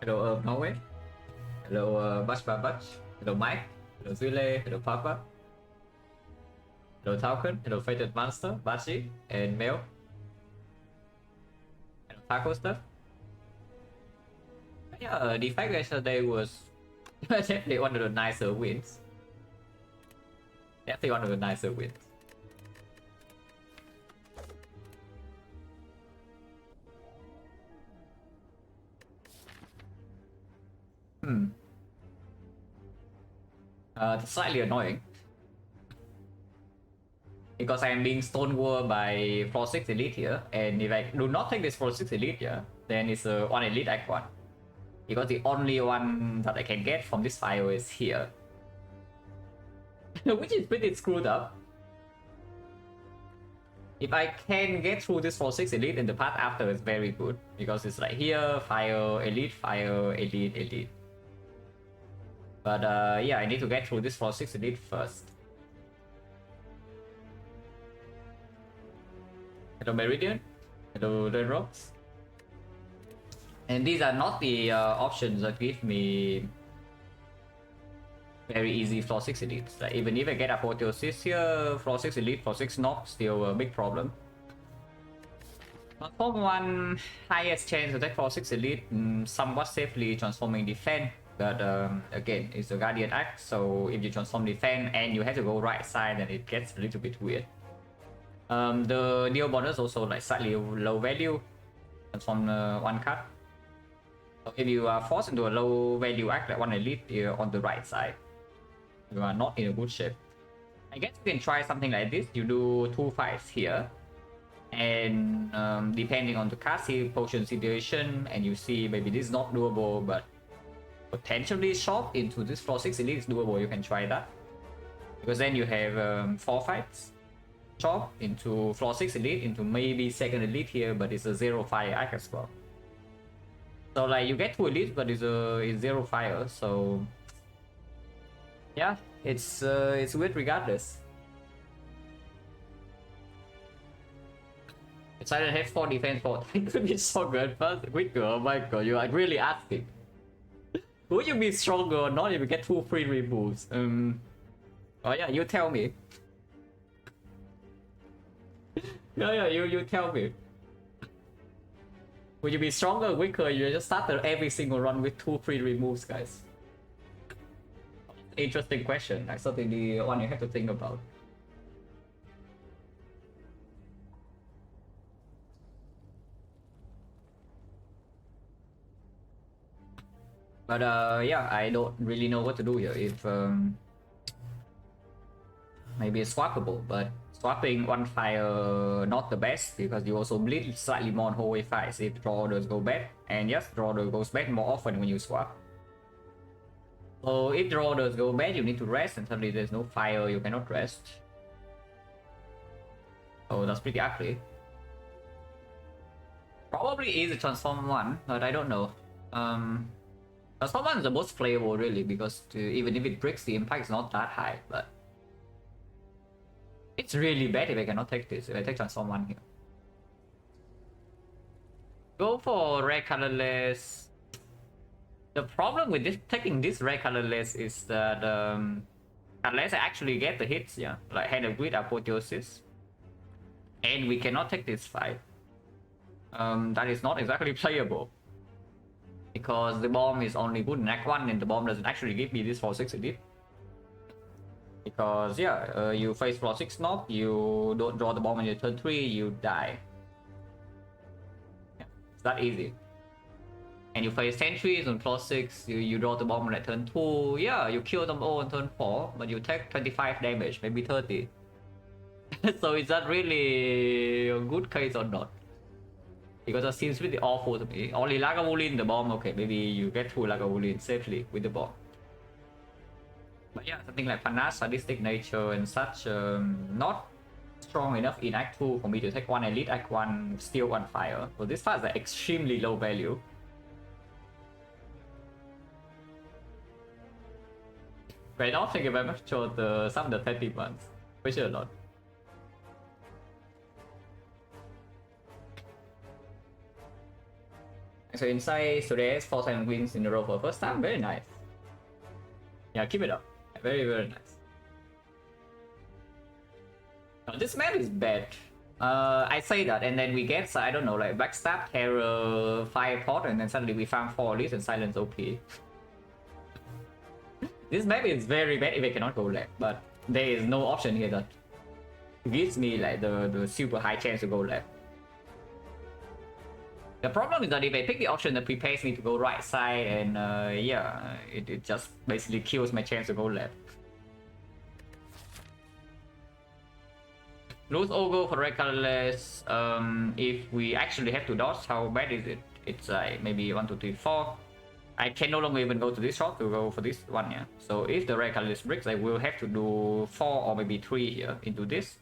Hello, Norway. Hello, Butch. Hello, Mike. Hello, Zule. Hello, Papa. Hello, Falcon. Hello, Fated Monster, Bachi, and Mel. Hello, Taco Stuff. Yeah, Defect yesterday was definitely one of the nicer wins. Definitely one of the nicer wins. It's slightly annoying because I am being stonewalled by Floor 6 Elite here, and if I do not take this Floor 6 Elite here, then it's a 1 Elite Act 1. Because the only one that I can get from this file is here. Which is pretty screwed up. If I can get through this Floor 6 Elite, then the path after is very good. Because it's like here, fire, elite, elite. But yeah, I need to get through this Floor 6 Elite first. Hello Meridian. Hello Red Rocks. And these are not the options that give me very easy Floor 6 Elites. Like even if I get Apotheosis here, Floor 6 Elite, Floor 6 Knock, still a big problem. Transform 1 highest chance to take Floor 6 Elite, somewhat safely transforming Defend. But again, it's a Guardian Act, so if you transform Defend and you have to go right side, then it gets a little bit weird. The Neo bonus also like slightly low value. Transform 1 card. So if you are forced into a low value act like 1 Elite on the right side, you are not in a good shape. I guess you can try something like this. You do 2 fights here, and depending on the card potion situation, and you see maybe this is not doable, but potentially shop into this Floor 6 Elite is doable. You can try that, because then you have 4 fights. Chop into Floor 6 Elite, into maybe 2nd Elite here, but it's a 0 fire act as well. So like you get 2 elites, but it's 0 fire, so yeah, it's weird regardless. It's either have 4 defense 4. It could be stronger first quicker. Oh my god, you are really asking. Would you be stronger or not if you get 2 free removes? Oh yeah, you tell me. Yeah, you tell me. Would you be stronger or weaker? You just started every single run with 2 free removes, guys. Interesting question. That's certainly one you have to think about. But yeah, I don't really know what to do here. If maybe it's swappable, but swapping 1 fire not the best, because you also bleed slightly more on hallway fights if draw orders go bad. And yes, draw order goes bad more often when you swap. So if draw orders go bad, you need to rest, and suddenly there's no fire, you cannot rest. Oh, that's pretty ugly. Probably is a transform 1, but I don't know. Transform 1 is the most playable really, because even if it breaks, the impact is not that high, but it's really bad if I cannot take this, if I take transform 1 here. Go for red colorless. The problem with this taking this red colorless is that unless I actually get the hits, yeah, like Hand of Greed, Apotheosis, and we cannot take this fight, that is not exactly playable. Because the bomb is only good in Act 1 and the bomb doesn't actually give me this Floor 6 Elite. Because yeah, you face Floor 6 knock, you don't draw the bomb on your turn 3, you die. Yeah, it's that easy. And you face sentries on Floor 6, you draw the bomb on that turn 2, yeah, you kill them all on turn 4, but you take 25 damage, maybe 30. So is that really a good case or not? Because that seems really awful to me. Only Lagavulin, the bomb, okay, maybe you get through Lagavulin safely with the bomb. But yeah, something like Panache, Sadistic Nature and such, not strong enough in Act 2 for me to take 1 Elite Act 1, Steel 1 Fire. So this fight is like extremely low value. Right now, thank you very much for some of the 30 ones. Appreciate a lot. So inside today's 4 silent wins in a row for first time. Very nice. Yeah, keep it up. Very, very nice. Now, this map is bad. I say that, and then we get, I don't know, like backstab, terror, fireport, and then suddenly we found 4 leads and silence OP. This map is very bad if I cannot go left, but there is no option here that gives me like the super high chance to go left. The problem is that if I pick the option that prepares me to go right side, and yeah, it just basically kills my chance to go left. Lose Ogo for red colorless. If we actually have to dodge, how bad is it? It's like maybe 1, 2, 3, 4. I can no longer even go to this shot to go for this one, yeah. So if the red colorless bricks, I will have to do 4 or maybe 3 here into this.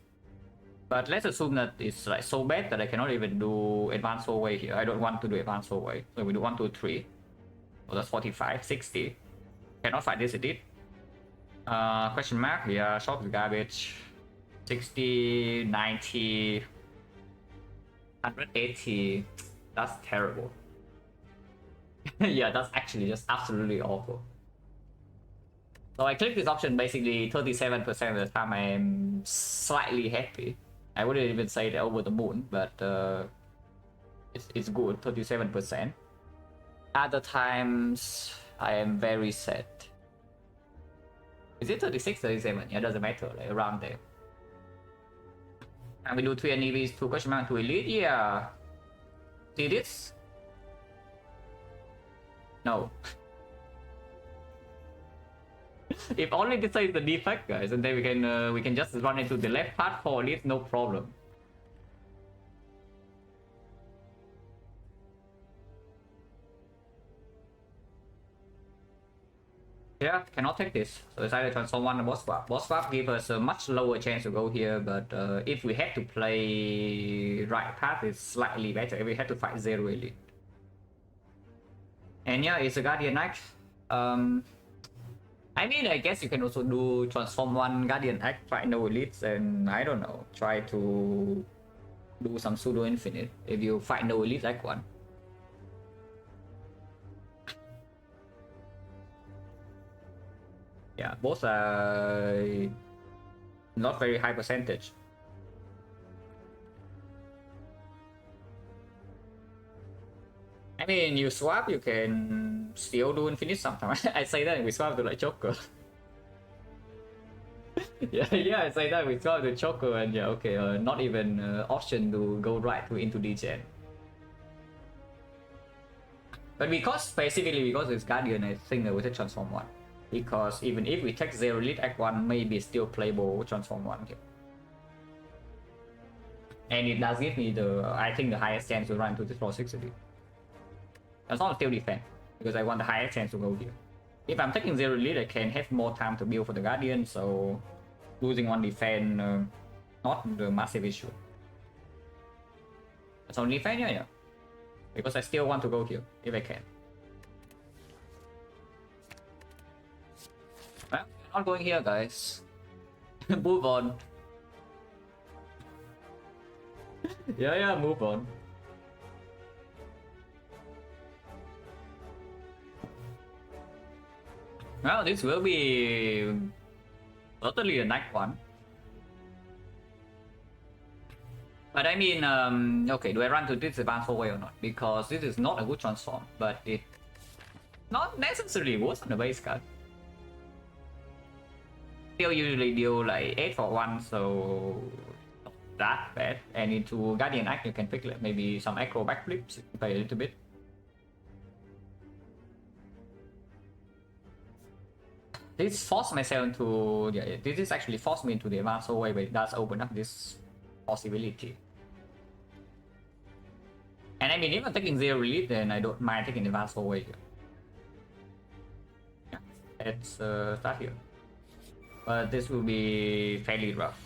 But let's assume that it's like so bad that I cannot even do advanced forward here. I don't want to do advanced forward. So we do 1, 2, 3. So that's 45, 60. Cannot fight this edit. Question mark, yeah, shop is garbage. 60, 90, 180. That's terrible. Yeah, that's actually just absolutely awful. So I click this option basically 37% of the time. I'm slightly happy. I wouldn't even say that over the moon, but it's good, 37%. Other times I am very sad. Is it 36, 37? Yeah, doesn't matter, like around there. And we do 3 NEVs, 2 question mark, 2 elite, yeah. See this? No. If only this is the defect, guys, and then we can just run into the left part for elite, no problem. Yeah, cannot take this. So it's either transform 1 or boss swap. Boss swap gives us a much lower chance to go here, but if we have to play right path, it's slightly better. If we have to fight 0 elite. And yeah, it's a Guardian Knight. I mean, I guess you can also do transform 1 Guardian Act, fight no elites, and I don't know, try to do some pseudo infinite if you fight no elite Act 1. Yeah, both are not very high percentage. I mean, you swap, you can still do infinite sometimes. I say that we swap to like Joker. Yeah, I say that we swap to Joker, and yeah, okay, not even option to go right to into degen. But because specifically because it's Guardian, I think that we take transform 1. Because even if we take 0 elite Act 1, maybe still playable transform 1 here. And it does give me the, I think, the highest chance to run to this 4-6 elite. That's not still defend, because I want the highest chance to go here. If I'm taking 0 elite, I can have more time to build for the Guardian, so losing 1 defend, not the massive issue. It's only defend, yeah. Because I still want to go here, if I can. Well, not going here, guys. Move on. Yeah, move on. Well, this will be totally a nice one. But I mean, okay, do I run to this advanced forward or not? Because this is not a good transform, but it not necessarily worse on the base card. Still usually deal like 8 for 1, so not that bad. And into Guardian Act, you can pick like maybe some acro backflips, play a little bit. This forced myself to, yeah, this is actually forced me into the advanced way, but it does open up this possibility. And I mean, if I'm taking 0 elite, then I don't mind taking advanced way here. Yeah, let's start here. But this will be fairly rough.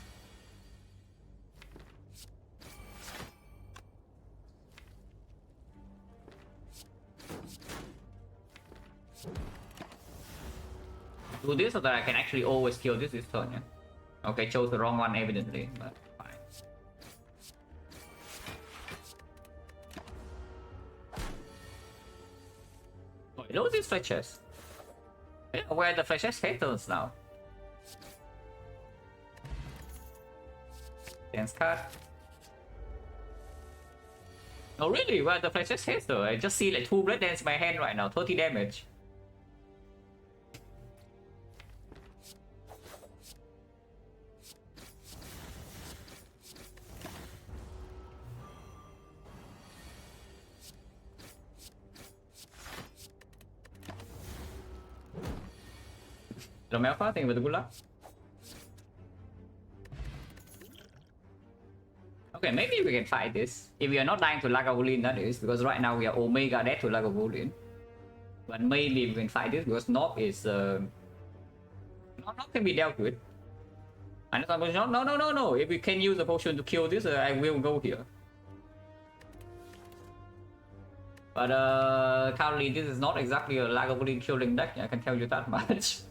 Do this so that I can actually always kill this turn, yeah? Okay, chose the wrong one evidently, but fine. Look at these fletchers. Yeah, where are the fletchers haters now? Dance card. Oh really? Where are the fletchers hater? I just see like 2 red dance in my hand right now. 30 damage. Romeo, thank you for the good luck. Okay, maybe we can fight this. If we are not dying to Lagavulin, that is, because right now we are Omega dead to Lagavulin. But maybe we can fight this because Knob is Knob can be dealt with. And no. If we can use the potion to kill this, I will go here. But currently this is not exactly a Lagavulin killing deck, I can tell you that much.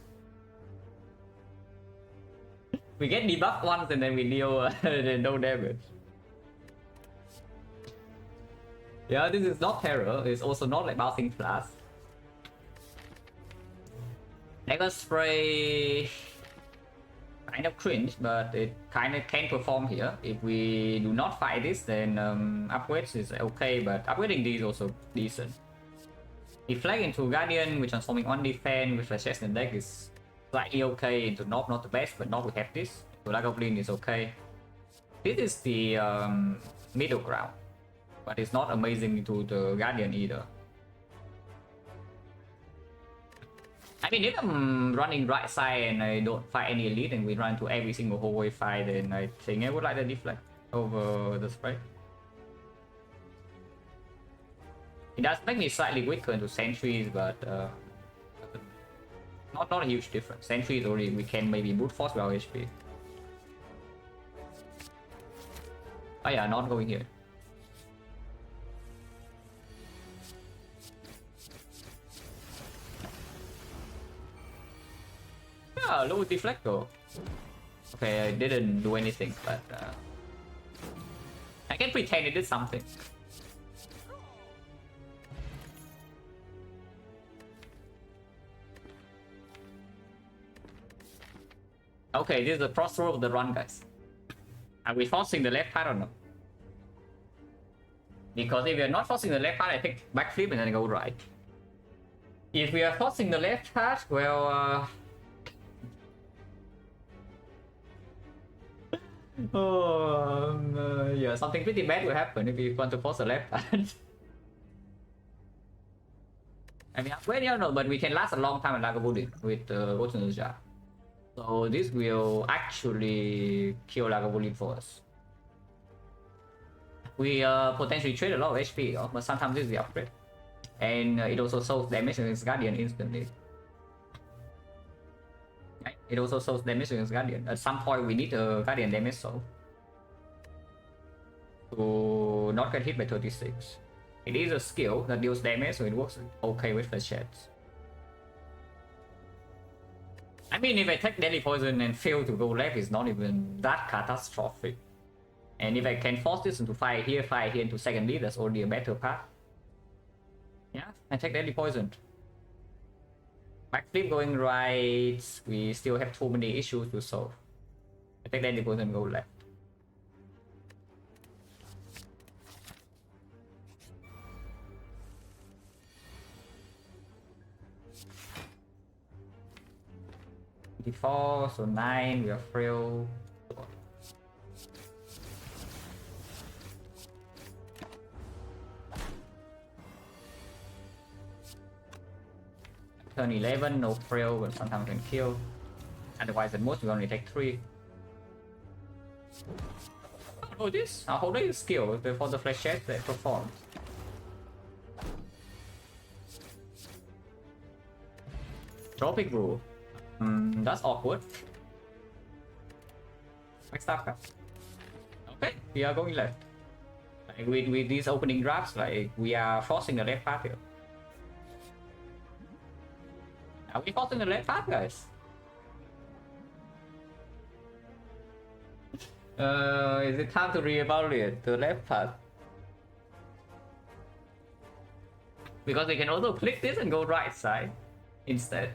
We get debuff once and then we deal no damage. Yeah, this is not terror, it's also not like bouncing flash. Dagger spray kind of cringe, but it kind of can perform here. If we do not fight this, then upgrades is okay, but upgrading these also decent. If flag into Guardian, we're transforming on defense with flashes in the deck is slightly okay. Into Knob, not the best, but Knob we have this. To Lagavulin is okay. This is the middle ground, but it's not amazing to the Guardian either. I mean, if I'm running right side and I don't fight any elite and we run to every single hallway fight, then I think I would like the deflect over the spray. It does make me slightly weaker into sentries, but not a huge difference. Sentries only we can maybe brute force with our HP. Oh yeah, not going here. Yeah, low deflect though. Okay, I didn't do anything, but I can pretend it did something. Okay, this is the crossroad of the run, guys. Are we forcing the left part or no? Because if we are not forcing the left part, I take backflip and then go right. If we are forcing the left part, well, yeah, something pretty bad will happen if we want to force the left part. I mean, well, you know, but we can last a long time in Lagavulin with Golden Jar. So this will actually kill Lagavulin for us. We potentially trade a lot of HP, though, but sometimes this is the upgrade. And it also shows damage against Guardian instantly. Right? It also shows damage against Guardian. At some point we need a Guardian damage soul to not get hit by 36. It is a skill that deals damage, so it works okay with the chats. I mean, if I take deadly poison and fail to go left, it's not even that catastrophic. And if I can force this into fire here into second lead, that's already a better path. Yeah, I take deadly poison. Backflip going right, we still have too many issues to solve. I take deadly poison and go left. Default, so 9, we are frail. Turn 11, no frail, but sometimes can kill. Otherwise, at most, we only take 3. Oh, this! Our holding is skill for the flechette that performs. Tropic rule. That's awkward. Next up, okay, we are going left. Like with these opening drafts, like we are forcing the left path here. Are we forcing the left path, guys? Is it time to reevaluate the left path? Because we can also click this and go right side instead.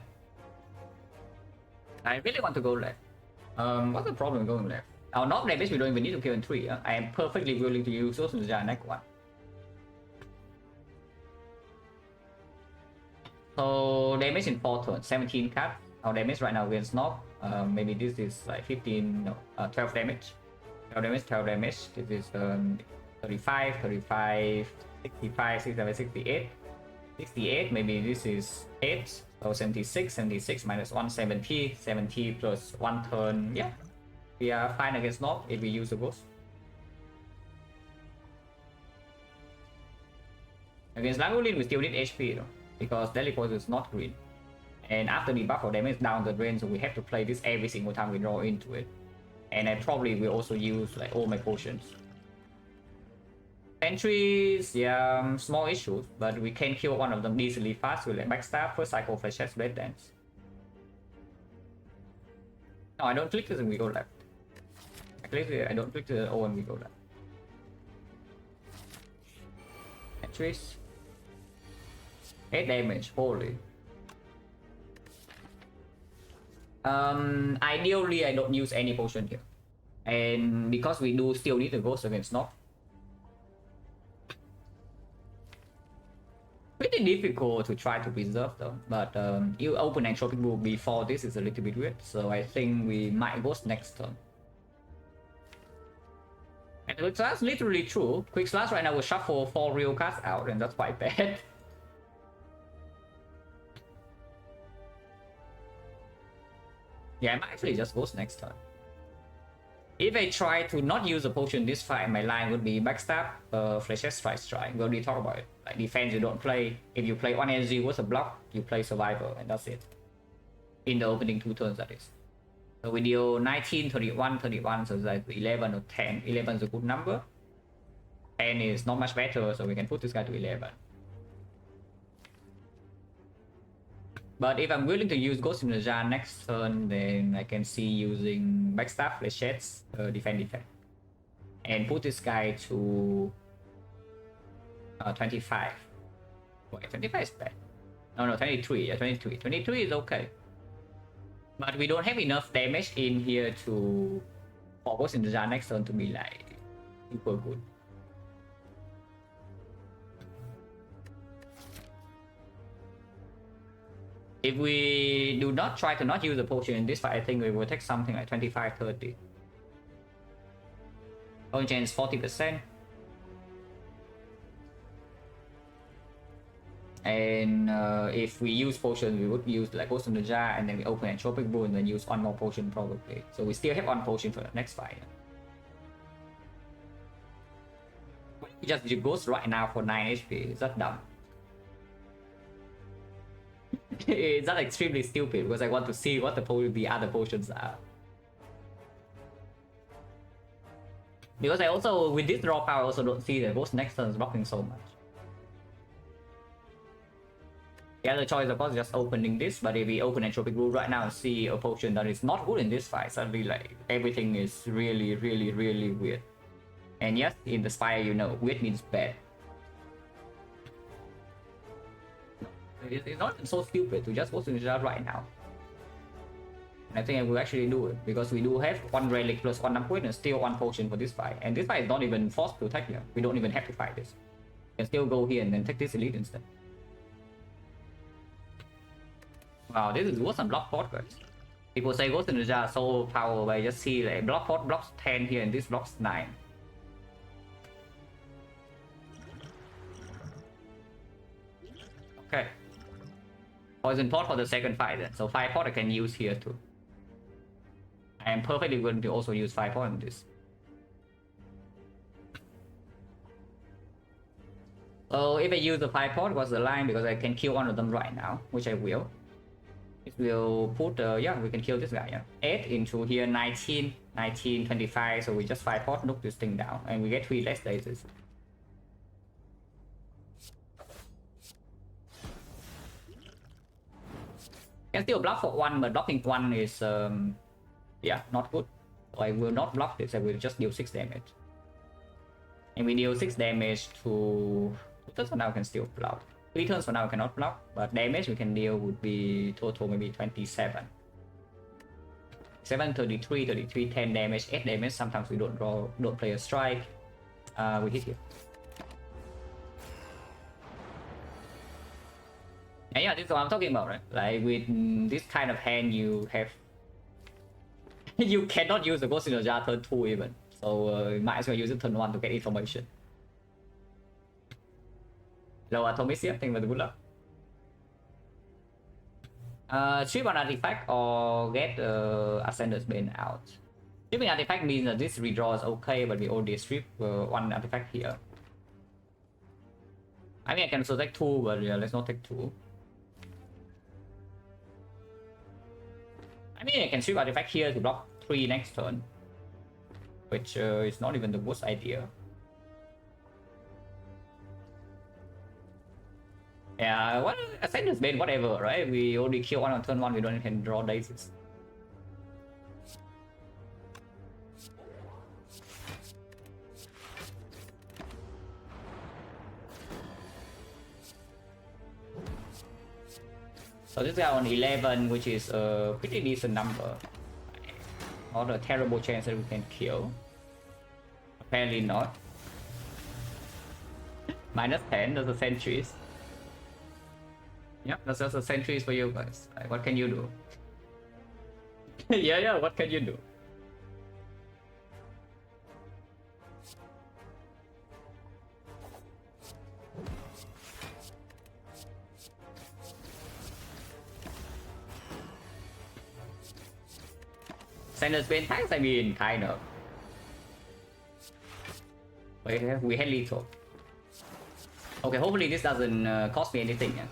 I really want to go left. What's the problem going left? Our knob damage we don't even need to kill in 3. I am perfectly willing to use those in the next one. So damage in 4 turns, 17 cards. Our damage right now against knob. Maybe this is like 15, no, 12 damage. 12 damage, 12 damage. This is 35, 65, 67, 68. 68, maybe this is 8. So 76, 76 minus 170, 70 plus 1 turn. Yeah, we are fine against knob if we use the ghost. Against Langolin, we still need HP though, because Deadly Poison is not green. And after the buff of damage down the drain, so we have to play this every single time we draw into it. And I probably will also use like all my potions. Sentries, yeah, small issues, but we can kill one of them easily fast with like backstab, first cycle, flashes, red dance. No, I don't click this and we go left. I don't click the O and we go left. Sentries. 8 damage, holy. Ideally I don't use any potion here. And because we do still need the ghost against knob. Pretty difficult to try to preserve though, but you open Entropic Rule before this is a little bit weird, so I think we might ghost next turn. And that's literally true. Quick Slash right now will shuffle 4 real cards out, and that's quite bad. Yeah, I might actually just ghost next turn. If I try to not use a potion this fight, my line would be backstab, flashes, strike. We already talked about it. Like defense, you don't play. If you play 1 energy with a block, you play survivor, and that's it. In the opening 2 turns, that is. So we deal 19, 31, 31, so that's 11 or 10. 11 is a good number. 10 is not much better, so we can put this guy to 11. But if I'm willing to use Ghost in the Jar next turn, then I can see using backstab, flashes, defend. And put this guy to 25. Wait, 25 is bad. No, 23. Yeah, 23. 23 is okay. But we don't have enough damage in here to for Ghost in the Jar next turn to be like super good. If we do not try to not use the potion in this fight, I think we will take something like 25, 30. Only chance 40%. And if we use potion, we would use like Ghost in the Jar, and then we open Entropic Bull and then use one more potion probably. So we still have one potion for the next fight. We just use Ghost right now for 9 HP. Is that dumb? It's not extremely stupid because I want to see what the other potions are. Because I also, with this draw power, I also don't see that Ghost next turn is blocking so much. The other choice, of course, is just opening this, but if we open Entropic Rule right now and see a potion that is not good in this fight, suddenly like everything is really weird. And yes, in the Spire, you know, weird means bad. It's not so stupid to just go to the jar right now. And I think I will actually do it, because we do have 1 relic plus 1 upgrade and still 1 potion for this fight. And this fight is not even forced to attack here. We don't even have to fight this. We can still go here and then take this elite instead. Wow, this is worse than Block Pot, guys. People say Ghost in the Jar so powerful, but I just see like Block Pot blocks 10 here and this blocks 9. Okay. Poison Pot for the second fight then. So 5 pot I can use here too. I am perfectly willing to also use 5 pot on this. So if I use the 5 pot, what's the line? Because I can kill one of them right now, which I will. It will put, yeah, we can kill this guy, yeah. 8 into here, 19, 19, 25, so we just 5 pot, knock this thing down, and we get 3 less days. Can still block for 1, but blocking 1 is, yeah, not good. So I will not block this, I will just deal 6 damage. And we deal 6 damage to... This one now can still block. 3 turns for now we cannot block, but damage we can deal would be total maybe 27. 7, 33, 33, 10 damage, 8 damage. Sometimes we don't play a strike. We hit here. And yeah, this is what I'm talking about, right? Like with this kind of hand, you have you cannot use the Ghost in the Jar turn 2 even. So you might as well use it turn 1 to get information. Hello, Atomic, thank you for the good luck. Strip an artifact or get Ascender's Bane out. Stripping artifact means that this redraw is okay, but we already strip one artifact here. I mean, I can also take 2, but yeah, let's not take 2. I mean, I can strip artifact here to block 3 next turn, which is not even the worst idea. Yeah, well, Ascender's Bane, whatever, right? We already kill one on turn 1, we don't even draw daisies. So this guy on 11, which is a pretty decent number. Not a terrible chance that we can kill. Apparently not. -10, those are sentries. Yep, that's just a sentries for you guys. Like, what can you do? yeah, what can you do? Ascender's Bane tanks, I mean, kind of. We had lethal. Okay, hopefully this doesn't cost me anything. Yeah?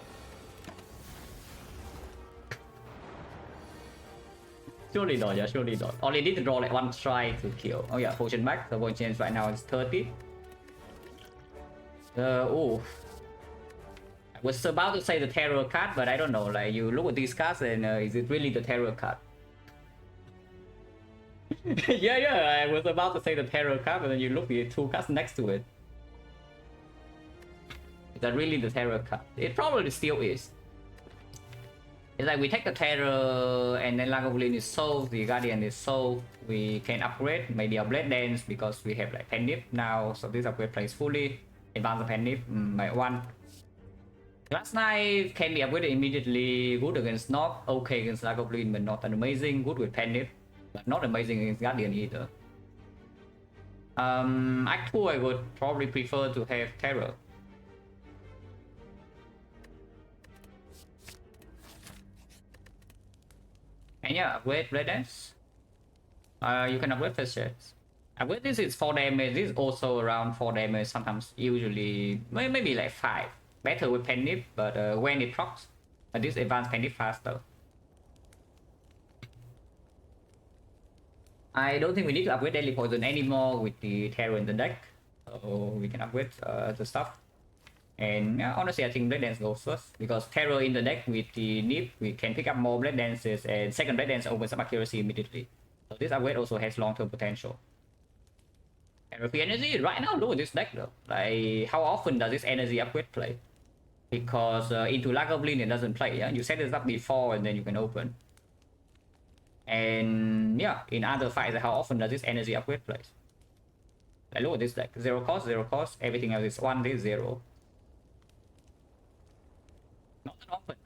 Surely not, yeah, surely not. Only need to draw like 1 strike to kill. Oh yeah, potion back. The potion right now is 30. Oh. I was about to say the terror card, but I don't know. Like, you look at these cards and is it really the terror card? yeah, I was about to say the terror card, but then you look at the 2 cards next to it. Is that really the terror card? It probably still is. It's like we take the terror and then Lagavulin is sold, the Guardian is sold. We can upgrade maybe a Blade Dance because we have like Penip now, so this upgrade plays fully. Advance the Penip by 1. Glass Knife can be upgraded immediately. Good against Knock, okay against Lagavulin, but not amazing. Good with Penip, but not amazing against Guardian either. Act 2 I would probably prefer to have Terror. And yeah, upgrade Blade Dance. You can upgrade First Shades. Upgrade this is 4 damage, this is also around 4 damage, sometimes usually, maybe like 5. Better with Penip, but when it procs, this advanced Penip faster. I don't think we need to upgrade Deadly Poison anymore with the Terror in the deck. So we can upgrade the stuff. And yeah, honestly, I think Blade Dance goes first. Because Terror in the deck with the Nip, we can pick up more Blade Dances, and second Blade Dance opens up accuracy immediately. So this upgrade also has long-term potential. And with the energy, right now, look at this deck though. Like, how often does this energy upgrade play? Because into Lagavulin it doesn't play, yeah? You set this up before and then you can open. And yeah, in other fights, how often does this energy upgrade play? Like, look at this deck. 0 cost, everything else is 1, this 0. Not that often.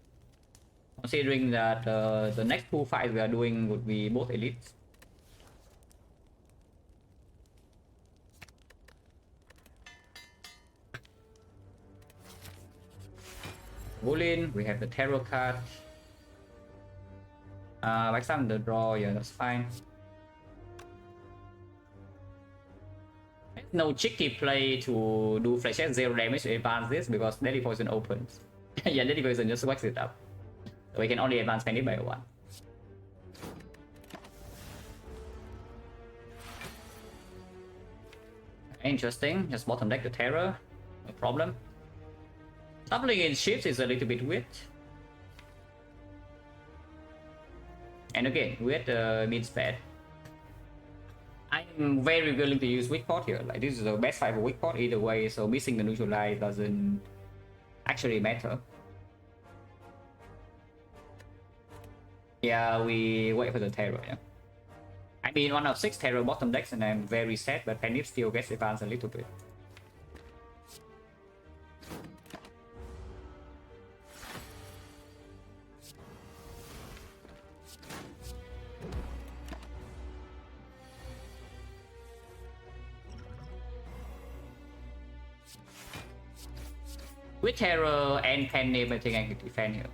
Considering that the next 2 fights we are doing would be both elites. Woolen, we have the Terror card. Like some the draw, yeah, that's fine. There's no cheeky play to do flash at 0 damage to advance this because Deadly Poison opens. Yeah, Deadly Poison just wax it up. So we can only advance Penny by 1. Interesting, just bottom deck the Terror, no problem. Doubling in ships is a little bit weird. And again, weird means bad. I'm very willing to use weak pot here. Like, this is the best fight for weak pot either way, so missing the neutralize doesn't actually matter. Yeah, we wait for the terror. Yeah. I mean, 1 of 6 terror bottom decks, and I'm very sad, but Penny still gets advanced a little bit. With terror and Penny, I think I can defend here.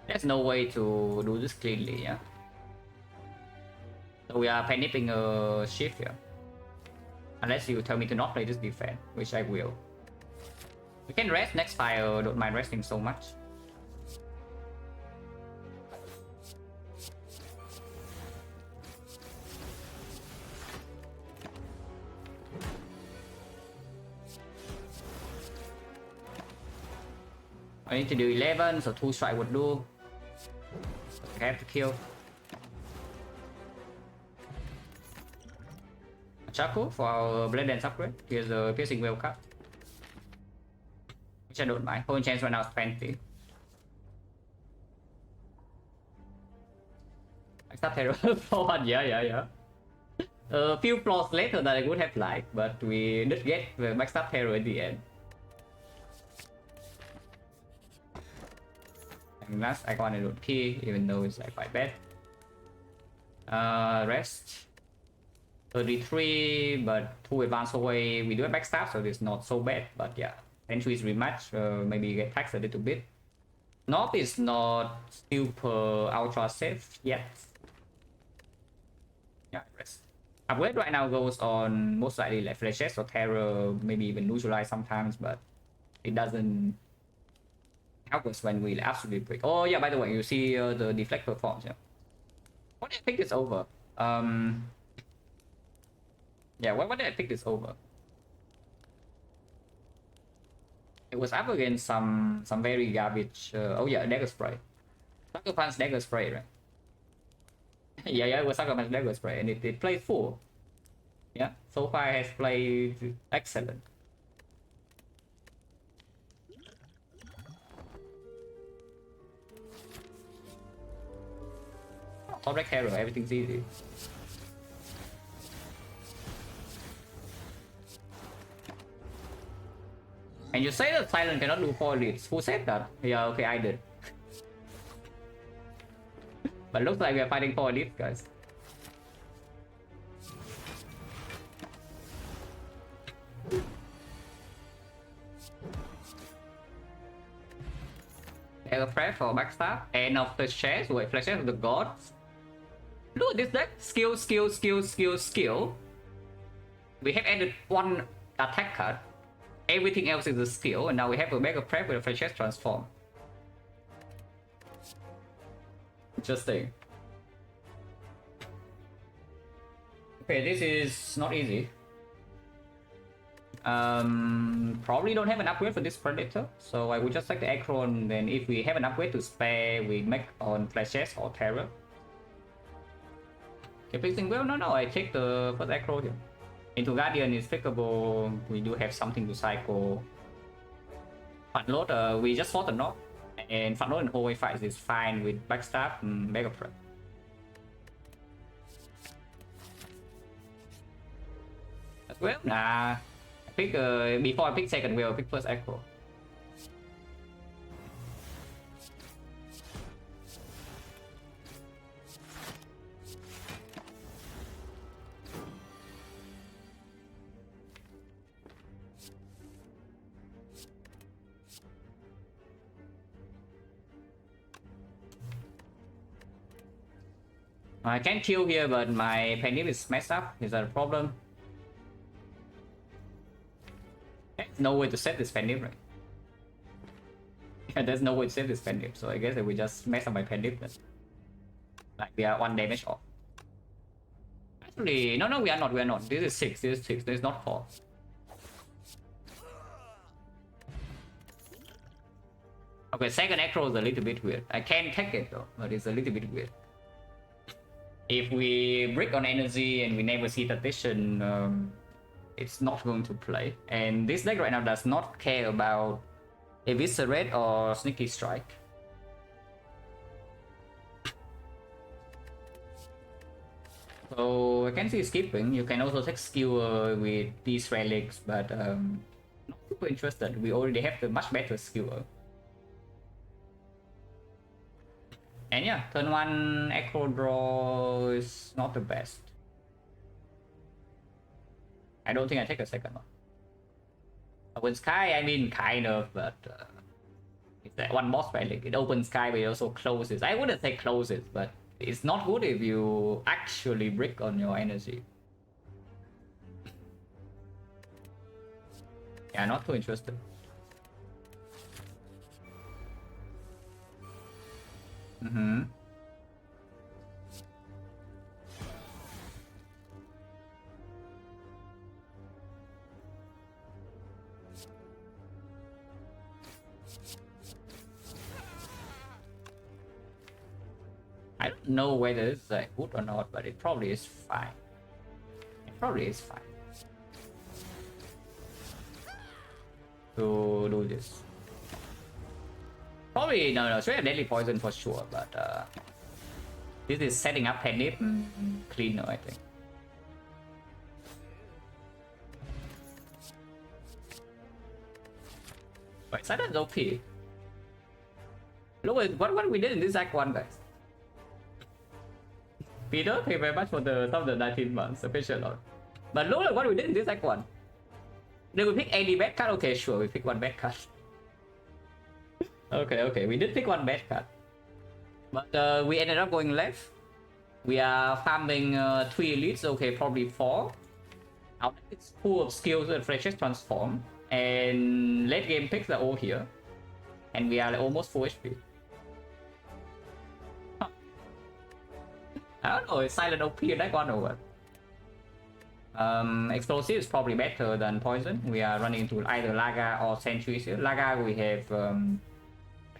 There's no way to do this cleanly, yeah. So we are panicking a shift here. Unless you tell me to not play this defense, which I will. We can rest next fire, don't mind resting so much. I need to do 11, so 2 strike would do. I have to kill. Chaco for our Blade Dance upgrade. Here's a Piercing Whale card, which I don't mind. Point chance right now is 20. I start terror for one, yeah. A few flaws later that I would have liked, but we did get the backstab terror at the end. And last icon I don't key, even though it's like quite bad. Rest 33, but 2 advance away. We do have backstab, so it's not so bad. But yeah, entries rematch, maybe get taxed a little bit. Knob is not super ultra safe yet. Yeah, rest. Upgrade right now goes on most likely like flashes or terror, maybe even neutralize sometimes, but it doesn't help us when we absolutely break. Oh yeah, by the way, you see the deflect performs. Yeah. What did I pick this over? Yeah, what did I pick this over? It was up against some very garbage. Oh yeah, dagger spray. Sucker Punch dagger spray, right? yeah, it was Sucker Punch dagger spray, and it played full. Yeah, so far has played excellent. Top deck hero, everything's easy. And you say that Silent cannot do 4 leads. Who said that? Yeah, okay, I did. But looks like we are fighting 4 leads, guys. There's a prayer for backstab. End of the chest. Wait, flashes of the gods. Look at this deck. Skill. We have added 1 attack card. Everything else is a skill, and now we have a mega prep with a flashes transform. Interesting. Okay, this is not easy. Probably don't have an upgrade for this predator, so I would just take the Acron. Then if we have an upgrade to spare, we make on flashes or terror. Okay, fixing well. No, I take the first Acro here. Into Guardian is fixable. We do have something to cycle. Front load, we just fought the knob, and front load and hallway fights is fine with backstab and mega prep. As well, nah. I pick before I pick second wheel, I pick first Acro. I can kill here, but my penny is messed up. Is that a problem? There's no way to set this penny, right? Yeah, there's no way to set this penny, so I guess that we just mess up my penny then. Like we are 1 damage off. Actually, no, we are not. This is 6, this is not 4. Okay, second acro is a little bit weird. I can take it though, but it's a little bit weird. If we brick on energy and we never see addition, it's not going to play. And this deck right now does not care about Eviscerate or Sneaky Strike. So I can see skipping. You can also take Skewer with these relics, but not super interested. We already have the much better Skewer. And yeah, turn 1 Echo Draw is not the best. I don't think I take a second one. Open Sky, I mean, kind of, but it's that one boss relic. It opens Sky, but it also closes. I wouldn't say closes, but it's not good if you actually brick on your energy. Yeah, not too interested. I don't know whether it's like good or not, but it probably is fine. It probably is fine to do this. Probably no, straight up deadly poison for sure, but this is setting up Penip cleaner, I think. But Silent's OP. Look at what we did in this Act 1, guys. Peter, thank you very much for the top of the 19 months, appreciate a lot. But look at what we did in this Act 1. Did we pick any bad card? Okay, sure, we picked one bad card. Okay, we did pick one bad card. But we ended up going left. We are farming 3 elites, okay, probably 4. Our deck is full of skills and flashes transform. And late game picks are all here. And we are like almost full HP. Huh. I don't know, is Silent OP in that one or what? Explosive is probably better than poison. We are running into either Laga or Sentries here. Laga we have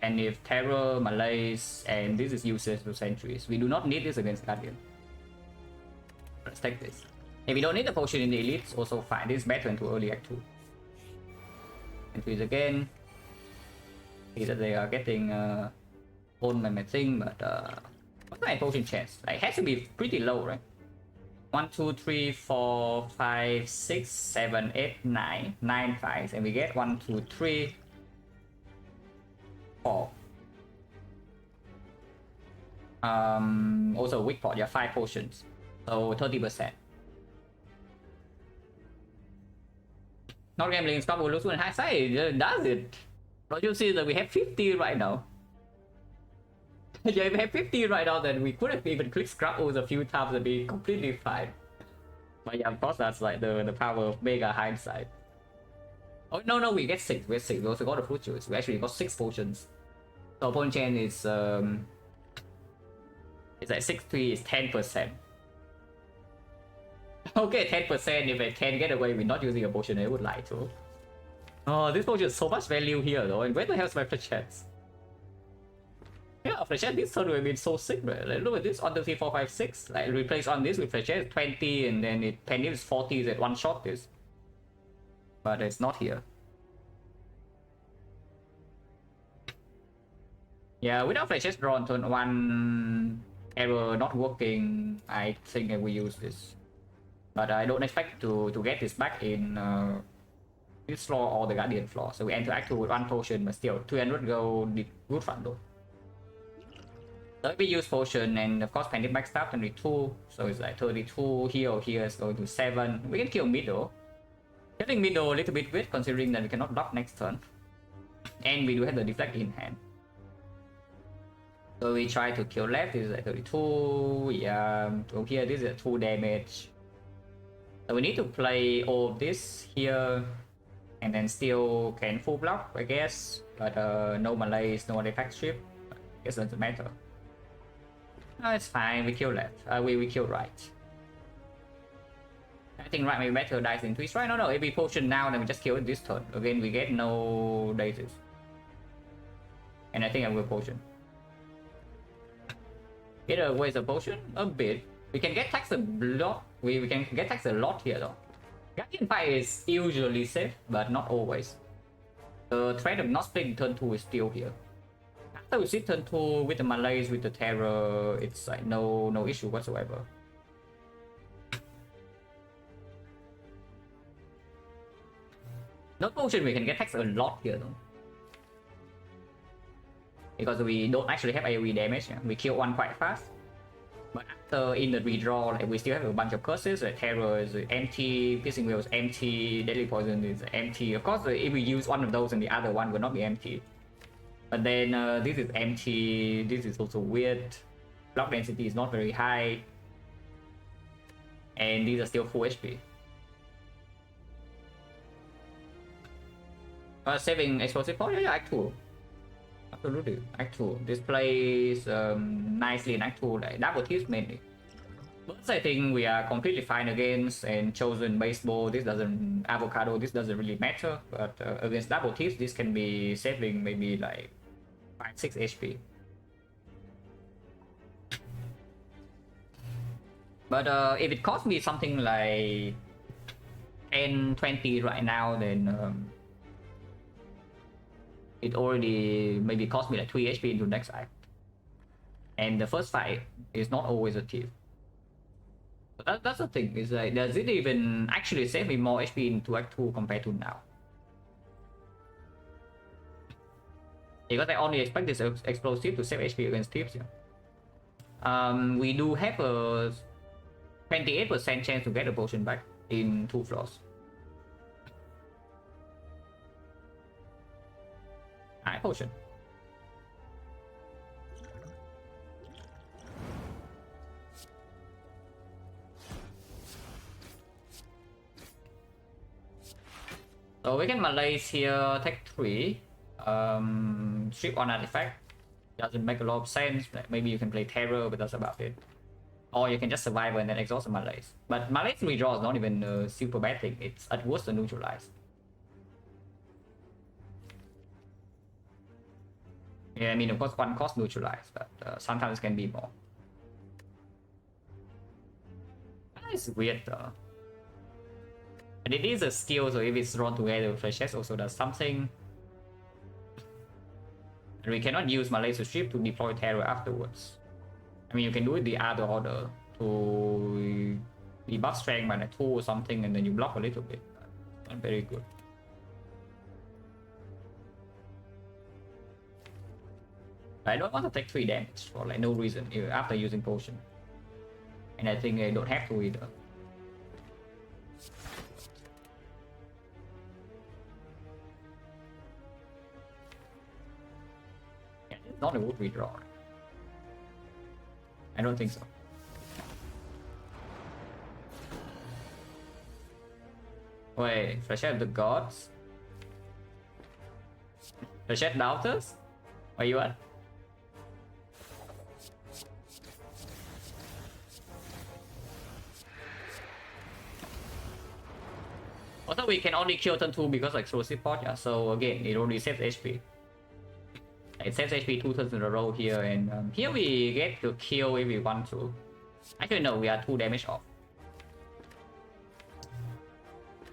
and if Terror, Malaise, and this is useless to Sentries. We do not need this against Guardian. Let's take this. If we don't need the potion in the elites, also fine. This is better into early Act 2. Sentries again. See that they are getting owned by my thing, but what's my potion chance? Like, it has to be pretty low, right? 1, 2, 3, 4, 5, 6, 7, 8, 9. 9 5s, and we get 1, 2, 3, 4. Also weak pot, yeah, 5 potions. So 30%. Not gambling stop will lose in high side, does it? Don't you see that we have 50 right now? Yeah, if we have 50 right now, then we could have even clicked Scrabbles a few times and be completely fine. But yeah, of course, that's like the power of mega hindsight. Oh, no, we get 6. We also got the fruit juice. We actually got 6 potions. So opponent chain is it's like 6-3 is 10%. Okay, 10%. If I can get away with not using a potion, I would like to. Oh, this potion is so much value here though. And where the hell is my flechette? Yeah, flechette this turn would have been so sick, bro. Like, look at this, on the 3, 4, 5, 6. Like, replace on this with flechette 20, and then it penny is 40 at one shot this. But it's not here. Yeah, without flechette draw on turn 1, error not working, I think I will use this. But I don't expect to get this back in this floor or the Guardian floor. So we enter Act 2 with 1 potion, but still 200 gold, good fun though. So we use potion, and of course Panic backstab 22, so it's like 32 here is going to 7. We can kill middle. Killing middle a little bit weird considering that we cannot block next turn. And we do have the deflect in hand. So we try to kill left, this is like 32, yeah, over here this is at 2 damage. So we need to play all of this here, and then still can full block, I guess. But no Malaise, no artifact strip, I guess doesn't matter. No, it's fine, we kill left, we kill right. I think right may be better dice in twist, right? No, if we potion now then we just kill it this turn. Again, we get no daisies. And I think I will potion. Get away the potion a bit. We can get taxed a lot. We can get taxed a lot here though. Guardian fight is usually safe, but not always. The threat of not splitting turn 2 is still here. After we see turn 2 with the Malays, with the Terror, it's like no issue whatsoever. No potion, we can get taxed a lot here though. Because we don't actually have AoE damage, yeah? We kill one quite fast. But after in the redraw, like we still have a bunch of curses, like Terror is empty, Piercing Wheel is empty, Deadly Poison is empty. Of course, if we use one of those and the other one will not be empty. But then this is empty, this is also weird. Block density is not very high. And these are still full HP. Saving Explosive Power, yeah, Act 2. Absolutely, Act 2. This plays nicely in Act 2, like double tips mainly. But I think we are completely fine against, and Chosen Baseball, this doesn't, Avocado, this doesn't really matter. But against double tips, this can be saving maybe like 5-6 HP. But if it costs me something like 10-20 right now, then it already maybe cost me like 3 HP into next act. And the first fight is not always a tip. But that's the thing, is like, does it even actually save me more HP into act 2 compared to now? Because I only expect this explosive to save HP against tips. Yeah. We do have a 28% chance to get a potion back in 2 floors. Alright, potion. So we can Malays here, take 3. Strip on artifact. Doesn't make a lot of sense. Like maybe you can play Terror, but that's about it. Or you can just survive and then exhaust the Malays. But Malays redraw is not even a super bad thing. It's at worst a neutralize. Yeah, I mean, of course, one cost neutralize, but sometimes it can be more. It's weird though. And it is a skill, so if it's drawn together, Flashes also does something. And we cannot use Malay to strip to deploy Terror afterwards. I mean, you can do it the other order to debuff strength by a 2 or something, and then you block a little bit. Not very good. I don't want to take 3 damage for like no reason after using potion. And I think I don't have to either. Yeah, it's not a good redraw. I don't think so. Wait, Flashette the Gods? Flashette Doubters? Where you at? Also, we can only kill turn 2 because of explosive pot, yeah. So again, it only saves HP. It saves HP 2 turns in a row here, and here we get to kill if we want to. Actually, no, we are 2 damage off.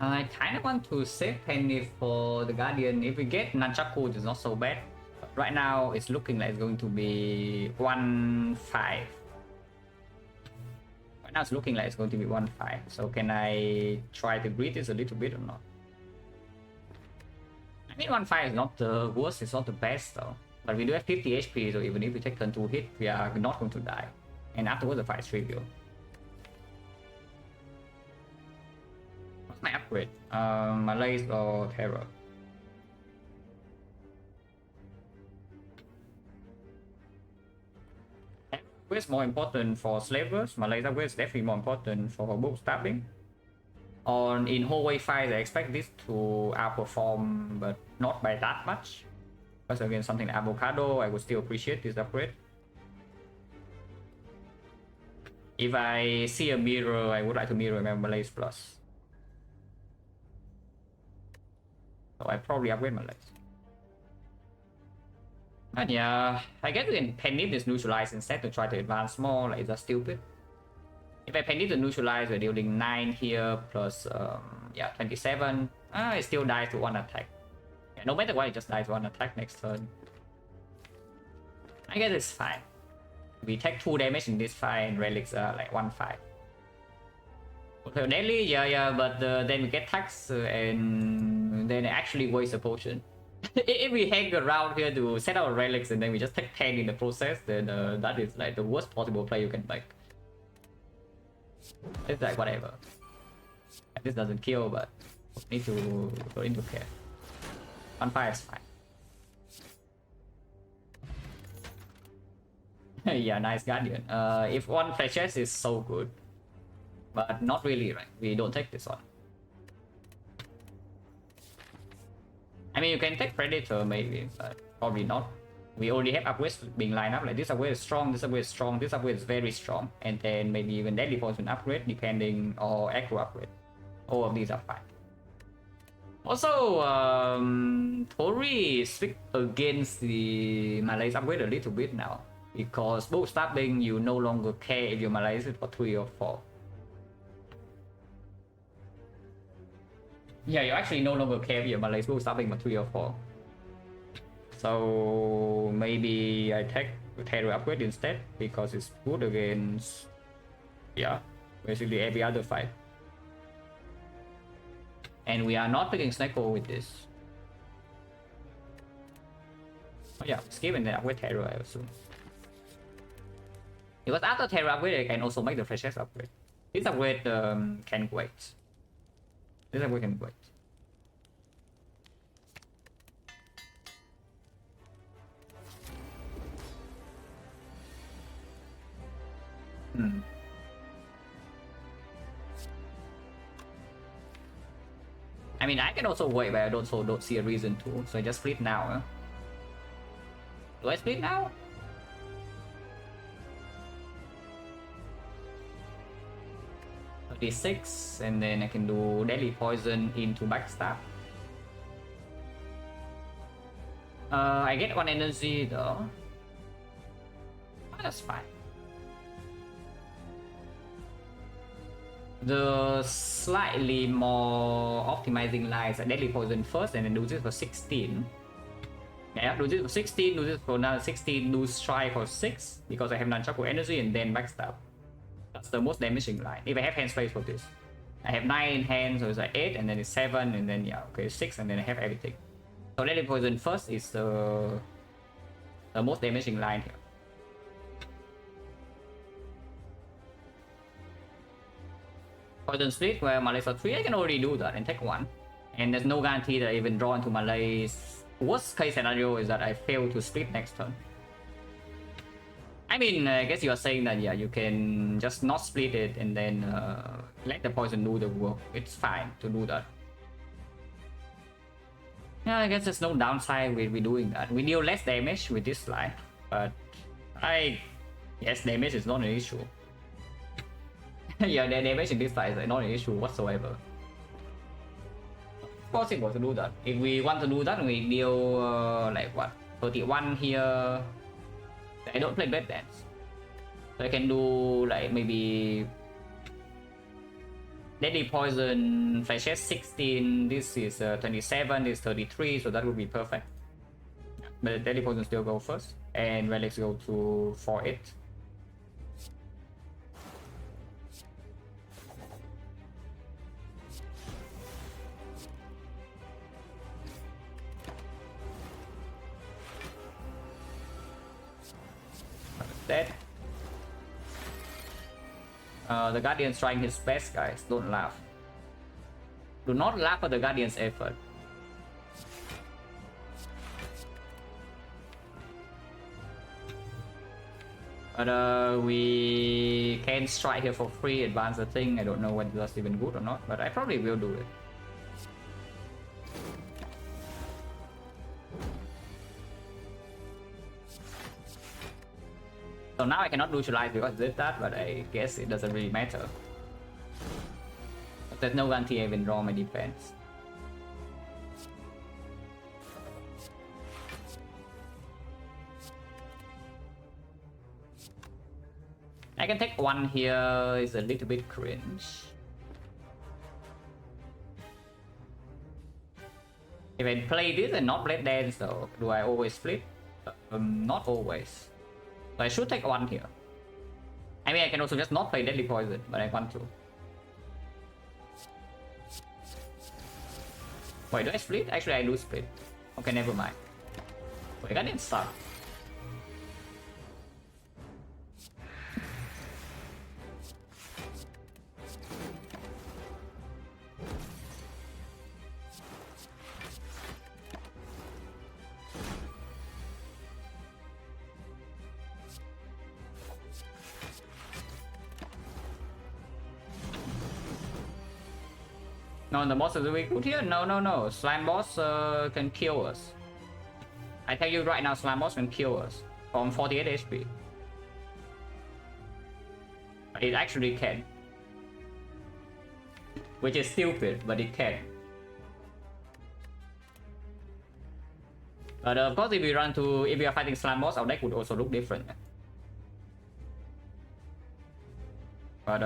I kind of want to save Penny for the Guardian. If we get Nunchaku, it's not so bad. But right now, it's looking like it's going to be 1-5. Right now, it's looking like it's going to be 1-5. So can I try to greet this a little bit or not? I mean, 1-5 is not the worst, it's not the best though. But we do have 50 HP, so even if we take turn 2 hit, we are not going to die. And afterwards, the fight is trivial. What's my upgrade? Malays or Terror? Upgrade is more important for slavers. Malays upgrade is definitely more important for book stabbing. In hallway fights, I expect this to outperform, but not by that much. Because again, something like Avocado, I would still appreciate this upgrade. If I see a mirror, I would like to mirror my Malays plus. So I probably upgrade Malays. And yeah, I guess we can penny this neutralize instead to try to advance more. Like, that's stupid. If I penny to neutralize, we're dealing 9 here plus yeah 27. It still dies to one attack. Yeah, no matter what, it just dies to one attack next turn. I guess it's fine. We take 2 damage in this fight, and relics are like 1-5. Okay, deadly, yeah, but then we get tax and then actually waste a potion. If we hang around here to set our relics and then we just take 10 in the process, then that is like the worst possible play you can make. It's like whatever. This doesn't kill, but need to go into care. 1-5 is fine. Yeah, nice guardian. If one flashes is so good, but not really, right? We don't take this one. I mean, you can take predator maybe, but probably not. We already have upgrades being lined up. Like this upgrade is strong, this upgrade is strong, this upgrade is very strong, and then maybe even deadly poison upgrade depending, or aggro upgrade. All of these are fine. Also, Tori speak against the Malaise upgrade a little bit now, because bootstrapping you no longer care if you Malaise it for 3 or 4. Yeah, you actually no longer care if you Malaise bootstrapping for 3 or 4. So maybe I take the Terror upgrade instead, because it's good against, yeah, basically every other fight. And we are not picking Snecko with this. Oh yeah, skip and then upgrade Terror, I assume. Because after Terror upgrade, I can also make the Flashes upgrade. This upgrade can wait. This upgrade can wait. I mean, I can also wait, but I also don't see a reason to. So I just split now. Huh? Do I split now? D6, and then I can do Deadly Poison into Backstab. I get 1 energy though. Oh, that's fine. The slightly more optimizing lines are Deadly Poison first, and then do this for 16. Yeah, do this for 16, do this for another 16, do Strike for 6, because I have Nunchaku energy, and then Backstab. That's the most damaging line. If I have hand space for this, I have 9 hands, so it's like 8, and then it's 7, and then yeah, okay, 6, and then I have everything. So Deadly Poison first is the most damaging line here. Poison Split, where Malaise for 3, I can already do that and take 1. And there's no guarantee that I even draw into Malaise. Worst case scenario is that I fail to split next turn. I mean, I guess you are saying that, yeah, you can just not split it and then let the poison do the work. It's fine to do that. Yeah, I guess there's no downside with doing that. We deal less damage with this line, but yes, damage is not an issue. Yeah, the damage in this side is not an issue whatsoever. It's possible to do that. If we want to do that, we deal like what, 31 here. I don't play Bad Dance, so I can do like maybe Deadly Poison, Flashes 16, this is 27, this is 33, so that would be perfect. But Deadly Poison still go first, and Relics go to 4-8. Dead. The Guardian's trying his best, guys. Don't laugh. Do not laugh at the Guardian's effort. But we can strike here for free, advance the thing. I don't know whether that's even good or not, but I probably will do it. So now I cannot neutralize because I did that, but I guess it doesn't really matter. But there's no guarantee I even draw my defense. I can take one here, is a little bit cringe. If I play this and not play dance though, do I always split? Not always. So I should take one here. I mean, I can also just not play Deadly Poison, but I want to. Wait, do I split? Actually, I do split. Okay, never mind. Wait, that didn't suck. No, the boss is really good here? No. Slime boss can kill us. I tell you right now, slime boss can kill us from 48 HP. It actually can. Which is stupid, but it can. But of course, if we are fighting slime boss, our deck would also look different. But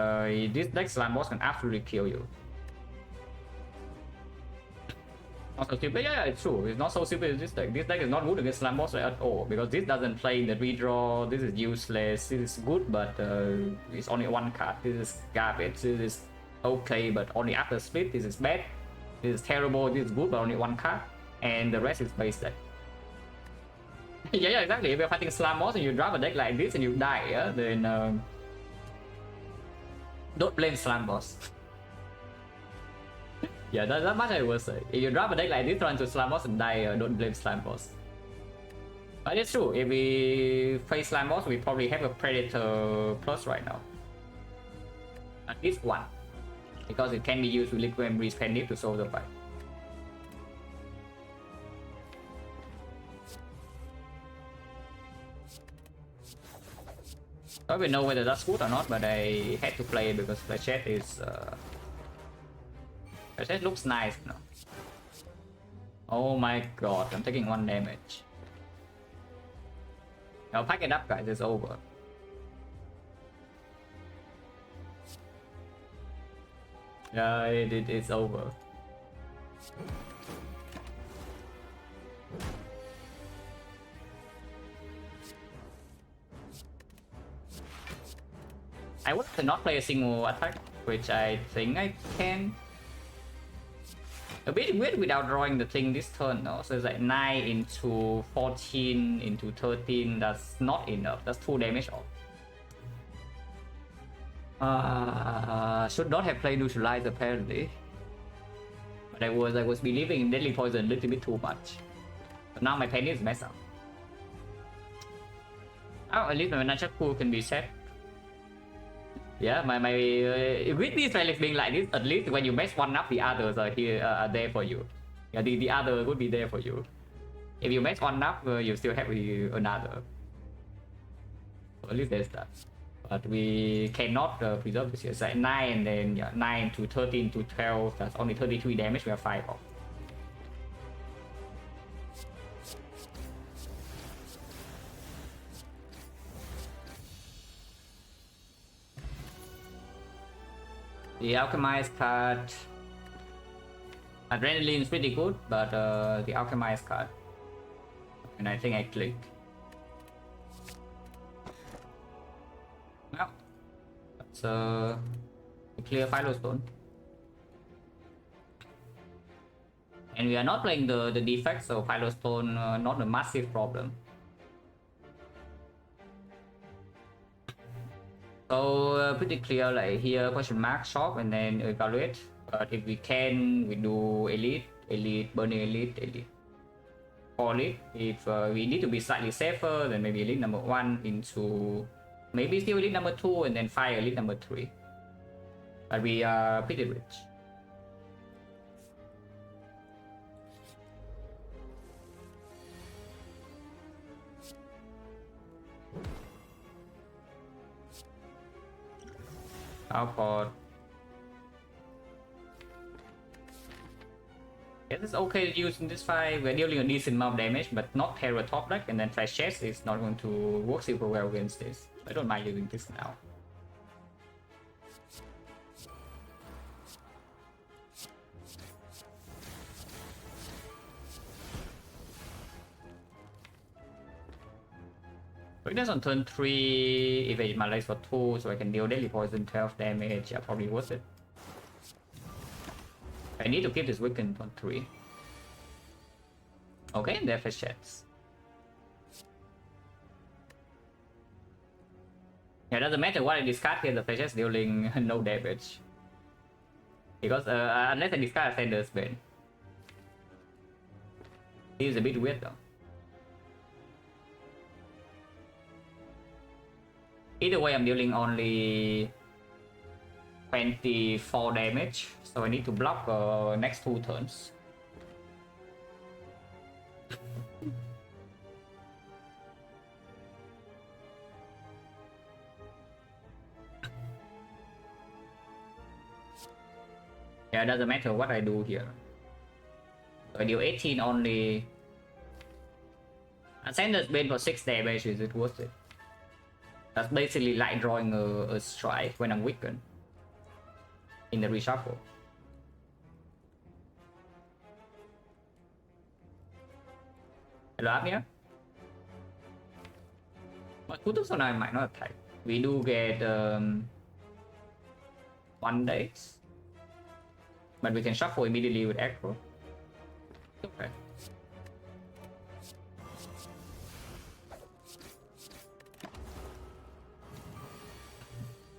this deck slime boss can absolutely kill you. Not so stupid. Yeah, it's true. It's not so stupid as this deck. This deck is not good against Slam Boss at all because this doesn't play in the redraw. This is useless. This is good, but it's only one card. This is garbage. This is okay, but only after split. This is bad. This is terrible. This is good, but only one card, and the rest is base deck. yeah, exactly. If you're fighting Slam Boss and you drop a deck like this and you die, yeah, then don't blame Slam Boss. Yeah, that much I will say. If you drop a deck like this, run to Slime Boss and die, don't blame Slime Boss. But it's true, if we face Slime Boss, we probably have a Predator Plus right now. At least one. Because it can be used with Liquid and Breeze Penny to solve the fight. I don't even know whether that's good or not, but I had to play it because Flechette is... It looks nice now. Oh my god, I'm taking 1 damage. I'll pack it up, guys, it's over. Yeah, it's over. I would not play a single attack, which I think I can. A bit weird without drawing the thing this turn, no? So it's like 9 into 14 into 13. That's not enough. That's 2 damage off. Should not have played Neutralize apparently. But I was believing in Deadly Poison a little bit too much. But now my penny is messed up. Oh, at least my Nacha pool can be set. Yeah, my with these relics being like this, at least when you mess one up, the others are here, are there for you. Yeah, the other would be there for you. If you mess one up, you still have another. So at least there's that. But we cannot preserve this here. It's like 9 and then yeah, 9 to 13 to 12. That's only 33 damage. We have 5 off. The Alchemized card, Adrenaline is pretty good, but the Alchemized card, and I think I click. Well, let's clear Philostone. And we are not playing the defect, so Philostone not a massive problem. So pretty clear, like here question mark shop and then evaluate. But if we can, we do elite, burning elite, or elite. If we need to be slightly safer, then maybe elite number 1 into maybe still elite number 2 and then fire elite number 3. But we are pretty rich. Output. Yeah, it's okay to use in this fight. We're dealing a decent amount of damage, but not Terror top deck, and then Flash Chest is not going to work super well against this. So I don't mind using this now. Weakness on turn 3, evade my legs for 2, so I can deal deadly poison 12 damage. Yeah, probably worth it. I need to keep this weakened on 3. Okay, and Defect chance. Yeah, doesn't matter what I discard here, the flash is dealing no damage. Because unless I discard a Sender's Bane. This is a bit weird though. Either way, I'm dealing only 24 damage, so I need to block next 2 turns. Yeah, it doesn't matter what I do here. So I deal 18 only. And Sender's Bane for 6 damage, is it worth it? That's basically like drawing a strike when I'm weakened in the reshuffle. Hello, Abnia? But Kutuk so now I might not attack. We do get 1 days. But we can shuffle immediately with Echo. Okay.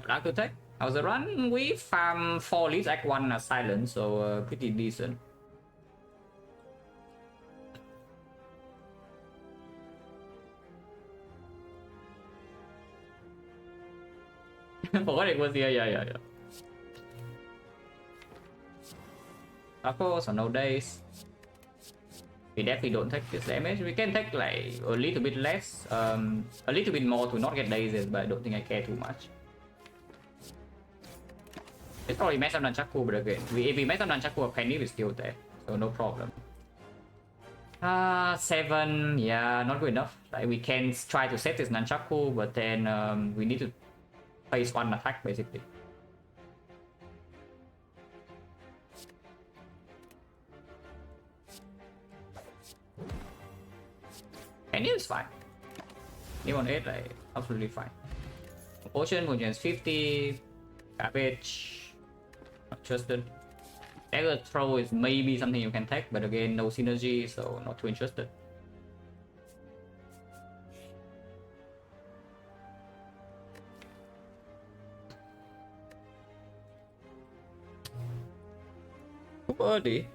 Dark to take. How's the run? We farm 4 leads, Act 1 as Silent, so pretty decent. Forgot it was here, yeah. Taco, so no days. We definitely don't take this damage. We can take like a little bit less, a little bit more to not get dazes, but I don't think I care too much. It's probably mess up Nunchaku, but again, if we mess up Nunchaku, a penny is still there, so no problem. 7, yeah, not good enough. Like we can try to set this Nunchaku, but then we need to face 1 attack basically. Penny is fine. New on 8, like absolutely fine. Potion, Potion 50, garbage. Not trusted. Dagger throw is maybe something you can take, but again, no synergy, so not too interested. Too early.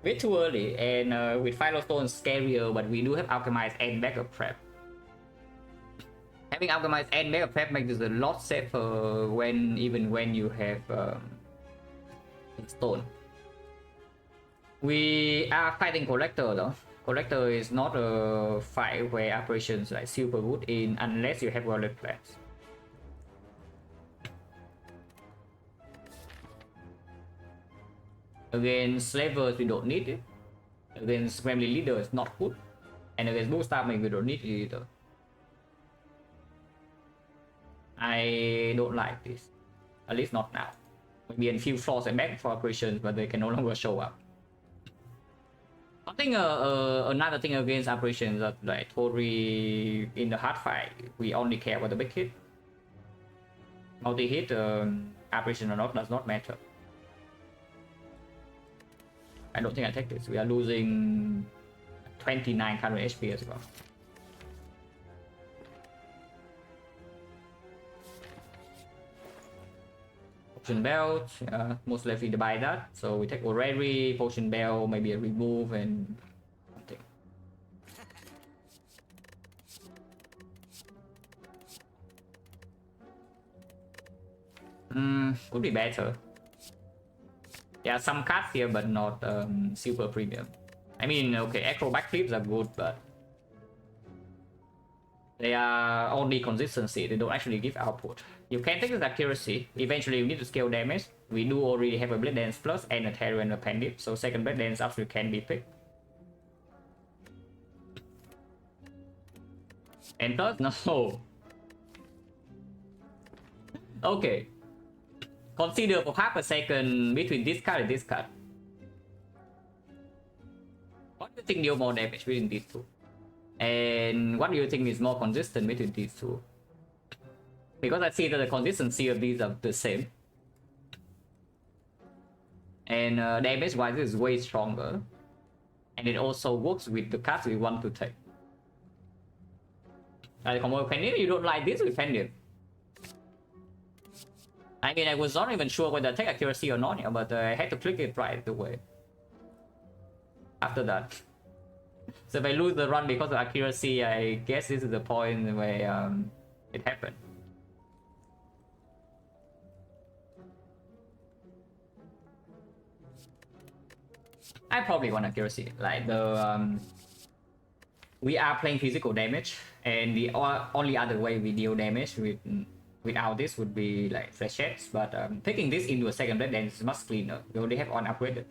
Way too early, and with Philo Stone scarier, but we do have Alchemized and Backup Prep. Having Alchemized and Backup Prep makes this a lot safer even when you have Stone. We are fighting Collector though. Collector is not a fight where operations like super good in unless you have Wallet Plans. Against Slavers we don't need it. Against Family Leader is not good. And against Blue Star maybe we don't need it either. I don't like this. At least not now. Maybe in few flaws and back for operations, but they can no longer show up. I think another thing against operations that like Tori in the hard fight, we only care about the big hit. Multi-hit operation or not does not matter. I don't think I take this. We are losing 29 current HP as well. Potion belt, most likely to buy that. So we take already potion belt, maybe a remove and something. Could be better. Yeah, some cards here, but not super premium. I mean, okay, acrobat flips are good, but they are only consistency. They don't actually give output. You can take this accuracy. Eventually, you need to scale damage. We do already have a Blade Dance Plus and a Terror and a Pandit, so second Blade Dance absolutely can be picked. And plus, no. Okay. Consider for half a second between this card and this card. What do you think deal more damage between these two? And what do you think is more consistent between these two? Because I see that the consistency of these are the same. And damage wise is way stronger. And it also works with the cards we want to take. Combo Penny, you don't like this with Penny. I mean, I was not even sure whether to take accuracy or not, yeah, but I had to click it right away. After that. So if I lose the run because of accuracy, I guess this is the point where it happened. I probably want accuracy. Like the we are playing physical damage, and the only other way we deal damage without this would be like flechettes. But taking this into a second blade then is much cleaner. We only have on upgraded.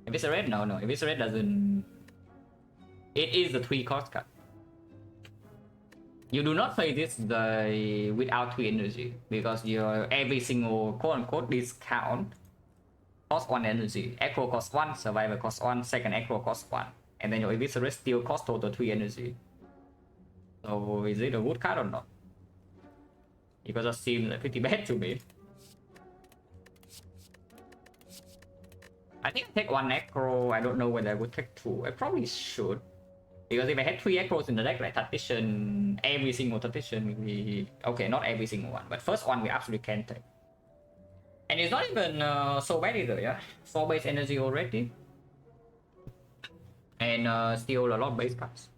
If it's a red, no. If it's a red, doesn't. It is a 3 cost cut. You do not play this without 3 energy because your every single quote-unquote discount costs 1 energy. Acro costs 1, survivor costs 1, second acro costs 1, and then your eviscerate still costs total 3 energy. So is it a good card or not? Because it seems like pretty bad to me. I think I take 1 acro. I don't know whether I would take 2. I probably should. Because if I had 3 acros in the deck, like Tactician, every single Tactician, okay, not every single one, but first one we absolutely can take. And it's not even so bad either, yeah? 4 base energy already. And still a lot of base cards.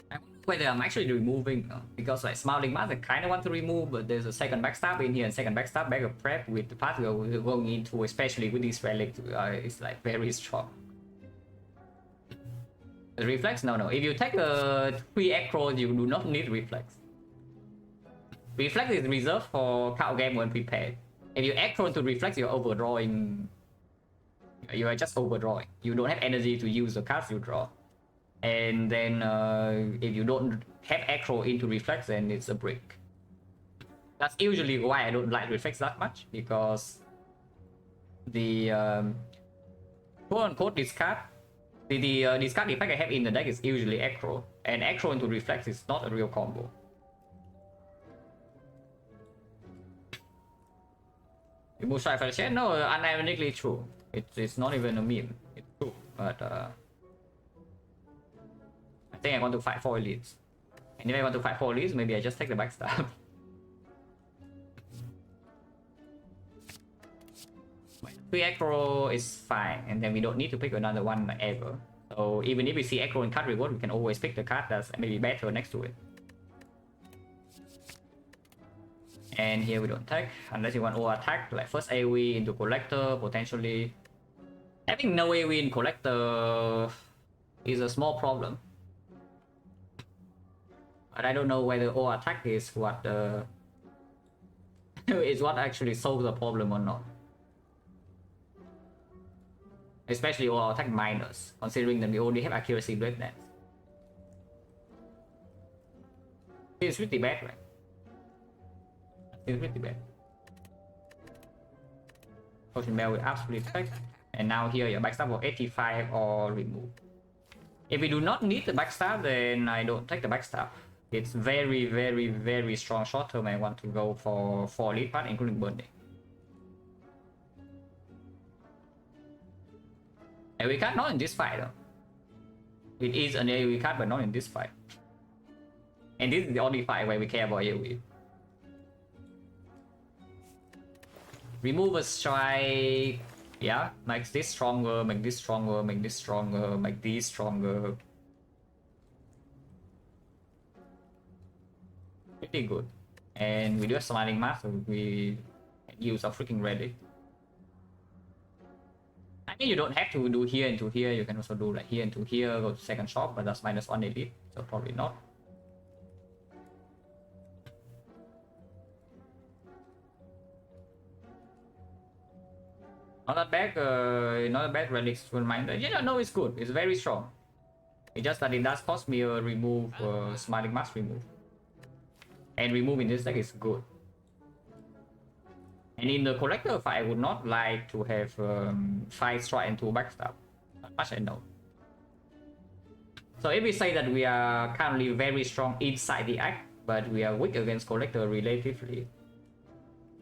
I wonder whether I'm actually removing, because like Smiling Mask I kind of want to remove, but there's a second backstab in here, and second backstab back of prep with the path we're going into, especially with this relic, it's like very strong. The reflex? No. If you take a 3 acros, you do not need reflex. Reflex is reserved for card game when prepared. If you acro to reflex, you're overdrawing. You are just overdrawing. You don't have energy to use the cards you draw. And then if you don't have acro into reflex, then it's a brick. That's usually why I don't like reflex that much, because the quote-unquote discard, the discard effect I have in the deck is usually acro, and acro into reflex is not a real combo. Remove Strike Fellowship? No, unironically true. It's not even a meme. It's true. But I think I want to fight 4 elites. And if I want to fight 4 elites, maybe I just take the backstab. 3 acro is fine, and then we don't need to pick another one ever. So even if we see acro in card reward, we can always pick the card that's maybe better next to it. And here we don't take, unless you want all attack, like first AoE into Collector, potentially. Having no AoE in Collector is a small problem. But I don't know whether all attack is what is what actually solves the problem or not. Especially all attack minus, considering that we only have accuracy blade dance. It's pretty bad, right? It's pretty bad. Potion Bell will absolutely take. And now here your backstab for 85 or remove. If we do not need the backstab, then I don't take the backstab. It's very strong short term. I want to go for 4 lead part, including burning. AoE card not in this fight though. It is an AoE card, but not in this fight. And this is the only fight where we care about AoE. Remove a strike. Yeah, makes this stronger, make this stronger, make this stronger, make these stronger. Pretty good. And we do a Smiling Mask, so we use our freaking ready. I mean, you don't have to do here into here, you can also do like here into here, go to second shop, but that's -1 elite, so probably not. Not a bad relics reminder. Yeah, no, it's good. It's very strong. It's just that it does cost me a remove, Smiling Mask remove. And remove in this deck is good. And And in the collector fight, I would not like to have 5 strike and 2 backstab. That much I know. So if we say that we are currently very strong inside the act, but we are weak against collector relatively,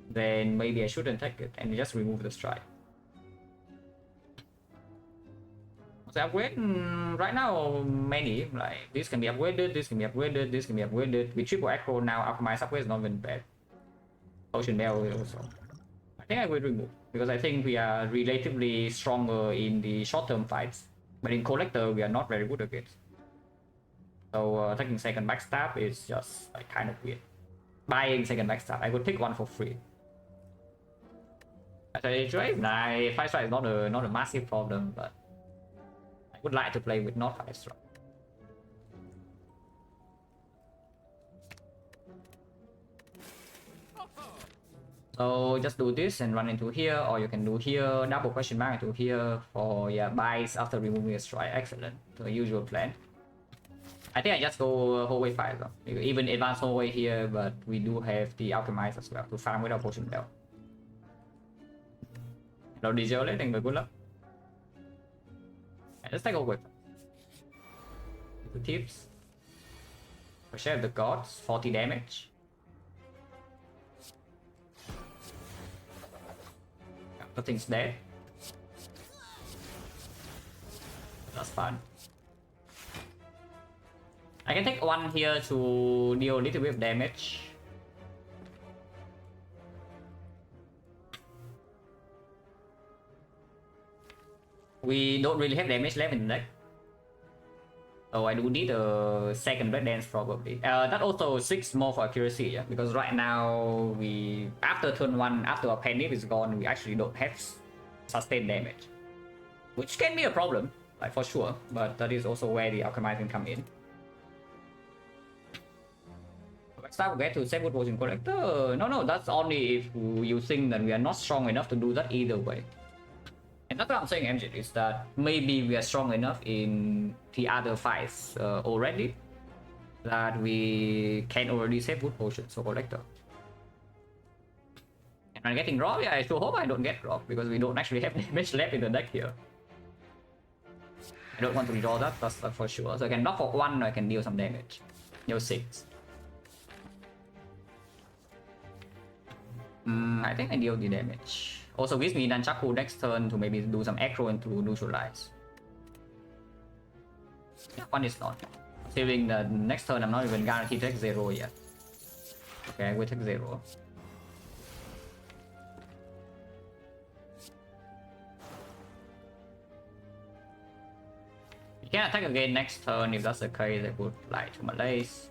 then maybe I shouldn't take it and just remove the strike. So upgrade right now many, like this can be upgraded, this can be upgraded, this can be upgraded. With triple echo now, optimized upgrade is not even bad. Potion bell also. I think I will remove because I think we are relatively stronger in the short-term fights, but in collector we are not very good against. So taking second backstab is just like kind of weird. Buying second backstab, I could pick one for free. Actually, nah, 5 strike is not a massive problem, but I would like to play with not 5 strike. So just do this and run into here, or you can do here, double question mark into here for buys after removing a strike. Excellent, the usual plan. I think I just go whole way 5 though. Even advance whole way here, but we do have the alchemize as well to farm without potion bell. Đầu đi chơi lấy thành người good luck. Let's take a whip. The tips. Share the gods, 40 damage. Nothing's dead. That's fun. I can take one here to deal a little bit of damage. We don't really have damage left in the deck. So I do need a second red dance probably. That also 6 more for accuracy, yeah? Because right now we after turn 1, after our panic is gone, we actually don't have sustained damage. Which can be a problem, like for sure, but that is also where the alchemizing come in. Start get to save good potion collector. No, that's only if you think that we are not strong enough to do that either way. And that's what I'm saying, MJ, is that maybe we are strong enough in the other fights already that we can already save good potions for collector. And I'm getting robbed. Yeah, I sure hope I don't get robbed because we don't actually have damage left in the deck here. I don't want to redraw that, that's for sure. So I can knock for 1, I can deal some damage. Deal 6. I think I deal the damage. Also gives me Nunchaku next turn to maybe do some aggro and to neutralize. Yeah, 1 is not. Saving the next turn I'm not even guaranteed to take 0 yet. Okay, I will take 0. You can attack again next turn. If that's the case, I would like to Malaise.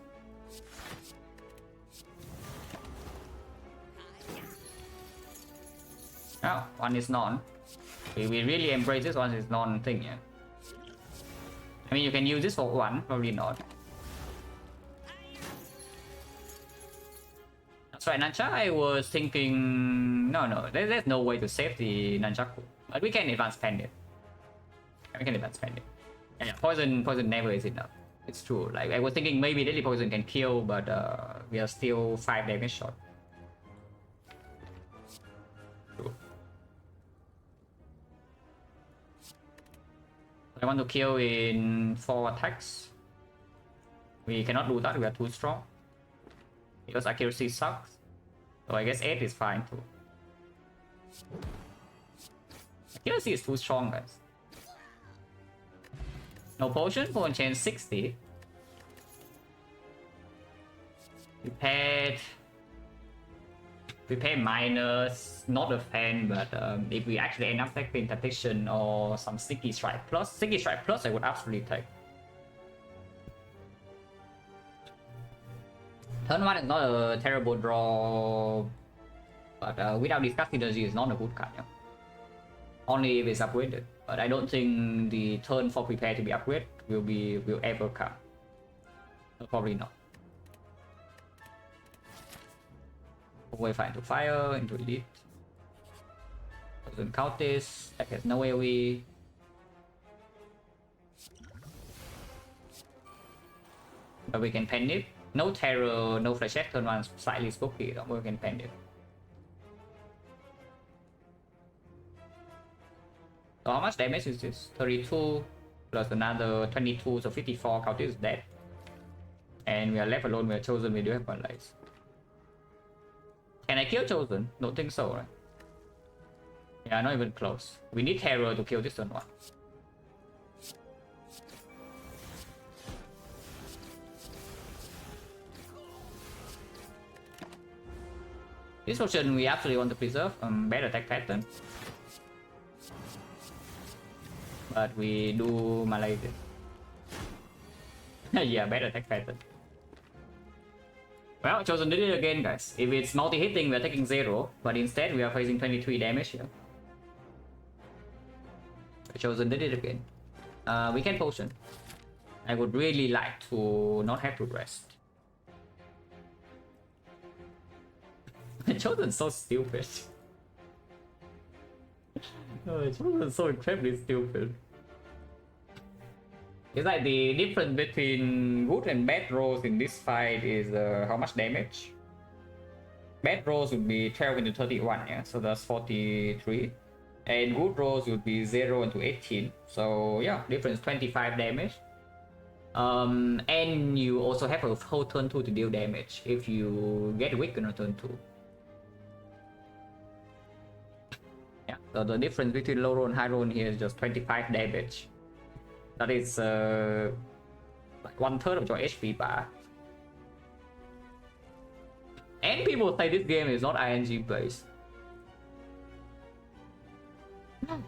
Oh, 1 is non. We really embrace this 1 is non thing, yeah. I mean, you can use this for 1, probably not. That's right, Nunchaku. I was thinking, no, there's no way to save the Nunchaku, but we can advance Pandit. We can advance Pandit. Yeah, poison never is enough. It's true. Like I was thinking maybe deadly poison can kill, but we are still 5 damage short. I want to kill in 4 attacks. We cannot do that, we are too strong. Because accuracy sucks. So I guess 8 is fine too. Accuracy is too strong, guys. No potion, potion chain 60. Prepare minus, not a fan, but if we actually end up taking Tactician or some Sticky Strike Plus, I would absolutely take. Turn 1 is not a terrible draw, but without Disgust Synergy is not a good card. Yeah? Only if it's upgraded, but I don't think the turn for prepare to be upgraded will ever come. Probably not. Way fine to fire into elite. Doesn't count this. That has no AoE. But we can pen it. No terror, no flashback. Turn 1 slightly spooky. We can pen it. So how much damage is this? 32 plus another 22, so 54. Count is dead. And we are left alone. We are chosen. We do have one life. Can I kill chosen? Don't think so, right? Yeah, not even close. We need terror to kill this one. This option we actually want to preserve. Bad attack pattern. But we do Malay this. Yeah, bad attack pattern. Well, chosen did it again, guys. If it's multi-hitting, we are taking 0, but instead we are facing 23 damage here. Chosen did it again. We can potion. I would really like to not have to rest. Chosen's so stupid. Oh, Chosen's so incredibly stupid. It's like the difference between good and bad rolls in this fight is how much damage. Bad rolls would be 12 into 31, yeah, so that's 43. And good rolls would be 0 into 18. So yeah, difference 25 damage. And you also have a whole turn 2 to deal damage if you get weak on a turn 2. Yeah, so the difference between low roll and high roll here is just 25 damage. That is like 1/3 of your HP bar. And people say this game is not ING based.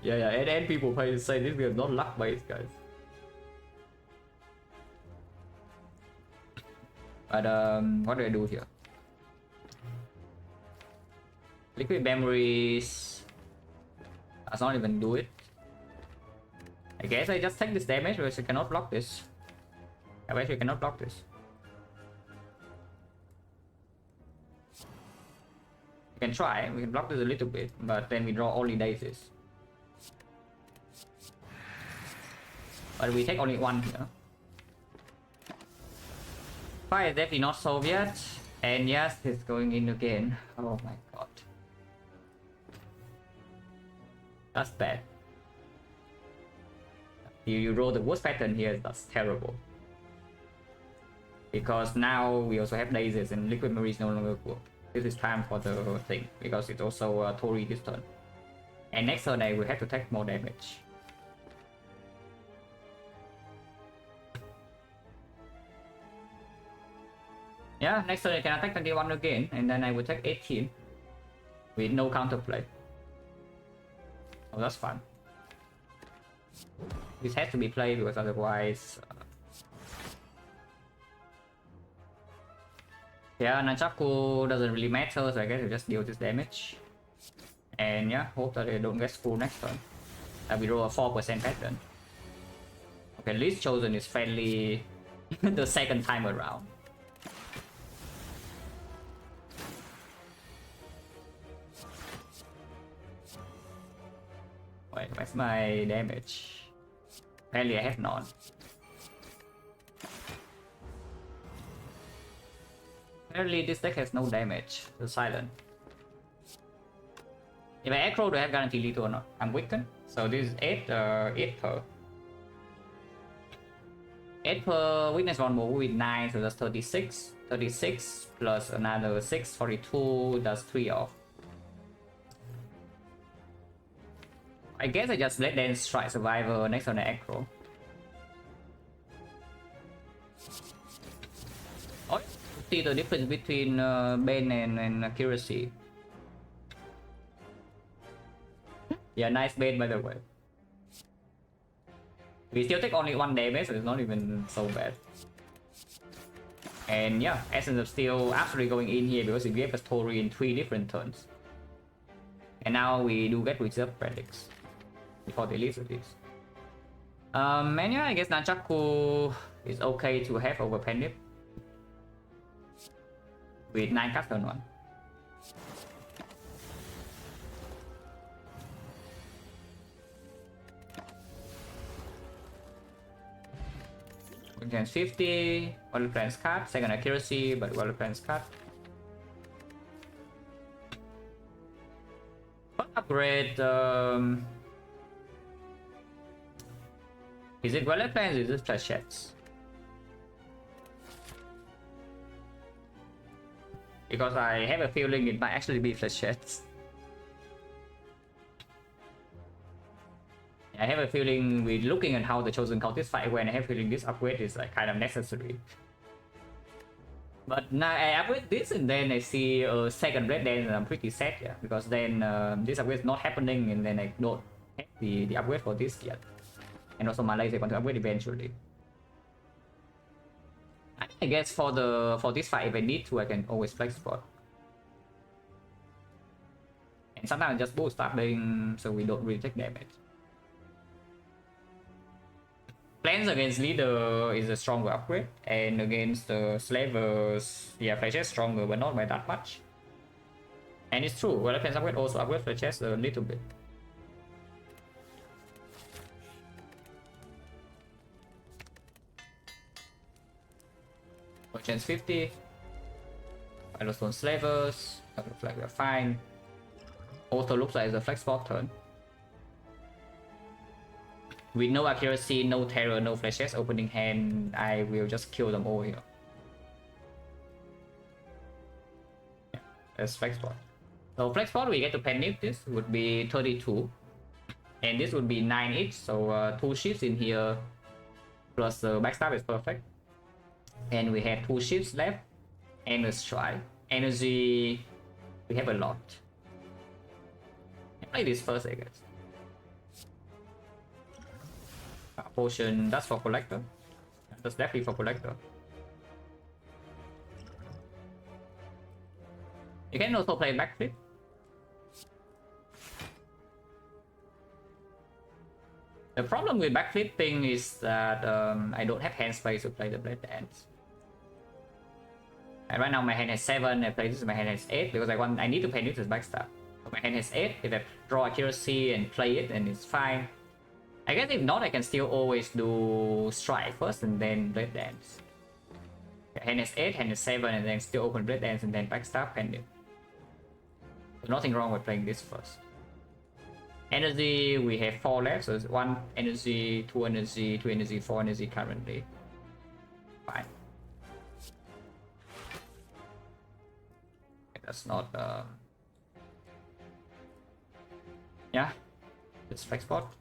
Yeah, and people say this game is not luck based, guys. But what do I do here? Liquid memories. Does not even do it. I guess I just take this damage because I cannot block this. I bet you cannot block this. We can try, we can block this a little bit, but then we draw only daisies. But we take only one here. Fire is definitely not solved yet. And yes, it's going in again. Oh my god. That's bad. You roll the worst pattern here, that's terrible. Because now we also have lasers and liquid memory is no longer work. This is time for the thing, because it's also Tori this turn. And next turn I will have to take more damage. Yeah, next turn I can attack 21 again, and then I will take 18. With no counterplay. Oh, that's fun. This has to be played because otherwise... yeah, Nunchaku doesn't really matter, so I guess we just deal this damage. And yeah, hope that they don't get screwed next turn. That we roll a 4% pattern. Okay, at least chosen is friendly the second time around. Wait, where's my damage? Apparently I have none. Apparently this deck has no damage. The silent. If I aggro, do I have guaranteed lethal or not? I'm weakened. So this is 8 per. 8 per weakness one more with 9, so that's 36. 36 plus another 6, 42, that's 3 off. I guess I just let them strike survivor next on the aggro. Oh, see the difference between Bane and accuracy. Yeah, nice Bane by the way. We still take only 1 damage, so it's not even so bad. And yeah, Essence of Steel actually going in here because it gave us Tori in 3 different turns. And now we do get reserve predicts before they leave with this. And yeah, I guess Nunchaku is okay to have over Pendip with 9 cards turn 1. Against 50, well plans card, second accuracy, but well plans card. Upgrade Is it Violet Plans or is it Flechettes? Because I have a feeling it might actually be Flechettes. I have a feeling with looking at how the Chosen Cultist fight when I have a feeling this upgrade is like kind of necessary. But now I upgrade this and then I see a second red dance and I'm pretty sad, yeah, because then this upgrade is not happening and then I don't have the upgrade for this yet. And also my laser want to upgrade eventually. I guess for this fight, if I need to, I can always flex spot. And sometimes I just boost stabbing so we don't really take damage. Plans against leader is a stronger upgrade, and against the slavers, yeah, Flash is stronger, but not by that much. And it's true, well, Plans upgrade also upgrade Flash a little bit. Chance 50. Firestone slavers. That looks like we're fine. Also looks like it's a flex spot turn. With no accuracy, no terror, no flashes, opening hand, I will just kill them all here. Yeah, that's flex spot. So flex spot, we get to panic. This would be 32. And this would be 9 each, so 2 ships in here. Plus the backstab is perfect. And we have 2 ships left. And a strike. Energy, we have a lot. I'll play this first, I guess. Potion, that's for collector. That's definitely for collector. You can also play backflip. The problem with backflipping is that I don't have hand space to play the blade dance. And right now my hand has 7, I play this, my hand has 8 because I need to play this as backstab. So my hand has 8, if I draw accuracy and play it, then it's fine. I guess if not, I can still always do strike first and then blade dance. Hand is 8, hand is 7, and then still open blade dance and then backstab pending. There's nothing wrong with playing this first. Energy, we have 4 left, so it's 1 energy, 2 energy, 2 energy, 4 energy currently. Fine. That's not yeah, it's flex spot.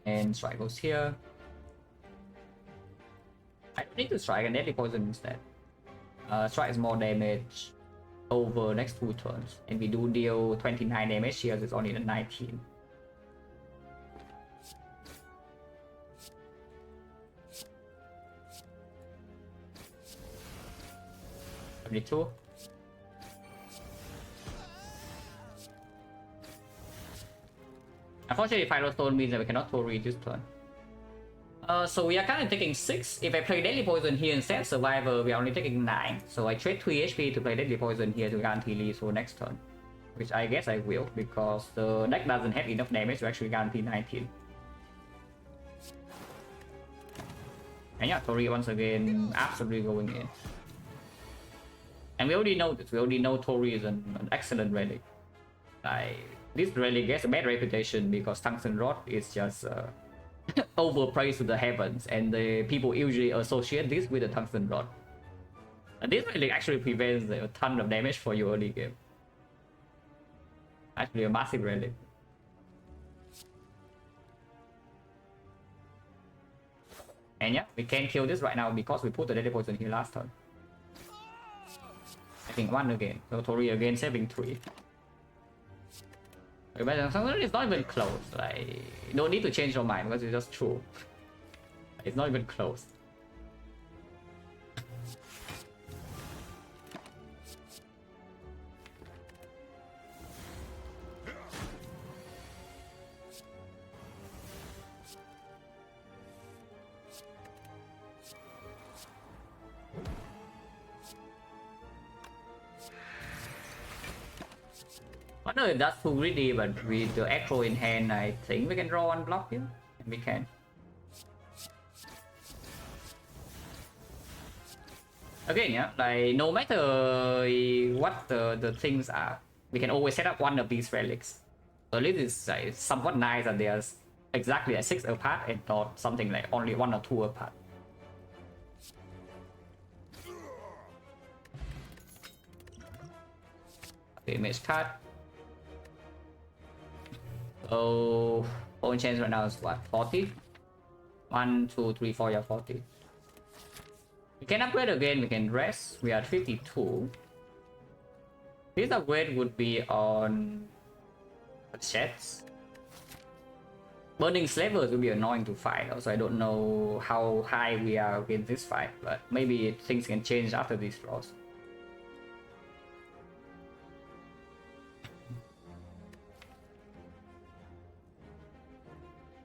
And strike goes here. I need to strike and deadly poison instead. Strike is more damage over next 2 turns, and we do deal 29 damage here. It's only the 19. Two. Unfortunately, Firestone means that we cannot Tori this turn. So we are currently taking 6. If I play Deadly Poison here instead, Survivor, we are only taking 9. So I trade 3 HP to play Deadly Poison here to guarantee lead for next turn. Which I guess I will, because the deck doesn't have enough damage to actually guarantee 19. And yeah, Tori once again absolutely going in. And we already know this. We already know Tori is an excellent relic. This relic gets a bad reputation because Tungsten Rod is just overpraised to the heavens, and the people usually associate this with the Tungsten Rod. And this relic actually prevents a ton of damage for your early game. Actually, a massive relic. And yeah, we can kill this right now because we put the Deadly Poison here last turn. I think 1 again. So Tori again saving 3. But it's not even close. Like, you don't need to change your mind because it's just true. It's not even close. I don't know if that's too greedy, but with the echo in hand, I think we can draw 1 block here. And we can. Again, yeah, like no matter what the things are, we can always set up one of these relics. So this is like somewhat nice that they are exactly like 6 apart and not something like only 1 or 2 apart. The image card. So own change right now is what, 40? 1, 2, 3, 4, yeah, 40. We can upgrade again, we can rest. We are 52. This upgrade would be on sheds. Burning slavers will be annoying to fight. Also, I don't know how high we are against this fight, but maybe things can change after these draws.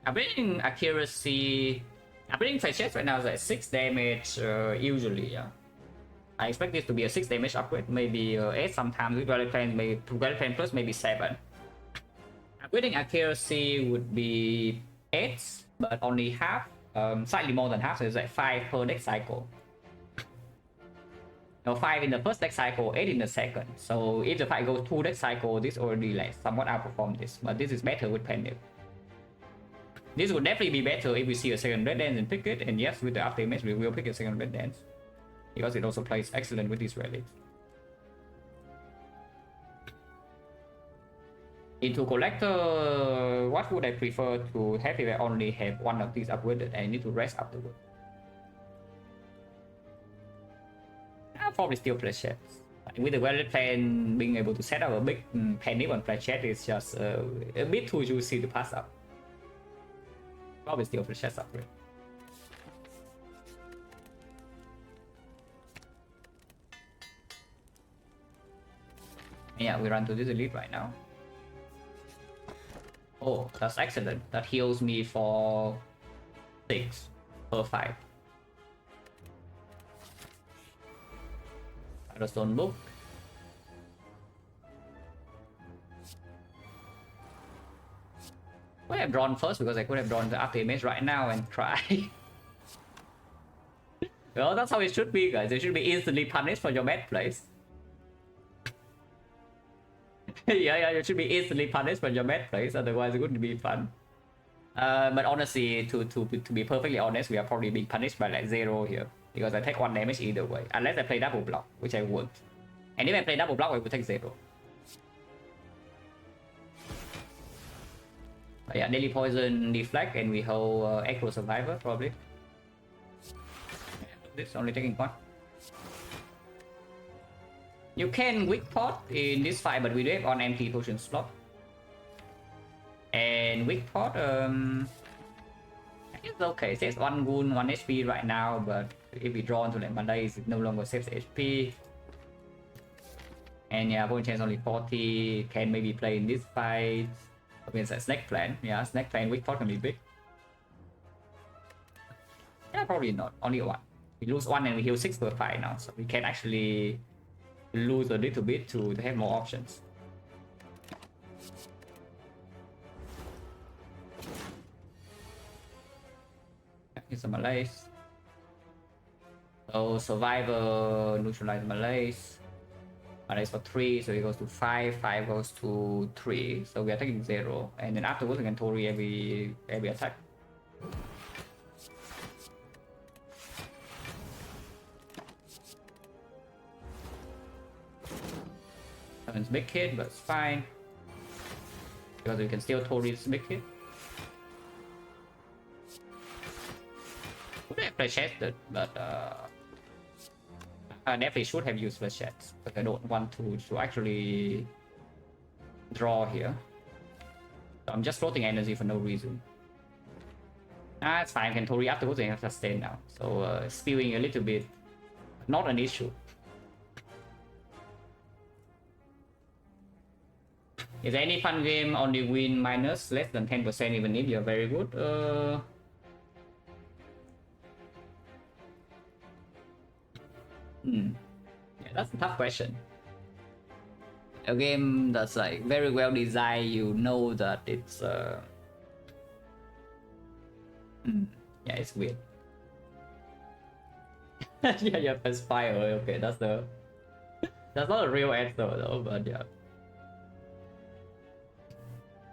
Upgrading accuracy, upgrading fetches right now is like 6 damage usually, yeah. I expect this to be a 6 damage upgrade, maybe 8 sometimes with Rally Plan, maybe Rally Plan plus maybe 7. Upgrading accuracy would be 8, but only half, slightly more than half, so it's like 5 per deck cycle. No, 5 in the first deck cycle, 8 in the second. So if the fight goes 2 deck cycle, this already like somewhat outperform this, but this is better with Panic. This would definitely be better if we see a second Red Dance and pick it, and yes, with the after image we will pick a second Red Dance. Because it also plays excellent with these relics. Into collector, what would I prefer to have if I only have one of these upgraded and I need to rest afterward? I'll probably still play chats. With the Rally Plan being able to set up a big panic on play chat is just a bit too juicy to pass up. Probably still play chats upgrade. Yeah, we run to this elite right now. Oh, that's excellent. That heals me for 6 per 5. Stone book. I could have drawn first because I could have drawn the after image right now and try. Well, that's how it should be, guys. You should be instantly punished for your bad plays. Yeah, you should be instantly punished for your bad plays, otherwise it wouldn't be fun. But honestly, to be perfectly honest, we are probably being punished by like 0 here. Because I take 1 damage either way, unless I play double block, which I won't. And if I play double block, I will take 0. But yeah, Daily Poison, Defect, and we hold Echo Survivor, probably. This only taking 1. You can weak pot in this fight, but we do have on empty potion slot. And weak pot, it's okay. It saves 1 wound, 1 HP right now, but if we draw into like Malaise, it no longer saves HP. And yeah, bone chance only 40. Can maybe play in this fight against a Snake Plant. Yeah, Snake Plant weak pot can be big. Yeah, probably not. Only 1. We lose 1 and we heal 6 per fight now, so we can actually lose a little bit to have more options. Here's a Malaise. So Survivor neutralize Malaise. Malaise for 3, so it goes to 5. 5 goes to 3. So we are taking 0. And then afterwards we can Tori every attack. It's big hit, but it's fine. Because we can still Tori this big hit. Could have play chested, but I definitely should have used flash chats, but I don't want to actually draw here. So I'm just floating energy for no reason. Ah, it's fine. I can Tori afterwards and have sustain now. So spewing a little bit, not an issue. Is there any fun game only win minus less than 10% even if you're very good? Yeah, that's a tough question. A game that's like very well designed, you know that it's yeah, it's weird. Yeah, you have Aspire. Okay, that's not a real answer though, but yeah.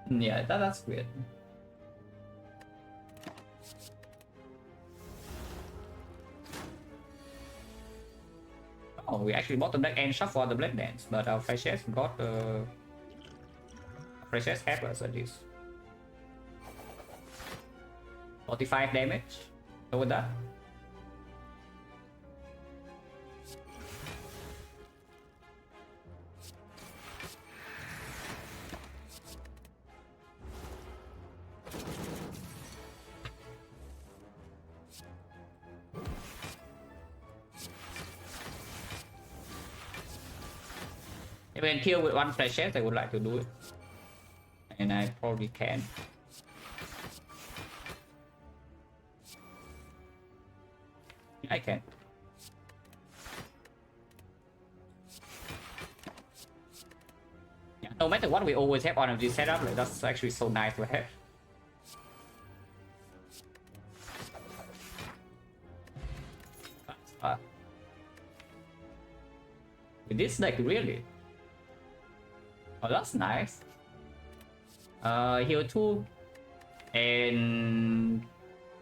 Yeah, that's weird. Oh, we actually bottom deck and shuffle the Blade Dance, but our Freshers got Freshers helpless at least. 45 damage. So with that. If I can kill with one Freshers, I would like to do it. And I probably can. I can. Yeah, no matter what, we always have one of these setup. Like, that's actually so nice to have. With this deck, really? Oh, that's nice. Heal 2 and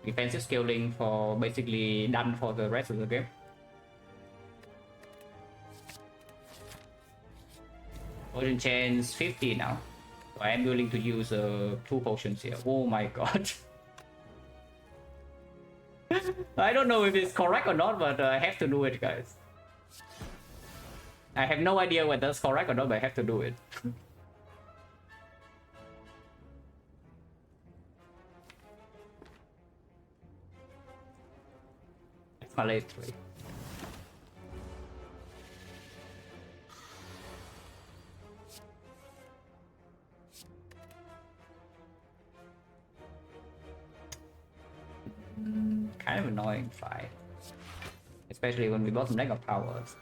defensive scaling for basically done for the rest of the game. Potion chance 50 now. So I am willing to use 2 potions here. Oh my god. I don't know if it's correct or not, but I have to do it, guys. I have no idea whether it's correct or not, but I have to do it. It's my late 3. Kind of annoying fight. Especially when we bottom deck of powers.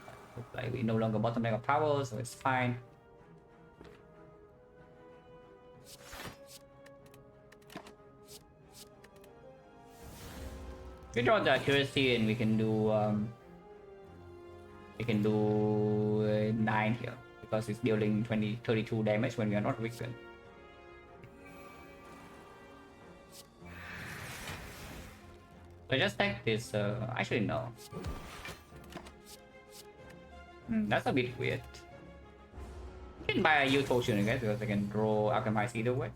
Like we no longer bottom deck of powers, so it's fine. We draw the accuracy and we can do 9 here because it's dealing 32 damage when we are not weakened. So just take this. Actually no. That's a bit weird. You can buy a youth potion, I guess, because I can draw alchemize either way.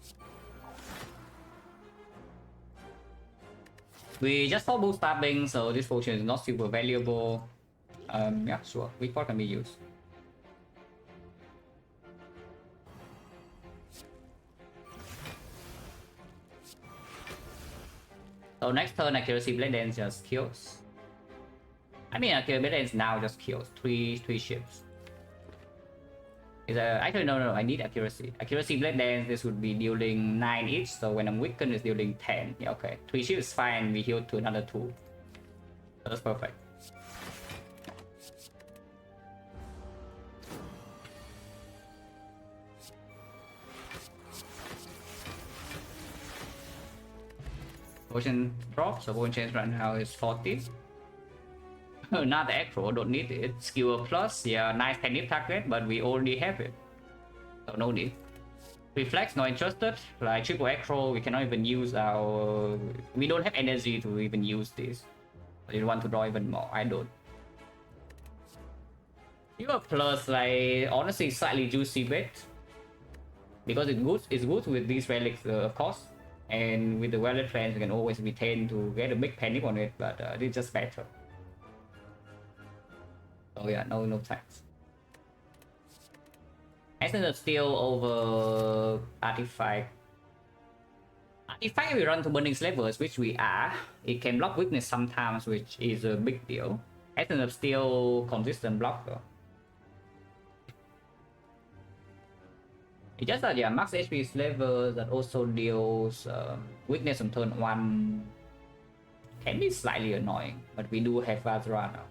We just saw boost stabbing, so this potion is not super valuable. Yeah, sure. Weak part can be used. So next turn, accuracy blade dance just kills. I mean, accuracy blade dance now just kills three ships. Is actually no, I need accuracy. Accuracy blade dance, this would be dealing 9 each, so when I'm weakened it's dealing 10. Yeah, okay. 3 ships is fine, we heal to another 2. That's perfect. Potion drop, so potion change right now is 40. Not the acro, don't need it. Skill plus, yeah, nice technique target, but we already have it. So no need. Reflex, not interested. Like triple acro, we cannot even use our... We don't have energy to even use this. But you want to draw even more, I don't. Skill plus, like, honestly, slightly juicy bit. Because it's good with these relics, of course. And with the Violet Plans, you can always retain to get a big panic on it, but it's just better. Oh yeah, no tax. Essence of Steel over Artifact. Artifact we run to Burning Slavers, which we are. It can block weakness sometimes, which is a big deal. Essence of Steel consistent blocker. It's just that yeah, max HP Slaver that also deals weakness on turn 1 can be slightly annoying, but we do have Vazra now.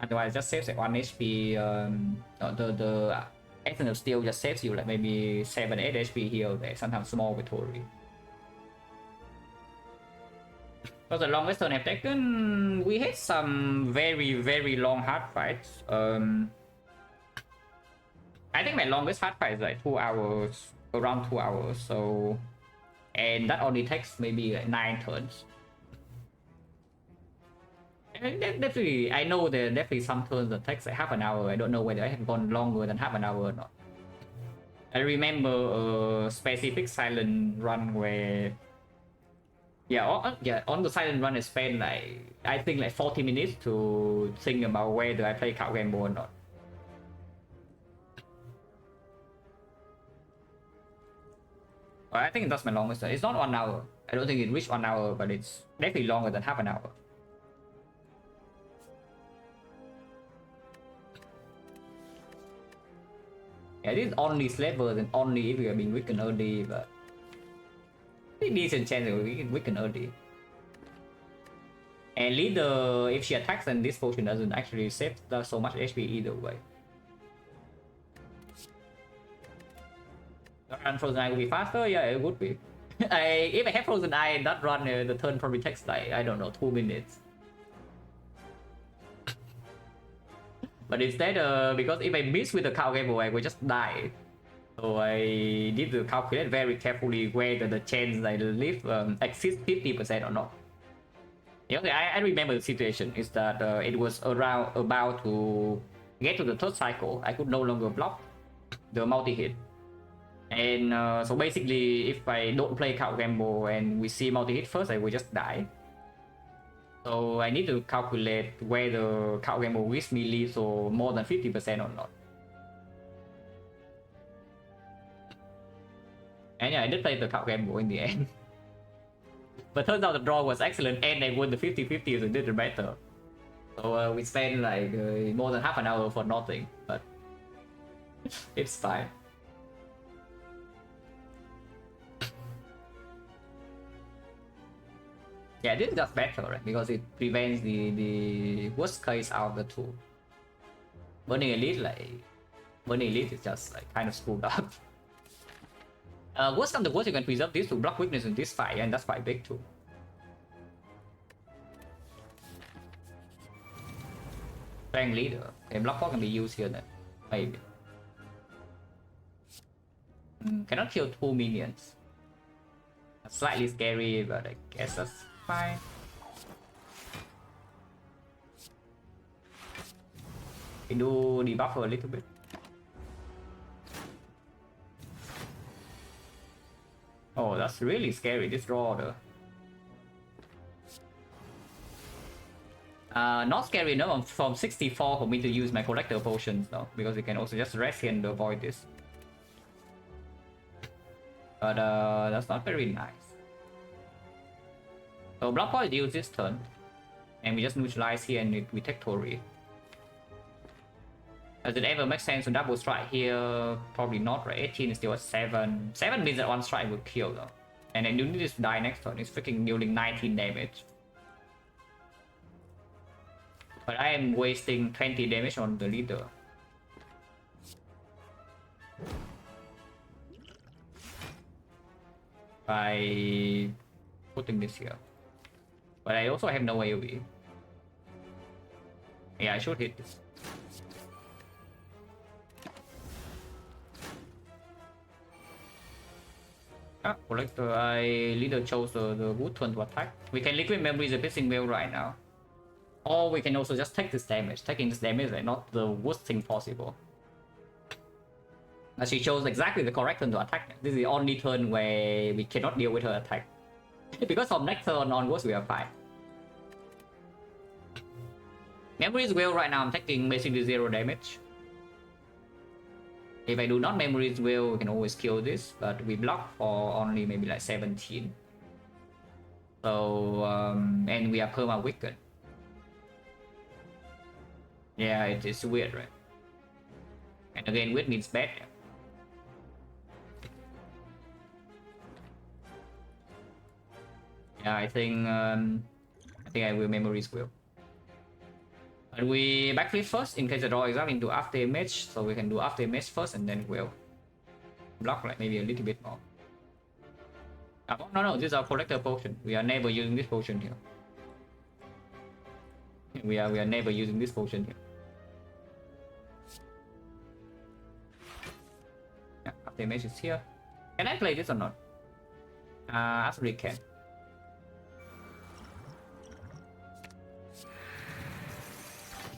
Otherwise, just saves at 1 HP. The Essence of Steel just saves you like maybe 7-8 HP here or there, sometimes small with Tori. For the longest turn I've taken, we had some very long hard fights. I think my longest hard fight is like 2 hours, around 2 hours. So, and that only takes maybe like 9 turns. And definitely, I know there are definitely some turns that takes like half an hour. I don't know whether I have gone longer than half an hour or not. I remember a specific silent run where, on the silent run I spent like, I think like 40 minutes to think about whether I play card game or not. But I think that's my longest. It's not 1 hour. I don't think it reached 1 hour, but it's definitely longer than half an hour. Yeah, this is only slavers and only if you have been weakened early, but pretty decent chance of weakened early. And leader, if she attacks, then this potion doesn't actually save so much HP either way. Run Frozen Eye will be faster? Yeah, it would be. If I have Frozen Eye in that run, the turn probably takes like, I don't know, 2 minutes. But instead, because if I miss with the cow game, I will just die. So I need to calculate very carefully whether the chance I live exceeds 50% or not. Okay, I remember the situation is that it was about to get to the third cycle. I could no longer block the multi-hit. And so basically, if I don't play Cow Gamble and we see multi-hit first, I will just die. So I need to calculate whether Cow Gamble with me leaves or more than 50% or not. And yeah, I did play the Cow Gamble in the end. But turns out the draw was excellent and I won the 50-50, so it didn't matter. So we spent like more than half an hour for nothing, but it's fine. Yeah, this is just better, right? Because it prevents the worst case out of the two. Burning Elite is just like kind of screwed up. Worst come to worst, you can preserve this to block weakness in this fight, and that's quite big too. Strength leader. Okay, block pop can be used here then. Maybe. Cannot kill 2 minions. That's slightly scary, but I guess that's fine. We do debuff a little bit. Oh, that's really scary, this draw order. Not scary enough from 64 for me to use my collector potions though, because we can also just rest here and avoid this. But that's not very nice. So block point deals this turn, and we just neutralize here and we take Tori. Does it ever make sense to double strike here? Probably not, right? 18 is still at 7. 7 means that one strike will kill though. And then you need to die next turn. It's freaking dealing 19 damage. But I am wasting 20 damage on the leader. By putting this here. But I also have no AoE. Yeah, I should hit this. Collector, leader chose the good turn to attack. We can liquid memory the pissing whale right now. Or we can also just take this damage. Taking this damage is like not the worst thing possible. As she chose exactly the correct turn to attack. This is the only turn where we cannot deal with her attack. Because from next turn onwards we are fine. Memory's Will right now I'm taking basically 0 damage. If I do not Memory's Will, we can always kill this, but we block for only maybe like 17. So, and we are perma weakened. Yeah, it's weird, right? And again, weird means bad. Yeah, I think I will Memory's Will. And we backflip first in case the draw is up into after image, so we can do after image first and then we'll block like maybe a little bit more. Oh, no, this is our collector potion. We are never using this potion here. We are never using this potion here. Yeah, the image is here. Can I play this or not? Absolutely can.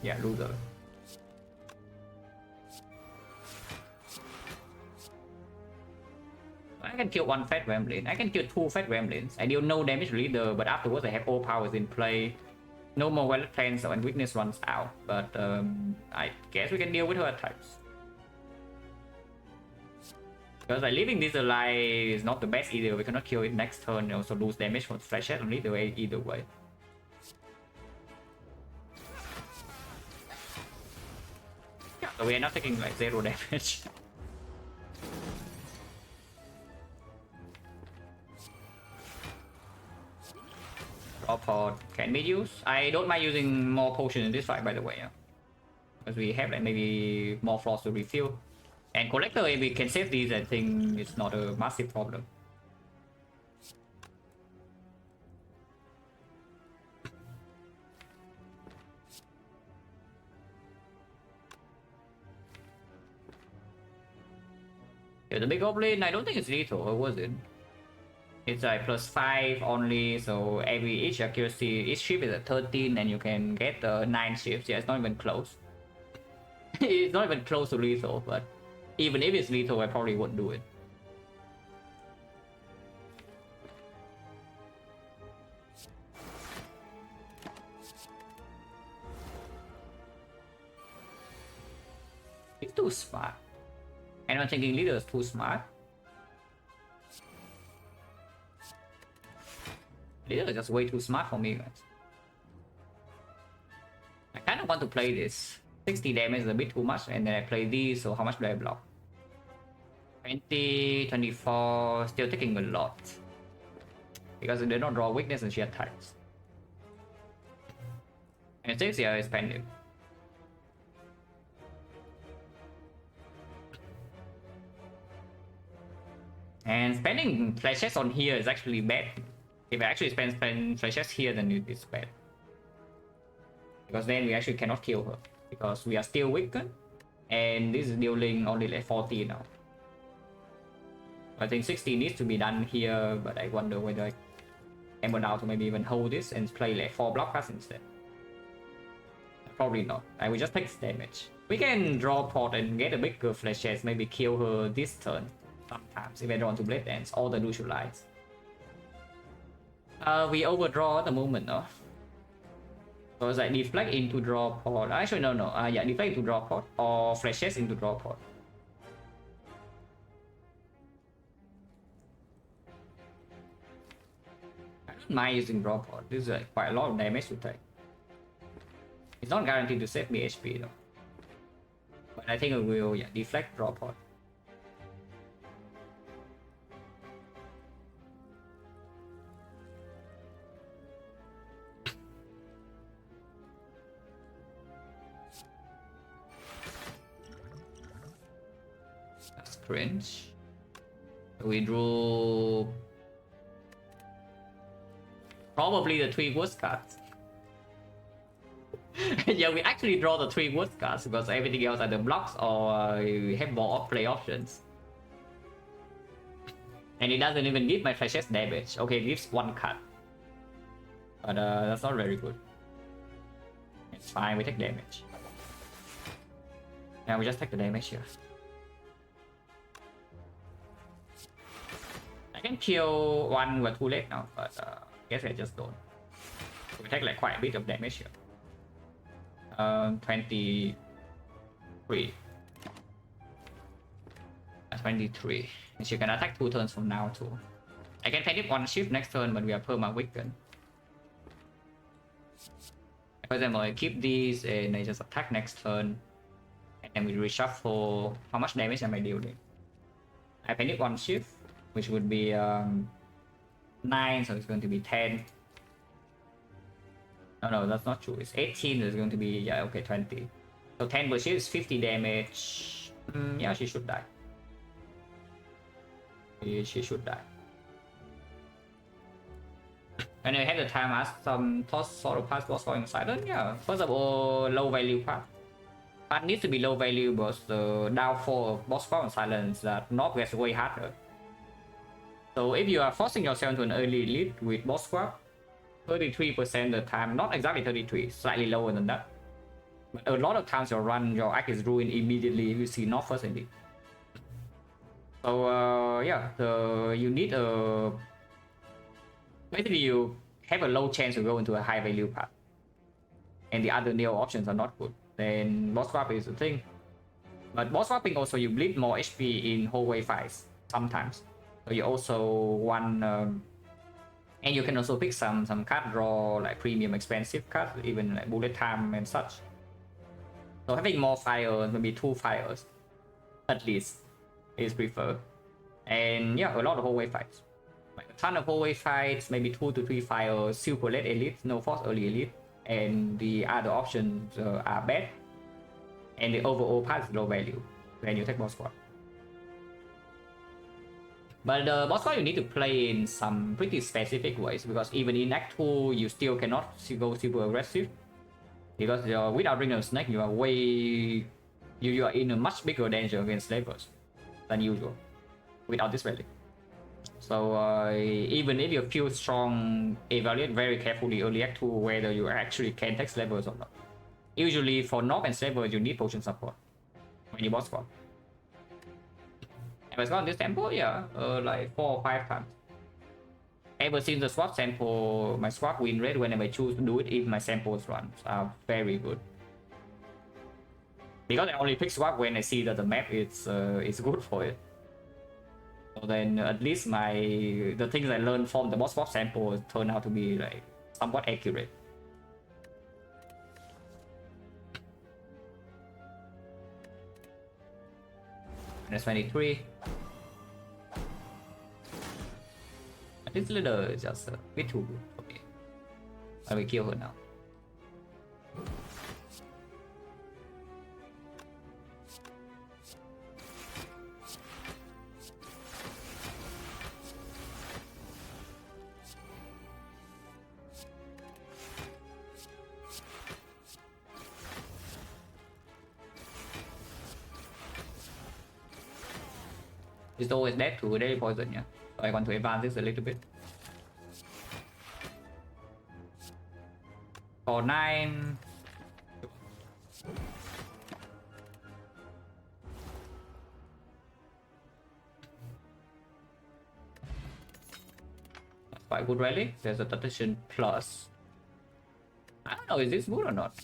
Yeah, loser. I can kill one fat Gremlin. I can kill two fat Gremlins. I deal no damage leader, but afterwards I have all powers in play. No more well plans when weakness runs out. But I guess we can deal with her attacks. Because like, leaving this alive is not the best either. We cannot kill it next turn and also lose damage from flashes on either way. Yeah, so we are not taking like 0 damage. Draw pod can be used. I don't mind using more potions in this fight, by the way. Yeah. Because we have like maybe more floors to refill. And collector, if we can save these, I think it's not a massive problem. Yeah, the big goblin, I don't think it's lethal, or was it? It's like +5 only, so each accuracy, each ship is at 13 and you can get 9 ships. Yeah, it's not even close. It's not even close to lethal, but even if it's lethal, I probably won't do it. It's too smart. I'm not thinking leader is too smart. Leader is just way too smart for me, guys. I kind of want to play this. 60 damage is a bit too much, and then I play these, so how much do I block? 20, 24, still taking a lot. Because they don't draw weakness and she attacks. And 6 here is pending. And spending flashes on here is actually bad. If I actually spend flashes here, then it's bad. Because then we actually cannot kill her. Because we are still weakened. And this is dealing only like 40 now. I think 60 needs to be done here, but I wonder whether I am allowed to maybe even hold this and play like 4 block pass instead. Probably not. I will just take damage. We can draw pot and get a bigger flashes, maybe kill her this turn. Sometimes if I draw to Blade Dance or the Lucian Lights. We overdraw at the moment, no? So it's like deflect into draw pod. Actually, no. Yeah, deflect into draw pod or flashes into draw pod. I don't mind using draw pod. This is like quite a lot of damage to take. It's not guaranteed to save me HP though. But I think it will, yeah, deflect draw pod. Cringe. We drew probably the 3 worst cards. Yeah, we actually draw the 3 worst cards because everything else either blocks or we have more play options. And it doesn't even give my flashes damage. Okay, it gives 1 card. But that's not very good. It's fine, we take damage. Yeah, we just take the damage here. I can kill 1 with 2 late now, but I guess I just don't. So we take like quite a bit of damage here. 23. 23. And she can attack 2 turns from now too. I can panic 1 shift next turn, but we are perma weakened. For example, I keep these and I just attack next turn. And then we reshuffle. How much damage am I dealing? I panic 1 shift, which would be 9, so it's going to be 10. No, that's not true. It's 18, it's going to be, yeah, okay, 20. So 10 per shift is 50 damage. Yeah, she should die. She should die. And I had the time ask some sort of pass boss going silent. Yeah, first of all, low value path. Path needs to be low value because the downfall of boss fight on silence that not gets way harder. So if you are forcing yourself to an early elite with boss squad, 33% of the time, not exactly 33, slightly lower than that. But a lot of times your act is ruined immediately if you see not first elite. So yeah, you need a basically you have a low chance to go into a high value path, and the other neo options are not good. Then boss swap is the thing. But boss swapping also you bleed more HP in hallway fights sometimes. So you also want and you can also pick some card draw like premium expensive cards, even like bullet time and such. So having more fires, maybe 2 fires at least, is preferred. And yeah, a lot of hallway fights. Like a ton of hallway fights, maybe 2 to 3 fires, super late elite, no force early elite, and the other options are bad. And the overall path is low value when you take boss squad. But the boss squad you need to play in some pretty specific ways, because even in Act 2 you still cannot go super aggressive. Because without Ring of Snake you are you are in a much bigger danger against slavers than usual without this relic. So even if you feel strong, evaluate very carefully early Act 2 whether you actually can take slavers or not. Usually for Nob and slavers you need potion support when you boss squad. Have I gone this temple? Yeah, like 4 or 5 times. Ever since the swap sample, my swap win rate whenever I choose to do it if my samples runs are very good. Because I only pick swap when I see that the map is good for it. So then at least the things I learned from the boss swap sample turn out to be like somewhat accurate. That's 23. This leader is just a bit too good for me. I will kill her now. It's always dead to daily poison, yeah. So I want to advance this a little bit. For 9. That's quite good rally. There's a tradition plus. I don't know, is this good or not?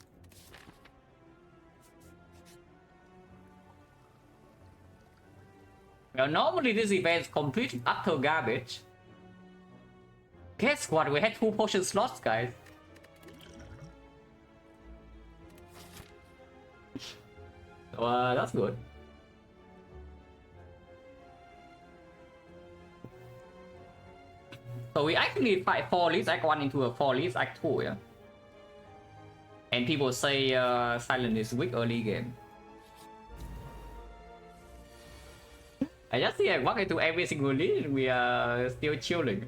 Well, normally this event is complete utter garbage. Guess what? We had 2 potion slots, guys. So that's good. So we actually fight 4 leads Act 1 into a 4 leads Act 2, yeah. And people say Silent is weak early game. I just see I walk into every single lead, we are still chilling.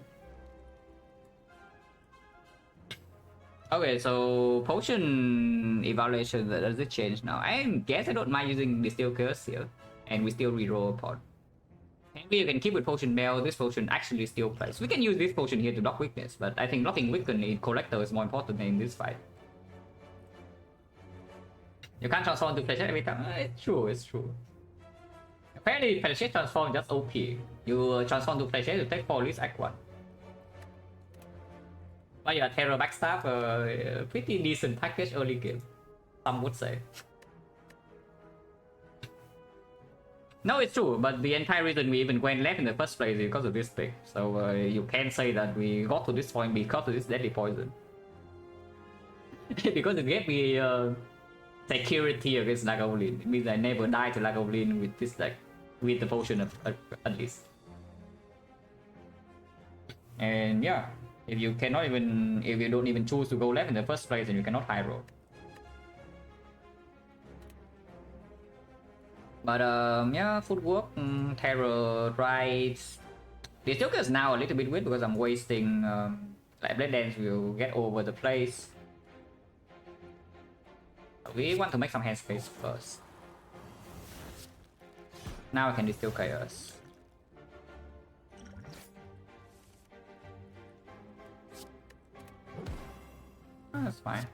Okay, so potion evaluation, does it change now? I guess I don't mind using the Steel Curse here, and we still reroll a pot. Maybe you can keep with potion bell, this potion actually still plays. We can use this potion here to block weakness, but I think blocking weaken in collector is more important in this fight. You can't transform to flash every time. It's true, it's true. Apparently, flash transform just OP. You transform to flash to take 4 leads Act 1. But yeah, Terror Backstab, pretty decent package early game, some would say. No, it's true, but the entire reason we even went left in the first place is because of this pick. So you can say that we got to this point because of this deadly poison. Because it gave me security against Lagavulin. It means I never die to Lagavulin with this, like, with the potion at least. And yeah, if you don't even choose to go left in the first place, then you cannot high roll. But yeah, footwork, terror, rights. The Joker is now a little bit weird because I'm wasting Like Blade Dance will get over the place. We want to make some hand space first. Now I can distill chaos. Oh, that's fine.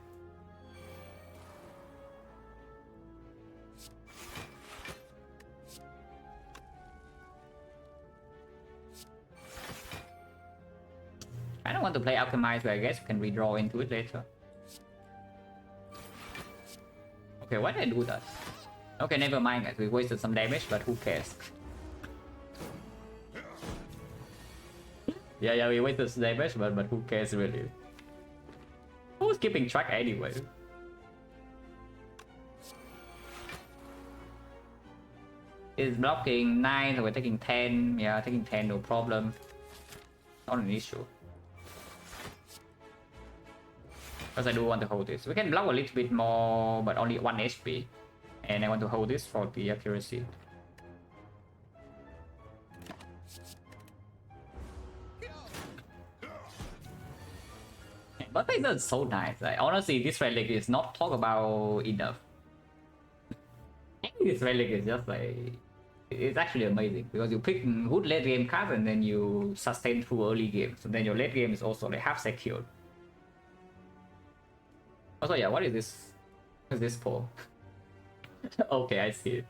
I don't want to play Alchemize, but I guess we can redraw into it later. Okay, why did I do that? Okay, never mind guys, we wasted some damage, but who cares? Yeah, we wasted some damage, but who cares really? Who's keeping track anyway? It's blocking 9, so we're taking 10. Yeah, taking 10, no problem. Not an issue. Because I do want to hold this. We can block a little bit more, but only 1 HP. And I want to hold this for the accuracy. But it's so nice. Like, honestly, this relic is not talked about enough. This relic is just like... It's actually amazing. Because you pick good late game cards and then you sustain through early game. So then your late game is also like half secured. Also, yeah, what is this? What is this for? Okay, I see it.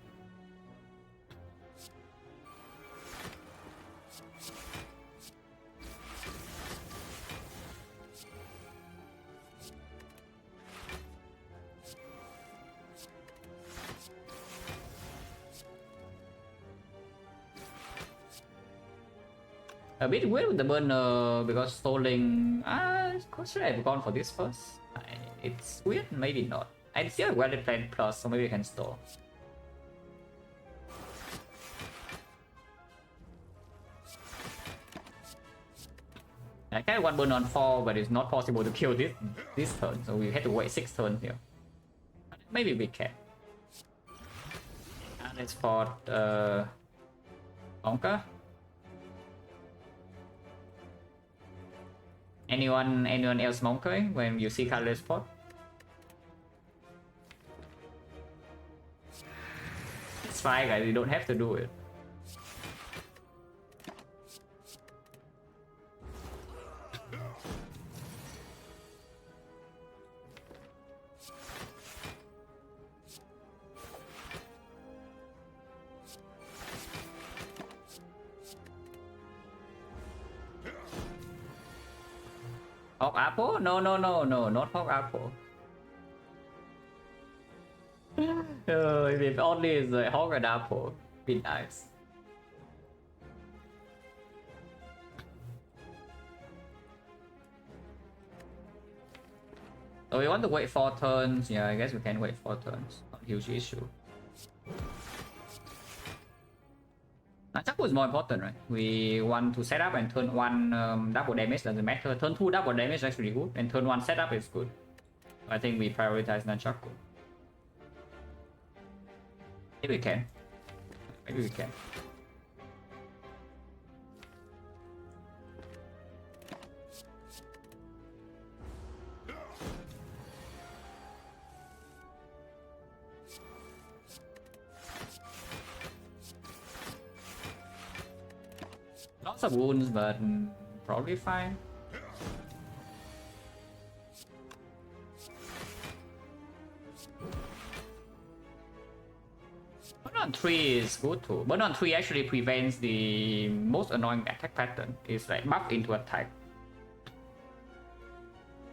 A bit weird with the burner because stalling. Should I have gone for this first? It's weird, maybe not. I still have Welded Plan Plus, so maybe I can stall. I kind of want burn on 4, but it's not possible to kill this turn, so we had to wait 6 turns here. Maybe we can. And let's spot Bonka. Anyone else monkering when you see colorless spot? It's fine guys, you don't have to do it. Hog apple? No, not hog apple. If only is a hog and apple, be nice. So we want to wait 4 turns. Yeah, I guess we can wait 4 turns. Not a huge issue. Chapu is more important, right? We want to set up and turn 1 double damage doesn't matter. Turn 2 double damage is actually good, and turn 1 setup is good. I think we prioritize Nunchaku. Maybe we can. Maybe we can. Lots of wounds, but probably fine. Burn on 3 is good too. Burn on 3 actually prevents the most annoying attack pattern. It's like buff into attack.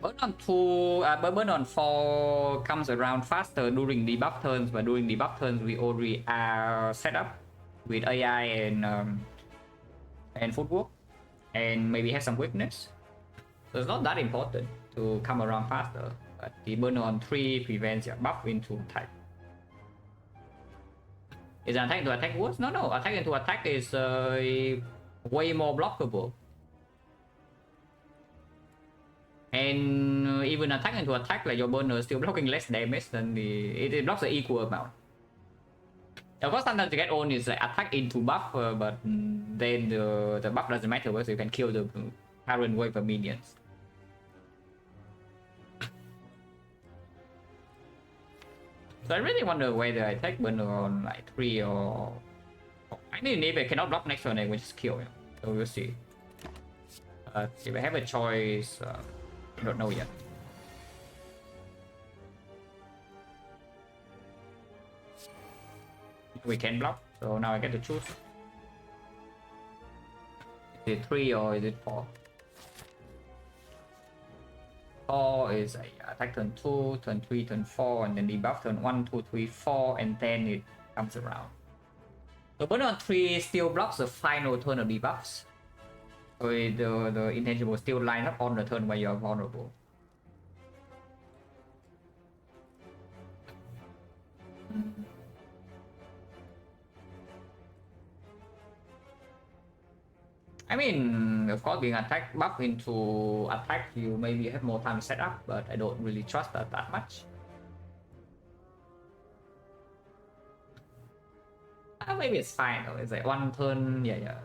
Burn on 2, burn on 4 comes around faster during the buff turns, but during the buff turns we already are set up with AI and footwork, and maybe have some weakness. So it's not that important to come around faster, but the burn on 3 prevents your buff into attack. Is an attack into attack worse? No, attack into attack is way more blockable. And even attack into attack, like your burner is still blocking less damage than it blocks the equal amount. Of course, sometimes you get on is like attack into buff, but then the buff doesn't matter because you can kill the current wave of minions. So I really wonder whether I take burner on like 3 or... I mean, if I cannot block next turn, I will just kill him. So we'll see. If I have a choice, I don't know yet. We can block, so now I get to choose. Is it 3 or is it 4? 4 is a attack turn 2, turn 3, turn 4, and then debuff turn 1, 2, 3, 4, and then it comes around. So burn on 3 still blocks the final turn of debuffs. So the intangible still line up on the turn where you are vulnerable. I mean, of course, being attack buff into attack, you maybe have more time to set up, but I don't really trust that much. Maybe it's fine though. It's like 1 turn, yeah.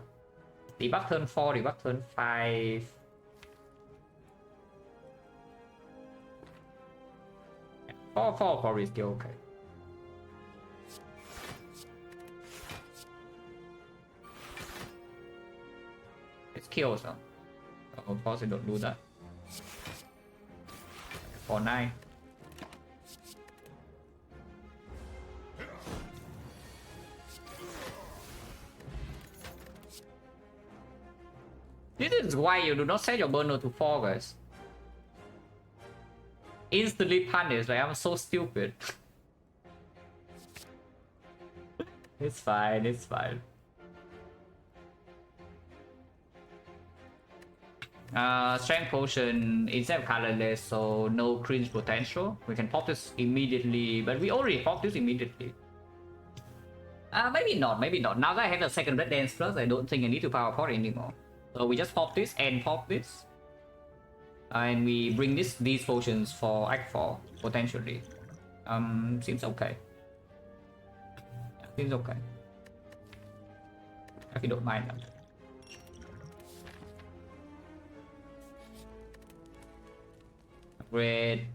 Debuff turn 4, debuff turn 5. Yeah, 4 probably still okay. It's kills, so of course I don't do that. 4-9. This is why you do not set your burner to 4, guys. Instantly punished, like I'm so stupid. It's fine, it's fine. Strength potion instead of colorless, so no cringe potential. We can pop this immediately, but we already popped this immediately. Maybe not. Now that I have the second Red Dance Plus, I don't think I need to power port anymore. So we just pop this and pop this. And we bring these potions for Act 4, potentially. Seems okay. Seems okay. If you don't mind them. Upgrade.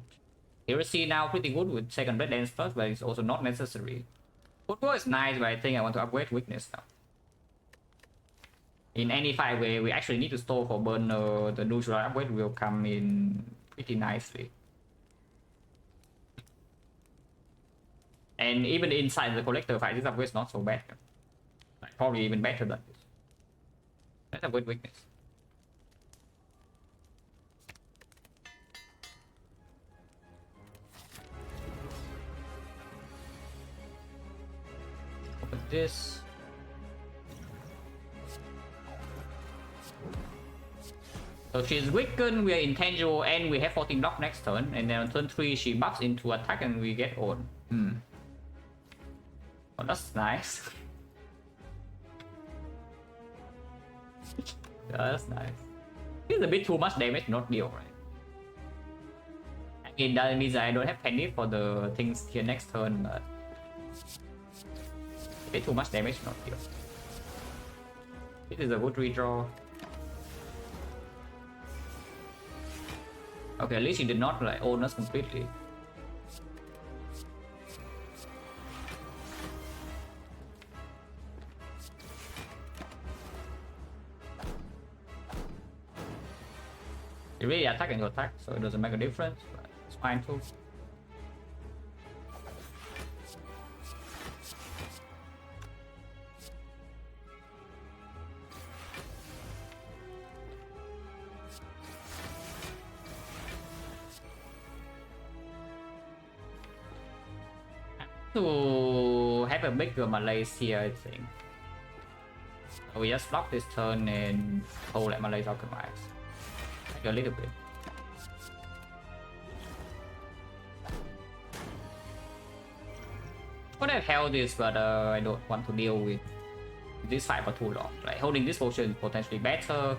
Heresy now pretty good with second Red Dance Plus, but it's also not necessary. Football is nice, but I think I want to upgrade Weakness now. In any fight where we actually need to store for burner, the neutral upgrade will come in pretty nicely. And even inside the collector fight, this upgrade is not so bad. Like, probably even better than this. Let's upgrade Weakness. Open this. So she's weakened, we are intangible, and we have 14 block next turn. And then on turn 3, she buffs into attack and we get on. Oh, that's nice. Yeah, that's nice. It's a bit too much damage, not deal, right? Again, that means I don't have penny for the things here next turn, but... a bit too much damage, not deal. This is a good redraw. Okay, at least he did not like own us completely. He really attack and go attack, so it doesn't make a difference, but it's fine too. To have a bigger Malays here, I think. So we just block this turn and hold at Malays Alchemize. Like a little bit. Could have held this, but I don't want to deal with this fight for too long. Like holding this potion is potentially better.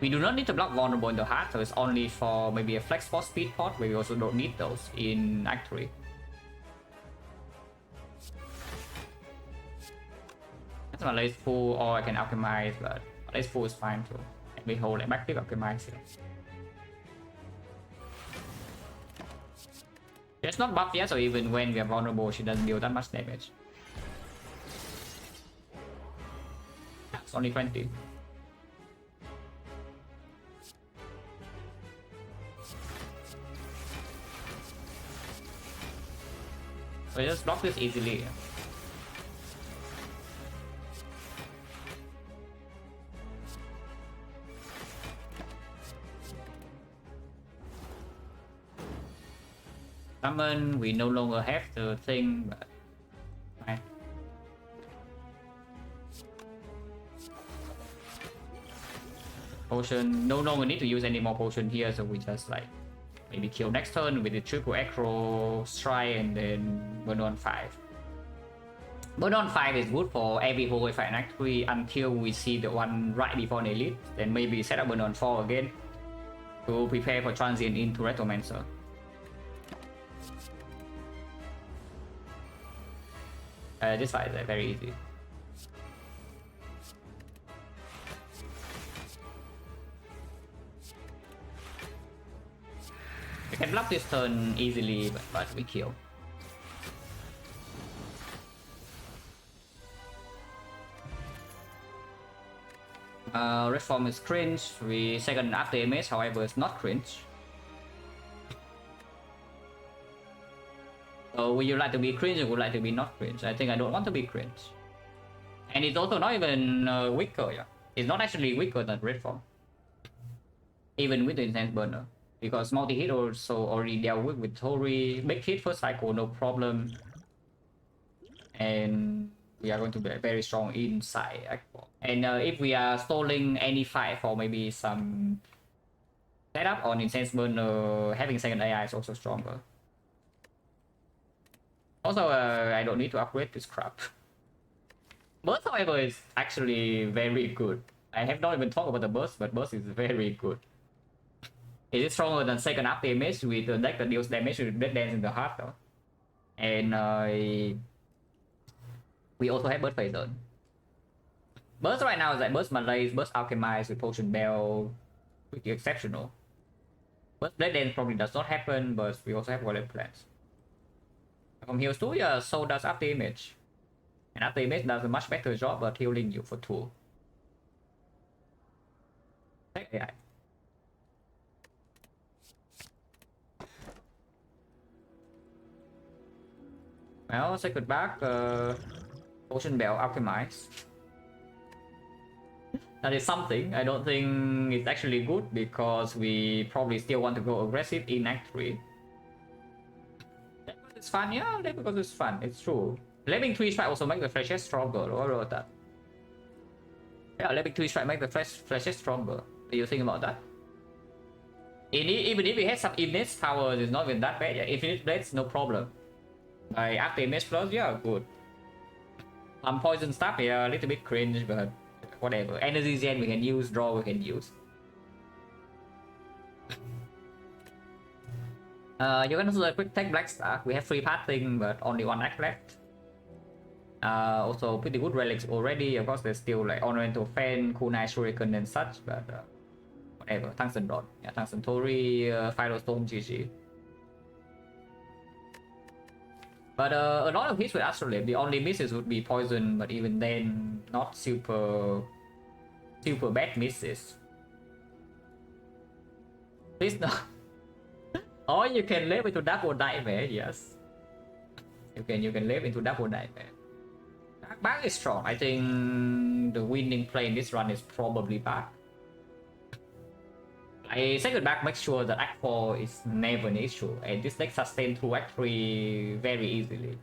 We do not need to block vulnerable in the heart, so it's only for maybe a flex for speed pot, where we also don't need those in Act 3. That's my Malays Pool, or I can alchemize, but Malays Pool is fine too. And we hold it back, click alchemize here. It's not buffed yet, so even when we are vulnerable, she doesn't deal that much damage. It's only 20. So just block this easily. Summon, we no longer have the thing, but fine. Potion, no longer need to use any more potion here, so we just like maybe kill next turn with the triple acro strike and then burn on 5. Burn on 5 is good for every whole fight in Act 3 until we see the one right before an elite. Then maybe set up burn on 4 again to prepare for transient into Retromancer. This fight is very easy. We can block this turn easily, but we kill. Reform is cringe. We second after image, however, it's not cringe. So would you like to be cringe or would you like to be not cringe? I think I don't want to be cringe. And it's also not even weaker, yeah. It's not actually weaker than Reform. Even with the Intense Burner. Because multi-hit also already dealt with Tori. Big hit first cycle, no problem. And we are going to be very strong inside Act 4. And if we are stalling any fight for maybe some setup on Intense Burner, having second AI is also stronger. Also, I don't need to upgrade this crap. Burst, however, is actually very good. I have not even talked about the burst, but burst is very good. It is stronger than second up damage with the deck that deals damage with Dead Dance in the heart though. And we also have burst phase on. Burst right now is like burst Malaise, burst Alchemize with Potion Bell, pretty exceptional. Burst Dead Dance probably does not happen, but we also have Wallet Plans. From heals 2, yeah, so does after image. And after image does a much better job at healing you for 2. Take AI. Well, second back, Potion Bell Alchemize. That is something. I don't think it's actually good because we probably still want to go aggressive in Act 3. It's fun, yeah, because it's fun, it's true. Leveling 3 strike also make the flashes stronger, what about that? Yeah, leveling 3 strike make the flashes stronger. Do you think about that? Even if we had some innate powers, it's not even that bad. Yeah, infinite blades, no problem. Like after image plus, yeah, good. Poison stuff, yeah, a little bit cringe, but whatever. Energy gen we can use, draw we can use. You're gonna do a quick take Black Star. We have free pathing, but only one act left. Also pretty good relics already. Of course, there's still like Ornamental Fan, Kunai Shuriken and such, but whatever. Tungsten Rod, yeah, Tungsten Tori, Firestone, GG. But a lot of hits with Astrolabe. The only misses would be poison, but even then, not super bad misses. Please no. Or you can live into double nightmare, yes. You can live into double nightmare. Back is strong. I think the winning play in this run is probably back. I second back make sure that Act 4 is never an issue, and this deck sustains through Act 3 very easily.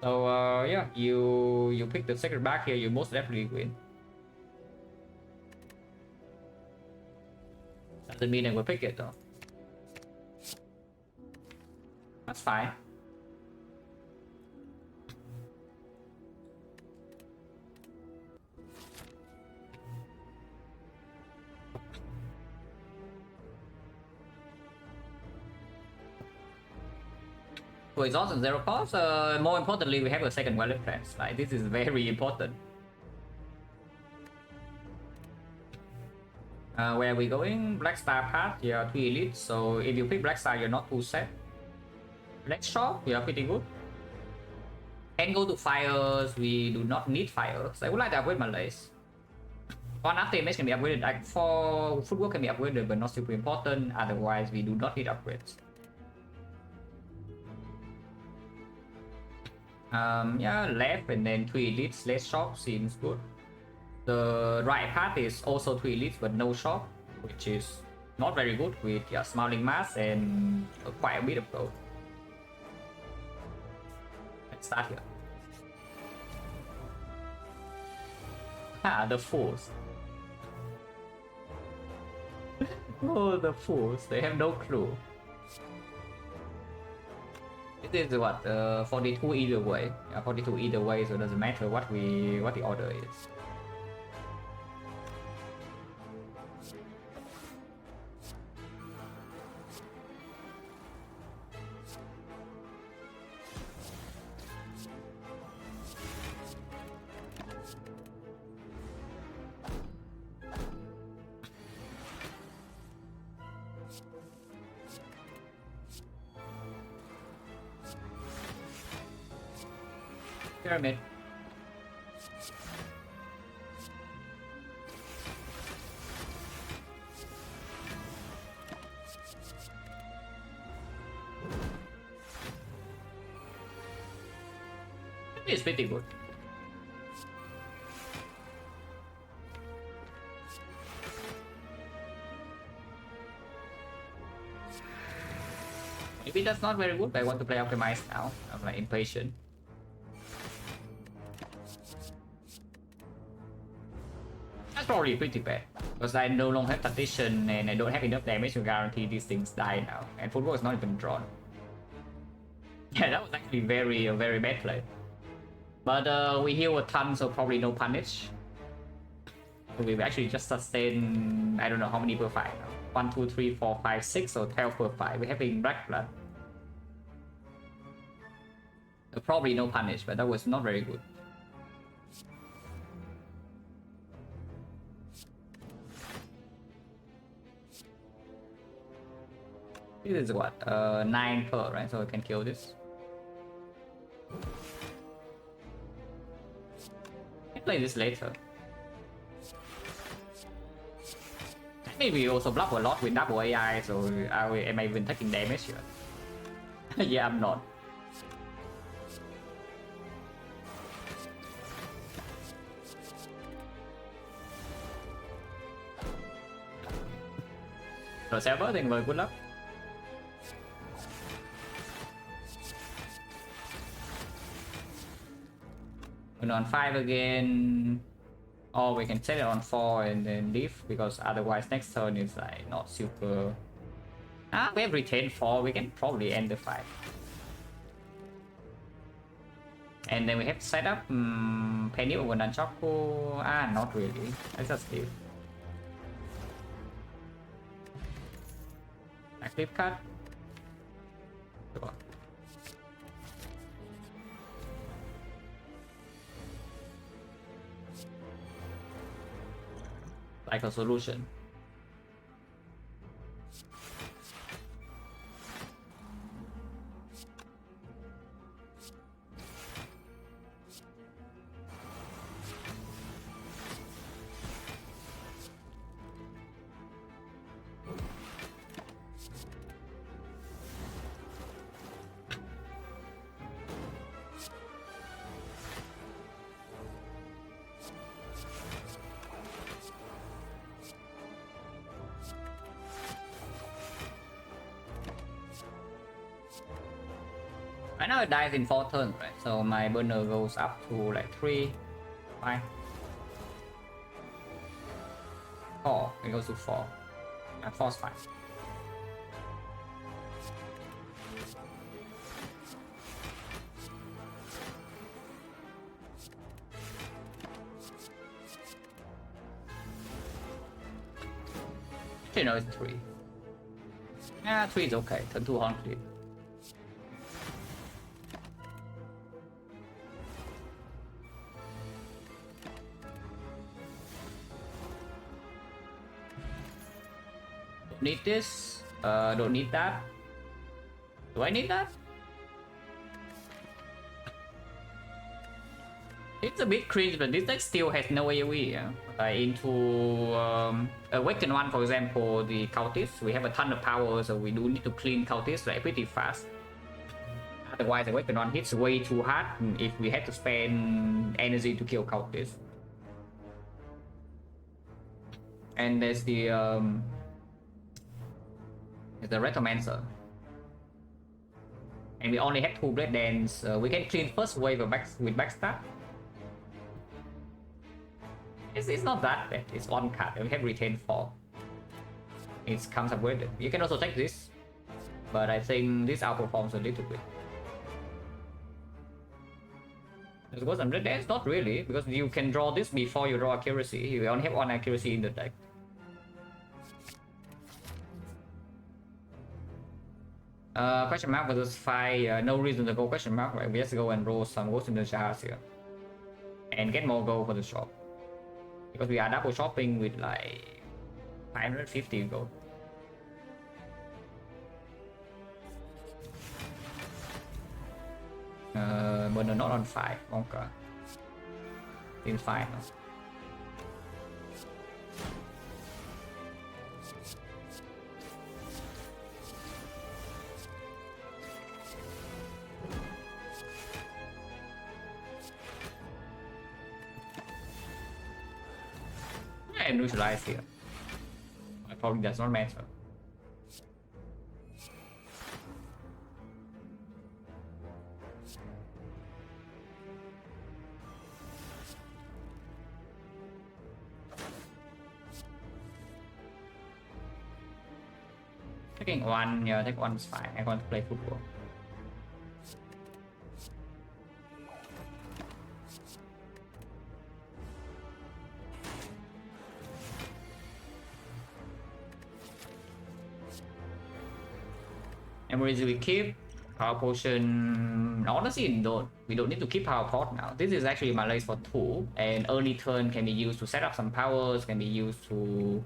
So yeah, you pick the second back here, you most definitely win. Doesn't mean I will pick it though. That's fine. So exhaust and 0 cost. More importantly, we have a second wallet plans. Like this is very important. Where are we going? Black Star path. Yeah, 3 elite. So if you pick Black Star, you're not too set. Let's shop, we are pretty good. Can go to fires, we do not need fires. I would like to upgrade my lace. One after image can be upgraded, like for footwork can be upgraded but not super important, otherwise we do not need upgrades. Yeah, left and then 3 elites, less shop seems good. The right path is also 3 elites but no shop, which is not very good with smiling mass and quite a bit of gold. Let's start here. Ah, the fools. Oh, the fools, they have no clue. This is what 42 either way. 42 either way, so it doesn't matter what the order is. Pyramid. It's pretty good. Maybe that's not very good, but I want to play optimized now. I'm like impatient. That's probably pretty bad, because I no longer have tradition and I don't have enough damage to guarantee these things die now. And football is not even drawn. Yeah, that was actually a very bad play. But we heal a ton, so probably no punish. We actually just sustain, I don't know how many per fight now. 1, 2, 3, 4, 5, 6 or 12 per fight. We're having black blood. Probably no punish, but that was not very good. This is what? 9 per, right? So we can kill this. I can play this later. Maybe we also block a lot with double AI, so am I even taking damage here? Yeah, I'm not. Rồi server thì người good luck. And on 5 again, or we can set it on 4 and then leave, because otherwise next turn is like not super. We have retained 4, we can probably end the fight. And then we have set up Penny over Nunchaku. Not really. Let's just leave. Active cut. Sure. Like a solution. Right now it dies in 4 turns, right? So my burner goes up to like 3, 5, 4. It goes to 4. 4 is fine. Actually, no, it's 3. Yeah, 3 is okay. Turn 2 on clear. Need this, don't need that. Do I need that? It's a bit cringe, but this deck still has no AoE. Yeah? Into Awaken 1, for example, the cultists, we have a ton of power, so we do need to clean cultists like pretty fast. Otherwise, Awaken 1 hits way too hard if we had to spend energy to kill cultists. And there's the Retomancer. And we only have 2 Blade Dance. We can clean first wave with backstab. It's not that bad. It's 1 card. We have retain 4. It comes up with it. You can also take this, but I think this outperforms a little bit. There's got some Blade Dance? Not really, because you can draw this before you draw accuracy. You only have 1 accuracy in the deck. Question mark versus Fire. No reason to go question mark, right? We just go and roll some Ghost in the Jars here and get more gold for the shop, because we are double shopping with like 550 gold. But no, not on 5. Okay. In 5. No? And neutralize here. It probably does not matter. Taking 1, yeah, take 1 is fine. I want to play football. Emergency we keep. Power Potion, honestly we don't need to keep Power Pot now. This is actually my list for 2, and early turn can be used to set up some powers, can be used to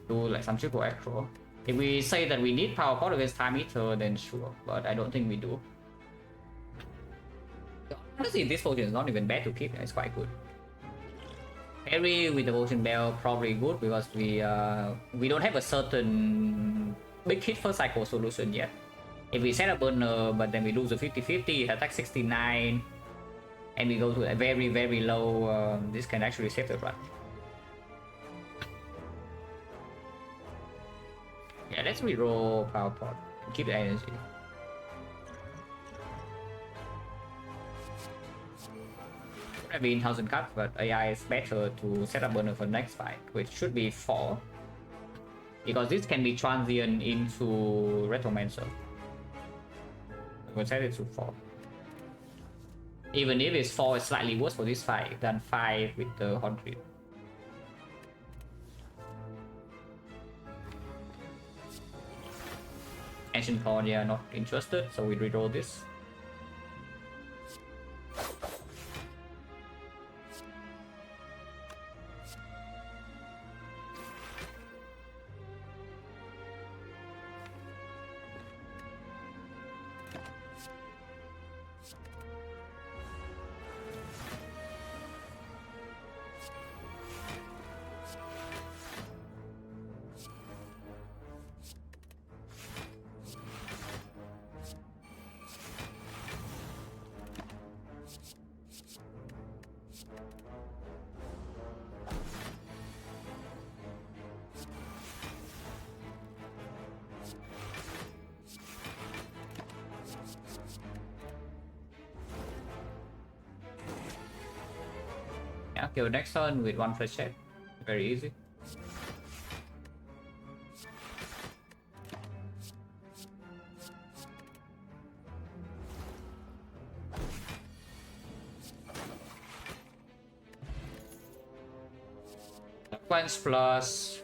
do like some triple aggro. If we say that we need Power Pot against Time Eater, then sure, but I don't think we do. Honestly, this potion is not even bad to keep, it's quite good. Parry with the Potion Bell probably good, because we don't have a certain big hit first cycle solution yet. If we set a burner but then we lose a 50-50, attack 69, and we go to a very very low, this can actually save the run. Yeah, let's reroll Power Pot and keep the energy. I've been 1000 cuts, but AI is better to set up burner for next fight, which should be 4. Because this can be transient into Retromancer. We'll set it to 4. Even if it's 4, it's slightly worse for this fight than 5 with the 100. Ancient Core, yeah, not interested, so we reroll this. Yeah, kill next turn with 1 flash check. Very easy. Sequence plus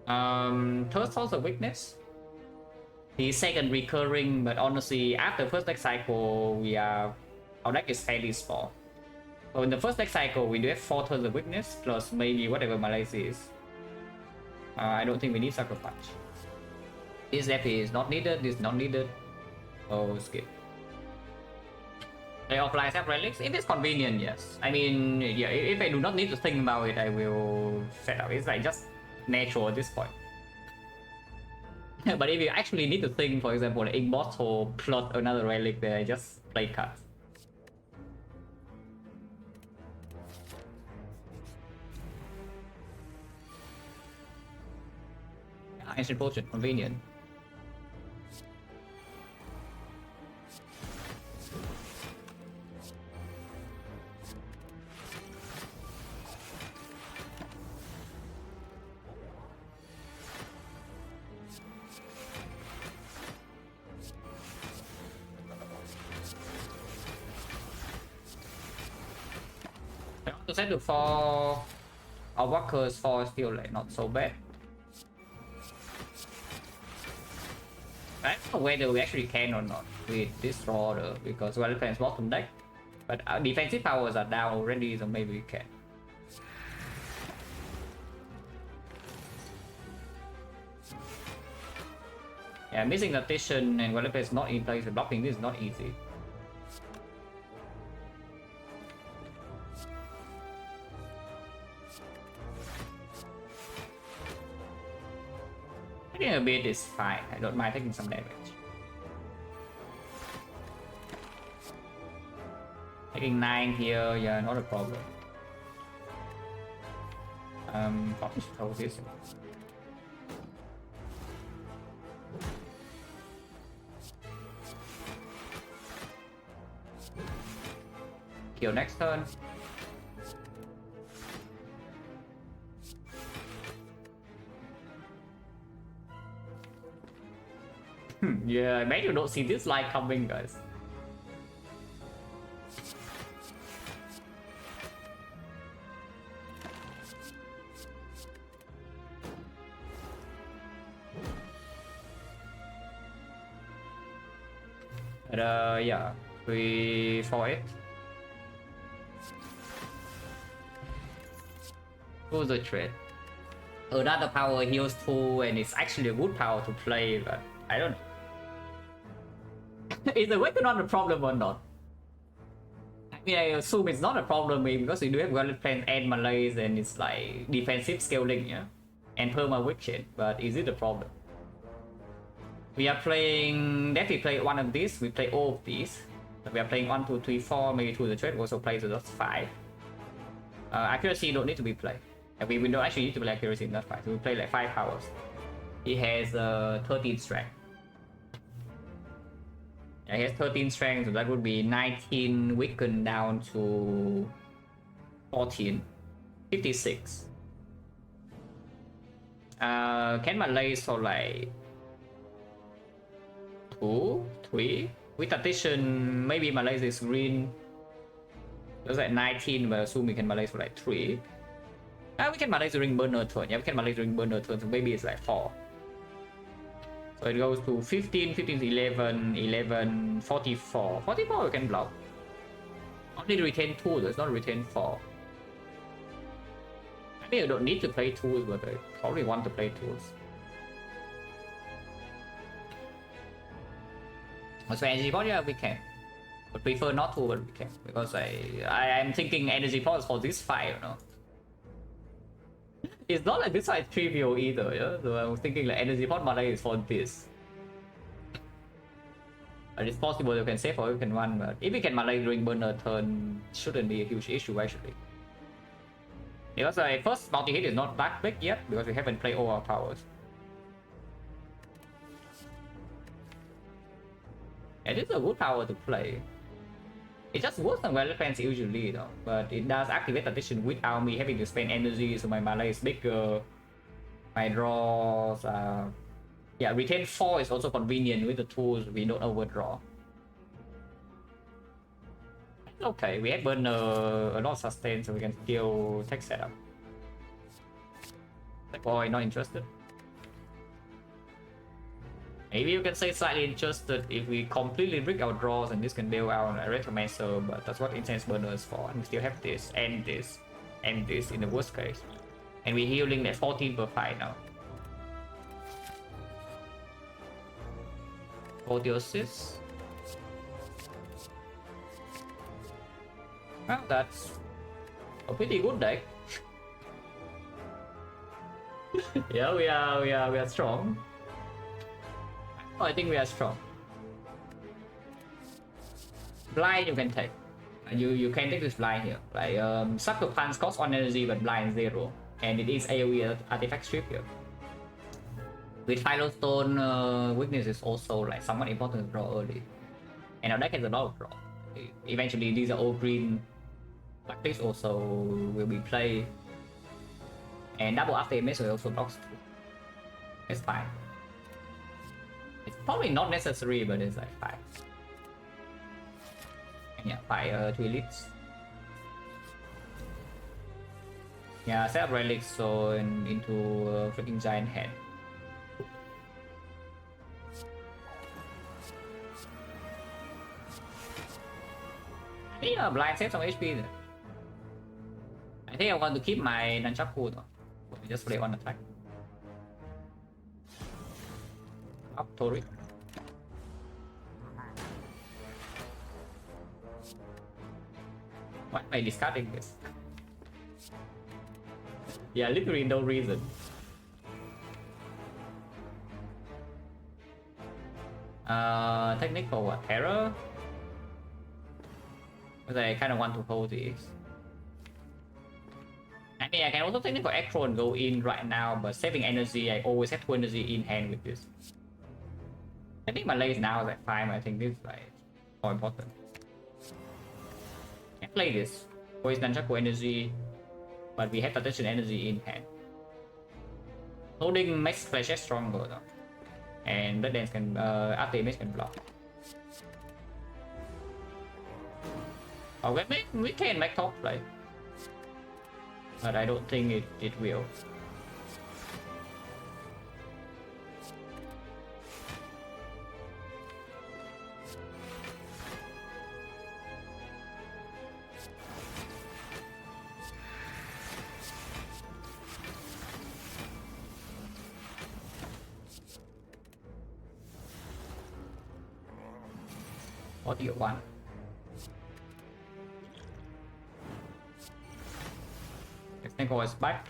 third source of weakness. The second recurring, but honestly after first deck cycle our deck is fairly small. So in the first deck cycle we do have 4 turns of weakness plus maybe whatever Malaise is. I don't think we need Sucker Punch. This deck is not needed, this is not needed. Oh, skip. They offline set relics if it's convenient, yes. I mean, yeah, if I do not need to think about it, I will set up. It's like just natural at this point. But if you actually need to think, for example, like Immortal plus another relic, there, just play cards. Ancient Potion, convenient. To set to 4 our workers 4 is still like not so bad. I don't know whether we actually can or not with this draw though, because well defense bottom deck. But our defensive powers are down already, so maybe we can. Yeah, missing the Titian and well is not in place, blocking this is not easy. I think a bit is fine. I don't mind taking some damage. Taking 9 here, yeah, not a problem. Probably should throw this. Kill next turn. Yeah, I bet you don't see this light coming, guys. But yeah, 3, 4, 8. Who's the trade? Another power heals 2, and it's actually a good power to play, but I don't know. Is the weapon not a problem or not? I mean, I assume it's not a problem because we do have Gauntlet Plan and Malaise, and it's like defensive scaling, yeah? And perma wicked, but is it a problem? We are playing, definitely play one of these, we play all of these. We are playing 1, 2, 3, 4, maybe 2 the trade also plays, so that's 5. Accuracy don't need to be played. And we don't actually need to play accuracy in that fight, so we play like 5 powers. He has 13 strength. Yeah, he has 13 strength, so that would be 19 weakened down to 14. 56. Can Malay so like 2, 3? With addition, maybe Malay is green. That's like 19, but I assume we can Malay for like 3. We can Malay during burner turn. Yeah, we can Malay during burner turn, so maybe it's like 4. So it goes to 15, 15 to 11, 11, 44. 44 we can block. Only retain 2, there's not retain 4. I mean, I don't need to play tools, but I probably want to play tools. So energy pot, yeah, we can. But prefer not to, but we can. Because I am thinking energy pots for this fight, you know. It's not like this fight trivial either, yeah? So I was thinking like energy pot mana is for this. But it's possible you can save or you can run, but if you can mana during burner turn, shouldn't be a huge issue actually. Because first multi-hit is not that big yet, because we haven't played all our powers. Yeah, this is a good power to play. It just works on Gauntlet Plans usually though, but it does activate addition without me having to spend energy, so my mana is bigger. My draws yeah, retain 4 is also convenient with the tools, we don't overdraw. Okay, we have burn a lot of sustain, so we can still take setup. Like, boy, not interested. Maybe you can say slightly interested if we completely rig our draws and this can bail out a Retromancer, but that's what Intense Burner is for. And we still have this and this and this in the worst case. And we're healing at 14 per fight now. 40 assist. Well, that's a pretty good deck. Yeah, we are strong. Oh, I think we are strong. Blind you can take. You can take this blind here. Like Sucker Punch costs 1 energy but blind 0. And it is AoE artifact strip here. With Firestone, weakness is also like somewhat important to draw early. And our deck has a lot of draw. Eventually these are all green. Like this also will be played. And double after image will also blocks too. It's fine. It's probably not necessary, but it's like fine. And yeah, fire 2 elites. Yeah, set up relics so into freaking giant head. I think blind save some HP there. I think I want to keep my Nunchaku though. Just play on attack. Up Tori. Why am I discarding this? Yeah, literally no reason. Technique for what? Terror? Because I kind of want to hold this. I mean, I can also technique for Electro and go in right now, but saving energy, I always have 2 energy in hand with this. I think my lace now is like 5, I think this is like more important. I play this. Always Nunchaku energy, but we have protection energy in hand. Holding makes flashes stronger though. And Blood Dance can, after image can block. Oh, we can make top play. But I don't think it will. What do you want? XecnaR is back.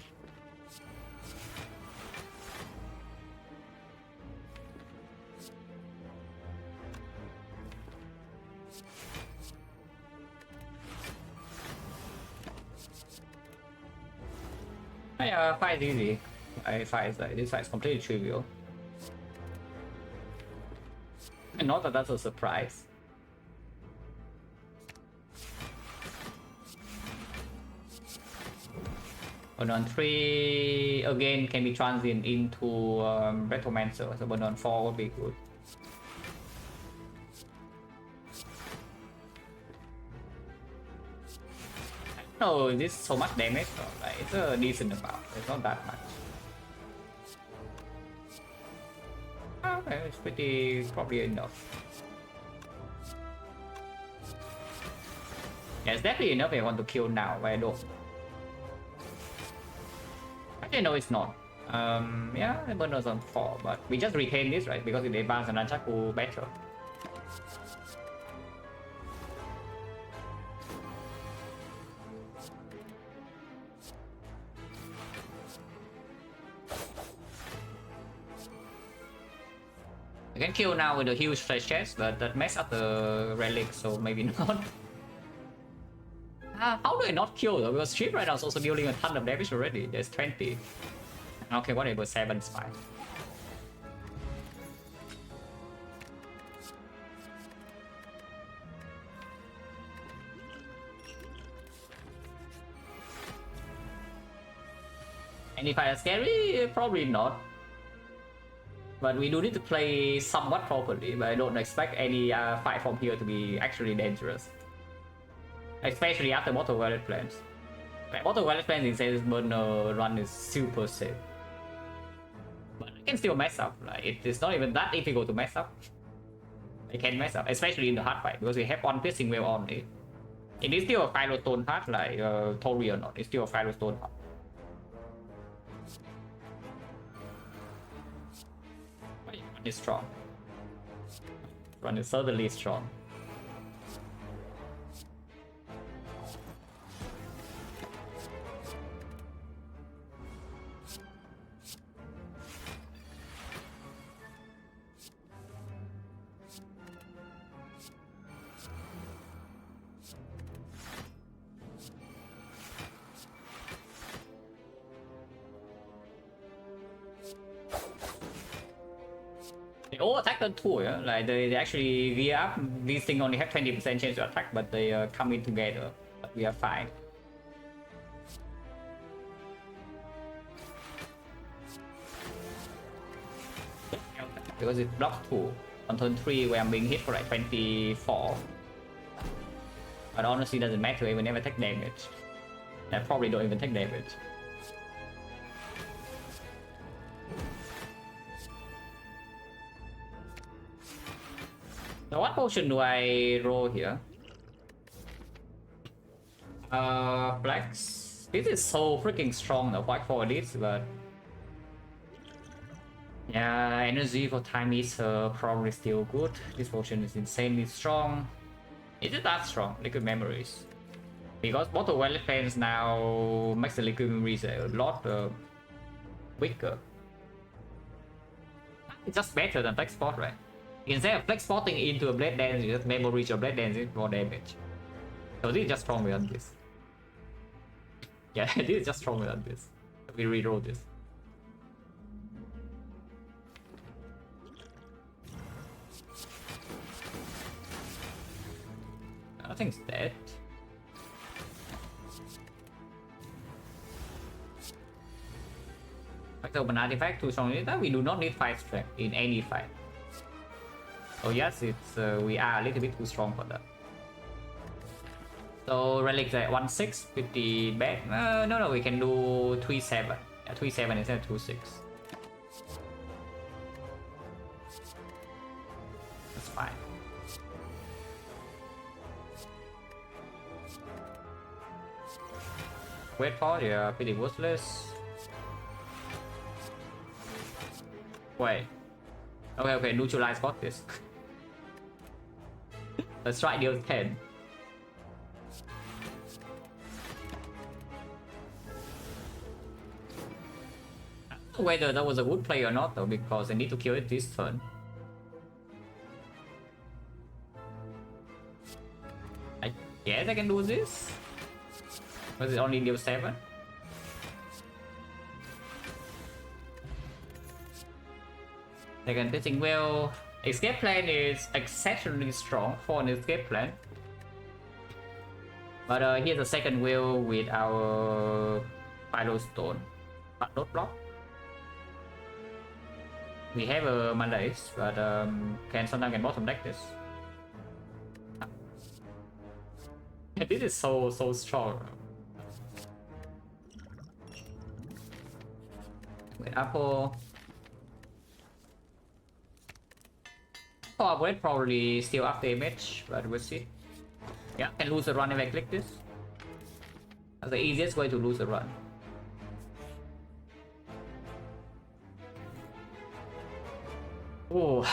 Yeah, fight is easy. Fight is like this fight is completely trivial. And not that that's a surprise. Burn on 3 again can be transient into Retromancer, so burn on 4 would be good. No, this is so much damage, though. Like, it's a decent amount, it's not that much. Okay, it's probably enough. Yeah, it's definitely enough if I want to kill now, but I don't. Actually, no, it's not. Yeah, the burner's on 4, but we just retain this, right? Because it advances and Nunchaku better. I can kill now with a huge flash chest, but that messes up the relic, so maybe not. How do I not kill though? Because Strip right now is also dealing a ton of damage already. There's 20. Okay, whatever, 7 is fine. And if I are scary, probably not. But we do need to play somewhat properly, but I don't expect any fight from here to be actually dangerous. Especially after Mortal Wallet Plans. Like, Mortal Wallet Plans in Sales Burner run is super safe. But I can still mess up, like, it's not even that difficult to mess up. I can mess up, especially in the hard fight, because we have one piercing wave on it. It is still a Firestone hard, like Tori or not, it's still a Firestone hard. Run is strong. Run is certainly strong. They all attack on 2, yeah? Like they actually gear up. These things only have 20% chance to attack, but they come in together. But we are fine. Because it blocks 2 on turn 3 where I'm being hit for like 24. But honestly doesn't matter, I will never take damage. I probably don't even take damage. So what potion do I roll here? Flex. This is so freaking strong, the white for this, but yeah, energy for time is probably still good. This potion is insanely strong. Is it that strong? Liquid memories. Because bottle well defense now makes the liquid memories a lot weaker. It's just better than flex spot, right? Instead of flex spotting into a blade dance, you just memories your blade dance more damage. So this is just stronger than this. Yeah, this is just stronger than this. We reroll this. Nothing's dead. Like open artifact too strong. That we do not need 5 strength in any fight. Oh yes, it's we are a little bit too strong for that. So relics at 1-6, pretty bad. No, we can do 3-7. Yeah, 3-7 instead of 2-6. That's fine. Wait for, yeah, pretty worthless. Wait. Okay, neutralize got this. Let's try deal 10. I don't know whether that was a good play or not though, because I need to kill it this turn. I guess I can do this. Was it only deal 7? Second testing well. Escape plan is exceptionally strong for an escape plan. But here's a second wheel with our Philo Stone. But not block. We have a Mondays, but sometimes bottom deck this. This is so strong. With Apple. Oh, Blade probably still up the image, but we'll see. Yeah, can lose a run if I click this. That's the easiest way to lose a run. Oh,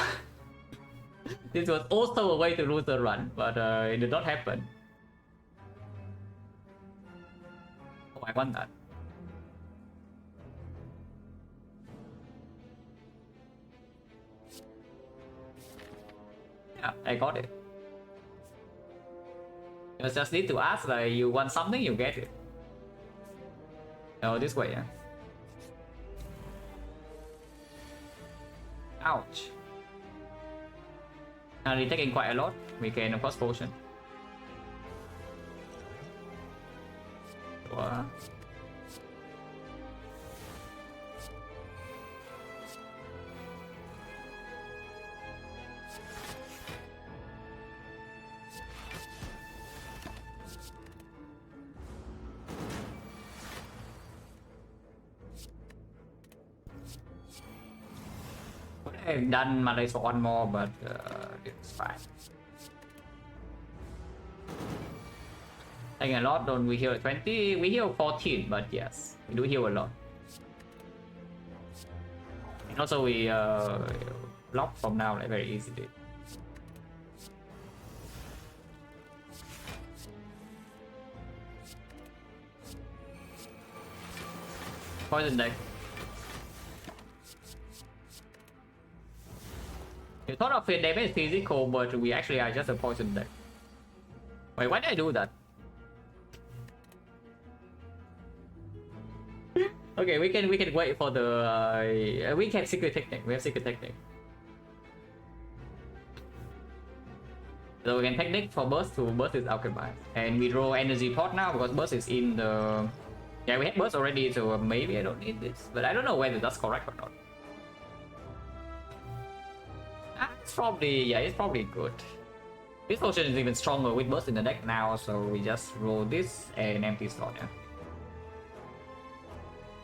this was also a way to lose a run, but it did not happen. Oh, I want that. Yeah, I got it. You just need to ask like you want something, you get it. Oh, this way, yeah. Ouch. Now we're taking quite a lot. We can of course potion. Wow. I've done my race for one more, but it's fine. Taking a lot, don't we heal 20? We heal 14, but yes, we do heal a lot. And also we block from now like very easily. Poison deck. You thought of it damage physical, but we actually are just a poison deck. Wait, why did I do that? Okay, we can wait for the we have secret technique. We have secret technique. So we can take deck for burst to burst is alchemized. And we draw energy pot now because burst is in the... Yeah, we have burst already, so maybe I don't need this. But I don't know whether that's correct or not. It's probably... Yeah, it's probably good. This potion is even stronger with burst in the deck now, so we just roll this and empty slot, yeah.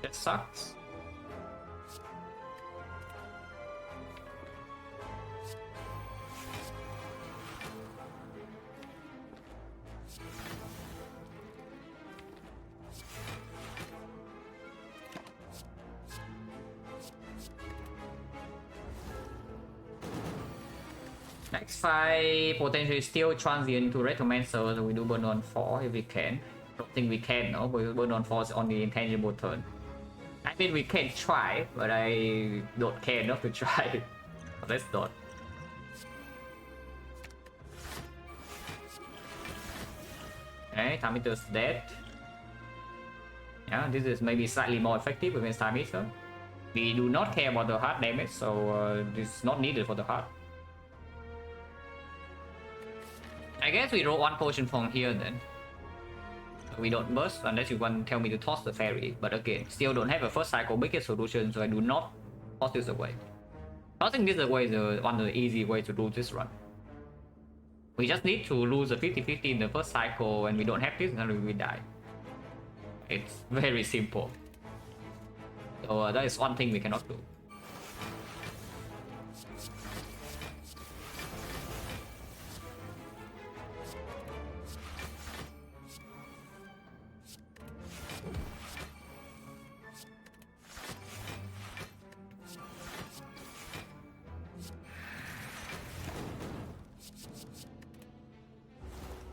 That sucks. Next fight potentially still transient to Retromancer, so we do burn on 4 if we can. Don't think we can, no, but burn on 4 is on the intangible turn. I mean we can try, but I don't care enough to try. Let's not. Okay, Time Eater's dead. Yeah, this is maybe slightly more effective against Time Eater. We do not care about the hard damage, so this is not needed for the hard. I guess we roll one potion from here then. We don't burst unless you want to tell me to toss the fairy, but again, still don't have a first cycle biggest solution, so I do not toss this away. Tossing this away is one of the easy ways to do this run. We just need to lose a 50-50 in the first cycle, and we don't have this, then we die. It's very simple. So that is one thing we cannot do.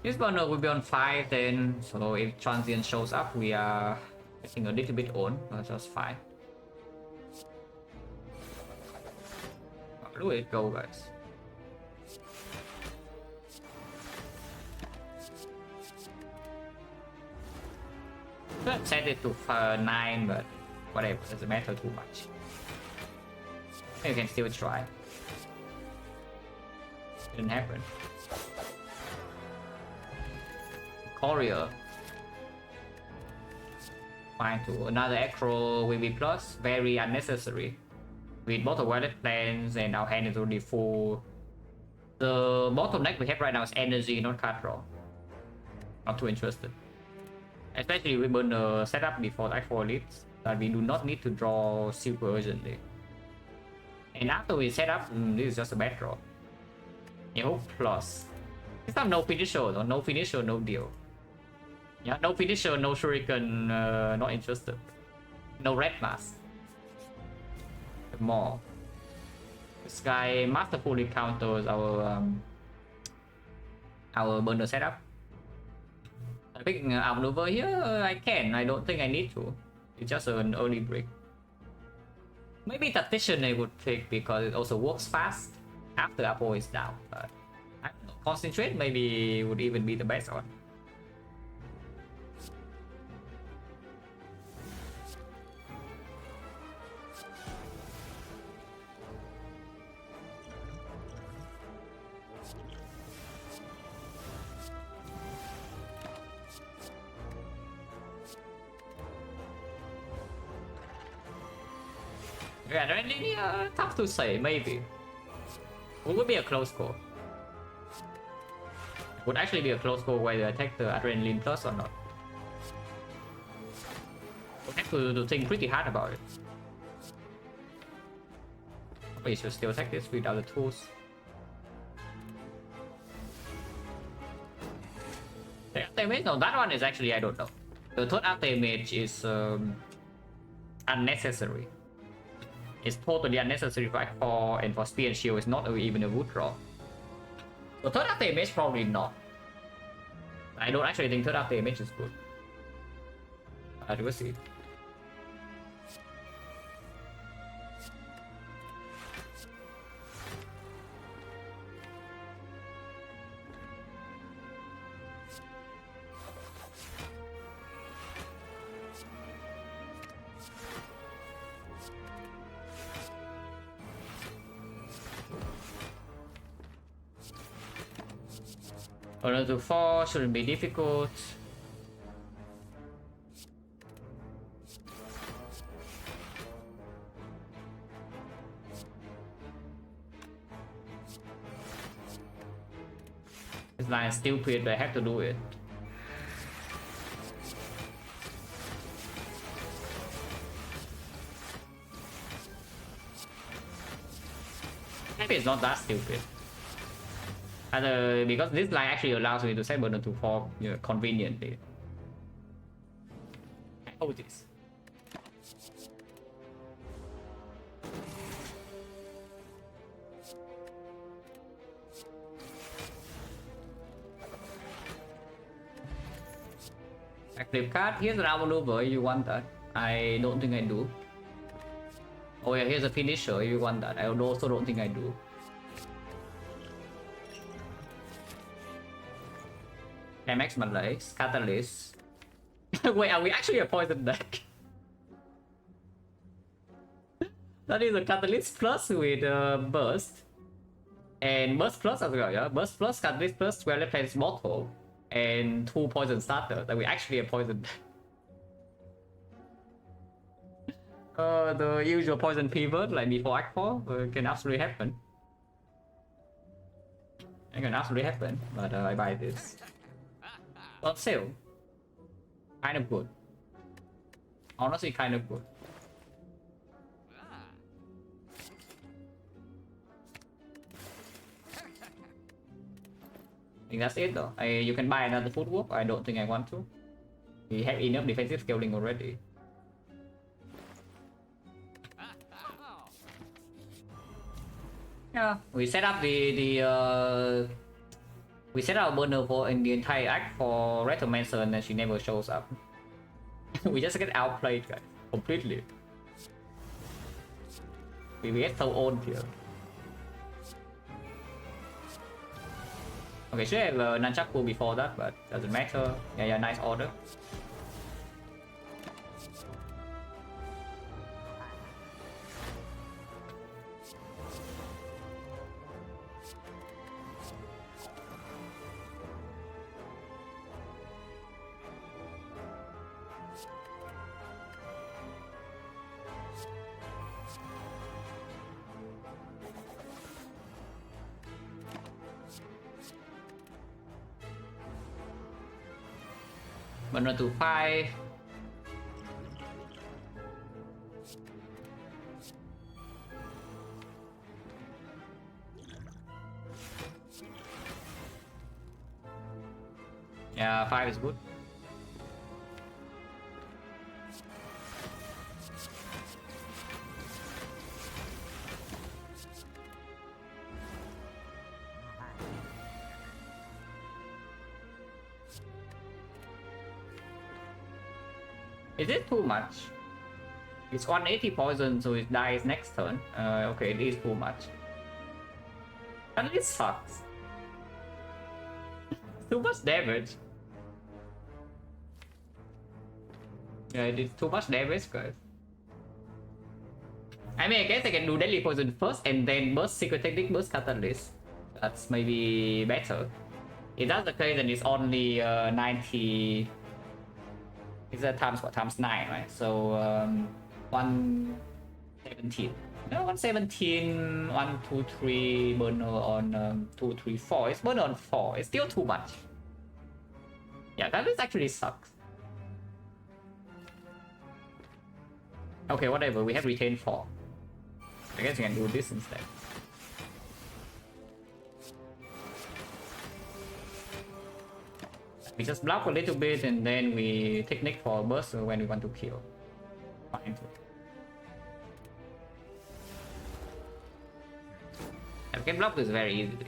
This burner will be on 5 then, so if transient shows up, we are getting a little bit on, but that's fine. Where do it go, guys? Could set it to 9, but whatever, doesn't matter too much. You can still try. Didn't happen. Courier. Fine to another acro will be plus, very unnecessary. With both the wallet plans and our hand is already full. The bottleneck we have right now is energy, not card draw. Not too interested. Especially we burn the setup before the Act 4 leads, that we do not need to draw super urgently. And after we set up, this is just a bad draw. Yo, plus. This time no finisher, or no finisher, no deal. Yeah, no finisher, no shuriken, not interested. No red mask. More. This guy masterfully counters our burner setup. I think outmaneuver here, I can. I don't think I need to. It's just an early break. Maybe Tactician I would pick because it also works fast after Apo is down. But I don't know. Concentrate maybe would even be the best one. Yeah, really tough to say, maybe. It would be a close call. Would actually be a close call whether I take the Adrenaline Plus or not. Would have to think pretty hard about it. We should still take this without the tools. The Artemage, no, that one is actually, I don't know. The third Artemage is unnecessary. It's totally unnecessary for Act 4, and for Spear and Shield it's not even a wood draw. So third up damage probably not. I don't actually think third up damage is good. We'll see. Burner to 4 shouldn't be difficult. This line is stupid, but I have to do it. Maybe it's not that stupid. Because this line actually allows me to set burner to 4 conveniently. Oh, this. I flip card. Here's an outmaneuver if you want that. I don't think I do. Oh yeah, here's a finisher if you want that. I also don't think I do. MX Malays, Catalyst. Wait, are we actually a poison deck? That is a Catalyst plus with Burst. And Burst plus as well, yeah? Burst plus, Catalyst plus, 12 plays Mortal. And 2 poison starters. That we actually a poison deck. The usual poison pivot like before Act 4 can absolutely happen. It can absolutely happen, but I buy this. On sale. Kind of good. Honestly, kind of good. I think that's it though. You can buy another footwork. I don't think I want to. We have enough defensive scaling already. Yeah, we set up we set our burner for in the entire act for Retromancer and then she never shows up. We just get outplayed, guys, completely. We get so old here. Okay, should have Nunchaku before that, but doesn't matter. Yeah, nice order. Burner to 5. Yeah, 5 is good. Is it too much? It's 180 poison, so it dies next turn. Okay, it is too much. And it sucks. Too much damage. Yeah, it is too much damage, guys. I mean, I guess I can do Deadly Poison first and then burst Secret Technique, burst Catalyst. That's maybe better. If that's the case, then it's only 90... Is that times what? Times 9, right? So 117. No, 117, 1, 2, 3 burner on 2, 3, 4. It's burner on 4. It's still too much. Yeah, that actually sucks. Okay, whatever. We have retained 4. I guess we can do this instead. We just block a little bit and then we technique for a burst when we want to kill. Fine. I can block this very easily.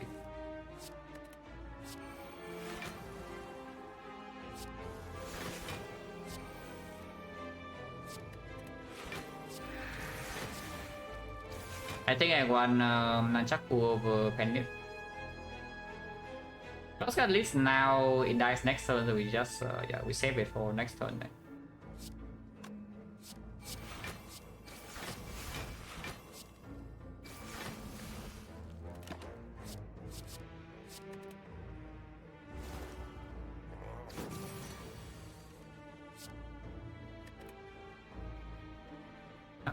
I think I want Nunchaku over Penny. Plus at least now it dies next turn, so we just yeah, we save it for next turn then.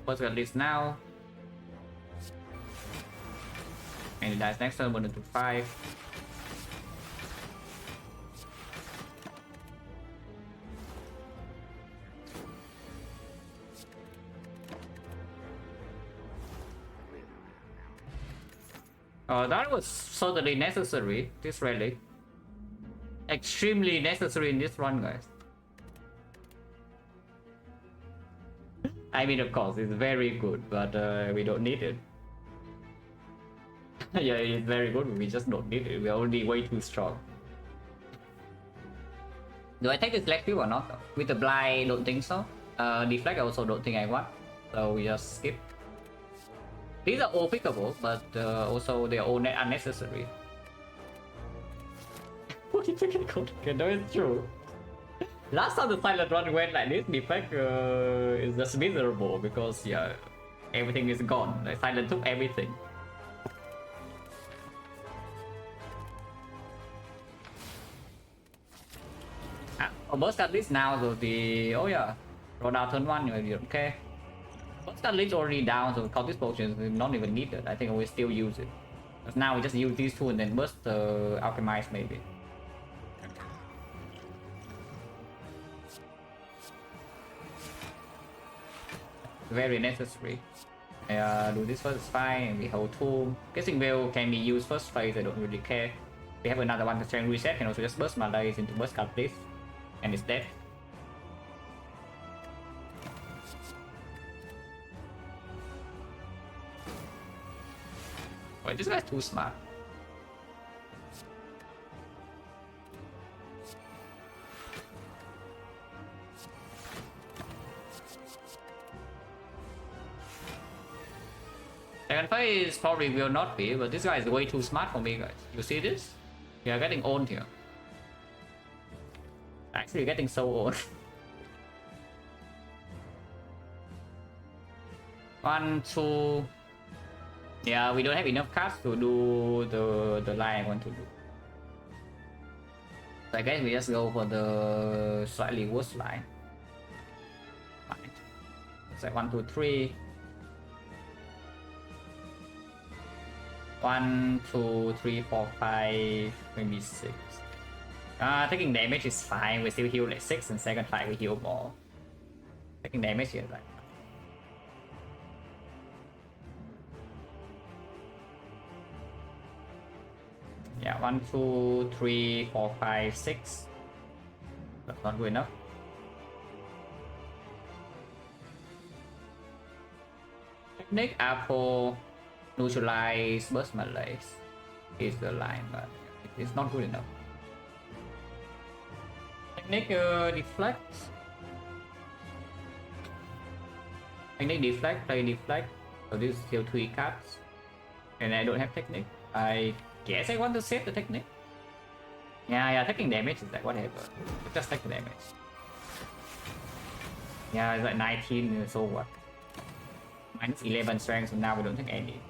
First got this now. And it dies next turn, 1 to 5. That was certainly necessary, this relic. Extremely necessary in this run, guys. I mean, of course, it's very good, but we don't need it. Yeah, it's very good, we just don't need it. We're only way too strong. Do I take this leg view or not? With the blind, don't think so. Deflect, I also don't think I want. So we just skip. These are all pickable, but also they are all unnecessary. What is it called? Okay, no, it's true. Last time the silent run went like this, Defect is just miserable because yeah, everything is gone. Like silent took everything. Burst at least now, so the oh yeah, draw down turn 1, you don't care. Burst at least already down, so call this potion is not even needed. I think we still use it. Because now we just use these two and then burst the alchemize maybe. Very necessary. Do this first, fine. We hold 2. Guessing Veil can be used first phase, I don't really care. We have another one to strength reset, can also just burst my dice into burst card this. And it's dead. Wait, this guy's too smart. Second phase probably will not be, but this guy is way too smart for me, guys. You see this? We are getting owned here. Actually getting so old. 1, 2. Yeah, we don't have enough cards to do the line I want to do. So I guess we just go for the slightly worse line. Fine. It's like 1, 2, 3. 1, 2, 3, 4, 5, maybe 6. Taking damage is fine. We still heal like 6, and second fight we heal more. Taking damage here, right? Yeah, 1, 2, 3, 4, 5, 6. That's not good enough. Technique Apple neutralize burst melee is the line, but it's not good enough. Technique deflect. Technique deflect, play deflect. So this is still 3 cards. And I don't have technique. I guess I want to save the technique. Yeah, taking damage is like whatever. Just take the damage. Yeah, it's like 19, so what? Minus 11 strength, so now we don't take any.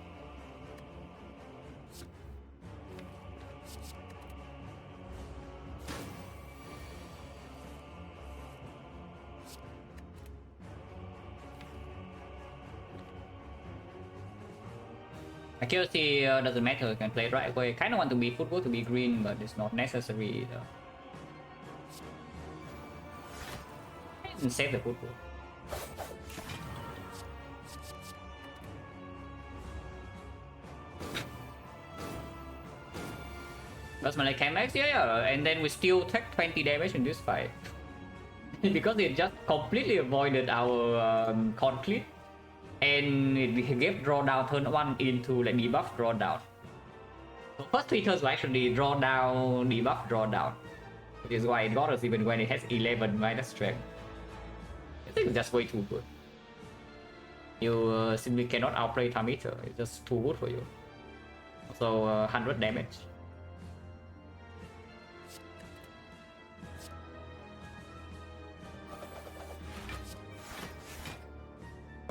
Accuracy doesn't matter, you can play it right away. Kinda want to be football to be green, but it's not necessary either. I didn't save the football. That's my came next, yeah, and then we still take 20 damage in this fight. Because it just completely avoided our conflict. And it gave draw down turn 1 into like debuff draw down. So first 3 turns were actually draw down, debuff, draw down. Which is why it got us even when it has 11 minus strength. I think it's just way too good. You simply cannot outplay Tarmeter, it's just too good for you. So 100 damage.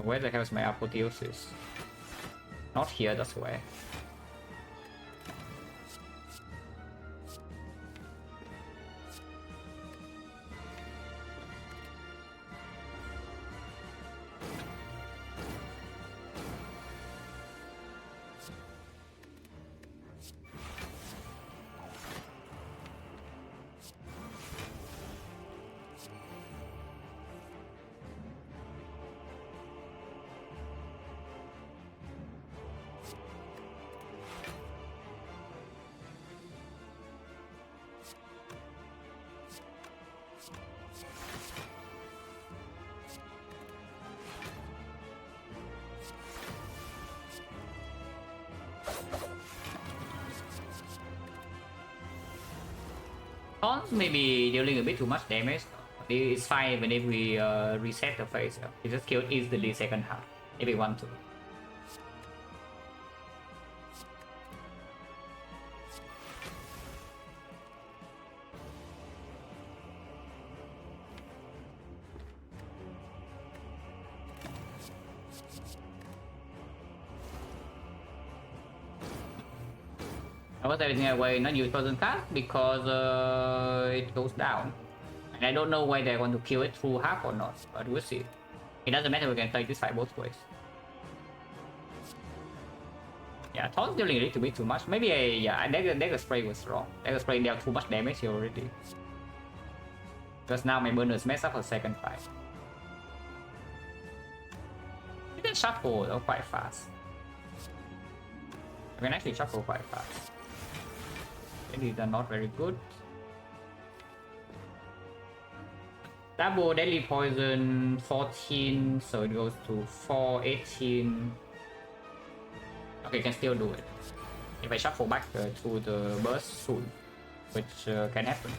Where the hell is my apotheosis? Not here, that's where. Taunt maybe dealing a bit too much damage. It's fine even if we reset the phase. We just kill easily second half if we want to. I was everything away, not use person card because it goes down. And I don't know whether I want to kill it through half or not, but we'll see. It doesn't matter, we can play this fight both ways. Yeah, Taunt's dealing a little bit too much. Maybe Dagger Spray was wrong. Dagger Spray dealt too much damage here already. Because now my burners mess up her second fight. You can shuffle though quite fast. I can actually shuffle quite fast. These are not very good. Double deadly poison 14, so it goes to 4, 18. Okay, can still do it. If I shuffle back to the burst soon, which can happen.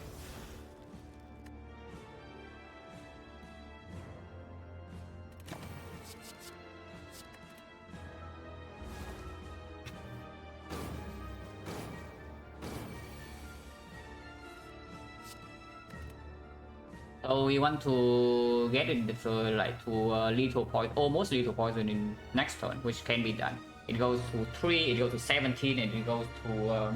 So we want to get it to lethal poison, almost lethal poison in next turn, which can be done. It goes to 3, it goes to 17, and it goes to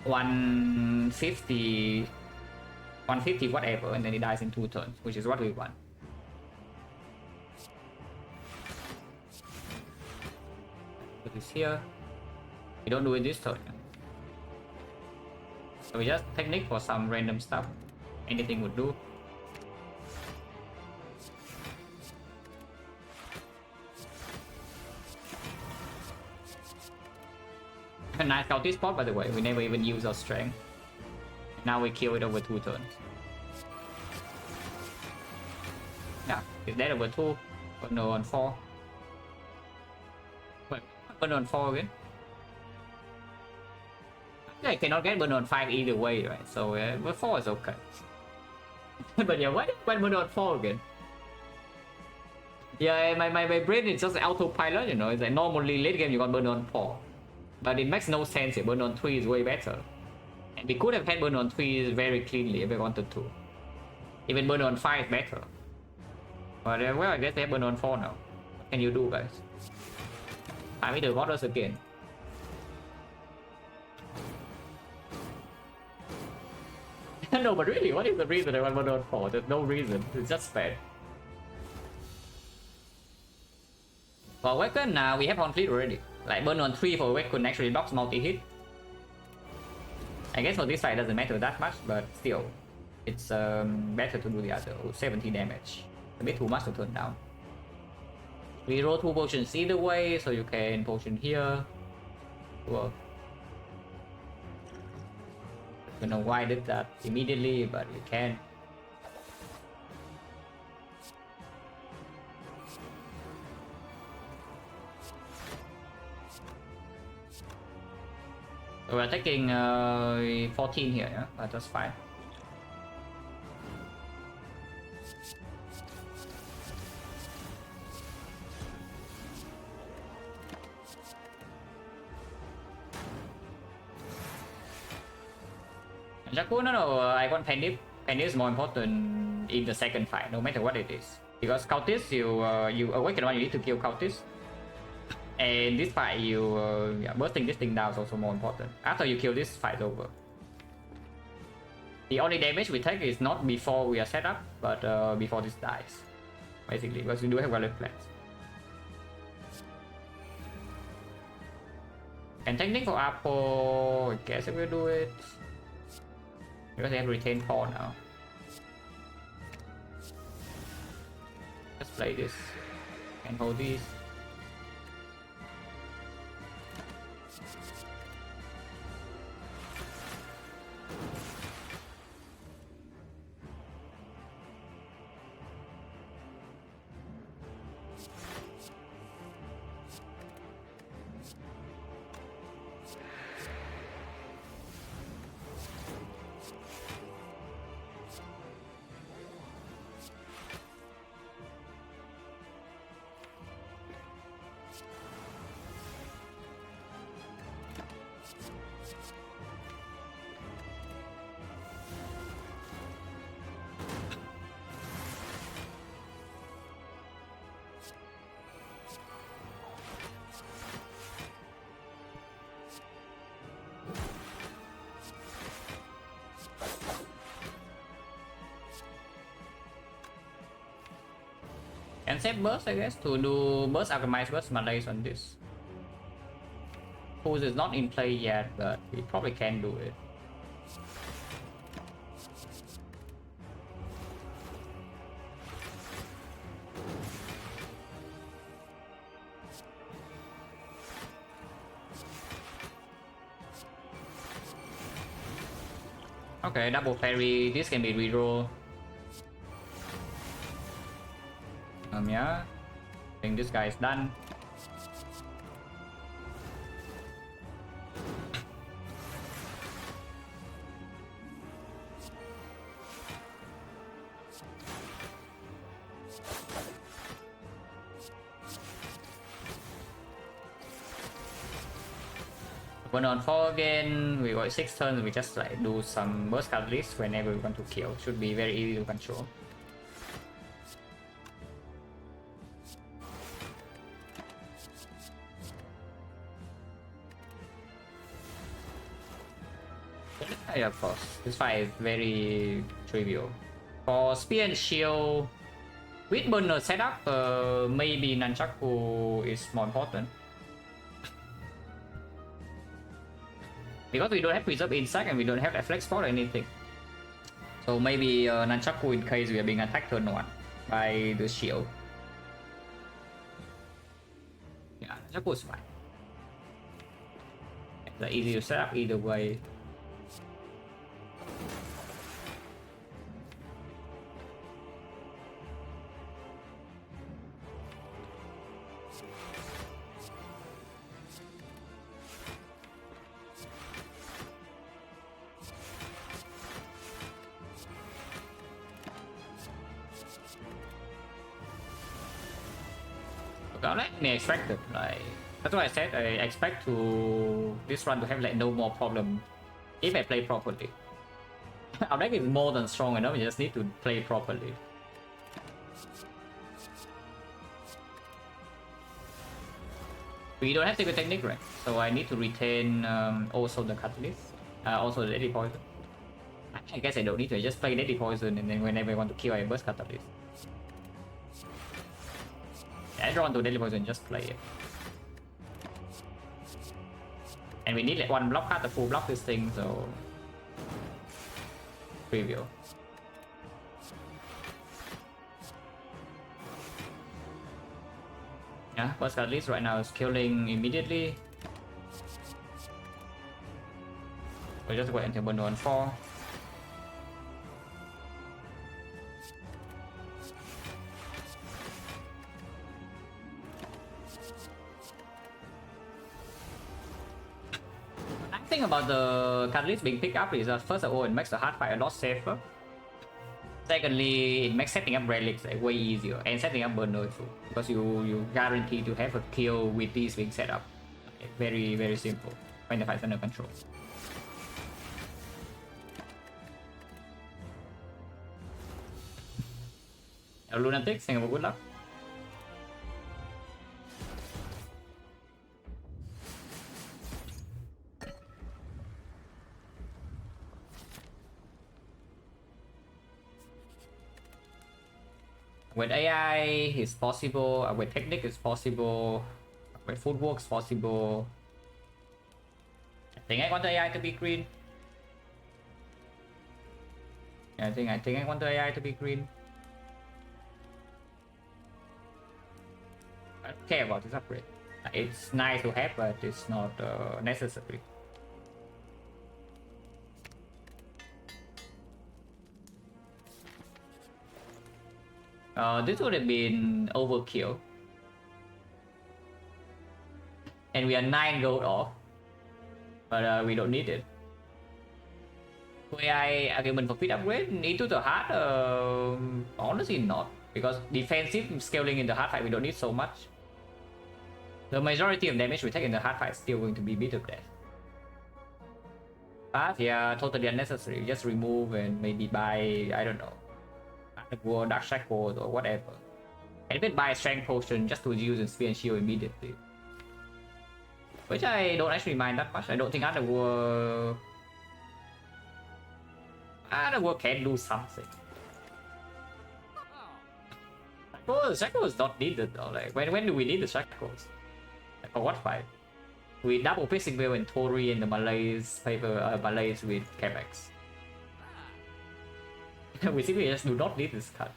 150 whatever, and then it dies in 2 turns, which is what we want. Put this here. We don't do it this turn. So we just technique for some random stuff. Anything would do. Nice Scouty spot, by the way. We never even use our strength. Now we kill it over 2 turns. Yeah, it's dead over 2. But no on 4. Wait, burn on 4 again. I cannot get burn on 5 either way, right? So but 4 is okay. But yeah, why burn on 4 again? Yeah, my brain is just autopilot, you know. It's like normally late game you got burn on 4. But it makes no sense here. Burn on 3 is way better. And we could have had burn on 3 very cleanly if we wanted to. Even burn on 5 is better. But well, I guess they have burn on 4 now. What can you do, guys? I mean, the goddess again. No, but really, what is the reason I want burn on 4? There's no reason. It's just bad. For Awaken, we have on fleet already. Like burn on 3 for Awaken actually blocks multi-hit. I guess for this fight it doesn't matter that much, but still. It's better to do the other. 70 damage. A bit too much to turn down. We roll 2 potions either way, so you can potion here. Well, I don't know why I did that immediately, but we can. So we're taking 14 here, yeah? But that's fine. Jakku, no, I want Penny. Penny is more important in the second fight, no matter what it is. Because Cultist, you awaken one, you need to kill Cultist. And this fight, bursting this thing down is also more important. After you kill this fight over. The only damage we take is not before we are set up, but before this dies. Basically, because we do have valid plans. And technique for Apo, I guess I will do it. Because they have retained 4 now. Let's play this. And hold these. And save burst, I guess, to do burst alchemize burst malaise on this. Whose is not in play yet, but we probably can do it. Okay, double parry. This can be reroll. Yeah. I think this guy is done. When on 4 again, we got 6 turns, we just like do some burst catalyst whenever we want to kill. Should be very easy to control. Yeah, of course. This fight is very trivial. For spear and shield, with burner setup, maybe Nunchaku is more important. Because we don't have preserve insect and we don't have flex spot or anything. So maybe Nunchaku in case we are being attacked turn 1 by the shield. Yeah, Nunchaku is fine. It's easy to set up either way. Let me expect it. Like that's why I said I expect to this run to have like no more problem if I play properly. Our deck is more than strong enough. We just need to play properly. We don't have to go technique, right? So I need to retain also the catalyst, also the deadly poison. I guess I don't need to. I just play deadly poison, and then whenever I want to kill, I burst catalyst. I draw onto deadly poison, just play it. And we need like one block card to full block this thing, so preview. Yeah, burst catalyst right now is killing immediately. So just wait until bundle on 4. Thing about the catalyst being picked up is that first of all it makes the hard fight a lot safer. Secondly, it makes setting up relics like way easier and setting up burner too, because you guarantee to have a kill with these being set up. Very very simple when the fight's under control. Lunatic, saying good luck. With AI is possible, with technique is possible, with footwork is possible. I think I want the AI to be green. I think I want the AI to be green. I don't care about this upgrade. It's nice to have, but it's not necessary. This would have been overkill. And we are 9 gold off. But we don't need it. AI argument for fit upgrade into the hard? Honestly not. Because defensive scaling in the hard fight we don't need so much. The majority of damage we take in the hard fight is still going to be bit of death. But yeah, totally unnecessary. Just remove and maybe buy, I don't know, War, Dark Shackles or whatever. And even buy a Strength Potion just to use in Spear and Shield immediately. Which I don't actually mind that much. I don't think Underworld can do something. Shackles not needed though. Like when do we need the shackles? Like, for what fight? We double pissing wheel and Tori and the Malays Malays with Quebecs. We simply just do not need this card.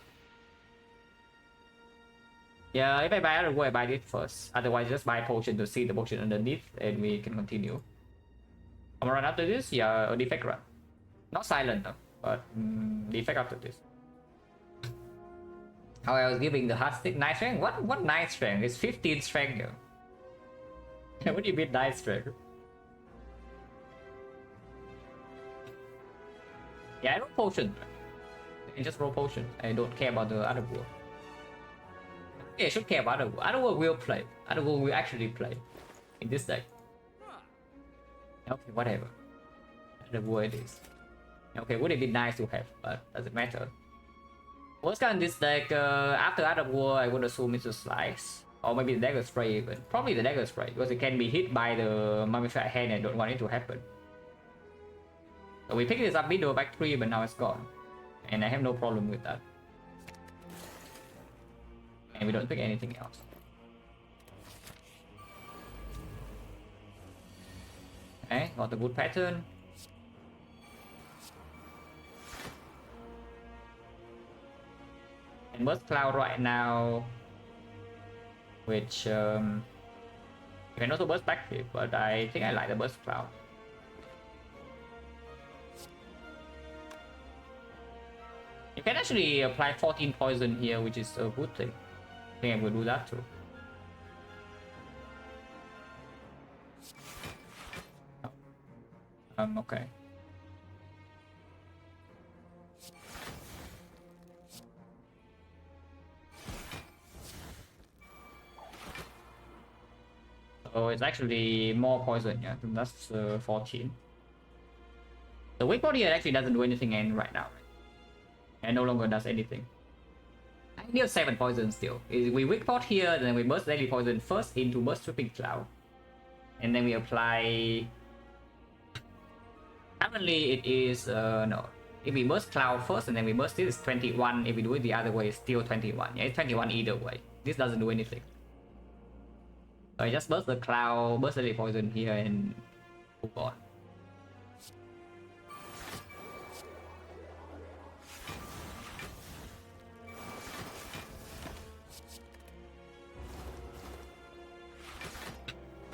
Yeah, if I buy other way, I buy it first. Otherwise, just buy potion to see the potion underneath, and we can continue. I'm gonna run after this. Yeah, a defect run. Not silent though, but defect after this. How I was giving the hard stick 9 strength. What 9 strength? It's 15 strength here. What do you mean 9 strength? Yeah, I roll potion. I just roll potion. I don't care about the other world. Yeah, I should care about other world. Other world will play. Other world will actually play in this deck. Okay, whatever. Other world it is. Okay, would it be nice to have, but doesn't matter. What's kind of this deck? After other world, I would assume it's a slice. Or maybe the dagger spray even. Probably the dagger spray, because it can be hit by the mummified hand and I don't want it to happen. So we picked this up middle back 3, but now it's gone. And I have no problem with that. And we don't pick anything else. Okay, got the good pattern. And Burst Cloud right now, which you can also burst back flip, but I think I like the Burst Cloud. You can actually apply 14 poison here, which is a good thing. I think I will do that too. Okay. So it's actually more poison, yeah. That's 14. The weak body actually doesn't do anything right now. And no longer does anything. I need 7 poison still. We weak pot here, then we burst daily poison first into burst tripping cloud. And then we apply. Currently it is no. If we burst cloud first and then we burst this, it's 21. If we do it the other way, it's still 21. Yeah, it's 21 either way. This doesn't do anything. So I just burst the cloud, burst the poison here, and move on.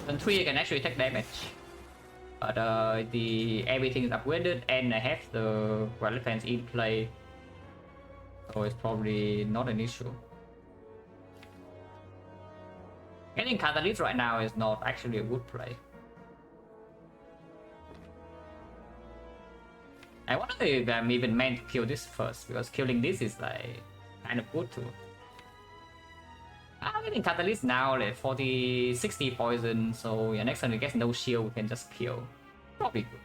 Turn 3 I can actually take damage. But the everything is upgraded and I have the relevance in play. So it's probably not an issue. Getting Catalyst right now is not actually a good play. I wonder if I'm even meant to kill this first, because killing this is like kind of good too. I'm getting Catalyst now, like 40, 60 poison, so yeah, next time we get no shield, we can just kill. Probably good.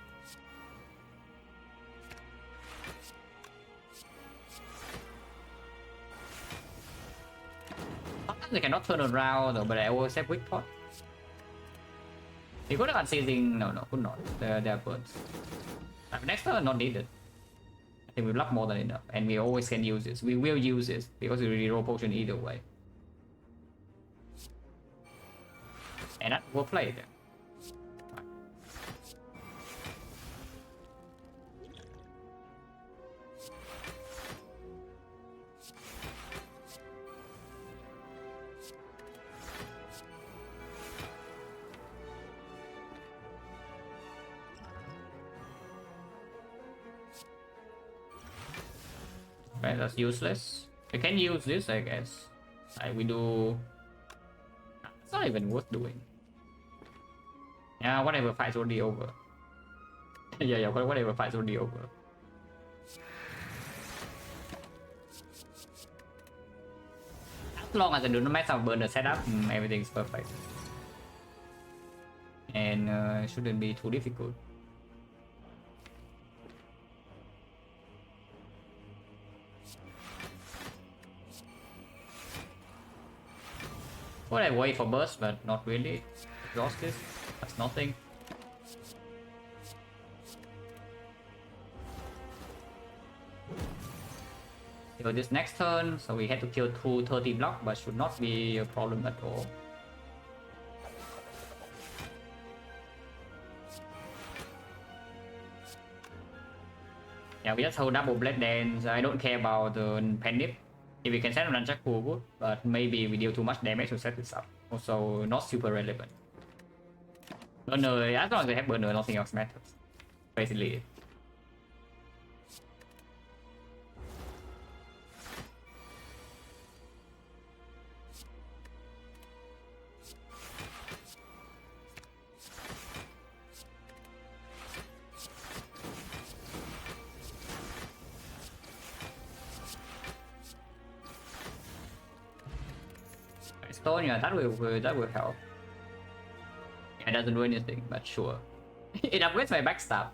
Sometimes they cannot turn around, but I always have weak pot. You could have unseizing. No, could not. They're birds. Next turn, not needed. I think we block more than enough, and we always can use this. We will use this because we really roll potion either way. And that will play then. Okay, that's useless. We can use this, I guess. Like we do. It's not even worth doing. Yeah, whatever, fight's already over. yeah, whatever, fight's already over. As long as I do not mess up burn the setup, everything's perfect. And it shouldn't be too difficult. Well, I wait for burst, but not really. Exhaust this. That's nothing. So this next turn, so we had to kill 230 block, but should not be a problem at all. Yeah, we just hold double blade dance. I don't care about the panic. If we can set on Nunchaku, good, but maybe we deal too much damage to set this up. Also, not super relevant. Burner, as long as they have burner, nothing else matters. Basically. Stone, yeah, that will help. Yeah, it doesn't do anything, but sure. It upgrades my backstab.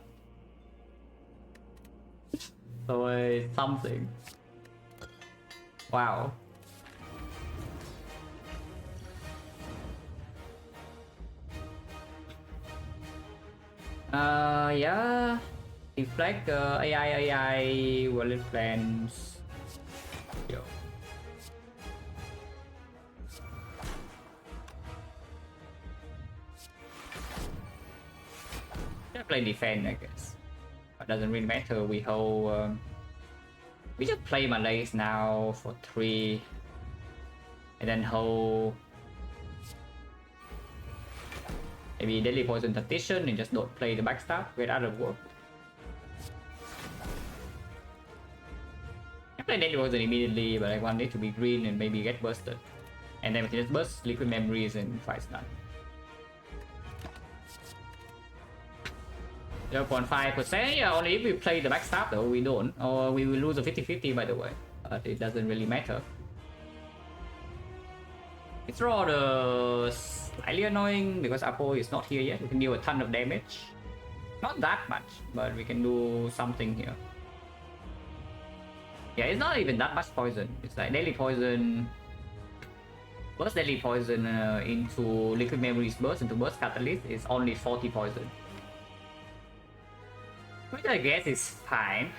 So something. Wow. Yeah. Deflect, AI, wallet plans. Yo. Play defense, I guess. But doesn't really matter. We hold. We just play Malays now for 3, and then hold maybe Deadly Poison Tactician and just don't play the backstab. Get out of work. I play Deadly Poison immediately, but I want it to be green and maybe get bursted, and then we can just burst Liquid Memories and fight's done. 0.5%, yeah, only if we play the backstab though, we don't. Or we will lose a 50-50 by the way. But it doesn't really matter. It's rather slightly annoying because Apo is not here yet. We can deal a ton of damage. Not that much, but we can do something here. Yeah, it's not even that much poison. It's like daily poison. Burst Deadly Poison into Liquid Memories burst into Burst Catalyst is only 40 poison. Which I guess is fine.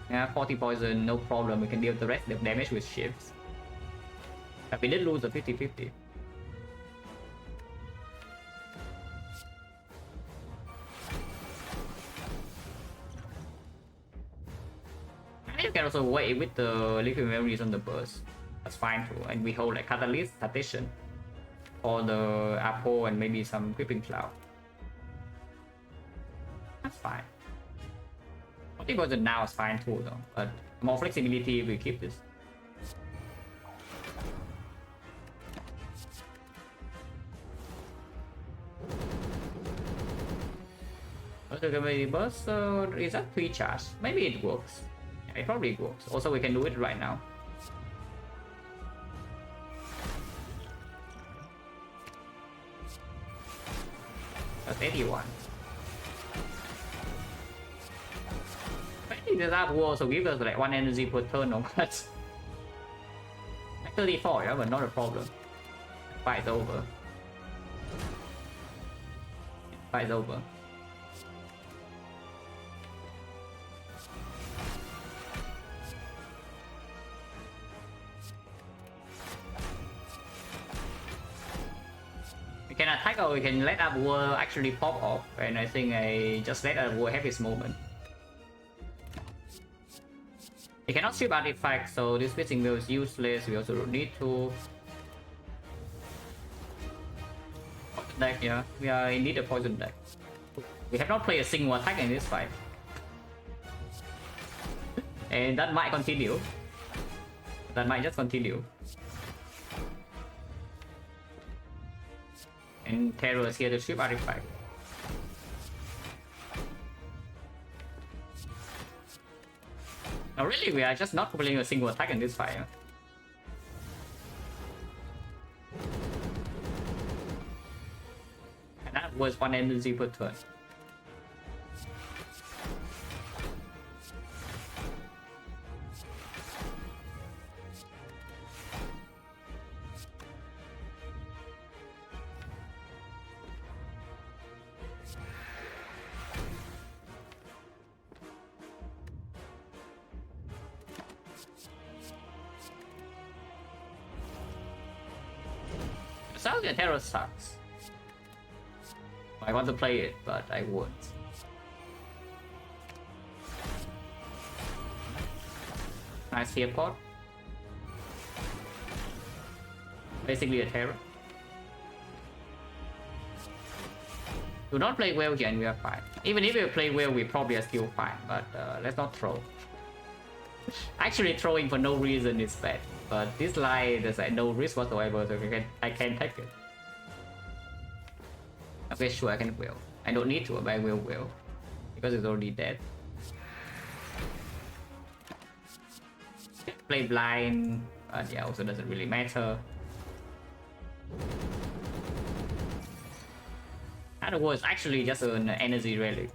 Yeah, 40 poison, no problem. We can deal the rest of the damage with shifts. But we did lose a 50-50. And you can also wait with the Liquid Memories on the burst. That's fine too. And we hold like Catalyst, Tactician, or the Apo and maybe some Creeping Cloud. That's fine. 40% now is fine too though, but more flexibility if we keep this. Okay, burst, is that pre-charge? Maybe it works. Yeah, it probably works. Also, we can do it right now. That's 81. Maybe that will also give us like 1 energy per turn or what? Like 34, yeah, but not a problem. Fight's over. Fight's over. We can attack or we can let our war actually pop off, and I think I just let our war have his moment. We cannot strip artifacts, so this fishing wheel is useless. We also don't need to. Poison deck, yeah. We are indeed a poison deck. We have not played a single attack in this fight. And that might continue. That might just continue. And Terror is here to strip artifact. No, really, we are just not playing a single attack in this fight. And that was 1 energy per turn. Nostalgia Terror sucks. I want to play it, but I won't. Nice fear pod. Basically a terror. Do not play well here and we are fine. Even if we play well, we probably are still fine, but let's not throw. Actually, throwing for no reason is bad, but this line there's like no risk whatsoever, so I can take it. Okay, sure, I can will. I don't need to, but I will because it's already dead. Play blind, but yeah, also doesn't really matter. That was actually just an energy relic.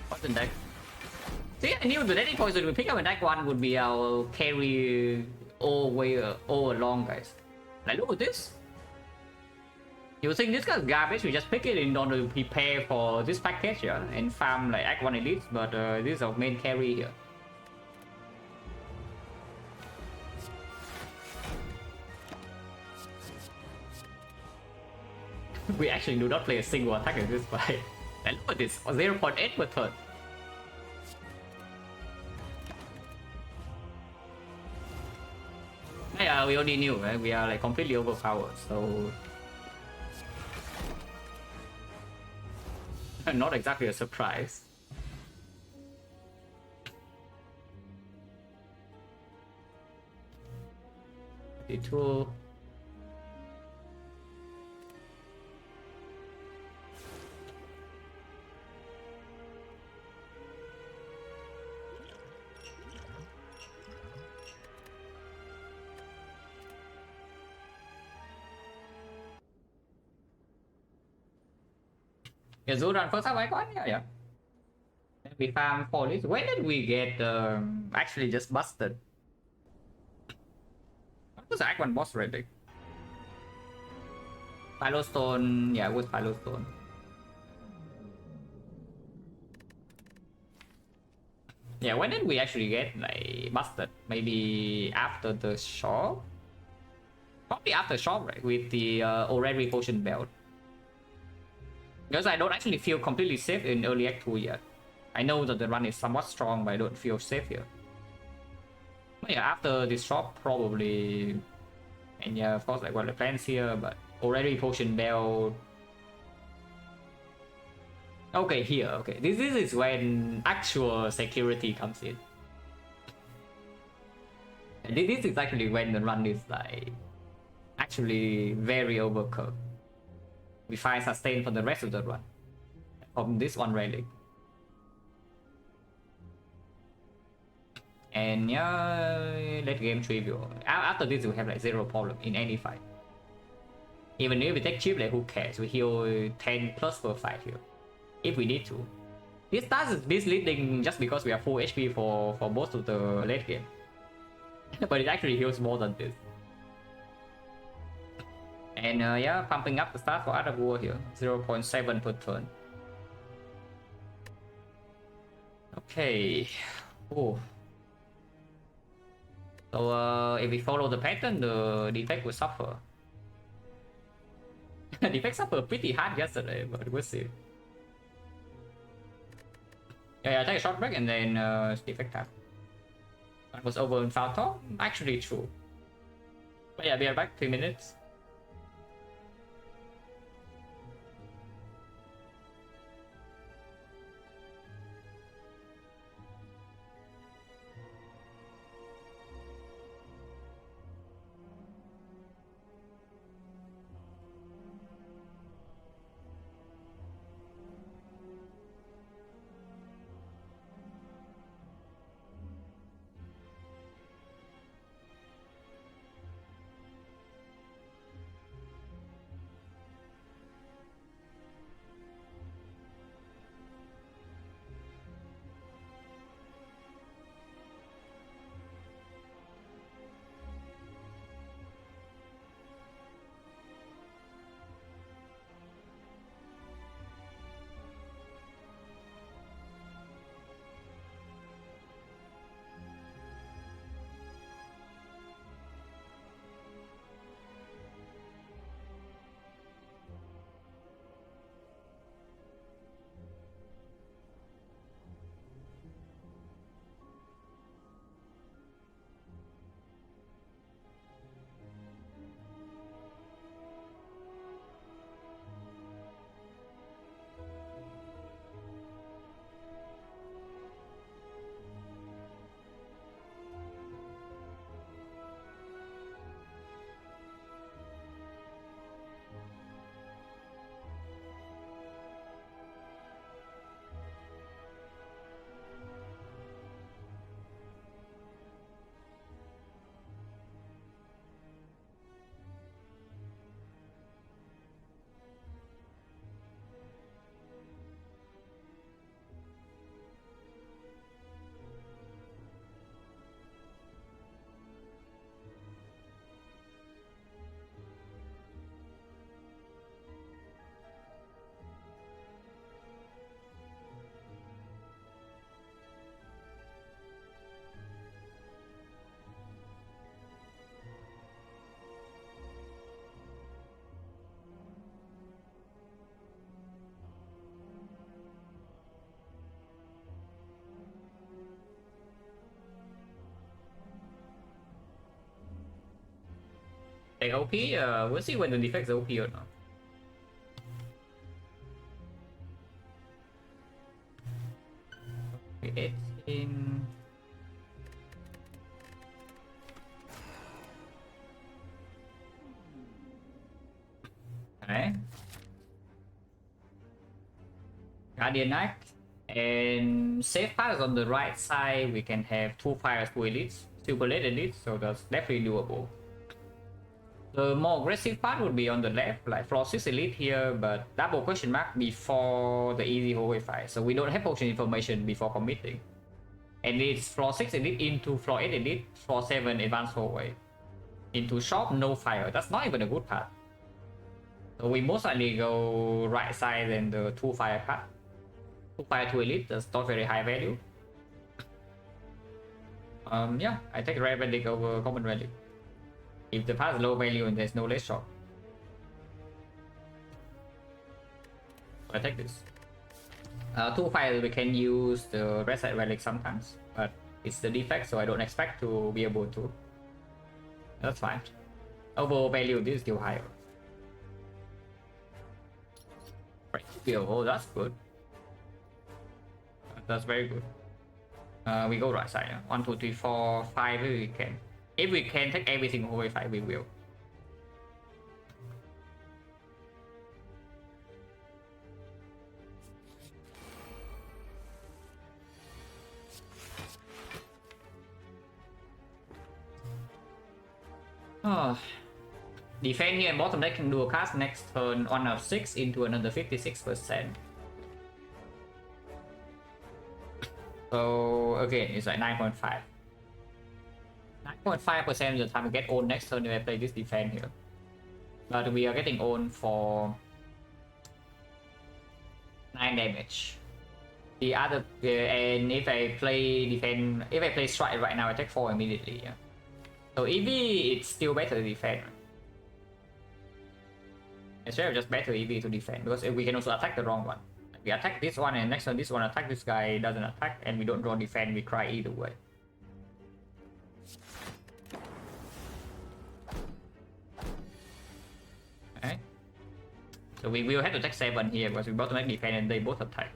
What's the deck? See, I knew the deck poison we pick up a deck one would be our carry all along, guys. Like, look at this. You think this guy's garbage? We just pick it in order to prepare for this package here and farm like Act 1 Elite, but this is our main carry here. We actually do not play a single attack in this fight. And look at this, 0.8 per turn. Yeah, we already knew, right? We are like completely overpowered, so not exactly a surprise. D2. Yeah, Zoran first time icon, yeah. Then we farm 4 leads. When did we get actually just busted? What was the icon boss rating? Phylostone, yeah, it was Phylostone. Yeah, when did we actually get like busted? Maybe after the shop? Probably after shop, right? With the Orrery Potion Belt. Because I don't actually feel completely safe in early Act 2 yet. I know that the run is somewhat strong, but I don't feel safe here. But yeah, after this shop, probably. And yeah, of course, like the plans here, but already Potion Belt. Okay, here, okay. This is when actual security comes in. And this is actually when the run is like actually very overcooked. We find sustain for the rest of the run from this one relic. And yeah, late game trivial. After this, we have like zero problem in any fight. Even if we take chip, like who cares? We heal 10 plus per fight here, if we need to. This does misleading just because we are full HP for most of the late game, but it actually heals more than this. And yeah, pumping up the stats for other war here, 0.7 per turn. Okay. Oh. So if we follow the pattern, the Defect will suffer. Defect suffered pretty hard yesterday, but we'll see. Yeah, take a short break and then Defect tap. That was over in foul talk. Actually true. But yeah, be right back, 3 minutes. Take OP, we'll see when the defect is OP or not. Okay, 18. Okay. Guardian Knight. And safe path is on the right side. We can have 2 fires, 2 elites, super late elites, so that's definitely doable. The more aggressive part would be on the left, like floor 6 elite here, but double question mark before the easy hallway fight, so we don't have potion information before committing. And it's floor 6 elite into floor 8 elite, floor 7 advanced hallway. Into shop, no fire. That's not even a good path. So we most likely go right side and the 2 fire path. 2 fire, 2 elite, that's not very high value. Yeah, I take rare relic over common relic. If the path is low value and there's no less shot. I take this. 2 fire, we can use the red side relic sometimes, but it's the defect, so I don't expect to be able to. That's fine. Overall value, this is still higher. Right, oh, that's good. That's very good. We go right side. 1, 2, 3, 4, 5 if we can. If we can take every single hallway fight, we will. Oh. Defend here and bottom deck can do a cast next turn 1 of 6 into another 56%. So again, it's like 9.5. 9.5% of the time we get owned next turn if I play this defense here. But we are getting owned for 9 damage. The other, and if I play defense, if I play strike right now, I take 4 immediately. Yeah. So EV, it's still better to defend. It's just better EV to defend because we can also attack the wrong one. We attack this one and next turn this one attack, this guy doesn't attack and we don't draw defend, we cry either way. Okay. So we will have to take 7 here because we both make defend and they both attack.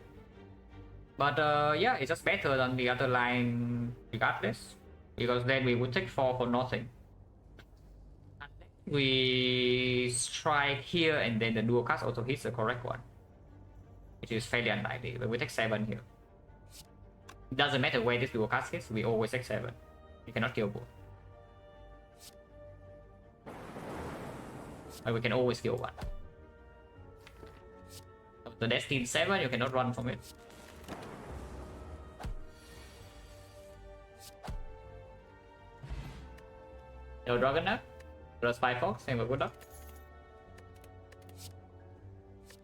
But yeah, it's just better than the other line regardless. Because then we would take 4 for nothing. We strike here and then the dual cast also hits the correct one. Which is fairly unlikely, but we take 7 here. It doesn't matter where this dual cast hits, we always take 7. You cannot kill both. But we can always kill one. So the Destiny 7, you cannot run from it. No Dragonaut, plus 5 Fox, same with good luck.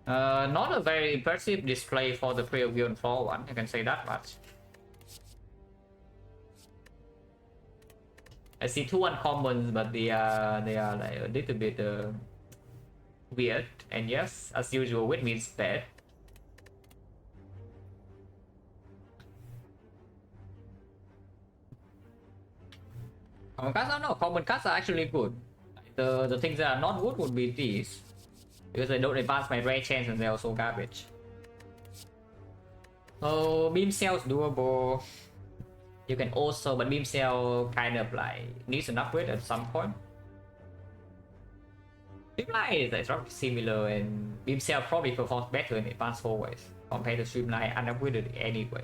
Not a very impressive display for the preview on floor 1, I can say that much. I see 2 uncommons, but they are like a little bit weird, and yes, as usual, which means bad. Common cards, I don't know, common cards are actually good. The things that are not good would be these. Because I don't advance my rare chance and they're also garbage. So beam cell is doable. You can also, but beam cell kind of like needs an upgrade at some point. Streamline is like similar and beam cell probably performs better in advanced hallways compared to Streamline unupgraded anyway.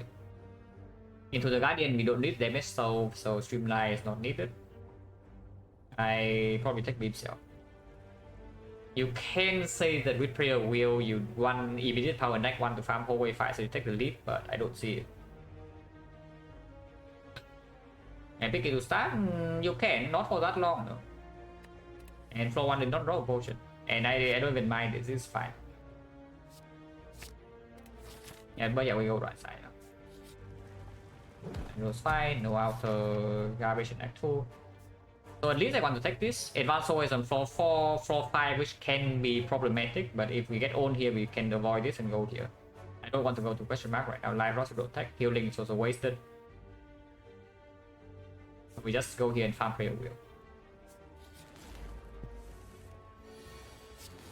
Into the Guardian we don't need damage so Streamline is not needed. I probably take beam cell. You can say that with prayer wheel you one immediate power neck 1 to farm hallway fight, so you take the lead, but I don't see it. And pick it to start, you can, not for that long though. And floor 1 did not draw a potion. And I don't even mind it, this is fine. Yeah, but yeah, we go right side now. It was fine, no outer garbage in Act 2. So at least I want to take this. Advanced always on floor 4, floor 5, which can be problematic, but if we get owned here, we can avoid this and go here. I don't want to go to question mark right now. Live Ross will attack, healing is also wasted. So we just go here and farm prayer wheel.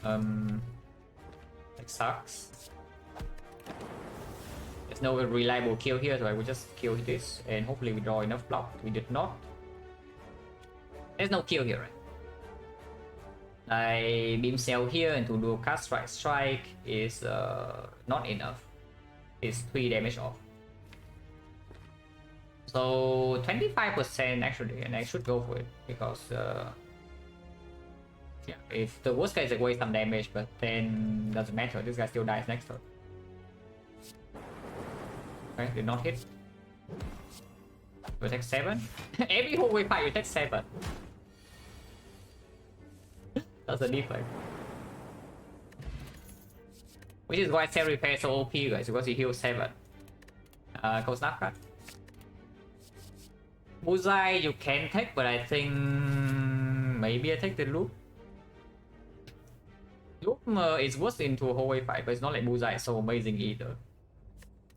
That sucks. There's no reliable kill here, so I will just kill this and hopefully we draw enough block. We did not. There's no kill here, right? I beam cell here and to do cast strike is not enough. It's 3 damage off. So 25% actually, and I should go for it because yeah, if the worst case I waste some damage, but then doesn't matter. This guy still dies next turn. Okay, did not hit. We take 7. Every whole way fight you take 7. That's the defect. Which is why cell repair is so OP, guys, because he heals 7. Go snap card. Bullseye you can take, but I think maybe I take the loop. Loop is worse into a hallway fight, but it's not like Bullseye is so amazing either.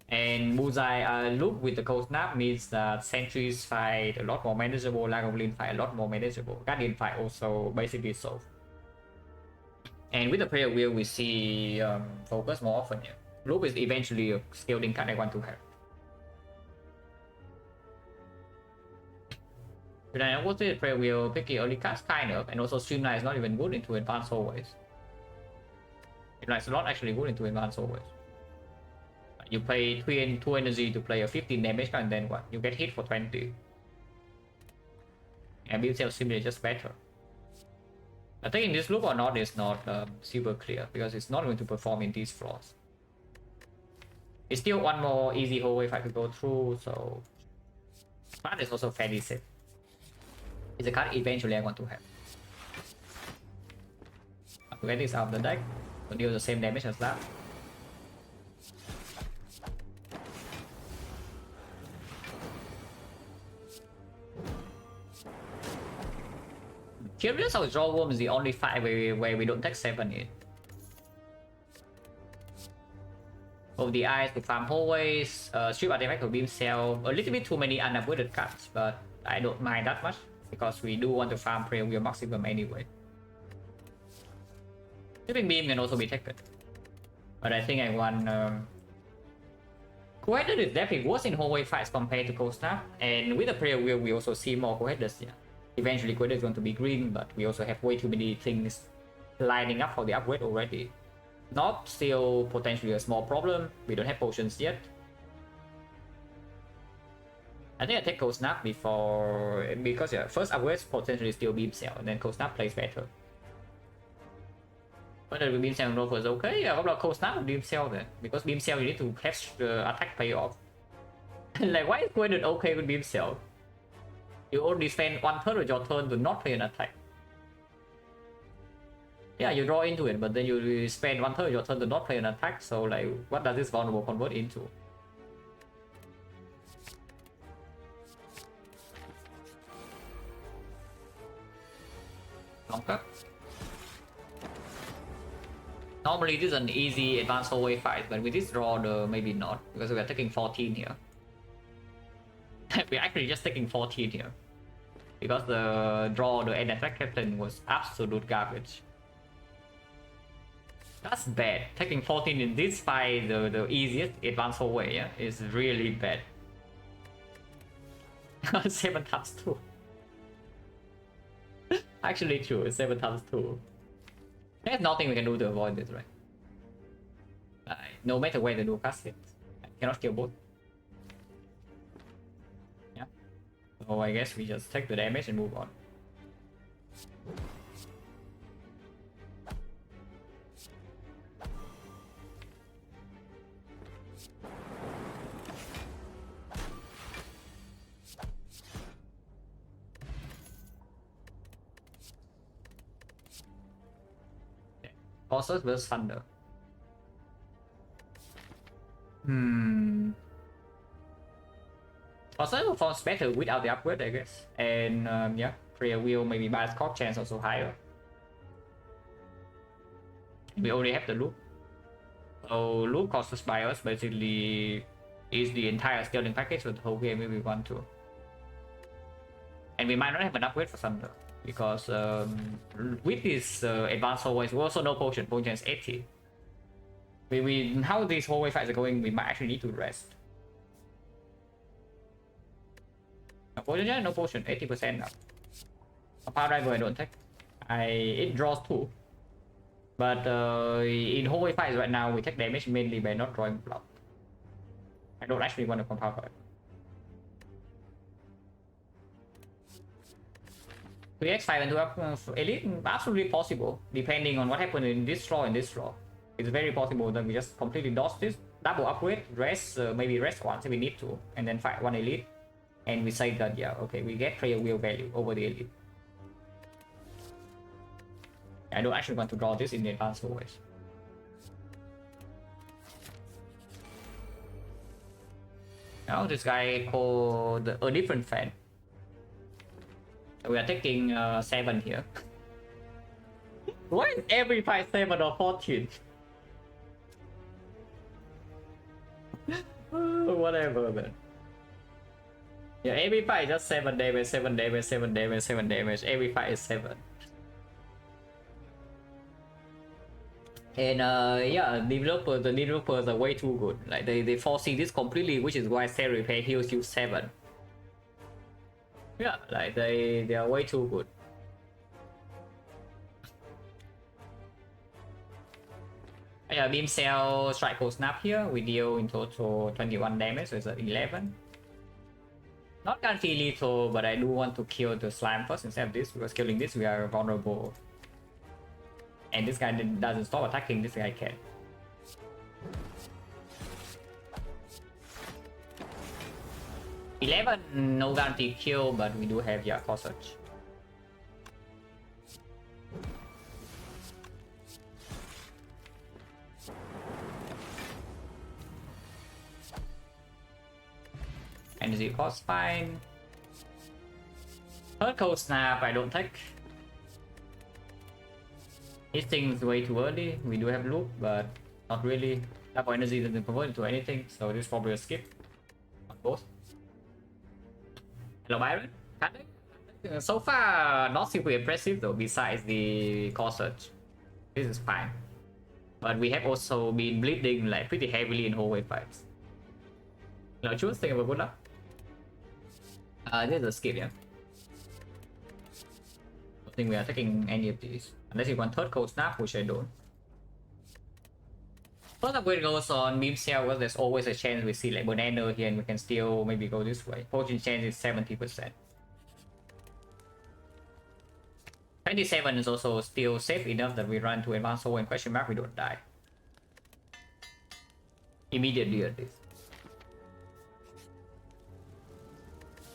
And Bullseye loop with the cold snap means that sentries fight a lot more manageable, Lagavulin fight a lot more manageable, Guardian fight also basically solved. And with the prayer wheel we see focus more often here. Loop is eventually a scaling card I want to have. But I also the prayer wheel picky early cards kind of, and also Streamline is not even good into advanced hallways. Streamline is not actually good into advanced hallways. You pay 2 energy to play a 15 damage and then what? You get hit for 20. And build cell simply just better. I think in this loop or not is not super clear because it's not going to perform in these floors. It's still one more easy hallway if I could go through, so that is also fairly safe. It's a card eventually I want to have. To get this out of the deck, to deal the same damage as that. Curious how Draw Worm is the only fight where we don't take 7 in. Of the eyes to farm hallways, strip artifact to beam cell, a little bit too many unavoided cards, but I don't mind that much because we do want to farm Prayer Wheel maximum anyway. Stripping beam can also be taken, but I think I want. Co-headed is definitely worse in hallway fights compared to Cold Snap, and with the Prayer Wheel we also see more co-headers here. Eventually co-header is going to be green, but we also have way too many things lining up for the upgrade already. Not still potentially a small problem. We don't have potions yet. I think I take Cold Snap before, because yeah, first upgrade potentially still Beam Cell, and then Cold Snap plays better. Whether Beam Cell and Rover is okay, yeah, how about Cold Snap or Beam Cell then? Because Beam Cell you need to have attack payoff. Like why is Coed okay with Beam Cell? You only spend 1/3 of your turn to not play an attack. Yeah, you draw into it, but then you spend 1/3 of your turn to not play an attack, so like, what does this vulnerable convert into? Long cut. Normally this is an easy advanced hallway fight, but with this draw, maybe not, because we are taking 14 here. We're actually just taking 14 here. Because the draw, the end attack captain was absolute garbage. That's bad. Taking 14 in this fight, the easiest advanced hallway, yeah, is really bad. 7 times 2. Actually true, it's 7 times 2. There's nothing we can do to avoid this, right? No matter where the dual cast hits, I cannot kill both. Yeah. So I guess we just take the damage and move on. Bosses versus Thunder. Bosses performs better without the upgrade, I guess. And yeah, Prayer Wheel maybe bias cost chance also higher. We already have the loop. So loop costs bias basically is the entire scaling package for the whole game if we want to. And we might not have an upgrade for Thunder. because with this advanced hallways, we also no potion. Potion is 80. How these hallway fights are going, we might actually need to rest. No potion, yeah, no potion, 80% now. A power driver I don't take. It draws 2. But in hallway fights right now, we take damage mainly by not drawing block. I don't actually want to compound for it. 3x Silent to up Elite, absolutely possible, depending on what happened in this draw and this draw. It's very possible that we just completely dodge this, double upgrade, rest, maybe rest once if we need to, and then fight one Elite. And we say that, yeah, okay, we get player wheel value over the Elite. I don't actually want to draw this in the advanced hallways. Now this guy called a different fan. So we are taking 7 here. Why is every fight 7 or 14? Whatever, man. Yeah, every fight is just 7 damage, 7 damage, 7 damage, 7 damage. Every fight is 7. And yeah, the developers are way too good. Like they foresee this completely, which is why Cell Repair heals you 7. Yeah, like they are way too good. Yeah, Beam Cell Strike Cold Snap here. We deal in total 21 damage, so it's 11. Not guaranteed lethal, but I do want to kill the slime first instead of this, because killing this we are vulnerable. And this guy doesn't stop attacking, this guy can. $11, no guaranteed kill, but we do have Core Search. Energy cost fine. Third Cold Snap, I don't take. This thing is way too early. We do have loop, but not really. Double energy doesn't convert into anything, so this is probably a skip on both. Hello Byron, so far not super impressive though, besides the core search. This is fine. But we have also been bleeding like pretty heavily in hallway fights. Now choose, think about good luck. This is a skip, yeah. I don't think we are taking any of these. Unless you want third Cold Snap, which I don't. First upgrade goes on Beam Cell, because there's always a chance we see like Banana here and we can still maybe go this way. Potion chance is 70%. 27 is also still safe enough that we run to advanced hole and question mark, we don't die. Immediately at least.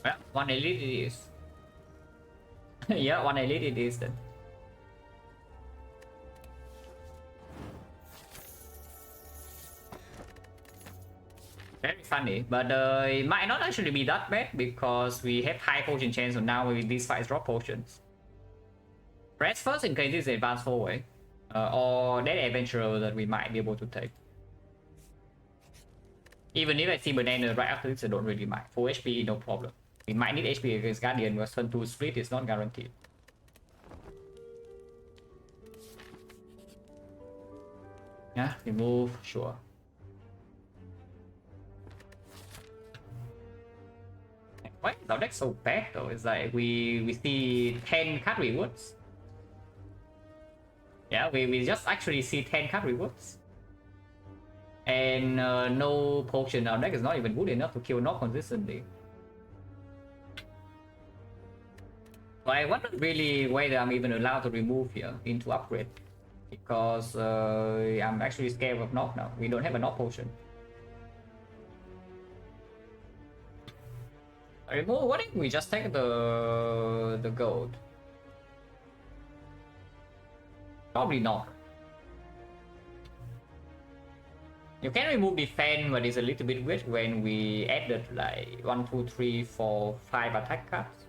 Well, one elite it is. Yeah, one elite it is then. Very funny, but it might not actually be that bad because we have high potion chance, so now with these fights drop potions. Rest first in case this is advanced hallway, or that adventurer that we might be able to take. Even if I see Banana right after this, I don't really mind. Full HP, no problem. We might need HP against Guardian, because turn 2 split is not guaranteed. Yeah, remove, sure. Why is our deck so bad though? It's like we see 10 card rewards. Yeah, we just actually see 10 card rewards. And no potion. Our deck is not even good enough to kill not consistently. So I wonder really whether I'm even allowed to remove here into upgrade. Because I'm actually scared of knock now. We don't have a knock potion. Remove, what if we just take the gold? Probably not. You can remove defense, but it's a little bit weird when we added like 1, 2, 3, 4, 5 attack cards.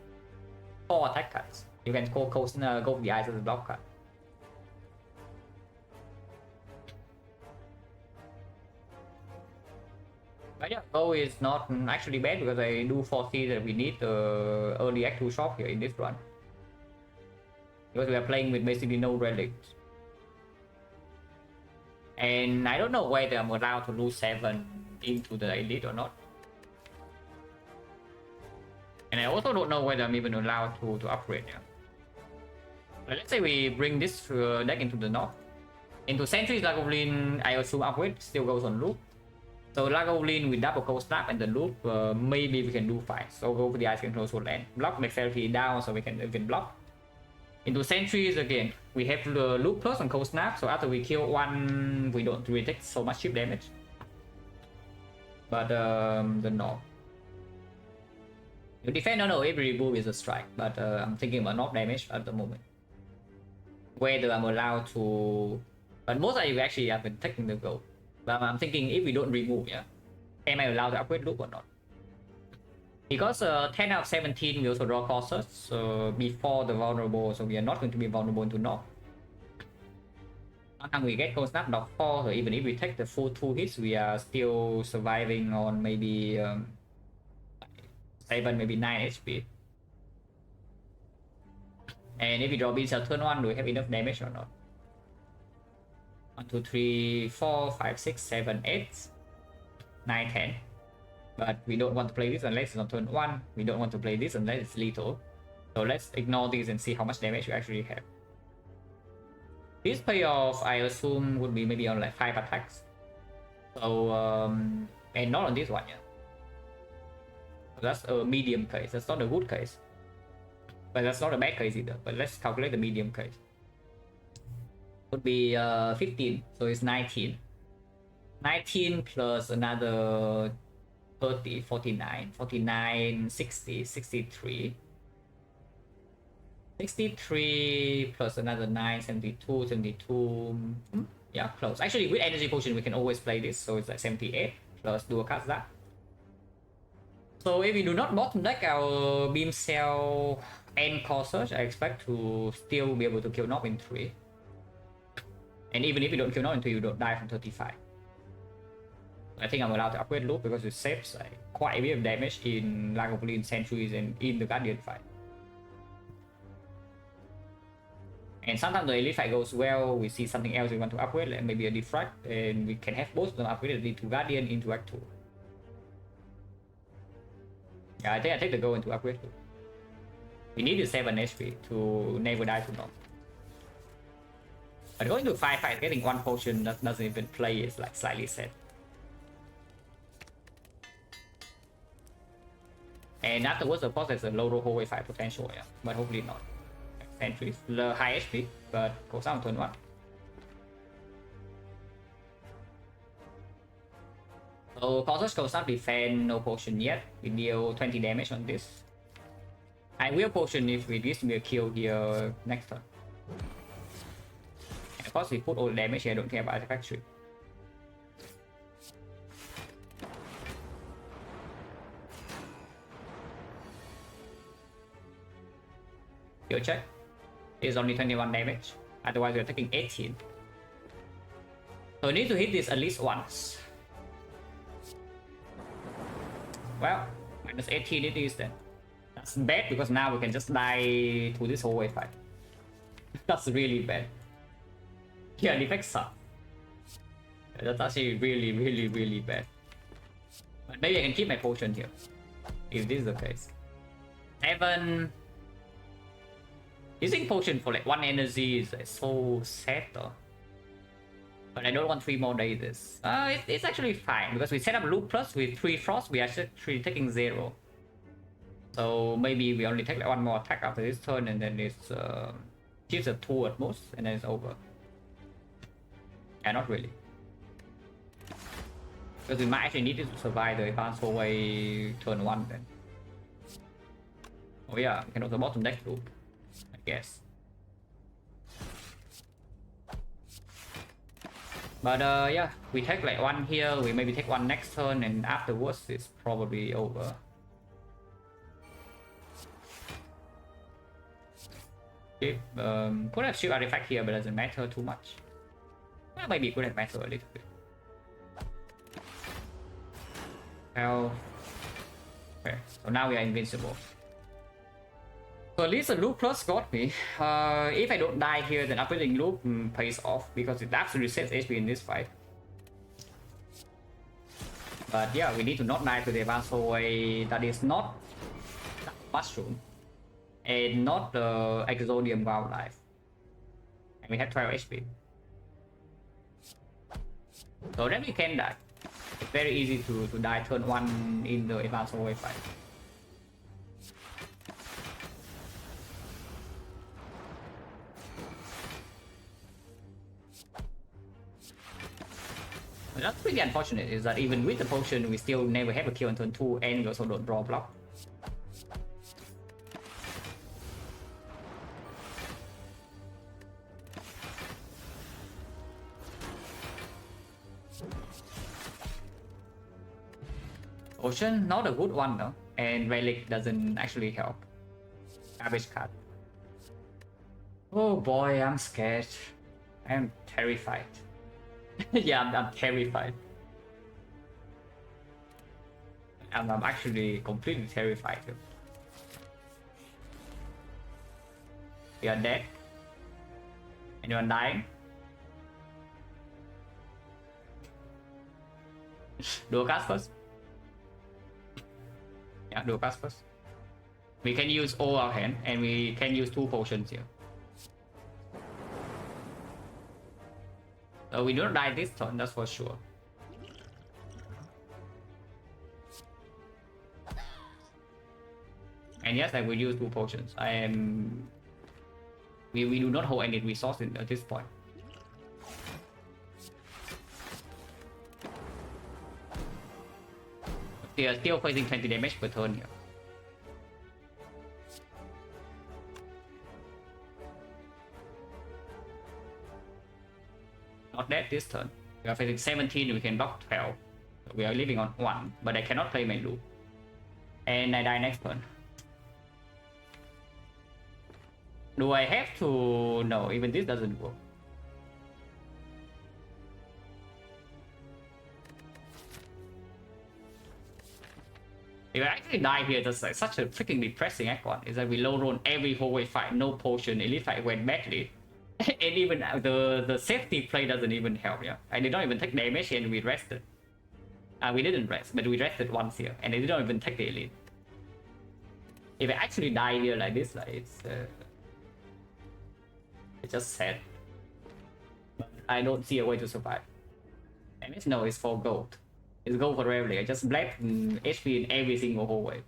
4 attack cards. You can go the eyes as a block card. But yeah, gold is not actually bad because I do foresee that we need the early Act 2 shop here in this run. because we are playing with basically no relics. And I don't know whether I'm allowed to lose 7 into the elite or not. And I also don't know whether I'm even allowed to upgrade. Yeah. But let's say we bring this deck into the north. Into Sentry's Lagavulin, I assume upgrade still goes on loop. So Lagavulin with double cold snap and the loop, maybe we can do fine. So go for the Ice Control Soul Land. Block makes LP down so we can block. Into Sentries again, we have the loop plus on cold snap. So after we kill one, we don't really take so much chip damage. But the north. The defend, no, every remove is a strike. But I'm thinking about knock damage at the moment. Whether I'm allowed to, but most of you actually have been taking the goal. But I'm thinking if we don't remove, yeah, am I allowed to upgrade loop or not? Because 10 out of 17 we also draw costs before the vulnerable, so we are not going to be vulnerable into knock. Sometimes we get cold snap knock 4, so even if we take the full 2 hits, we are still surviving on maybe 7, maybe 9 HP. And if we draw beats at turn 1, do we have enough damage or not? 1, 2, 3, 4, 5, 6, 7, 8, 9, 10. But we don't want to play this unless it's on turn 1. We don't want to play this unless it's lethal. So let's ignore these and see how much damage we actually have. This payoff, I assume, would be maybe on like 5 attacks. So, and not on this one, yeah. That's a medium case. That's not a good case. But that's not a bad case either. But let's calculate the medium case. Would be 15, so it's 19. 19 plus another 30, 49, 49, 60, 63. 63 plus another 9, 72, 72. Yeah, close. Actually, with energy potion, we can always play this, so it's like 78 plus dual cast that. So if we do not bottom deck our beam cell and core search, I expect to still be able to kill Knock in 3. And even if you don't kill Knock in 3, you don't die from 35. I think I'm allowed to upgrade loop because it saves quite a bit of damage in Lagavulin Sentries and in the Guardian fight. And sometimes the elite fight goes well, we see something else we want to upgrade, like maybe a Defect, and we can have both of them upgraded into Guardian into Act 2. Yeah, I think I take the go into upgrade too. We need the 7 HP to never die to Knock. But going to 5 fight, getting 1 potion that doesn't even play is like slightly sad. And afterwards, of course, there's a low roll hallway fight potential, yeah, but hopefully not. Sentries, the high HP, but goes down turn 1. So Cautious goes up, defend, no potion yet. We deal 20 damage on this. I will potion if it gives me a kill here next turn. And of course, we put all the damage here, I don't care about artifact tree. Kill check. It's only 21 damage. Otherwise, we're taking 18. So we need to hit this at least once. Well, minus 18 it is then. That's bad because now we can just die to this hallway fight. That's really bad. Yeah, Defect sucks. That's actually really bad. But maybe I can keep my potion here. If this is the case. 7. Using potion for like 1 energy is so sad though. But I don't want 3 more days. It's actually fine because we set up loop plus with 3 frost, we are actually taking 0. So maybe we only take like 1 more attack after this turn and then it's gives a 2 at most and then it's over. Yeah, not really. Because we might actually need it to survive the advanced hallway turn 1 then. Oh yeah, we can also bottom deck loop. Yes. But yeah, we take like 1 here, we maybe take 1 next turn, and afterwards it's probably over. Okay, could have shield artifact here, but doesn't matter too much. Well, maybe it could have mattered a little bit. Well, okay, so now we are invincible. So at least the loop plus got me. If I don't die here, then upgrading loop pays off because it absolutely sets HP in this fight. But yeah, we need to not die to the advanced hallway that is not mushroom and not the exodium wildlife. And we have 12 HP. So then we can die. It's very easy to die turn 1 in the advanced hallway fight. That's really unfortunate is that even with the potion we still never have a kill on turn 2 and we also don't draw block. Potion, not a good one though, and Relic doesn't actually help. Garbage card. Oh boy, I'm scared. I am terrified. Yeah, I'm terrified. I'm actually completely terrified. You are dead. And you are dying. Do a cast first. Yeah, do a cast first. We can use all our hand and we can use 2 potions here. So we don't die this turn, that's for sure. And yes, I will use 2 potions. We do not hold any resources at this point. We are still facing 20 damage per turn here. Not dead this turn. We are facing 17, we can block 12. We are living on 1, but I cannot play my loop. And I die next turn. Do I have to... No, even this doesn't work. If I actually die here, that's like such a freaking depressing icon. Is that we low roll every hallway fight, no potion, elite fight went badly. And even the safety play doesn't even help, yeah. I did not even take damage and we rested. We didn't rest, but we rested once here, and I did not even take the elite. If I actually die here like this, like it's just sad. But I don't see a way to survive. And it's no, it's for gold. It's gold forever. I just black HP in every single hallway.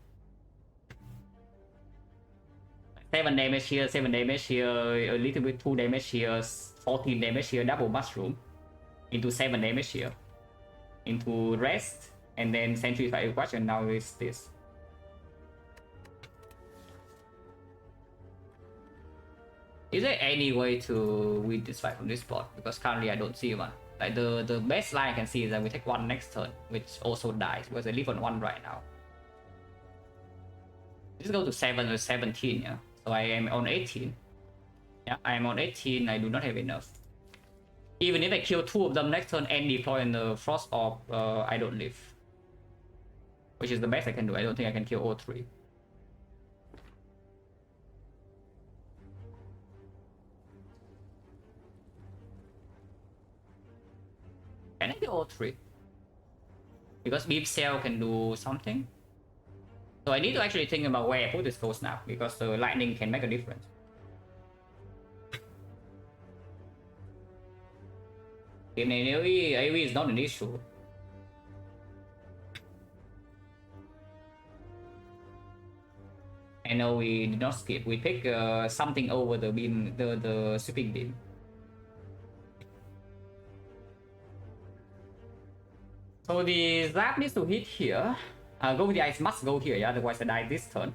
7 damage here, 7 damage here, a little bit 2 damage here, 14 damage here, double mushroom. Into 7 damage here. Into rest, and then sentry fire watch, and now it's this. Is there any way to win this fight from this spot? Because currently I don't see one. Like the best line I can see is that we take 1 next turn, which also dies because I live on 1 right now. Let's go to 7 or 17, yeah. So I am on 18. Yeah, I am on 18. I do not have enough. Even if I kill 2 of them next turn and deploy in the Frost Orb, I don't live. Which is the best I can do. I don't think I can kill all 3. Can I kill all 3? Because Beam Cell can do something. So I need to actually think about where I put this Ghost Snap, because the lightning can make a difference. In AoE is not an issue. I know we did not skip. We pick something over the beam, the sweeping beam. So the Zap needs to hit here. Go with the ice must go here, yeah, otherwise I die this turn.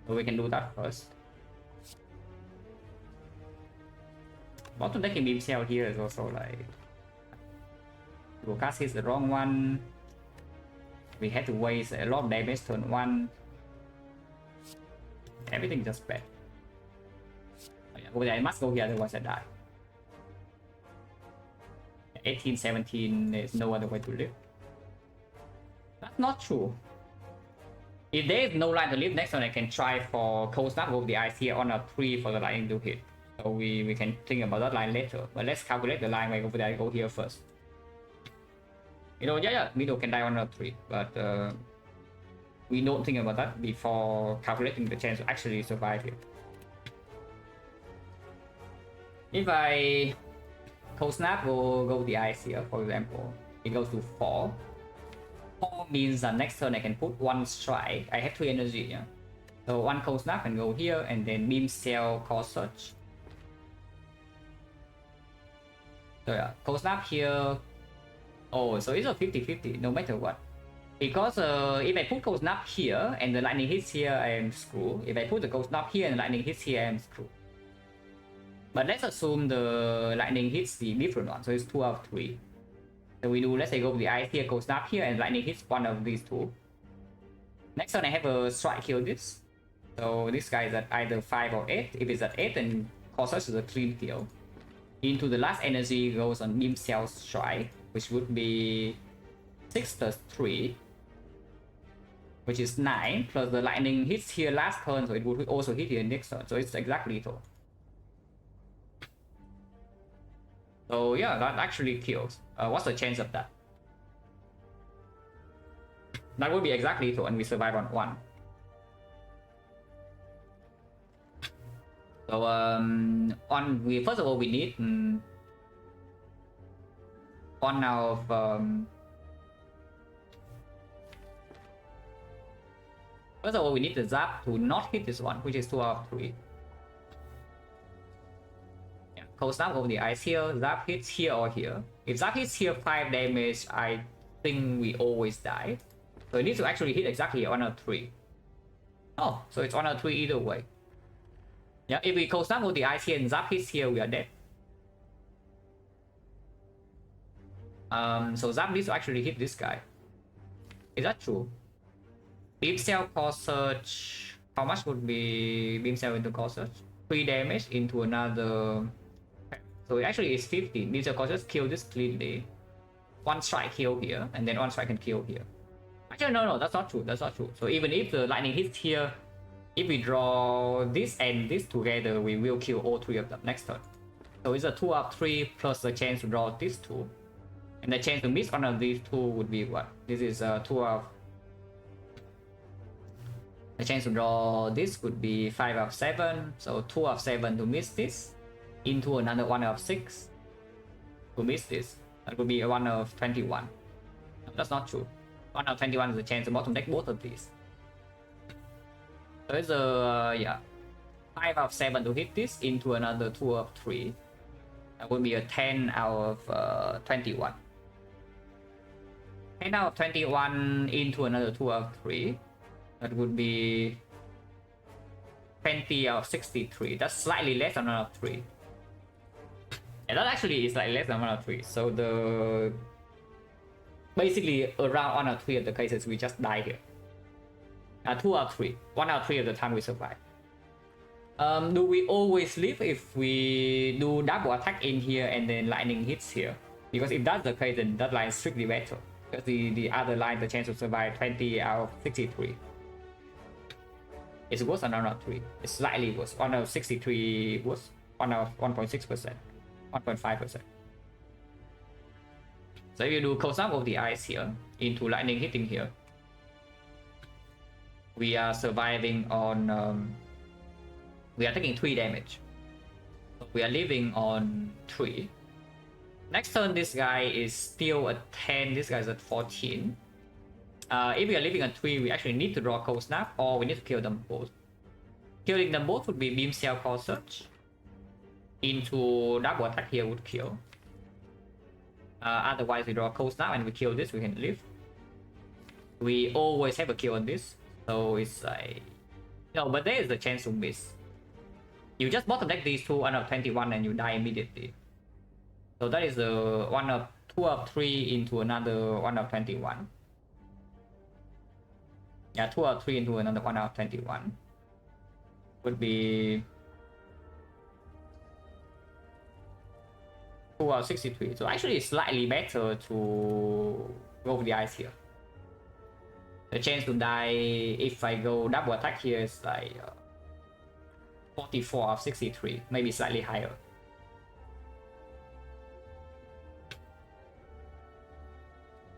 So we can do that first. Bottom decking beam cell here is also like... Lucas hits the wrong one. We had to waste a lot of damage turn 1. Everything just bad. Oh, yeah, go with the ice must go here, otherwise I die. 18, 17, there's no other way to live. That's not true. If there is no line to leave, next turn I can try for cold snap over the ice here on a 3 for the lightning to hit. So we can think about that line later. But let's calculate the line over there. Go here first. Yeah, Middle can die on a 3, but we don't think about that before calculating the chance to actually survive here. If I cold snap, we'll go the ice here, for example. It goes to 4. 4 means that next turn I can put 1 strike. I have 3 energy, yeah. So 1 cold snap and go here, and then beam cell cause search. So yeah, cold snap here. Oh, so it's a 50-50 no matter what. Because if I put cold snap here and the lightning hits here, I am screwed. If I put the cold snap here and the lightning hits here, I am screwed. But let's assume the lightning hits the different one, so it's 2 out of 3. So we do, let's say, go with the ice here, cold snap here, and lightning hits one of these 2. Next turn I have a strike kill this. So this guy is at either 5 or 8. If it's at 8, then cause search is a clean kill. Into the last energy goes on beam cell strike, which would be 6 plus 3, which is 9, plus the lightning hits here last turn, so it would also hit here next turn, so it's exactly lethal. So yeah, that actually kills. What's the chance of that? That would be exactly lethal, and we survive on 1. So first of all we need 1 out of first of all we need the zap to not hit this one, which is 2 out of 3. Yeah, cold snap over the ice here, zap hits here or here. If zap hits here 5 damage, I think we always die. So it needs to actually hit exactly 1 out of 3. Oh, so it's 1 out of 3 either way. Yeah, if we cold snap over the ice here and zap hits here, we are dead. So zap needs to actually hit this guy. Is that true? Beam cell cause search. How much would be beam cell into cause search? 3 damage into another. So it actually is 50. Beam cell cause search kill this cleanly. 1 strike kill here, and then 1 strike can kill here. Actually, no, that's not true. That's not true. So even if the lightning hits here, if we draw this and this together, we will kill all 3 of them next turn. So it's a 2 out of 3 plus the chance to draw these 2. And the chance to miss one of these 2 would be what? This is 2 out of... The chance to draw this would be 5 out of 7. So 2 out of 7 to miss this. Into another 1 out of 6 to miss this. That would be 1 out of 21. No, that's not true. 1 out of 21 is the chance to bottom deck both of these. So it's a, yeah, 5 out of 7 to hit this into another 2 out of 3. That would be a 10 out of 21. 10 out of 21 into another 2 out of 3. That would be 20 out of 63. That's slightly less than 1 out of 3. Yeah, that actually is slightly less than 1 out of 3. So the... Basically, around 1 out of 3 of the cases, we just die here. 2 out of 3. 1 out of 3 of the time we survive. Do we always live if we do double attack in here and then lightning hits here? Because if that's the case, then that line is strictly better. Because the other line, the chance to survive 20 out of 63. It's worse than 1 out of 3. It's slightly worse. 1 out of 63 worse. 1 out of 1.6%. 1.5%. So if you do cold snap of the ice here into lightning hitting here, we are surviving on we are taking 3 damage. So we are living on 3. Next turn this guy is still at 10, this guy is at 14. If we are living at 3, we actually need to draw cold snap or we need to kill them both. Killing them both would be beam cell call search. Into double attack here would kill. Otherwise we draw cold snap and we kill this, we can live. We always have a kill on this. So it's like, no, but there is a chance to miss. You just bottom deck these 2 1 out of 21 and you die immediately. So that is the 2 out of 3 into another 1 out of 21. Yeah, 2 out of 3 into another 1 out of 21 would be 2 out of 63. So actually it's slightly better to go with the ice here. The chance to die if I go double attack here is like 44 of 63, maybe slightly higher.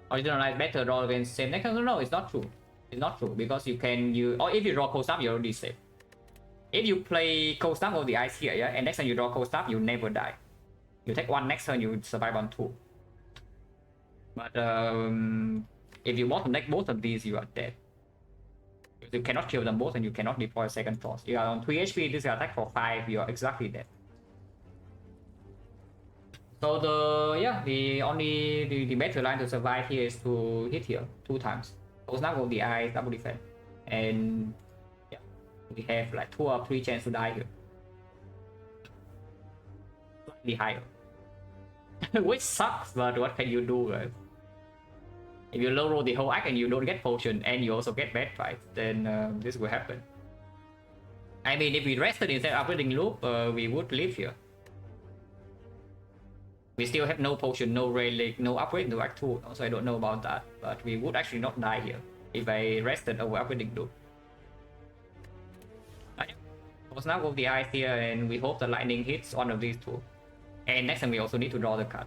Original Knight better draw against same deck. No, it's not true. It's not true because you can or if you draw cold snap, you're already safe. If you play cold snap of the ice here, yeah, and next time you draw cold snap, you never die. You take one next turn, you survive on 2. But if you bottom deck both of these, you are dead. You cannot kill them both, and you cannot deploy a second force. You are on 3 HP. This is attack for 5. You are exactly dead. So the better line to survive here is to hit here 2 times. Cold snap of the eye, double defense, and yeah, we have like 2 or 3 chance to die here. Slightly higher, which sucks. But what can you do, guys? If you low roll the whole act and you don't get potion and you also get bad fights, then this will happen. I mean, if we rested instead of upgrading loop, we would live here. We still have no potion, no relic, no upgrade to act 2, so I don't know about that. But we would actually not die here if I rested over upgrading loop. Let's now go the ice here, and we hope the lightning hits one of these 2. And next time we also need to draw the card.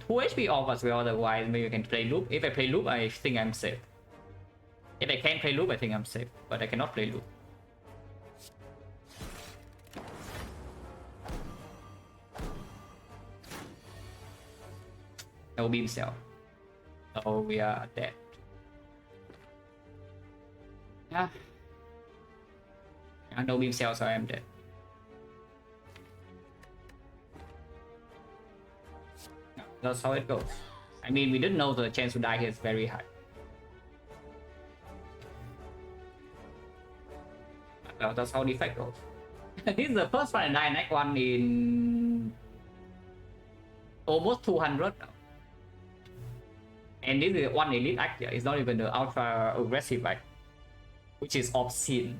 Two HP off as well, otherwise maybe you can play loop. If I play loop, I think I'm safe. If I can't play loop, I think I'm safe, but I cannot play loop. No beam cell. Oh, we are dead. Yeah. No beam cell, so I am dead. That's how it goes. I mean, we didn't know the chance to die here is very high. Well, that's how Defect goes. This is the first one and die next one in almost 200 now. And this is one elite act here. It's not even the ultra aggressive act, which is obscene.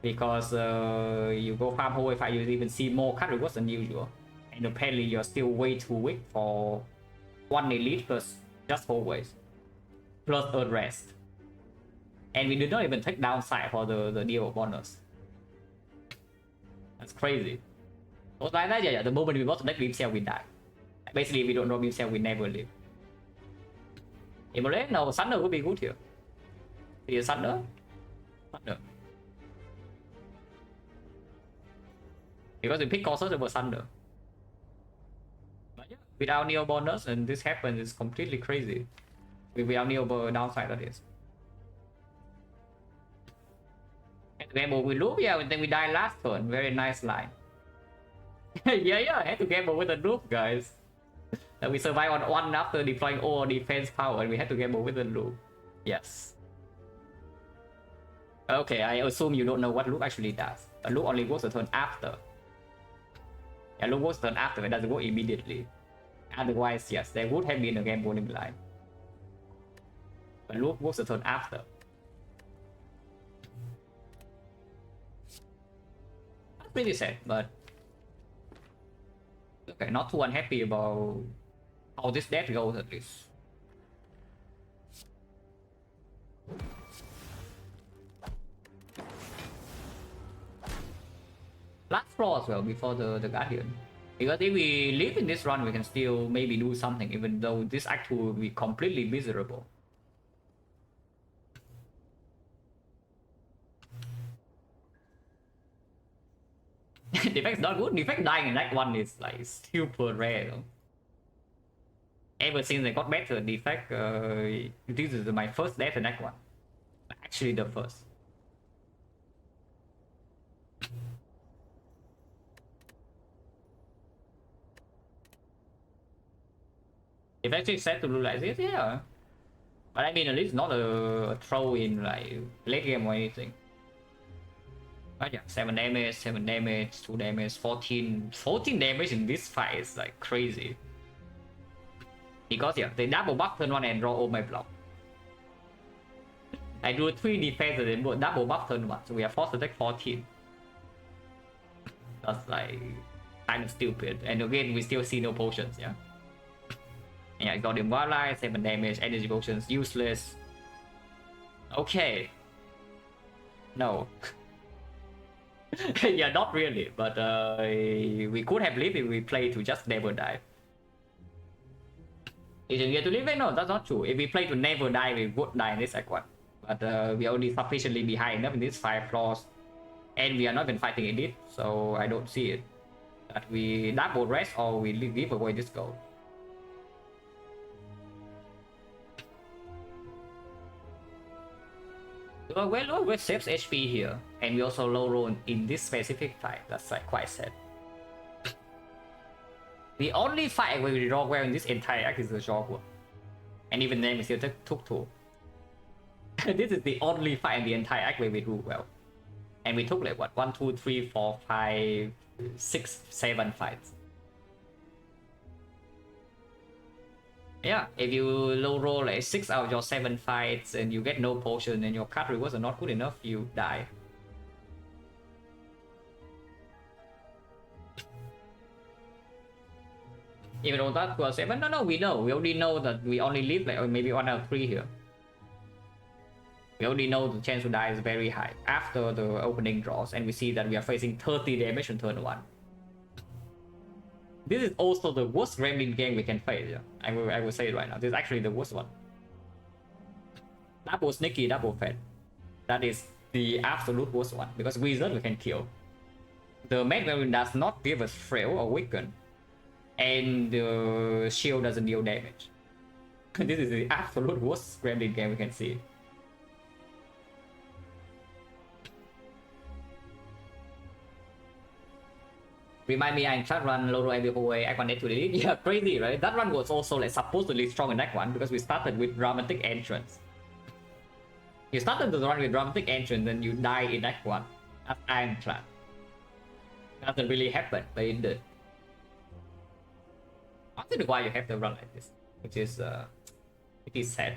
Because you go farm whole fight, you even see more card rewards than usual. And apparently you're still way too weak for one elite plus just always. Plus a rest. And we did not even take downside for the deal bonus. That's crazy. So like that, yeah, the moment we got to make beam cell, we die. Basically, if we don't draw beam cell, we never live. Immolate? No, Thunder would be good here. See a Thunder? Thunder. Because we pick Colossus over Thunder. But yeah, without Neo bonus and this happens, it's completely crazy. Without Neo downside, that is. And to gamble with loop, yeah, and then we die last turn. Very nice line. yeah, I had to gamble with the loop, guys. That we survive on 1 after deploying all defense power, and we had to gamble with the loop. Yes. Okay, I assume you don't know what loop actually does. A loop only works a turn after. Yeah, loop works a turn after, it doesn't work immediately. Otherwise, yes, there would have been a gambling line. But loop works a turn after. That's pretty sad, but okay, not too unhappy about how this deck goes at least. Last floor as well before the Guardian. Because if we live in this run, we can still maybe do something, even though this act will be completely miserable. Defect's not good. Defect dying in Act 1 is like super rare though. Ever since I got better Defect, this is my first death in Act 1. Actually the first. Defect is set to do like this, yeah. But I mean, at least not a throw in like late game or anything. But yeah, 7 damage, 7 damage, 2 damage, 14 damage in this fight is like crazy. Because yeah, they double buff turn 1 and draw all my block. I do 3 defense and then double buff turn 1, so we are forced to take 14. That's like kind of stupid. And again, we still see no potions, yeah. Yeah, Golden Wildlife, 7 damage, energy potions, useless. Okay. No. Yeah, not really, but we could have lived if we played to just never die. Is it get to live? No, that's not true. If we play to never die, we would die in this act 1. But we are only sufficiently behind enough in these 5 floors. And we are not even fighting elite, so I don't see it. That we double rest or we give away this gold. Well, we saves HP here, and we also low roll in this specific fight. That's like quite sad. The only fight where we draw well in this entire act is the short one, and even then we still took 2. This is the only fight in the entire act where we do well, and we took like what 1, 2, 3, 4, 5, 6, 7 fights. Yeah, if you low roll like 6 out of your 7 fights and you get no potion and your card rewards are not good enough, you die. Even though that was 7, no, we know. We already know that we only live like maybe 1 out of 3 here. We already know the chance to die is very high after the opening draws, and we see that we are facing 30 damage on turn 1. This is also the worst Gremlin game we can face. Yeah? I will say it right now. This is actually the worst one. Double sneaky, double fat. That is the absolute worst one because wizard we can kill. The main Gremlin does not give us frail or weaken, and the shield doesn't deal damage. This is the absolute worst Gremlin game we can see. Remind me, I can't run low roll every way. Act 1 to delete. Yeah, crazy, right? That run was also like supposedly strong in Act 1 because we started with dramatic entrance. You started the run with dramatic entrance, then you die in Act 1 as Ironclad. Doesn't really happen, but it did. I don't know why you have to run like this, which is it is sad.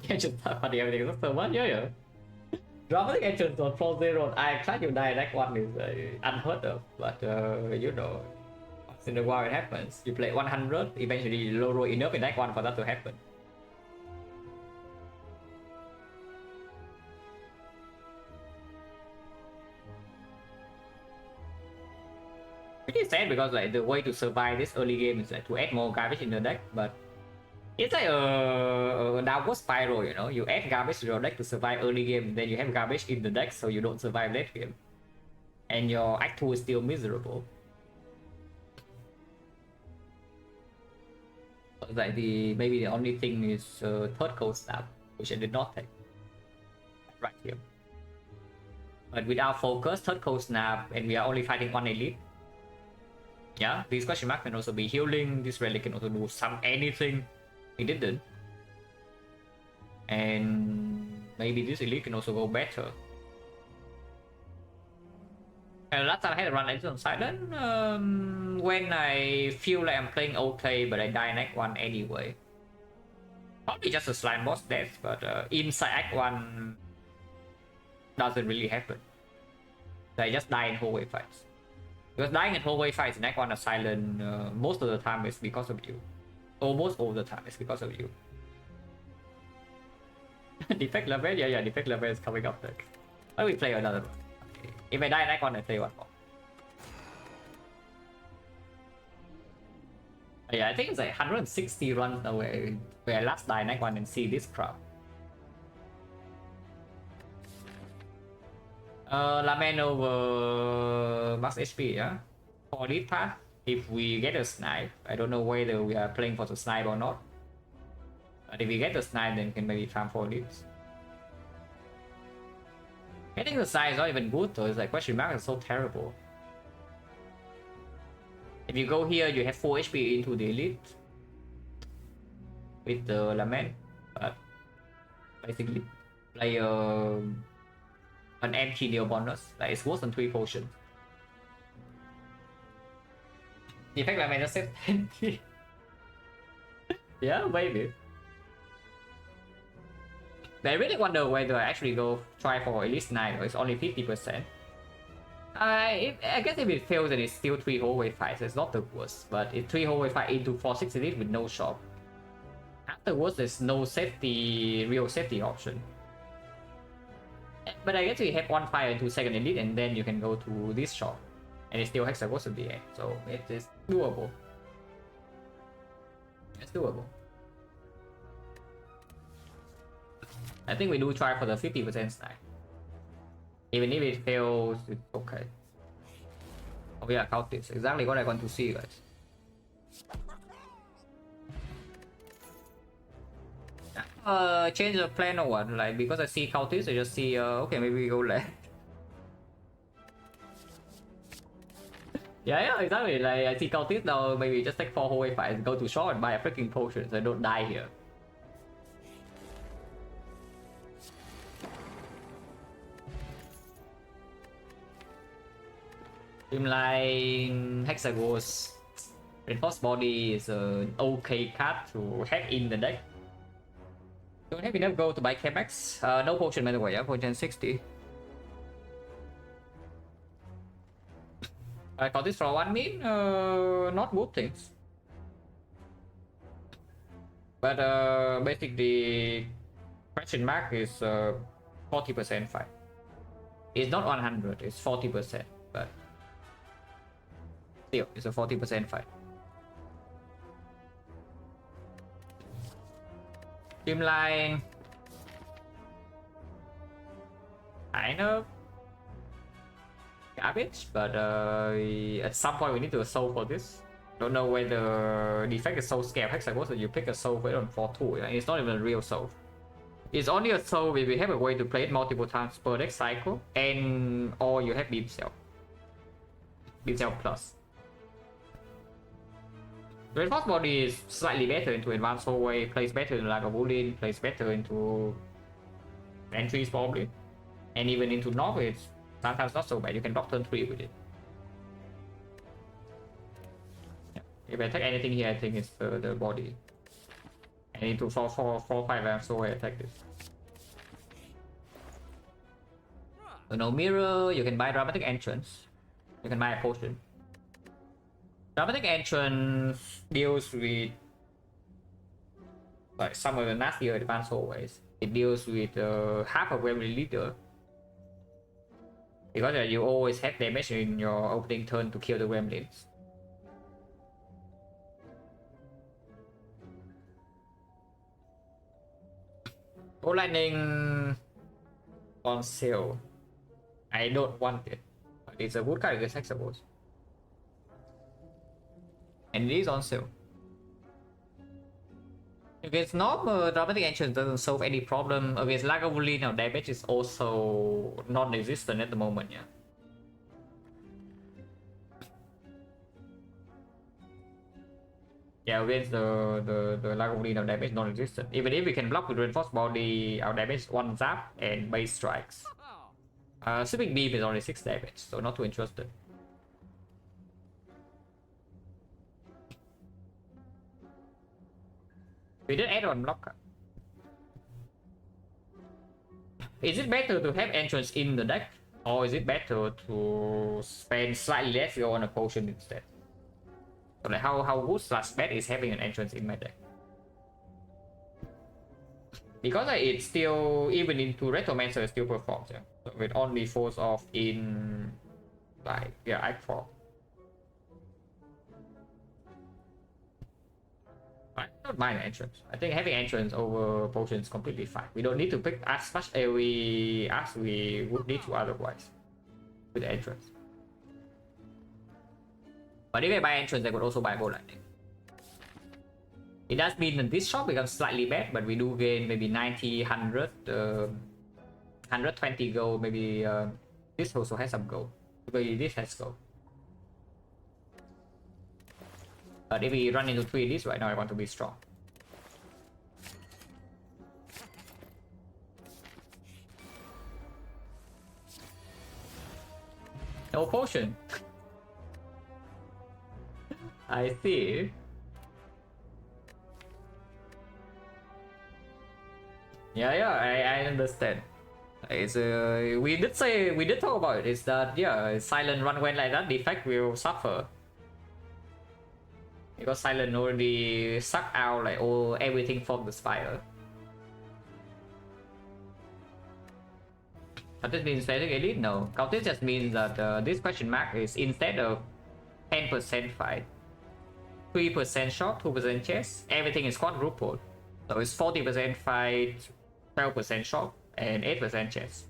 Can't just talk about everything. That's so much, yeah. Dramatic entrance on Pro Zero, I tried you die that one is unheard of, but you know, once in a while it happens. You play 100, eventually you low roll enough in that one for that to happen. Pretty sad because like the way to survive this early game is like to add more garbage in the deck, but it's like a downward spiral, you know. You add garbage to your deck to survive early game, then you have garbage in the deck so you don't survive late game. And your Act 2 is still miserable. Like maybe the only thing is third cold snap, which I did not take. Right here. But without focus, third cold snap, and we are only fighting 1 elite. Yeah, this question mark can also be healing, this relic can also do anything. It didn't. And maybe this elite can also go better. And last time I had to run Legend on Silent when I feel like I'm playing okay but I die in Act 1 anyway. Probably just a slime boss death, but inside Act 1 doesn't really happen. I just die in hallway fights. Because dying in hallway fights in Act 1 of Silent most of the time is because of you. Almost all the time it's because of you. Defect level? Yeah, defect level is coming up next. Why don't we play another one? Okay. If I die in Act 1, I play one more. Yeah, I think it's like 160 runs away where I last died in Act 1 and see this crowd. Lament over max HP, yeah? For this path, if we get a snipe, I don't know whether we are playing for the snipe or not. But if we get the snipe, then we can maybe farm for this. Getting the snipe is not even good though, it's like question mark is so terrible. If you go here, you have 4 HP into the elite with the lament, but basically play an empty deal bonus, like it's worse than 3 potions. The effect lament just said 20. Yeah, maybe. But I really wonder whether I actually go try for at least 9 or it's only 50%. I guess if it fails, then it's still 3 hallway fights. So it's not the worst, but it's 3 hallway fight into 4/6 elite with no shop. Afterwards, there's no safety, real safety option. But I guess you have 1 fire into 2nd elite, and then you can go to this shop, and it still hexagons at the end. So it is doable. It's doable. I think we do try for the 50% stack. Even if it fails, it's okay. Oh yeah, cultists. Exactly what I want to see, guys. Change the plan or what? Like, because I see cultists, I just see, okay, maybe we go left. Yeah, exactly. Like, I see cultists now, maybe just take 4 hallway fights, go to short and buy a freaking potion so I don't die here. Streamline Hexagons. Reinforced Body is an okay card to have in the deck. Don't have enough gold to buy Chemex. No potion by the way, yeah, potion 60. I got this for 1 min, not good things. But basically, question mark is 40% fight. It's not 100, it's 40%, but still, it's a 40% fight. Streamline. Kind of garbage, but at some point we need to solve for this. Don't know whether Defect is so scared hexagons that you pick a soul on 4/2. It's not even a real soul. It's only a soul if we have a way to play it multiple times per deck cycle, and or you have Beam Cell. Beam Cell Plus. Reinforced Body is slightly better into Advanced Hallway, plays better in Lagavulin, plays better into entries probably. And even into North, it's sometimes not so bad. You can block turn 3 with it. Yeah. If I attack anything here, I think it's the body. And into 4/5 rounds, so I attack this. No mirror, you can buy Dramatic Entrance. You can buy a potion. Dramatic Entrance deals with like some of the nastier advanced hallways. It deals with half of every leader. Because you always have damage in your opening turn to kill the gremlins. Gold Lightning on sale. I don't want it. But it's a good card against Hexagons. And it is on sale. Against normal, Dramatic Entrance doesn't solve any problem. Against Lagavulin, our damage is also non-existent at the moment, yeah. Yeah, against the Lagavulin, our damage is non-existent. Even if we can block with Reinforced Body, our damage is 1 zap and base strikes. Sweeping Beam is only 6 damage, so not too interested. We did add on block. Is it better to have entrance in the deck, or is it better to spend slightly less go on a potion instead? So like how good slash bad is having an entrance in my deck? Because it still, even into Retromancer, it still performs, yeah. So it only falls off in like, yeah, Act 4. I don't mind entrance. I think having entrance over potion is completely fine. We don't need to pick as much AoE as we would need to otherwise with the entrance. But if I buy entrance, I could also buy Gold Lightning. It does mean that this shop becomes slightly bad, but we do gain maybe 90, 100, 120 gold. Maybe this also has some gold. Maybe this has gold. But if we run into 3 this right now, I want to be strong. No potion. I see. Yeah, I understand. It's we did talk about it. Is that yeah, silent run when like that, Defect will suffer because silent already suck out like all everything from the spire. But this means static elite? No. This just means that this question mark is instead of 10% fight, 3% shot, 2% chest, everything is quadrupled. So it's 40% fight, 12% shot, and 8% chest.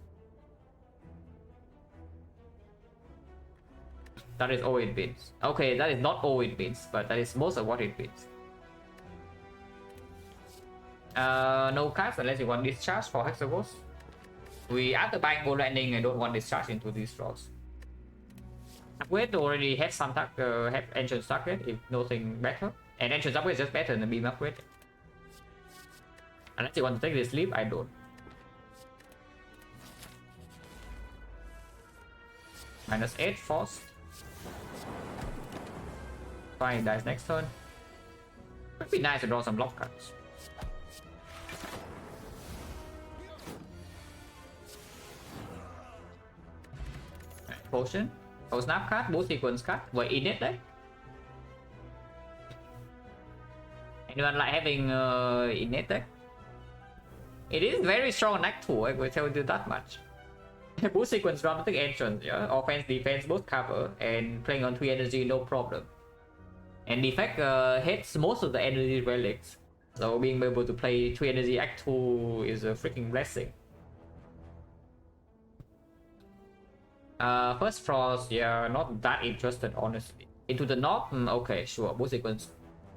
That is all it means. Okay, that is not all it means, but that is most of what it means. No cards unless you want discharge for Hexagons. We after buying Bull Lightning, I don't want discharge into these draws. Upgrade already have some have entrance target if nothing better, and entrance upgrade is just better than beam upgrade. Unless you want to take this leap, I don't. -8 force. Fine, dies next turn. Would be nice to draw some block cards. Potion, snap card, boost sequence card, vậy innate đấy. Anyone like having innate deck? It is very strong neck tool, I will tell you that much. Boost sequence dramatic entrance, yeah? Offense, defense, both cover, and playing on 3 energy, no problem. And Defect hits most of the energy relics, so being able to play 3 energy act 2 is a freaking blessing. First Frost, yeah, not that interested honestly. Into the Knob, okay, sure, boost sequence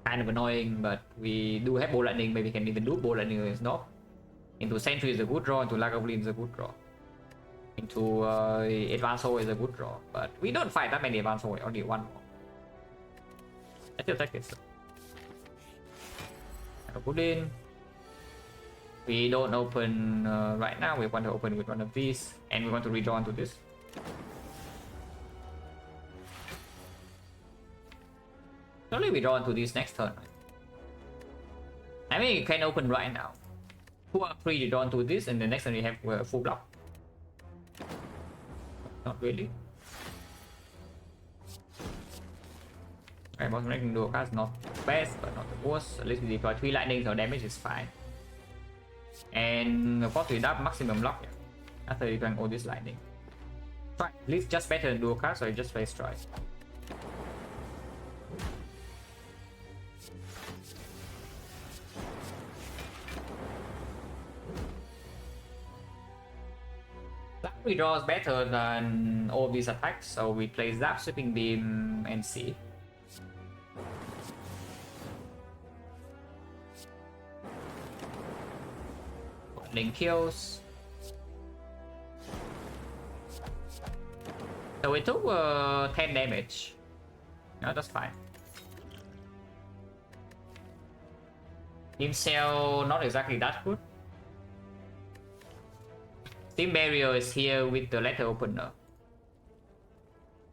kind of annoying, but we do have Bow Lightning, maybe we can even do Bow Lightning against Knob. Into Sentry is a good draw, into Lagavulin is a good draw. Into Advanced Hole is a good draw, but we don't fight that many Advanced Hole, only one more. Let's still take this. Put in. We don't open right now, we want to open with one of these, and we want to redraw into this. Surely we draw into this next turn. I mean, you can open right now. 2 or 3 you draw into this, and the next turn you have full block. Not really. Right, boss making dual cards not best, but not the worst. At least we deploy 3 lightning, so damage is fine. And of course we have maximum block after deploying all this lightning. Right, at least just better than dual cards, so I just play strike. We draws better than all these attacks, so we play Zap, Sweeping Beam, and C. Link kills. So we took 10 damage. No, that's fine. Beam Cell not exactly that good. Steam Barrier is here with the letter opener.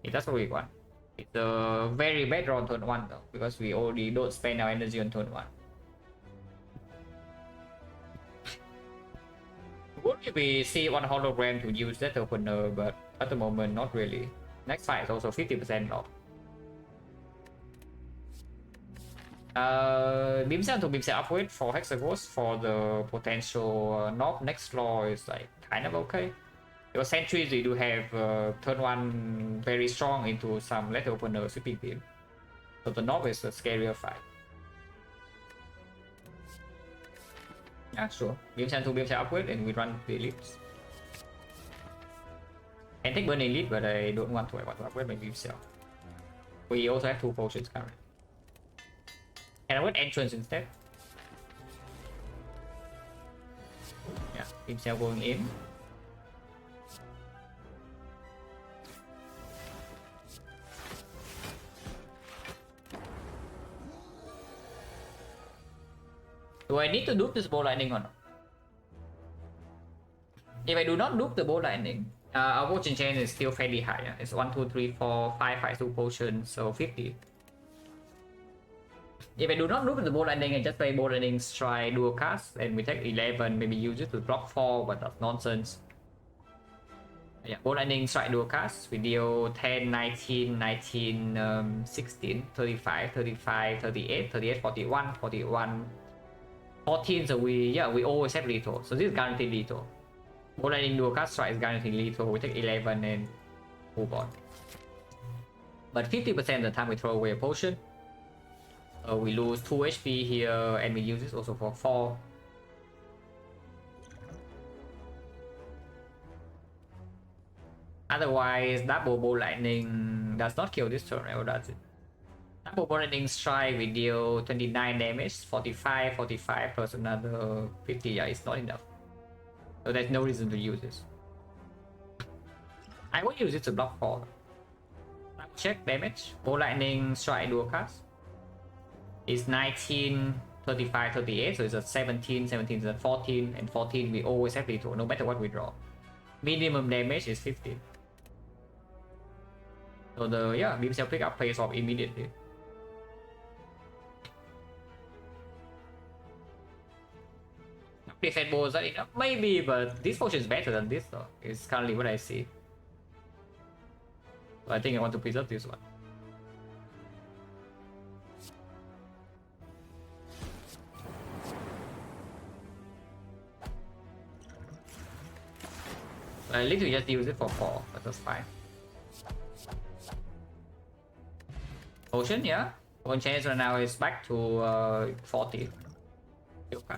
Yeah, that's what we want. It's a very bad draw on turn 1 though, because we already don't spend our energy on turn 1. Would we see one hologram to use that opener, but at the moment not really. Next fight is also 50% off. Beam Cell to Beam Cell upgrade for Hexagons for the potential Knob next floor is like kind of okay. Because Sentries we do have turn 1 very strong into some letter opener Sweeping Beam. So the Knob is a scarier fight. Yeah, sure. Beam Cell to Beam Cell upgrade and we run the elites. Can take Burning Elite, but I don't want to. I want to upgrade my Beam Cell. We also have 2 potions currently. Can I put entrance instead? Yeah, Beam Cell going in. Do I need to dupe this Bow Lightning or not? If I do not dupe the Bow Lightning, our potion chain is still fairly high. Yeah? It's 1, 2, 3, 4, 5, 5, 2 potions, so 50. If I do not dupe the Bow Lightning, I just play Bow Lightning, try dual cast, and we take 11, maybe use it to block 4, but that's nonsense. Yeah, Ball Lightning Strike dual cast. We deal 10, 19, 19, 16, 35, 35, 38, 38, 41, 41, 14. So we always have lethal. So this is guaranteed lethal. Ball Lightning dual cast strike is guaranteed lethal. We take 11 and move on. But 50% of the time we throw away a potion. We lose 2 HP here, and we use this also for 4. Otherwise, double Ball Lightning does not kill this turn, or does it? Double Ball Lightning Strike, we deal 29 damage, 45, 45 plus another 50. Yeah, it's not enough. So there's no reason to use this. I will use it to block 4. Check damage. Ball Lightning Strike dual cast is 19, 35, 38. So it's a 17, 17 is a 14, and 14 we always have lethal no matter what we draw. Minimum damage is 15. So the beam cell pickup pays off immediately. Defense balls are enough, maybe, but this potion is better than this though. It's currently what I see. So I think I want to preserve this one. I literally just use it for 4, but that's fine. Potion, yeah. Potion chance right now is back to 40. Okay.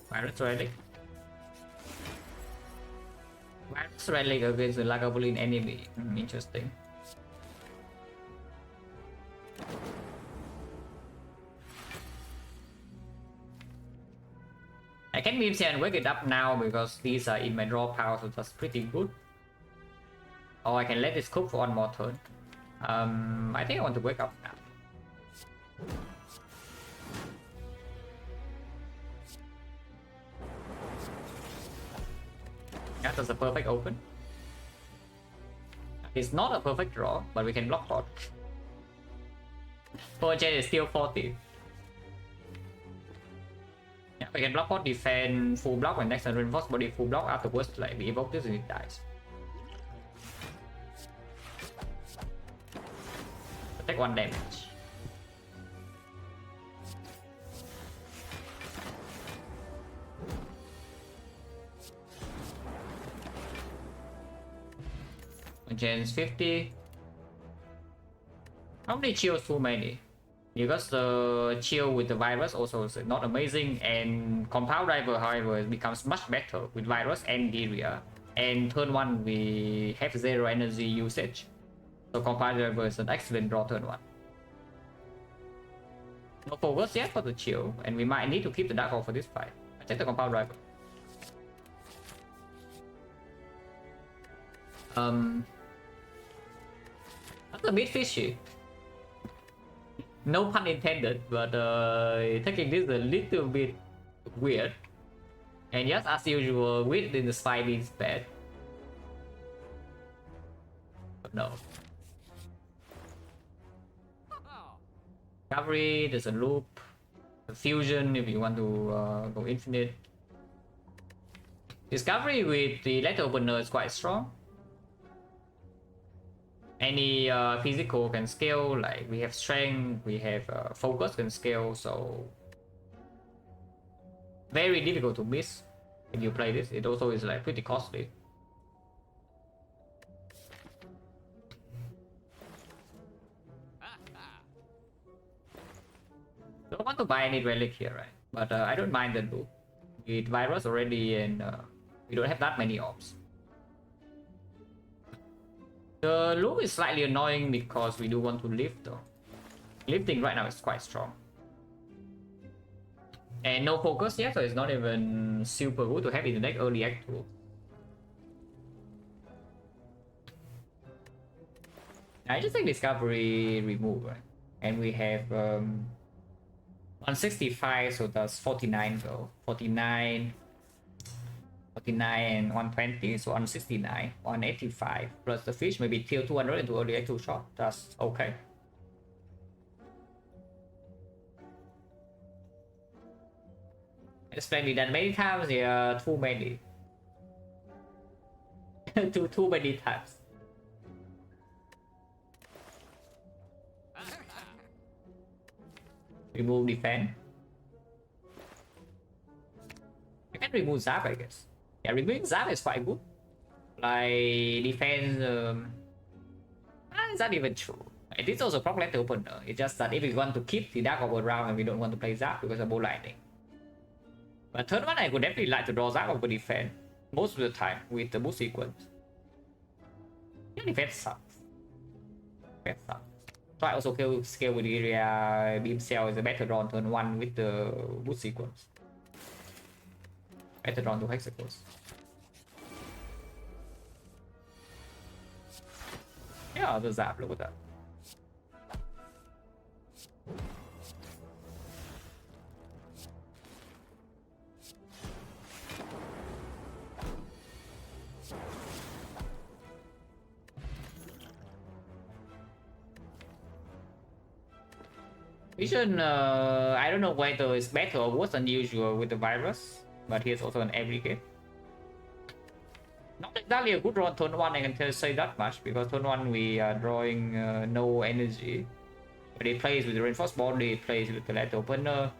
Virus Relic. Virus Relic against the Lagavulin enemy. Interesting. I can beam and wake it up now because these are in my draw pile, so that's pretty good. Or I can let this cook for one more turn. I think I want to wake up now. Yeah, that's a perfect open. It's not a perfect draw, but we can block pot. Power Jet is still 40. Yeah, we can block pot, defend full block, and next turn reinforce body full block. Afterwards, like we evoke this and it dies. Take 1 damage. Gens 50. How many chills too many? Because the chill with the virus also is not amazing, and compound driver however becomes much better with virus and Giria. And turn 1 we have 0 energy usage. So compound driver is an excellent draw turn 1. No focus yet for the chill, and we might need to keep the dark hole for this fight. I check the compound driver. That's a bit fishy. No pun intended, but taking this a little bit weird. And yes, as usual, weird in the fight is bad. But no. Recovery, there's a loop. A fusion if you want to go infinite. Discovery with the letter opener is quite strong. Any physical can scale, like we have strength, we have focus can scale, so very difficult to miss if you play this. It also is like pretty costly. Don't want to buy any relic here, right? But I don't mind the loop. With virus already, and we don't have that many orbs. The loop is slightly annoying because we do want to lift though. Lifting right now is quite strong. And no focus yet, so it's not even super good to have in the deck early act 2. I just think discovery remove, right? And we have 165, so that's 49 though. 49 and 120, so 169, 185 plus the fish, maybe till 200 into early act 2 shot. That's okay. It's plenty that many times, yeah, too many. too many times. Remove defense. I can remove zap, I guess. Yeah, removing zap is quite good. Like defense, it's not even true. It is also proc letter opener. It's just that if we want to keep the dark over round and we don't want to play zap because of bow lightning. But third one, I would definitely like to draw zap over defense most of the time with the boost sequence. Yeah, defense sucks. Defense sucks. So I also scale with the area beam cell is a better draw on turn 1 with the boost sequence. Better draw to hexacles. Yeah, the zap, look at that. Vision, I don't know whether it's better or worse than usual with the virus, but here's also an every hit. Not exactly a good draw on turn 1, I can say that much, because turn 1 we are drawing no energy. But it plays with the reinforced body, it plays with the letter opener.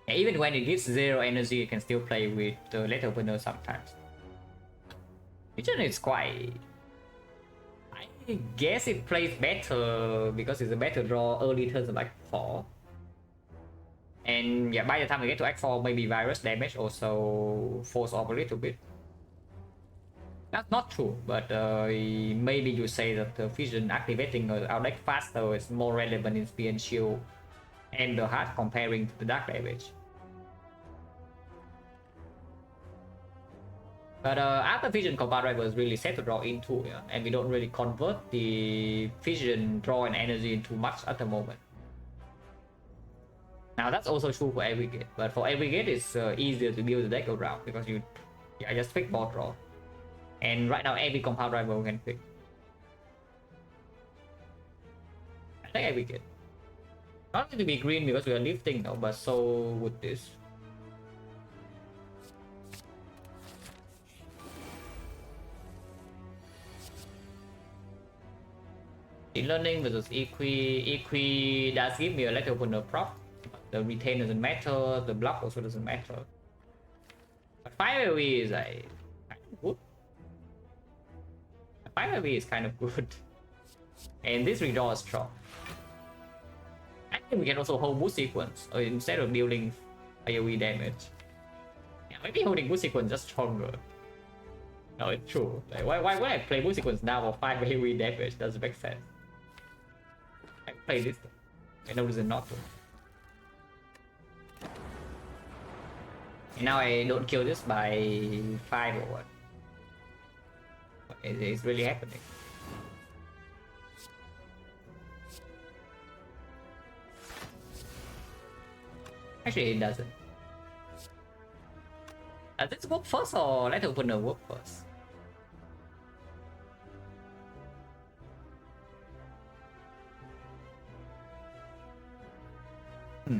And even when it gives 0 energy, it can still play with the letter opener sometimes. Vision is quite... I guess it plays better because it's a better draw early turns of Act 4. And yeah, by the time we get to Act 4, maybe virus damage also falls off a little bit. That's not true, but maybe you say that the Vision activating our deck faster is more relevant in Spear and Shield and the Heart comparing to the Dark damage. But after Vision, Combat Driver is really set to draw into, yeah? And we don't really convert the Vision draw and energy into much at the moment. Now that's also true for every gate, but for every gate it's easier to build the deck around because you just pick board draw. And right now every Compound Driver can pick. I think every gate. Not going to be green because we are lifting now, but so would this. Learning versus Equi does give me a letter opener prop. The retain doesn't matter, the block also doesn't matter. But 5 AoE is kind of good. 5 AoE is kind of good. And this redraw is strong. I think we can also hold boost sequence instead of dealing AoE damage. Yeah, maybe holding boost sequence just stronger. No, it's true. Like, why would I play boost sequence now for 5 AoE damage? Doesn't make sense. I play this though. I know reason not to. And now I don't kill this by 5 or what? It's really happening. Actually, it doesn't. Does this work first or let the opener work first?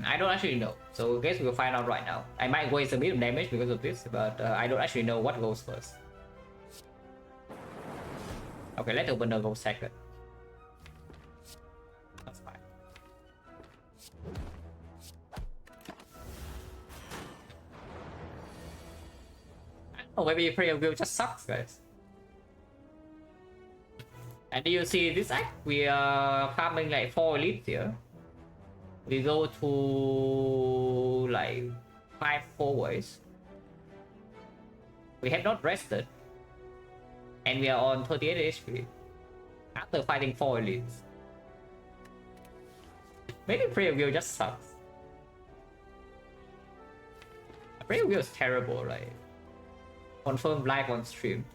I don't actually know, so I guess we'll find out right now. I might waste a bit of damage because of this, but I don't actually know what goes first. Okay, let the opener go second. That's fine. I don't know, maybe Prayer Wheel just sucks, guys. And do you see this act? We are farming like 4 elites here. We go to like 5 forwards. We have not rested. And we are on 38 HP. After fighting 4 elites. Maybe Prayer Wheel just sucks. Prayer Wheel is terrible, right? Confirmed live on stream.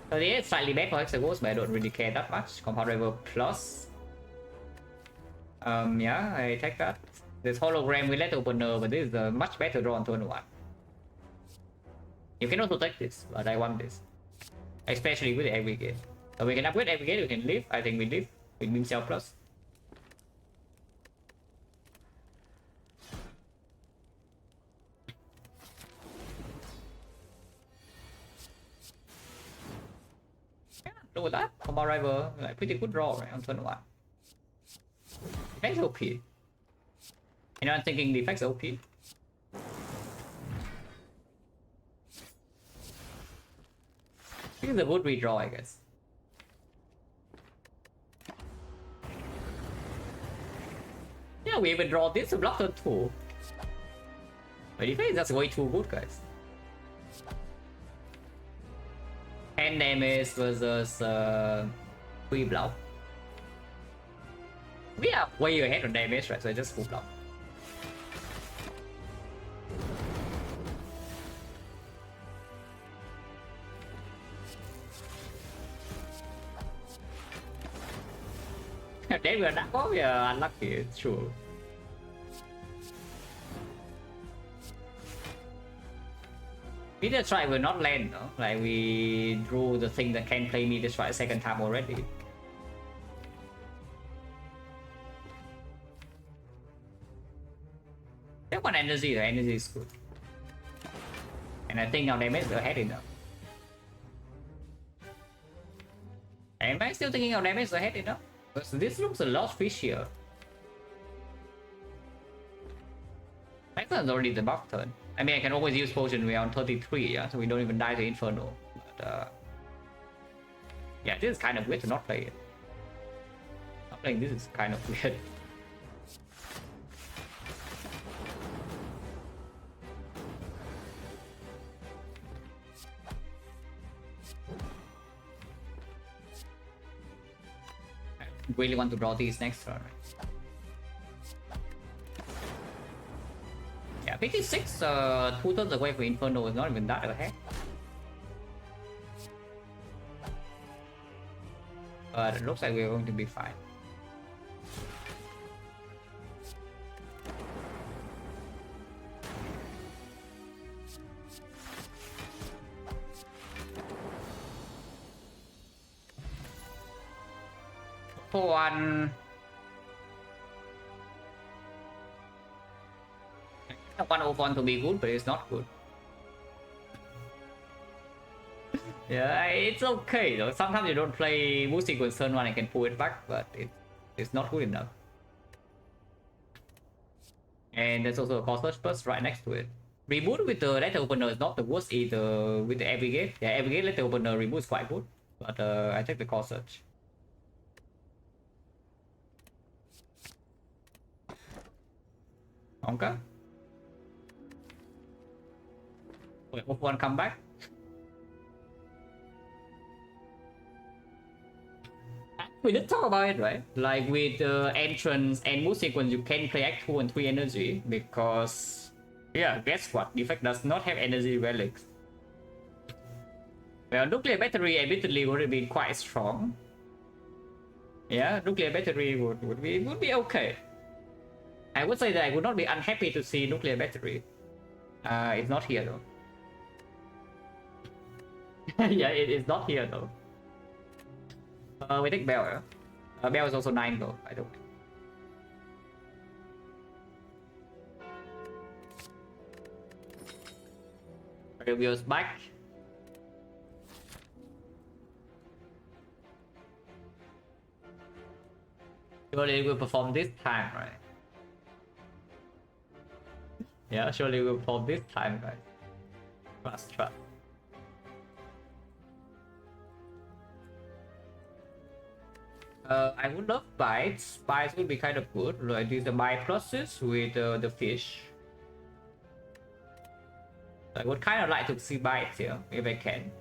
So yeah, it's slightly bad for Hexagons, but I don't really care that much. Compound River plus. Yeah, I take that. This hologram will let opener, but this is a much better draw on turn 1. You can also take this, but I want this. Especially with every gate. So we can upgrade every gate, we can live. I think we live with Beam Cell plus. do with that. Combo Rival, like pretty good draw right on turn 1. Defect's OP. Anyone thinking Defect's OP? This is a good redraw, I guess. Yeah, we even draw this to block turn 2. But Defect is just way too good, guys. 10 damage versus 3 block. We are way ahead on damage, right? So I just full block. Then we are not, we are unlucky, sure. We just try will not land, no? Like we drew the thing that can play me this try second time already. That one energy, the energy is good. And I think our damage is ahead enough. Am I still thinking our damage is ahead enough? Because this looks a lot fishier. Next turn's already the buff turn. I mean, I can always use potion way on 33, yeah, so we don't even die to Inferno. But, yeah, this is kind of weird to not play it. Not playing this is kind of weird. I really want to draw these next turn, right? Yeah, 56, 2 turns away from Inferno is not even that ahead. But it looks like we're going to be fine. For one... 101 to be good, but it's not good. Yeah, it's okay though. Sometimes you don't play Mood Sequence turn 1 and can pull it back, but it's not good enough. And there's also a Core Search Burst right next to it. Reboot with the Letter Opener is not the worst either with the Abrogate. Yeah, Abrogate Letter Opener reboot is quite good, but I take the Core Search. Okay. Wait, hope one come back. We did talk about it, right? Like with entrance and Mood Sequence, you can play Act 2 and 3 energy because, yeah, guess what? Defect does not have energy relics. Well, Nuclear Battery admittedly would have been quite strong. Yeah, Nuclear Battery would be okay. I would say that I would not be unhappy to see Nuclear Battery. It's not here though. Yeah, it is not here though. We take Bell. Bell is also 9 though, I don't think. Review's back. Surely we'll perform this time, right? Yeah, surely we'll perform this time, guys. Trust. I would love bites. Bites would be kind of good. Like these the bite pluses with the fish. I would kind of like to see bites here if I can.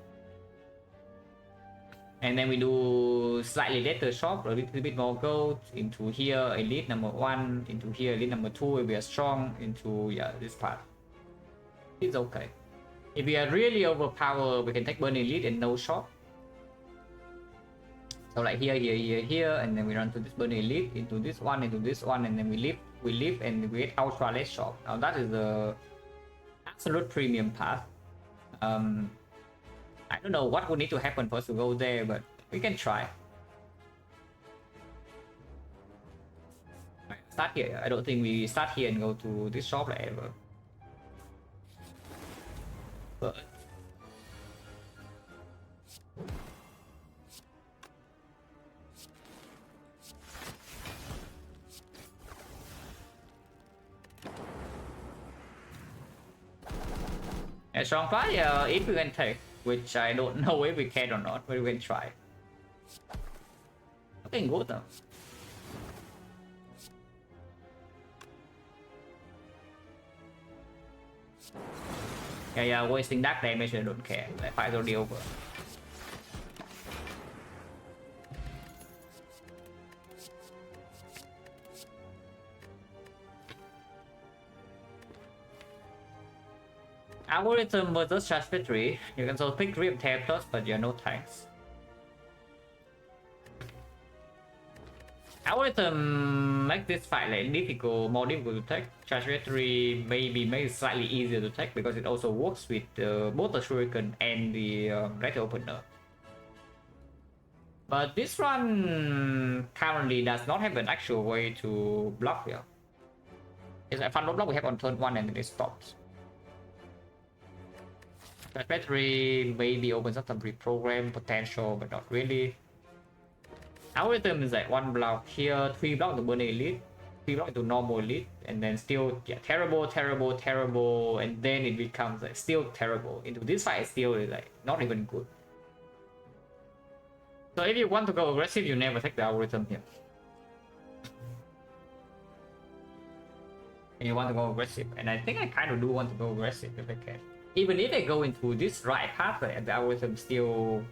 And then we do slightly later shop, a little bit more gold into here, elite number 1, into here, elite number 2 if we are strong, into this part. It's okay. If we are really overpowered, we can take burn elite and no shop. So like here, and then we run to this burn elite, into this one, and then we live, and we get ultra less shop. Now that is the absolute premium path. I don't know what would need to happen for us to go there, but we can try. Start here. I don't think we start here and go to this shop like ever. But A strong fire if we can take, which I don't know if we can or not, but we can try. Nothing good though. Yeah, wasting dark damage I don't care. Like fight already over. Algorithm versus Charge Victory. You can also pick Rip Tear Plus, but you have no tanks. Algorithm make this fight like difficult, more difficult to take. Charge Victory maybe makes it slightly easier to take because it also works with both the Shuriken and the Record Opener. But this run currently does not have an actual way to block here. It's a fun block we have on turn 1 and then it stops. Charge Battery maybe opens up some reprogram potential, but not really. Algorithm is like 1 block here, 3 block to Burning Elite, 3 block to normal Elite, and then still terrible, and then it becomes like still terrible. Into this fight it's still like not even good. So if you want to go aggressive, you never take the Algorithm here. And you want to go aggressive, and I think I kind of do want to go aggressive if I can. Even if I go into this right pathway, the Algorithm still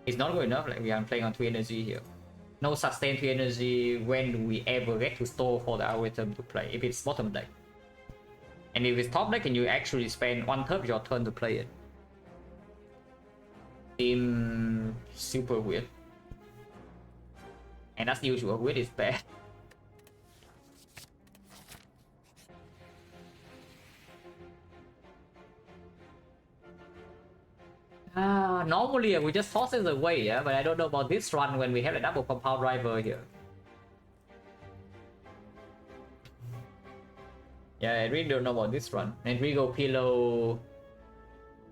is not good enough. Like we are playing on 3 energy here. No sustain 3 energy. When do we ever get to store for the Algorithm to play? If it's bottom deck. And if it's top deck, and you actually spend 1/3 of your turn to play it. Seems super weird. And that's usual. Weird is bad. Normally we just toss it away, yeah, but I don't know about this run when we have a double compound driver here. Yeah, I really don't know about this run. And Rigo Pillow.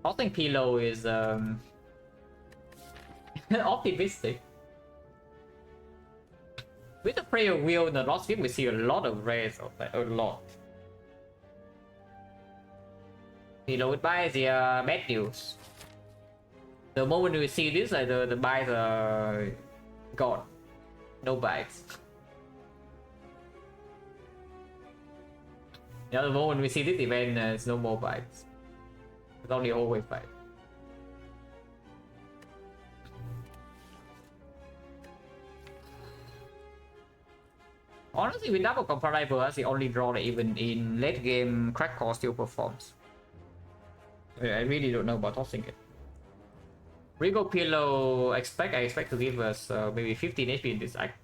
Tossing Pillow is optimistic. With the Prayer Wheel in the last game, we see a lot of rares of that, a lot. Pillow goodbye is the bad news. The moment we see this, like the buys are gone. No buys. Yeah, the moment we see this event, it's no more buys. It's only always buys. Honestly, with double comparator, that's the only draw that even in late game Crackcore still performs. I really don't know about tossing it. Rigo Pillow, I expect to give us maybe 15 HP in this act.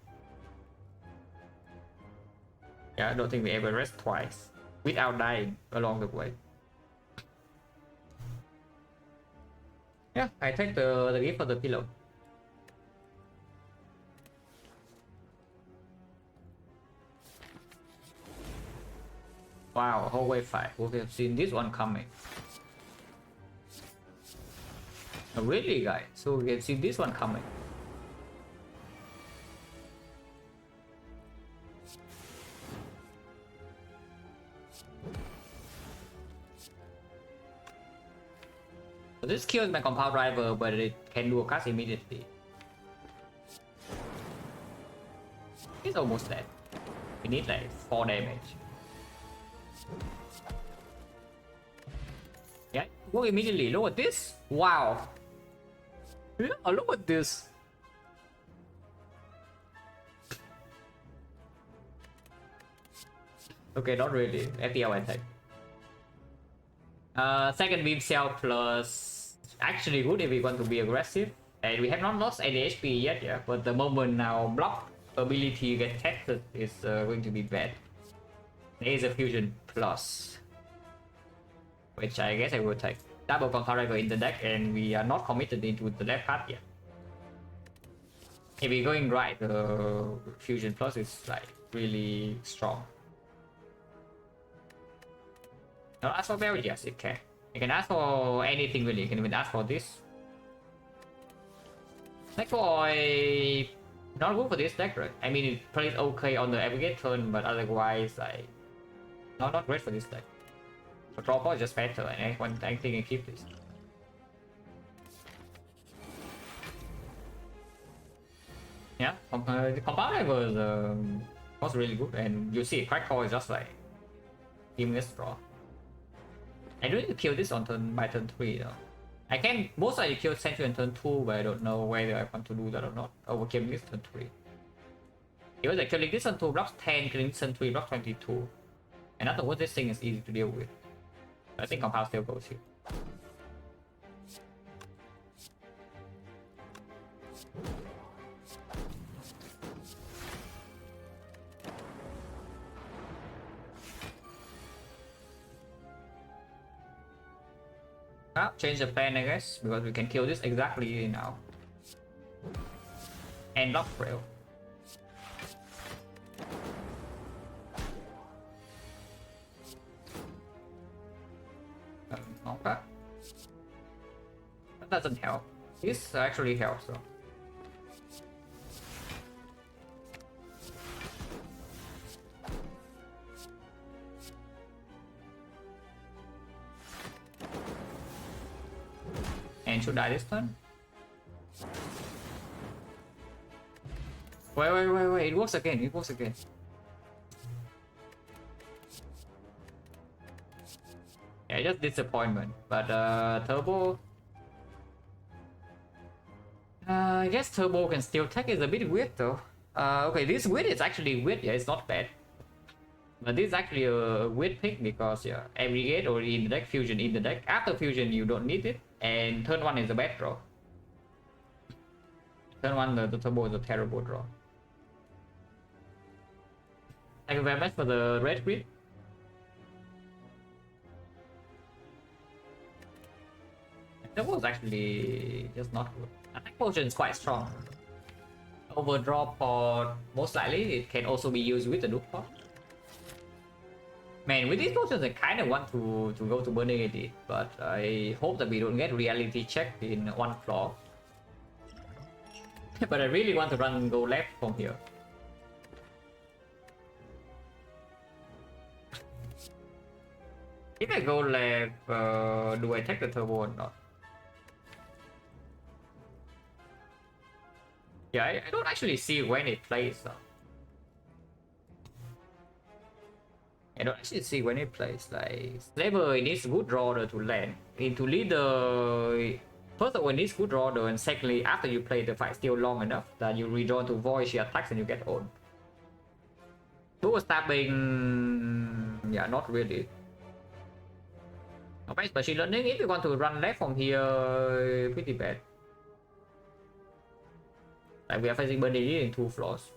Yeah, I don't think we ever rest twice without dying along the way. Yeah, I take the gift for the pillow. Wow, whole wave fight. We have seen this one coming. Oh, really, guys? So we can see this one coming. So this kills my compound driver, but it can do a cast immediately. It's almost dead. We need like 4 damage. Yeah, work immediately. Look at this. Wow. Yeah, look at this. Okay, not really. FPL attack. Second beam cell plus actually good if we want to be aggressive. And we have not lost any HP yet, yeah. But the moment now block ability get tested is going to be bad. Laser fusion plus, which I guess I will take. Double comparator in the deck, and we are not committed into the left path yet. If we're going right, the fusion plus is like really strong. Now ask for bell, yes it can. You can ask for anything really. You can even ask for this. Next boy, not good for this deck, right? I mean it plays okay on the aggregate turn, but otherwise like not great for this deck. But draw power is just better, and I think I keep this. Yeah, the compound was really good, and you see crack core is just like giving this draw. I do need to kill this on by turn 3 though. I can most likely kill Sentry on turn 2, but I don't know whether I want to do that or not. Overkilling this turn 3. It was like killing this on 2 blocks 10, killing this on 3 blocks 22. And afterwards this thing is easy to deal with. I think compound still goes here. Change the plan, I guess, because we can kill this exactly now. And lock rail. Okay. That doesn't help. This actually helps though. And should die this turn? Wait, it works again, it works again. Yeah, just disappointment. But Turbo... I guess Turbo can still take. It's a bit weird though. Okay, this weird is actually weird, yeah, it's not bad. But this is actually a weird pick because yeah, Aggregate or in the deck, Fusion in the deck. After Fusion you don't need it, and turn 1 is a bad draw. Turn 1 the Turbo is a terrible draw. Thank you very much for the red grid. That was actually just not good. Attack potion is quite strong. Overdraw pot, most likely it can also be used with the Duke pot. Man, with these potions I kind of want to go to Burning Edit, but I hope that we don't get reality checked in one claw. But I really want to run and go left from here. If I go left, do I take the turbo or not? Yeah, I don't actually see when it plays though. I don't actually see when it plays. Like, Slaver needs good draw to land. To lead the... First of all, it needs good draw, and secondly, after you play the fight still long enough that you redraw to void, she attacks and you get owned. Dual stabbing... Yeah, not really. Okay, but she learning if you want to run left from here, pretty bad. Like, we are facing Burnley in 2 floors.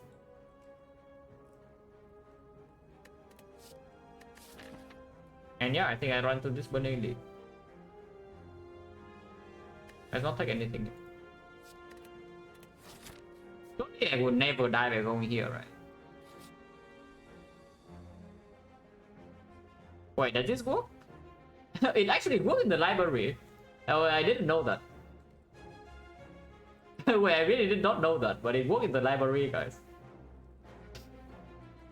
And yeah, I think I run to this Burning League. Let's not take anything. Surely I would never die by going here, right? Wait, does this work? It actually worked in the library. Oh, I didn't know that. Wait, I really did not know that, but it worked in the library, guys.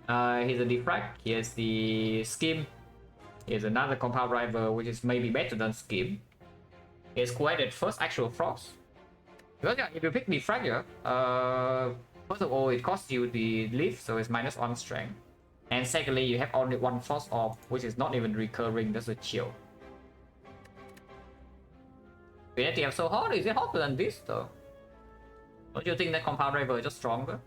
Here's a Defect, here's the Scheme. Here's another compound rival, which is maybe better than Scheme. Here's created first actual frost. Because yeah, if you pick Defect here, first of all, it costs you the lift, so it's -1 strength. And secondly, you have only 1 frost off, which is not even recurring, that's a chill. Unity is so hard, is it harder than this though? Don't you think that compound rival is just stronger?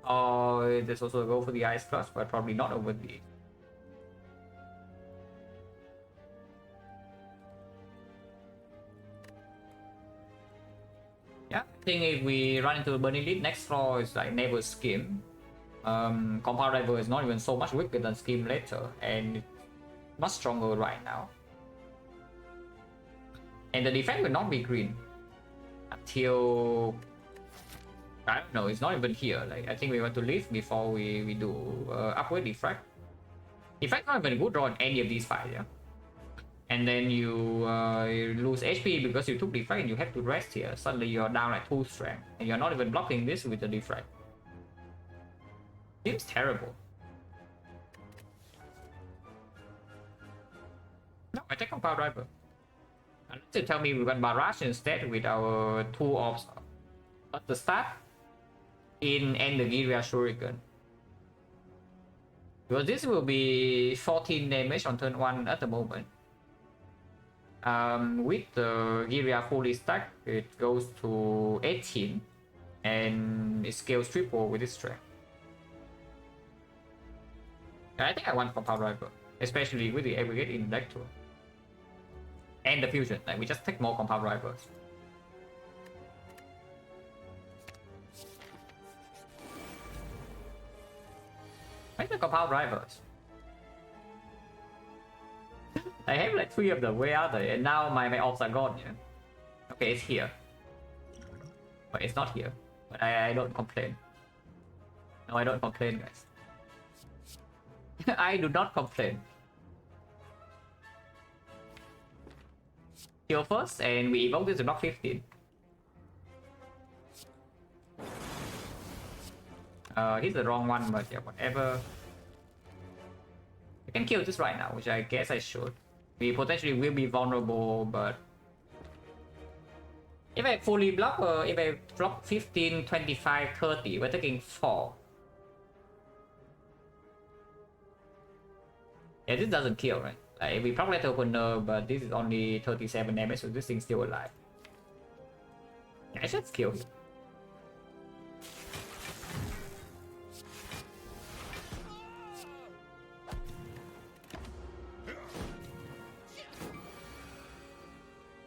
Or there's also a go for the Ice Plus, but probably not over the... Yeah, I think if we run into a Burning Lead, next floor is like Neighbor Scheme. Compound rival is not even so much weaker than Scheme later, and much stronger right now. And the defense will not be green until... I don't know, it's not even here. Like, I think we want to leave before we do upgrade Defect. Defect not even a good draw in any of these fights, yeah? And then you lose HP because you took Defect and you have to rest here. Suddenly you're down like 2 strength. And you're not even blocking this with the Defect. Seems terrible. take Compound Driver. Unless you tell me we run Barrage instead with our 2 orbs at the start in and the Giria Shuriken. Because this will be 14 damage on turn 1 at the moment. With the Giria fully stacked, it goes to 18 and it scales triple with this strength. I think I want Compound Driver, especially with the aggregate in Electro. And the fusion, like we just take more Compound Drivers. Where's the Compound Drivers? I have like 3 of them, where are they? And now my orbs are gone, yeah. Okay, it's here. But it's not here. But I don't complain. No, I don't complain, guys. I do not complain. Kill first, and we evoke this to block 15. He's the wrong one, but yeah, whatever. I can kill this right now, which I guess I should. We potentially will be vulnerable, but if I fully block, if I block 15, 25, 30, we're taking 4. Yeah, this doesn't kill, right? Like, we probably have to opener, but this is only 37 damage, so this thing's still alive. Yeah, I should kill him.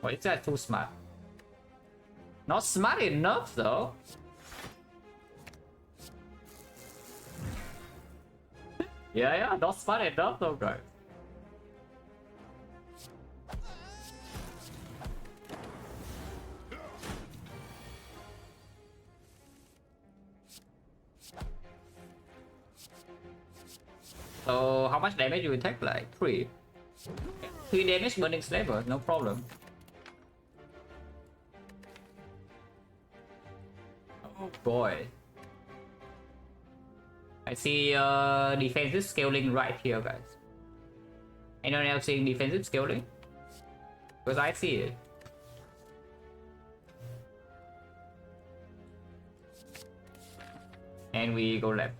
Oh, it's that too smart. Not smart enough though. Yeah, not smart enough though, guys. So how much damage you will take? Like 3. 3 damage burning slaver, no problem. Oh boy. I see defensive scaling right here, guys. Anyone else seeing defensive scaling? Because I see it. And we go left.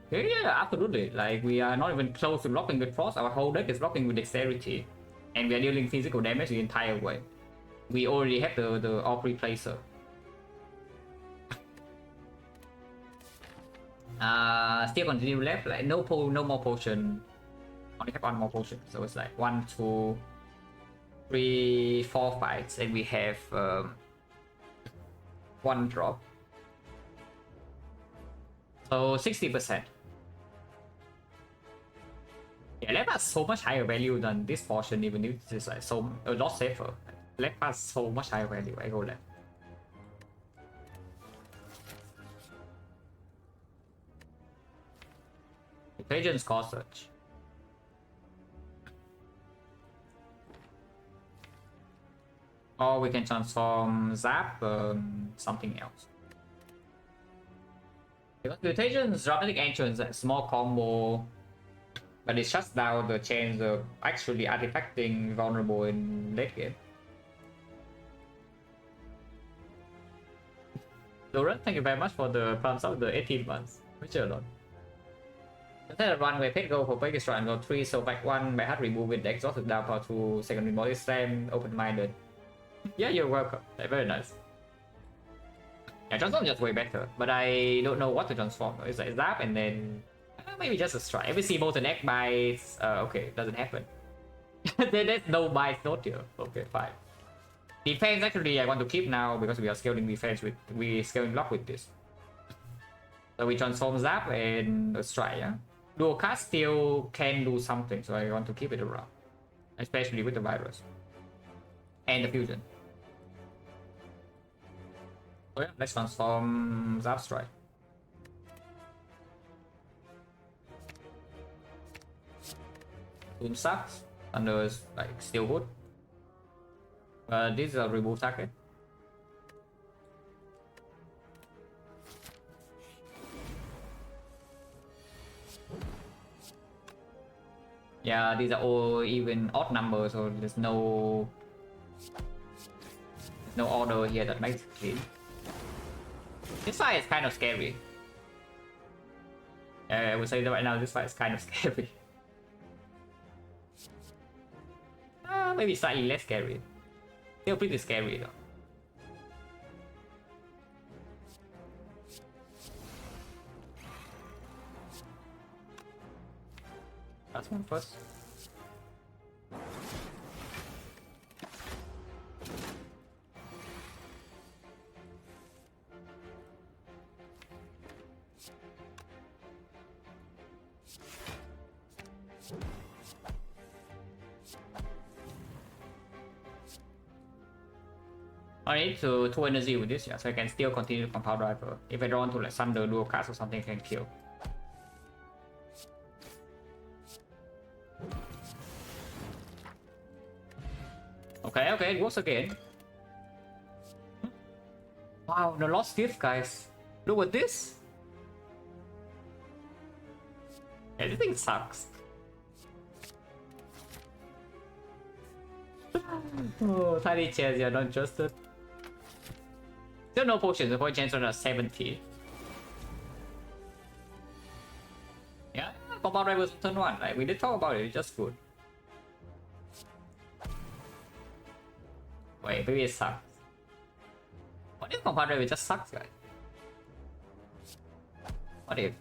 Yeah, absolutely. Like, we are not even close to blocking with Frost. Our whole deck is blocking with Dexterity. And we are dealing physical damage the entire way. We already have the Orb Replacer. Still continue left. Like, no more potion. Only have 1 more potion. So it's like 1, 2, 3, 4 fights. And we have 1 drop. So 60%. Yeah, left has so much higher value than this portion, even if this is like so a lot safer. Left has so much higher value. I go left. Equations cost search. Or we can transform Zap something else. Because Mutation's Dramatic Entrance is a small combo, but it shuts down the chance of actually artifacting vulnerable in late game. Lauren, thank you very much for the thumbs up, the 18 months. Which a lot. Instead of run where pet go for Peggy Strike and go 3, so back 1, my heart remove with the exhausted down power 2, secondary body slam, open minded. Yeah, you're welcome. Very nice. Yeah, transform just way better, but I don't know what to transform. It's like Zap and then maybe just a strike. Every see Molten Egg bites. Okay, doesn't happen. There's no bites note here. Okay, fine. Defense actually I want to keep now because we are scaling defense with scaling block with this. So we transform Zap and a strike. Yeah, dual cast still can do something, so I want to keep it around, especially with the virus and the fusion. So yeah, let's transform Zap Strike. Boom sucks. Thunder is like still good. This is a remove target. Yeah, these are all even odd numbers, so there's no order here that makes it clean. This fight is kind of scary. I would say that right now this fight is kind of scary. Maybe slightly less scary. Still pretty scary though. Last one first. I need to 2 energy with this, yeah, so I can still continue to compound driver. If I draw to like Thunder, dual cast or something, I can kill. Okay, okay, it works again. Wow, the lost gift, guys. Look at this. Everything sucks. Oh, tiny chance, yeah, not just it. Still no potions, the point chance on a 70. Yeah, compound driver was turn 1, like we did talk about it, it's just good. Wait, maybe it sucks. What if compound driver just sucks, guys? What if?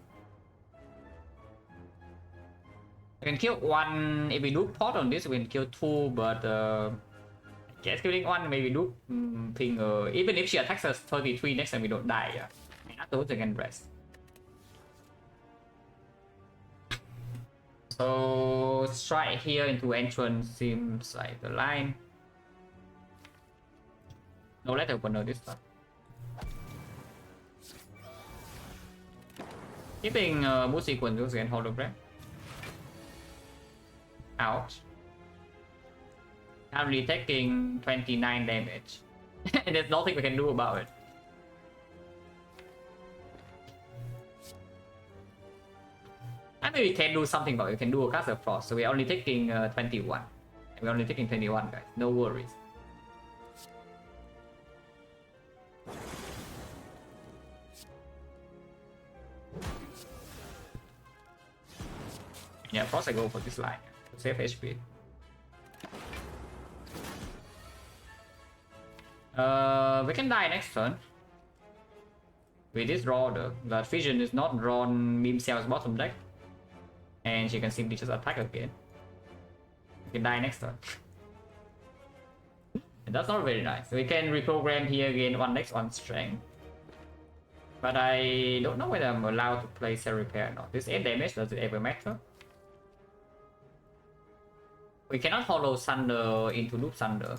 I can kill 1, if we do pot on this we can kill 2, but I guess killing 1 maybe do thing, even if she attacks us 33 next time we don't die, yeah. And afterwards we can rest. So strike here into entrance seems like the line. No letter opener this time. Keeping boost sequence against hologram. Ouch. I'm really taking 29 damage. And there's nothing we can do about it. I mean we can do something, but we can do a cast of frost. So we're only taking 21. We're only taking 21, guys. No worries. Yeah, of course I go for this line. Save HP. We can die next turn. With this draw, the Fission is not drawn Meme Cell's bottom deck. And she can simply just attack again. We can die next turn. And that's not very nice. We can reprogram here again, 1 next, 1 strength. But I don't know whether I'm allowed to play Cell Repair or not. This 8 damage, does it ever matter? We cannot hollow Thunder into Loop Thunder.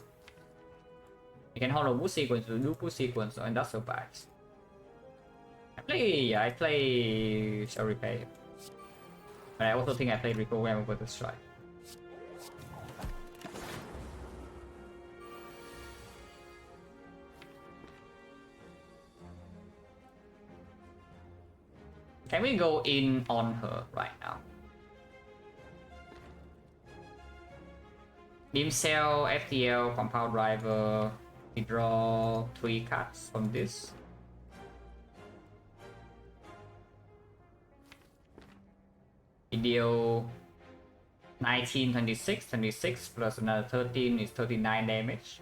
We can hollow Boost Sequence to do Boost Sequence or Industrial Bites. I play Shell Repair. But I also think I play Reprogram over the Strike. Can we go in on her right now? Beam Cell, FTL, Compound Driver. We draw 3 cards from this. We deal 19, 26, 26 plus another 13 is 39 damage.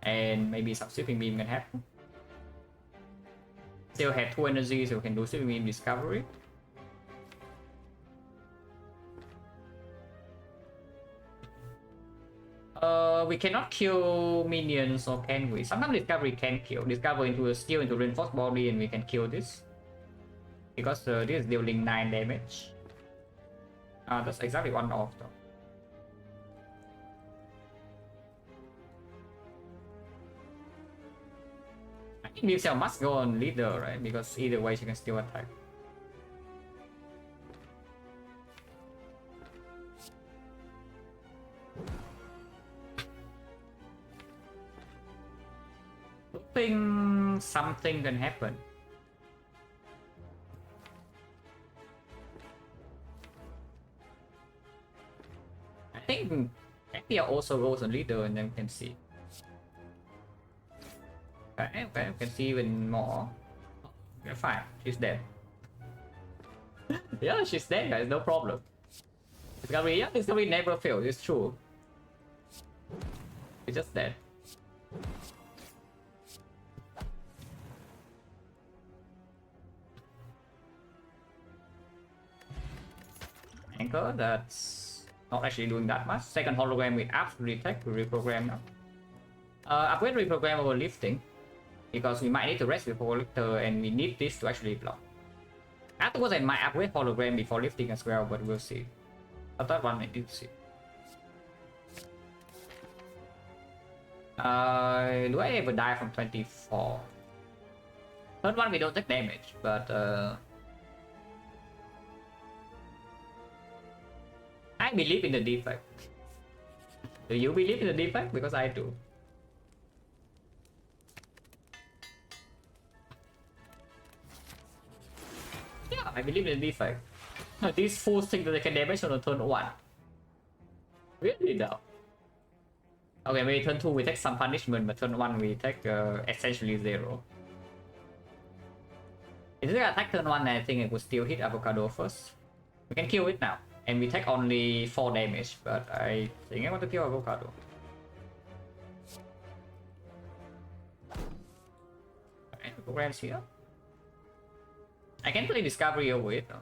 And maybe some Sweeping Beam can happen. Still have 2 energy, so we can do Sweeping Beam Discovery. We cannot kill minions, or can we? Sometimes Discovery can kill. Discover into a skill into Reinforced Body and we can kill this. Because this is dealing 9 damage. That's exactly 1 off though. I think Beam Cell must go on leader, right? Because either way she can still attack. Hoping something can happen. think XecnaR also goes on leader, and then we can see. Okay, we can see even more. Okay, fine, she's dead. Yeah, she's dead, guys, no problem. Discovery never fails, it's true. It's just dead. Anchor, that's not actually doing that much. Second hologram we absolutely take to reprogram now. Upgrade reprogram over lifting, because we might need to rest before lifter, and we need this to actually block. Afterwards I might upgrade hologram before lifting as well, but we'll see. I thought one I did see. Do I ever die from 24? Third one we don't take damage, but I believe in the defect. Do you believe in the defect? Because I do. Yeah, I believe in the defect. These fools think that they can damage on turn 1. Really though. Okay, maybe turn 2 we take some punishment, but turn 1 we take essentially 0. If it's gonna attack turn 1, I think it would still hit Avocado first. We can kill it now, and we take only 4 damage, but I think I want to kill Avocado. Okay, programs here. I can play Discovery over it, though,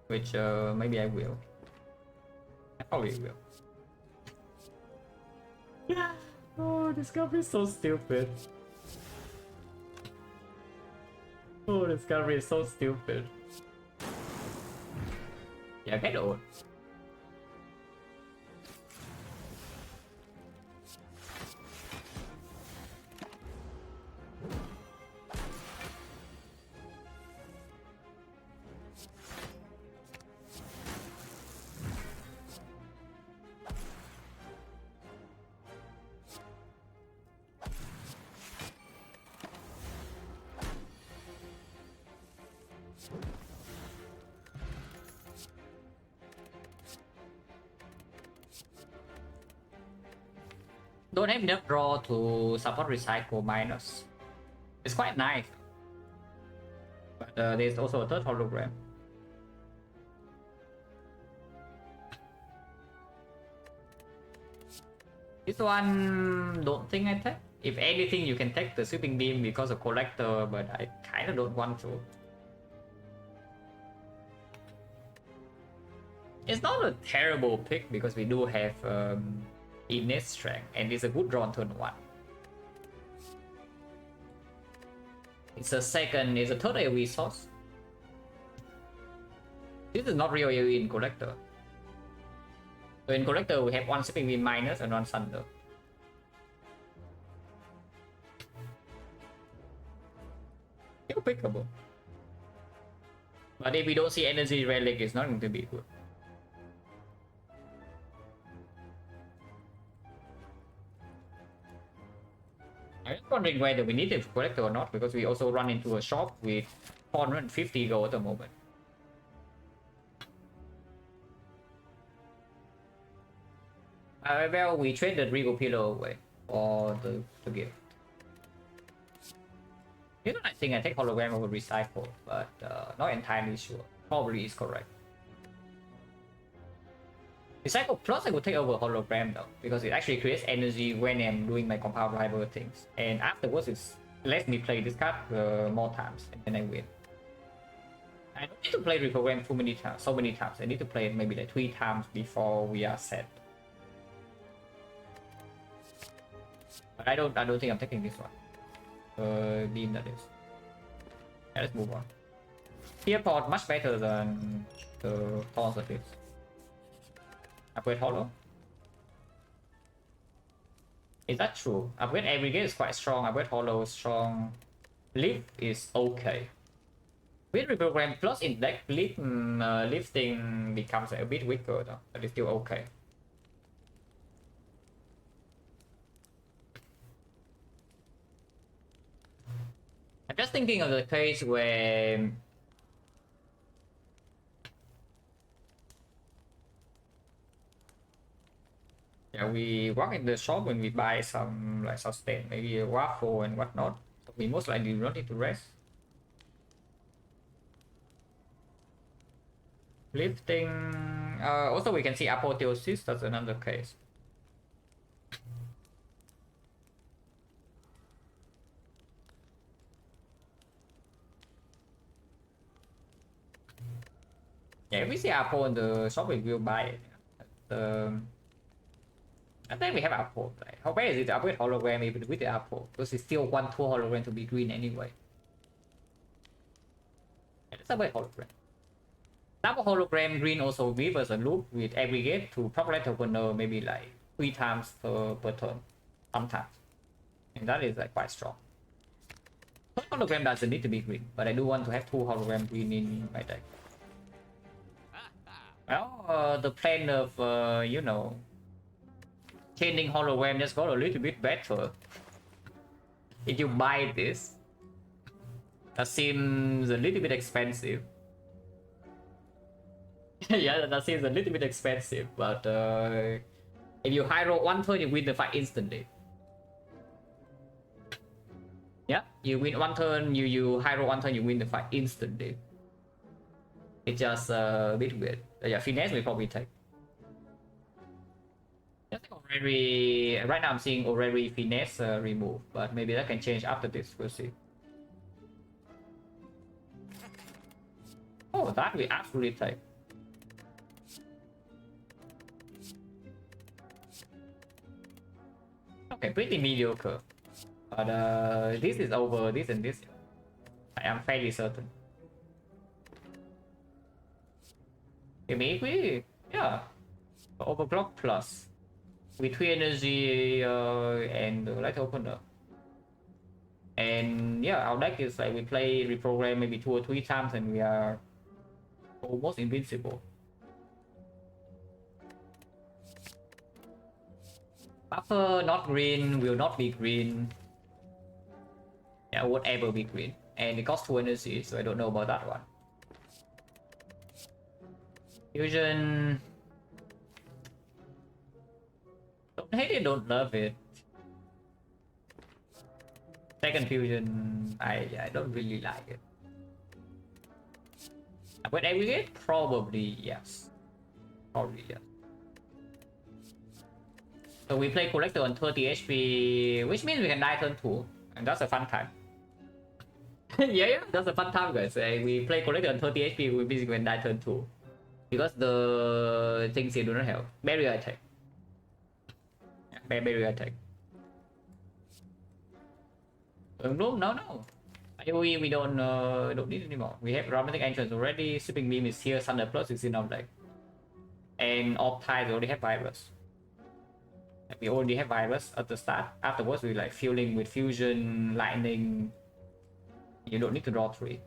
which maybe I will. I probably will. Oh, Discovery is so stupid. Oh, Discovery is so stupid. Yeah, get old. Don't have enough draw to support recycle minus. It's quite nice. But there's also a third hologram. This one don't think I take. If anything, you can take the sweeping beam because of collector, but I kind of don't want to. It's not a terrible pick because we do have innate strength, and it's a good draw on turn 1. It's a third AoE source. This is not real AoE in collector. So in collector we have one sweeping beam minus and one thunder. Still pickable. But if we don't see energy relic, it's not going to be good. I'm just wondering whether we need a collector or not, because we also run into a shop with 450 gold at the moment. Well, we trade the Regal Pillar away for the gift. You know, I think I take hologram over recycle, but not entirely sure. Probably is correct. Recycle plus I would take over hologram though, because it actually creates energy when I'm doing my compound rival things, and afterwards it lets me play this card more times, and then I win. I don't need to play reprogram so many times. I need to play it maybe like 3 times before we are set. But I don't think I'm taking this one. Beam that is. Yeah, let's move on. Here port much better than the thorns of it. Upgrade hollow. Is that true? Upgrade aggregate is quite strong. Upgrade hollow is strong. Lift is okay. With reprogram plus index, lifting becomes a bit weaker though, but it's still okay. I'm just thinking of the case where Yeah, we walk in the shop when we buy some like sustain, maybe a waffle and whatnot. So we most likely do not need to rest. Lifting. Also, we can see apotheosis. That's another case. Yeah, if we see Apple in the shop, we will buy it. I think we have Apple. Like, how bad is it to upgrade hologram even with the Apple? Because it's still 1-2 hologram to be green anyway. Yeah, let's upgrade hologram. Double hologram green also give us a loop with aggregate to populate opener maybe like 3 times per turn, sometimes. And that is like quite strong. Third hologram doesn't need to be green, but I do want to have 2 hologram green in my deck. Well, the plan of, you know, changing hologram just got a little bit better. If you buy this, that seems a little bit expensive. Yeah, that seems a little bit expensive, but if you high roll 1 turn, you win the fight instantly. Yeah, you win 1 turn, you high roll 1 turn, you win the fight instantly. It's just a bit weird. Yeah, finesse we probably take. I think already right now I'm seeing already finesse remove, but maybe that can change after this. We'll see. Oh, that we absolutely take. Okay, pretty mediocre. But this is over this and this. I am fairly certain. Maybe, yeah. Overclock plus. With 3 energy and light opener. And yeah, our deck is like we play reprogram maybe 2 or 3 times and we are almost invincible. Buffer not green, will not be green. Yeah, won't ever be green. And it costs 2 energy, so I don't know about that one. Fusion. Don't hate it, don't love it. Second fusion, I don't really like it. But aggregate, probably yes. Probably yes. So we play collector on 30 HP, which means we can die turn 2, and that's a fun time. Yeah, that's a fun time, guys. We play collector on 30 HP, we basically can die turn 2. Because the things here do not help. Barrier attack. Yeah, barrier attack. No. AoE we don't need anymore. We have romantic entrance already. Sweeping beam is here. Thunder plus is in our deck. And off tide we already have virus. We already have virus at the start. Afterwards we like fueling with fusion, lightning. You don't need to draw 3.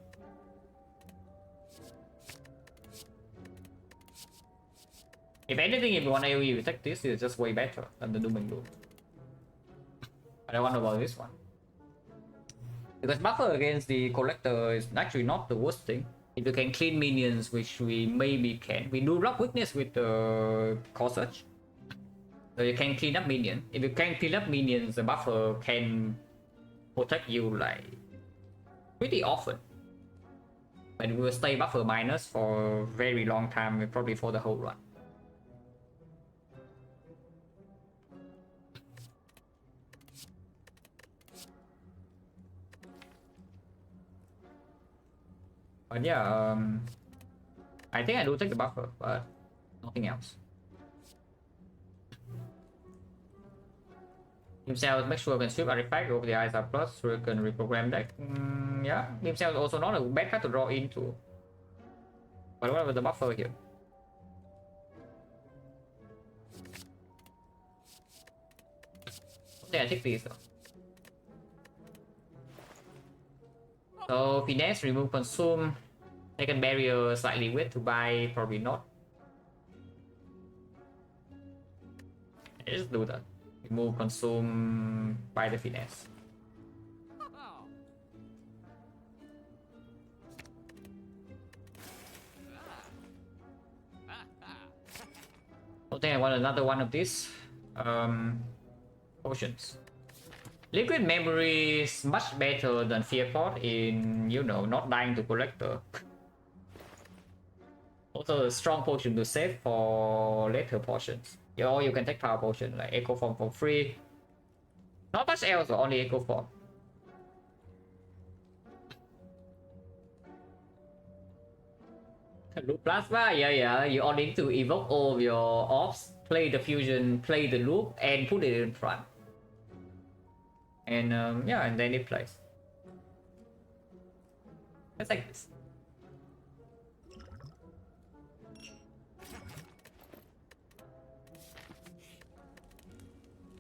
If anything, if you want AoE, you take this, it's just way better than the Doom and Gloom. I don't want about this one. Because buffer against the collector is actually not the worst thing. If you can clean minions, which we maybe can. We do rock weakness with the Corsage. So you can clean up minions. If you can clean up minions, the buffer can protect you like pretty often. But we will stay buffer minus for a very long time, probably for the whole run. But yeah, I think I do take the buffer, but nothing else. Beam cells, make sure you can sweep artifact over the eyes are plus so you can reprogram deck. Yeah, beam cells also not a bad card to draw into. But what about the buffer here? Okay, I take these though. So finesse, remove consume, second barrier slightly weird to buy, probably not. I just do that. Remove consume, buy the finesse. I think I want another one of this. Potions. Liquid memory is much better than fear pot in, you know, not dying to collector. Also a strong potion to save for later potions. Or you can take power potion like echo form for free. Not much else, only echo form. Loop plasma, yeah. You only need to evoke all of your orbs, play the fusion, play the loop, and put it in front. And yeah, and then it plays. It's like this.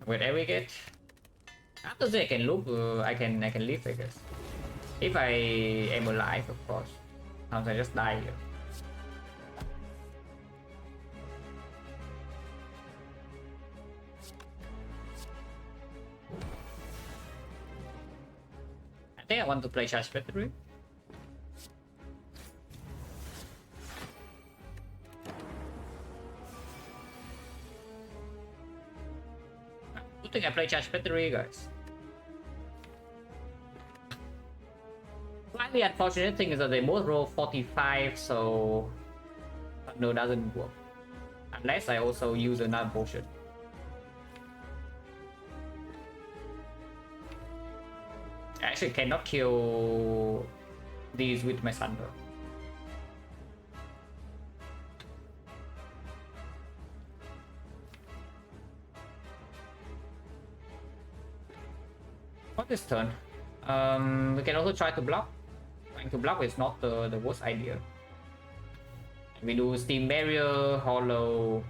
Whenever we get after this, I can loop. I can live, I guess. If I am alive, of course. Sometimes I just die here. I think I want to play charge battery. I think I play charge battery, guys. Slightly unfortunate thing is that they both roll 45, so no, doesn't work unless I also use another potion. I actually cannot kill these with my thunder. For this turn, we can also try to block. Trying to block is not the worst idea. We do Steam Barrier, Hollow.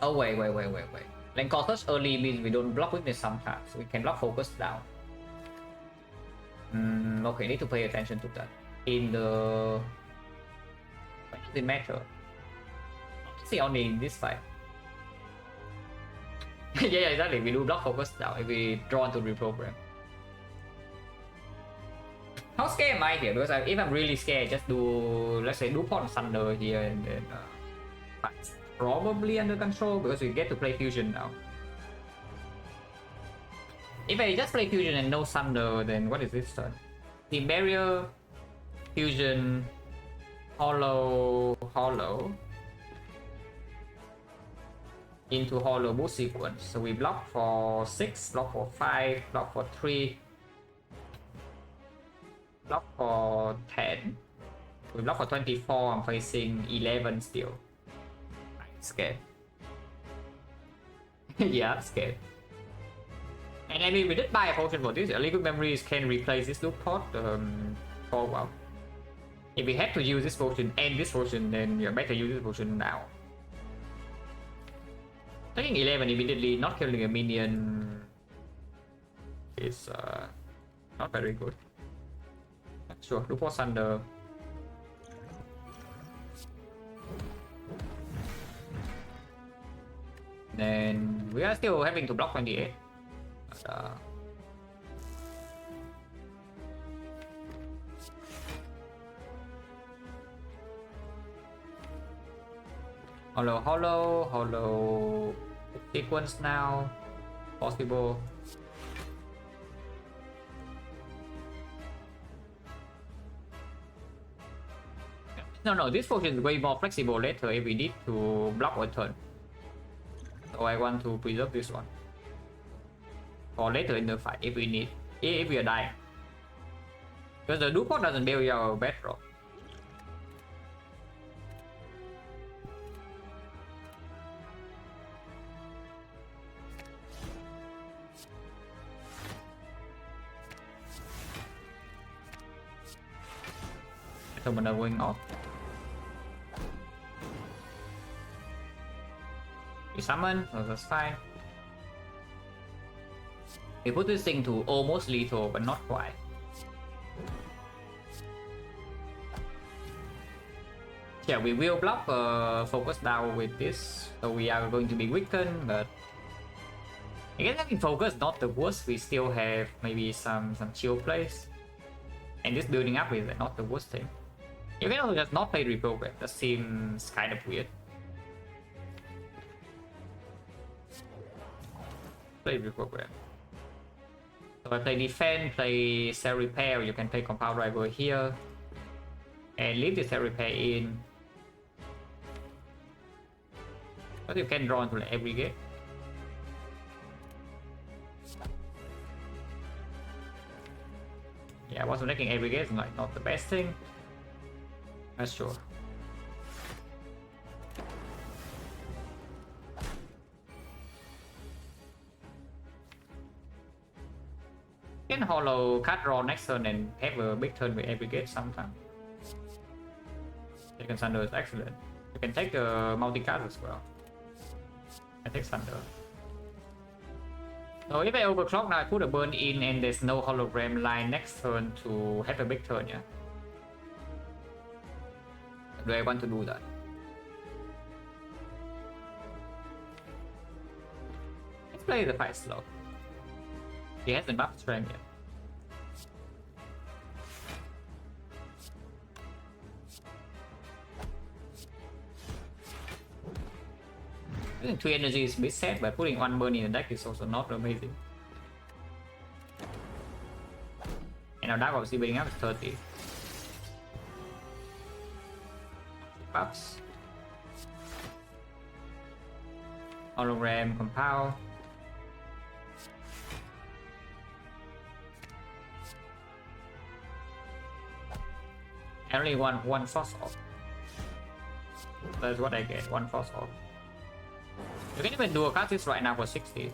Oh wait. Lane Call Touch early means we don't block weakness sometimes. We can block focus down. Okay, need to pay attention to that. In the... Why does it matter? See, only in this fight. yeah, exactly. We do block focus down if we draw to reprogram. How scared am I here? Because if I'm really scared, just do, let's say, do Pot Thunder here and then it's probably under control because we get to play Fusion now. If I just play Fusion and no Thunder, then what is this turn? Team Barrier, Fusion, Hollow, into Hollow boost sequence. So we block for 6, block for 5, block for 3, block for 10. We block for 24, I'm facing 11 still. I'm scared. Yeah, I'm scared. And I mean, we did buy a potion for this. Liquid memories can replace this loop pot for a while. If we had to use this potion and this potion, then you better use this potion now. Taking 11 immediately, not killing a minion is not very good. Sure, loop pot thunder. Then we are still having to block 28. Hollow sequence now possible. No, this potion is way more flexible later if we need to block a turn. So I want to preserve this one for later in the fight if we need, if we are dying. Because the Dupont doesn't build our bedrock. So mình are going off. We summon, so that's fine. We put this thing to almost lethal, but not quite. Yeah, we will block focus down with this, so we are going to be weakened, but I guess having focus not the worst. We still have maybe some chill plays, and this building up is not the worst thing. You can also just not play reprogram. That seems kind of weird. Play reprogram. So I play defense, play cell repair. You can play compound driver here, and leave the cell repair in. But you can draw into like every gate. Yeah, what's making every gate is like not the best thing. That's sure. You can hollow cut draw next turn and have a big turn with every gate sometime. Second Thunder is excellent. You can take the multi-cast as well. I take Thunder. So if I overclock now, I put a burn in and there's no hologram line next turn to have a big turn, yeah. Do I want to do that? Let's play the fight slow. He hasn't buffed strength yet. I think 2 energy is a bit sad, but putting 1 burn in the deck is also not amazing. And our Dark obviously building up is 30. Buffs. Hologram, compound. I only want 1 force off. That's what I get, 1 force off. You can even do a cast this right now for 60.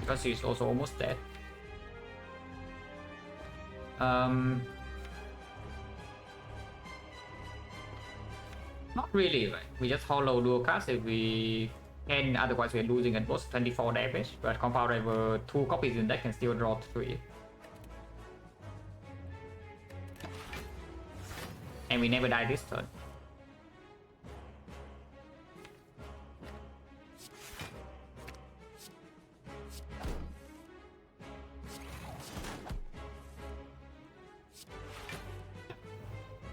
Because he's also almost dead. Not really, right? We just hollow dual cast if we can, otherwise we're losing at most 24 damage. But compound driver 2 copies in deck can still draw 3. And we never die this turn.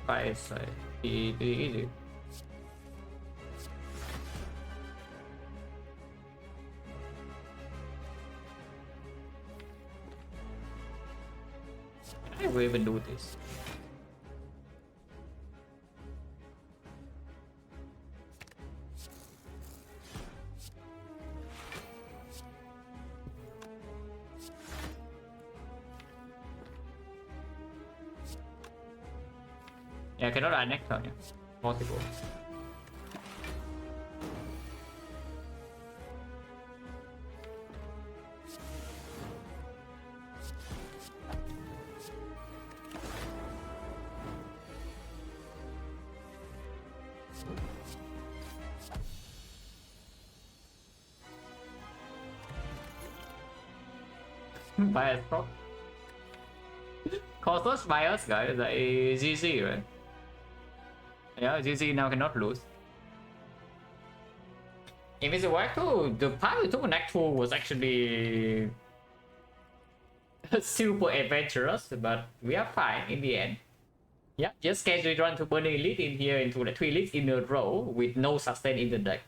But it's pretty easy. How do we even do this? Yeah, I cannot add next turn, yeah. Possible. Bias proc. Costless bias, guys, that is GG, right? Yeah, GG now cannot lose. Invisible Act 2, the part we took on Act 2 was actually super adventurous, but we are fine in the end. Yeah, just casually run to Burning Elite in here into the 3 elites in a row with no sustain in the deck.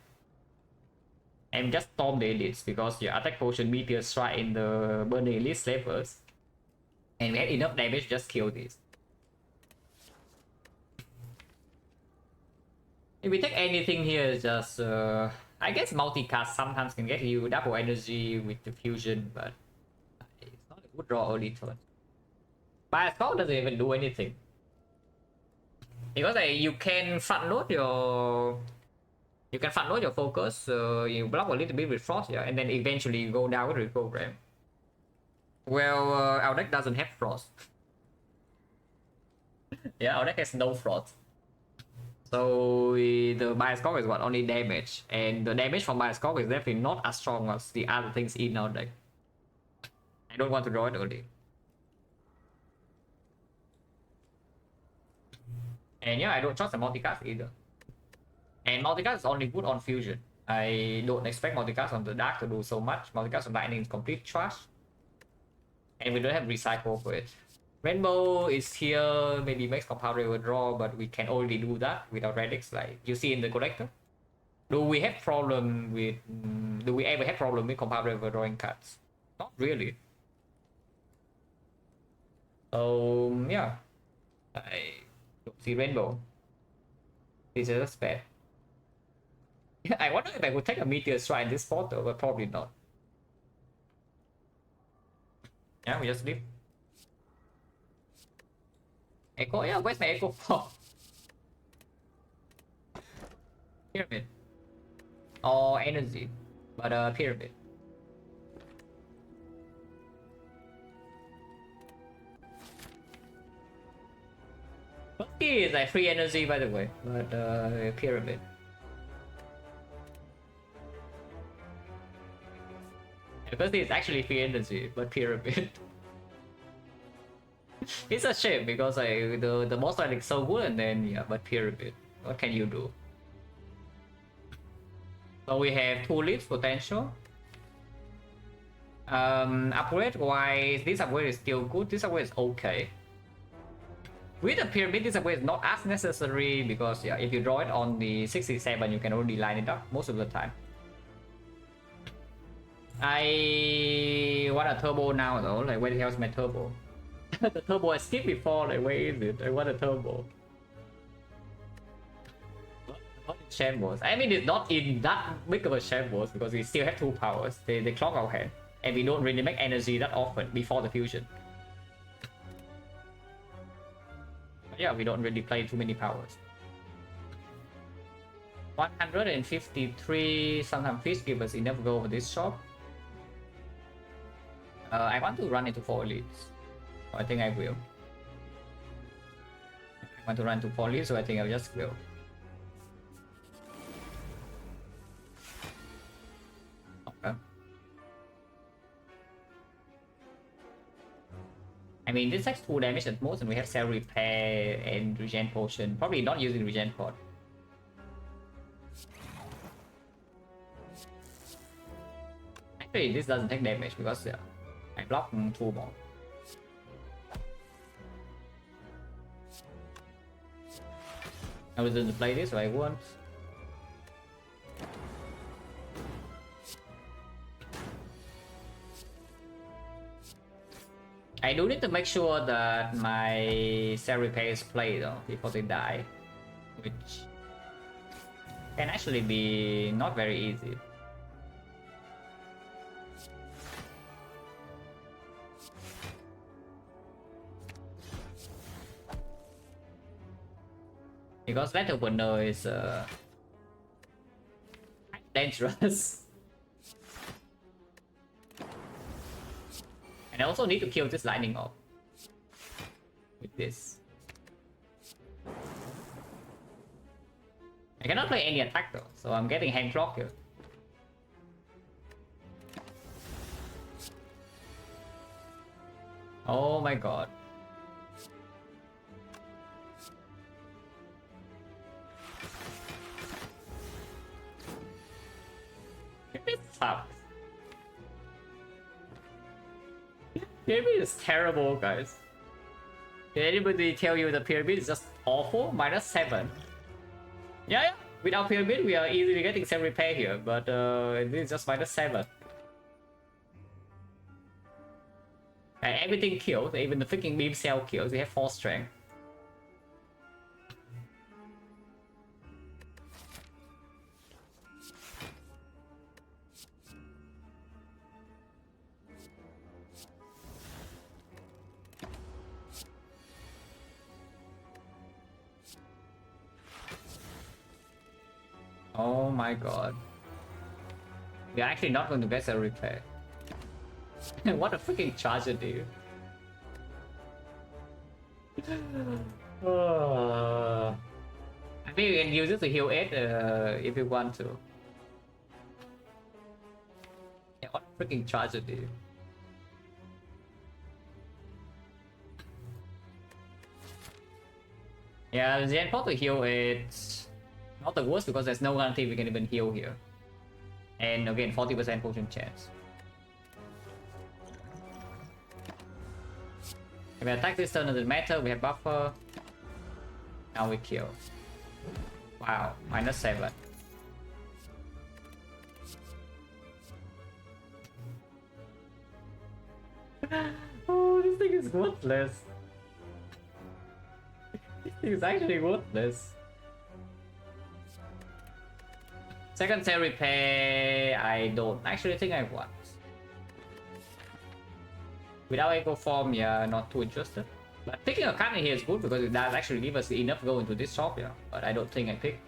And just storm the elites because your attack potion meteor strike in the Burning Elite slavers. And we had enough damage to just kill this. If we take anything here, just I guess multicast sometimes can get you double energy with the fusion, but it's not a good draw early turn. Bias Call doesn't even do anything. Because you can front load your focus, you block a little bit with frost, yeah, and then eventually you go down with reprogram. Well, our deck doesn't have frost. Yeah, our deck has no frost. So the bias cock is what only damage, and the damage from bias cock is definitely not as strong as the other things in our deck. I don't want to draw it early. And yeah, I don't trust the multicast either. And multicast is only good on fusion. I don't expect multicast on the dark to do so much. Multicast on lightning is complete trash. And we don't have recycle for it. Rainbow is here, maybe makes compound river draw, but we can already do that without relics like you see in the collector. Do we have problem with? Do we ever have problem with comparable drawing cards? Not really. Yeah, I don't see rainbow. This is just bad. I wonder if I would take a meteor strike in this photo, but probably not. Yeah, we just leave. Echo, yeah, where's my echo for? Pyramid. Or energy, but pyramid. It is like free energy, by the way, but pyramid. Because it's actually free energy, but pyramid. It's a shame because the boss are like so good, and then yeah, but pyramid. What can you do? So we have 2 leads potential. Upgrade wise, this upgrade is still good. This upgrade is okay. With the pyramid, this upgrade is not as necessary because yeah, if you draw it on the 67, you can already line it up most of the time. I want a turbo now though. Like, where the hell is my turbo? The turbo I skipped before. Like, where is it? I want a turbo. Not in shambles. I mean, it's not in that big of a shambles because we still have 2 powers. They clock our hand, and we don't really make energy that often before the fusion. But yeah, we don't really play too many powers. 153. Sometimes fish give us enough go for this shop. I want to run into 4 leads. So I think I will. I want to run to 4 leads, so I think I just will. Okay. I mean, this takes 2 damage at most, and we have cell repair and regen potion. Probably not using regen pod. Actually, this doesn't take damage because I block 2 more. I was going to play this, so I won't. I do need to make sure that my cell repair is played though before they die, which can actually be not very easy. Because that opener is dangerous. And I also need to kill this lightning orb with this. I cannot play any attack though, so I'm getting hand clock here. Oh my god. It sucks. Pyramid is terrible, guys. Did anybody tell you the pyramid is just awful? -7. Yeah. Without pyramid, we are easily getting cell repair here, but this is just -7. And everything kills, even the freaking beam cell kills. We have 4 strength. Oh my god. We're actually not going to get a repair. What a freaking tragedy. I think you can use it to heal it if you want to. Yeah, what a freaking tragedy. Yeah, the Gen 4 to heal it's not the worst because there's no guarantee we can even heal here. And again, 40% potion chance. If we attack this turn, doesn't matter, we have buffer. Now we kill. Wow, -7. Oh, this thing is worthless. This thing is actually worthless. Second cell repair, I don't actually think I want. Without echo form, yeah, not too interested. But picking a card in here is good because it does actually give us enough gold into this shop, yeah. But I don't think I pick.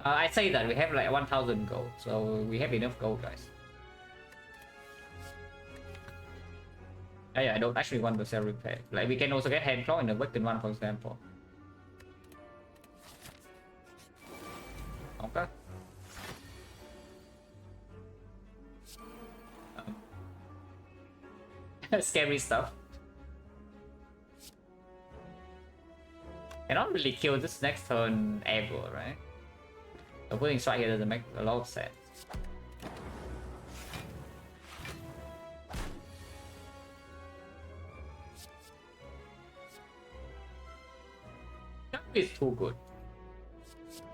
I say that we have like 1000 gold, so we have enough gold, guys. Yeah, I don't actually want to sell repair. Like we can also get hand claw in the weapon one, for example. Okay. Scary stuff. Cannot really kill this next turn ever, right? So putting strike here doesn't make a lot of sense. Is too good.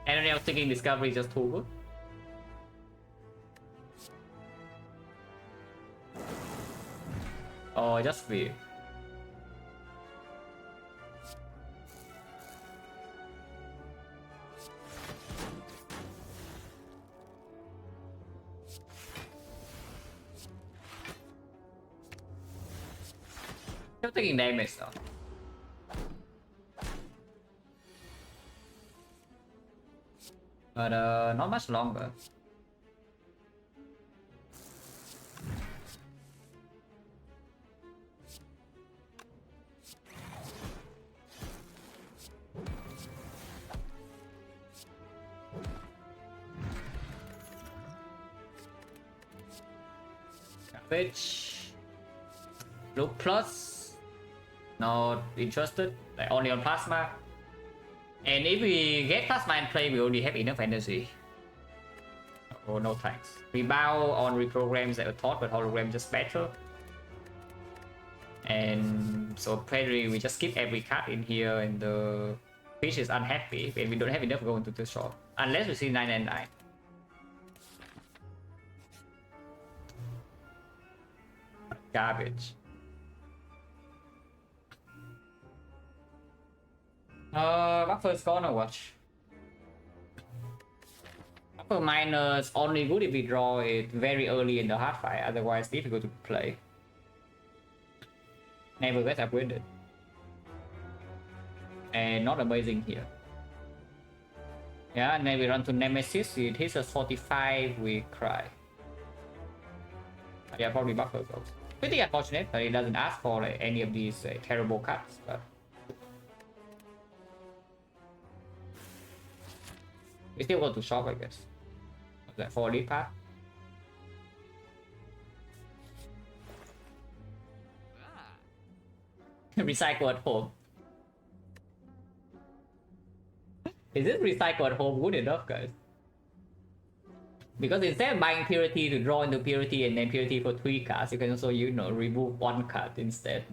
Anyone else thinking discovery is just too good? Oh, just weird. Still taking damage though. But not much longer. Garbage. Look plus. Not interested. Like only on plasma. And if we get plasma in play, we already have enough energy. Oh, no thanks. Rebound on reprograms that were thought, but hologram just better. And so probably we just skip every card in here, and the fish is unhappy when we don't have enough going to the shop. Unless we see 999. Garbage. Buffer's gonna watch. Buffer minus only good if we draw it very early in the hard fight, otherwise difficult to play. Never gets upgraded. And not amazing here. Yeah, and then we run to Nemesis, it hits us 45, we cry. Yeah, probably Buffer goes. Pretty unfortunate that it doesn't ask for like, any of these terrible cuts, but we still go to shop, I guess. That for lead path. Recycle at home. Is this recycle at home good enough, guys? Because instead of buying purity to draw into purity and then purity for 3 cards, you can also, you know, remove 1 card instead.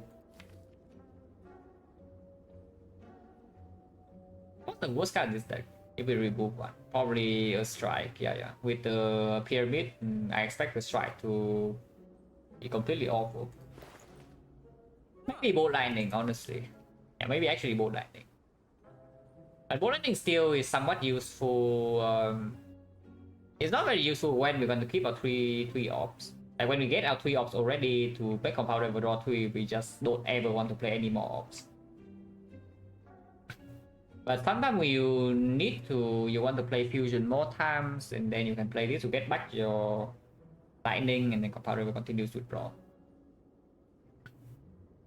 What's the worst card in this deck? If we remove 1, probably a strike. Yeah. With the pyramid, I expect the strike to be completely awful. Maybe bolt lightning, honestly. Yeah, maybe actually bolt lightning. But bolt lightning still is somewhat useful. It's not very useful when we're going to keep our 3 ops. Like when we get our 3 ops already to play Compounder and draw 3, we just don't ever want to play any more ops. But sometimes you want to play fusion more times, and then you can play this to get back your lightning, and then Compounder will continue to draw.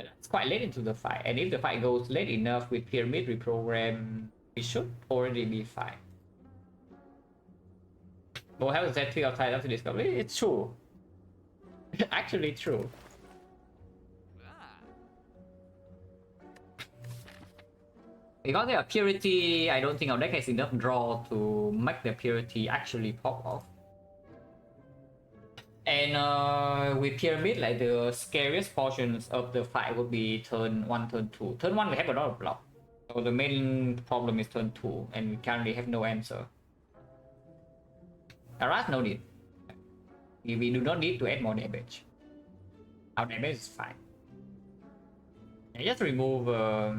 It's quite late into the fight, and if the fight goes late enough with pyramid reprogram, it should already be fine. But how is that 3 outside after discovery? It's true. Actually true. Because they are purity, I don't think our deck has enough draw to make the purity actually pop off. And with pyramid, like the scariest portions of the fight would be turn 1, turn 2. Turn 1 we have a lot of block. So the main problem is turn 2, and we currently have no answer. Aras no need. We do not need to add more damage. Our damage is fine. I just remove. I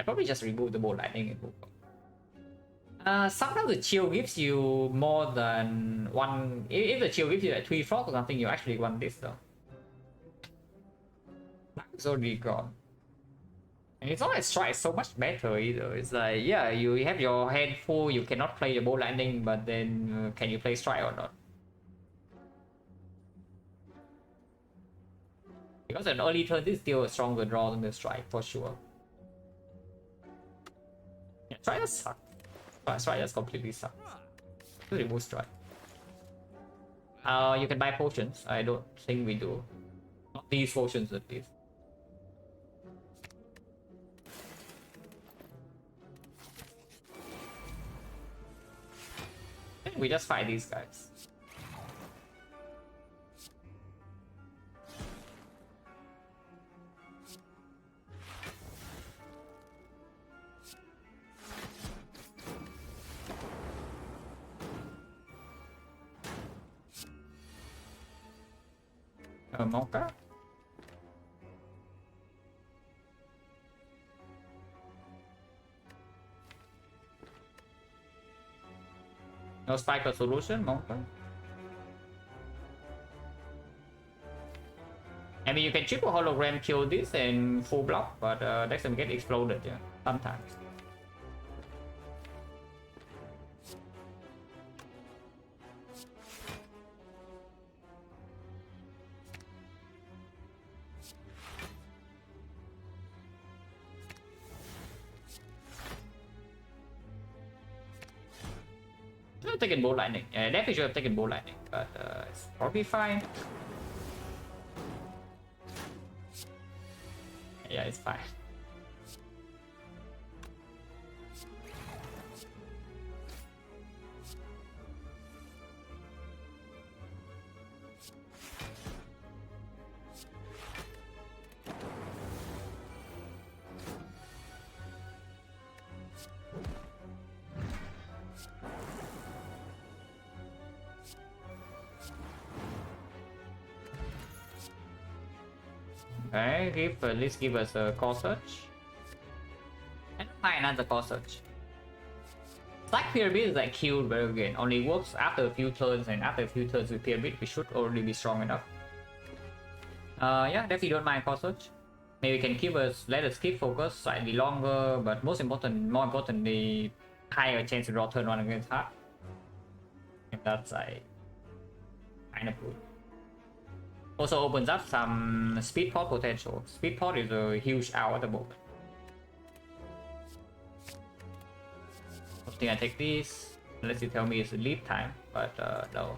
probably just remove the bolt lightning and move on. Sometimes the chill gives you more than one. If the chill gives you like 3 frogs or something, you actually want this though. It's already gone. And it's not like strike so much better either. It's like, yeah, you have your hand full, you cannot play the bolt lightning, but then can you play strike or not? Because an early turn is still a stronger draw than the strike for sure. Yeah, strike just sucks. Strike just completely sucks. Remove strike. You can buy potions. I don't think we do. Not these potions at least. I think we just fight these guys. Mocha? No spike solution, Mocha? I mean, you can triple hologram kill this and full block, but that's gonna get exploded, yeah, sometimes. Should have taken bolt lightning. Yeah, definitely should have taken bolt lightning, but it's probably fine. Yeah, it's fine. Okay, at least give us a core search. And find another core search. Stack pyramid is like killed very again. Only works after a few turns, and after a few turns with pyramid, we should already be strong enough. Yeah, definitely don't mind core search. Maybe can keep us, let us keep focus slightly longer, but more importantly, higher chance to draw turn 1 against heart. And that's like kind of good. Also opens up some speed pot potential. Speed pot is a huge out at the moment. I think I take this, unless you tell me it's a lead time, but no.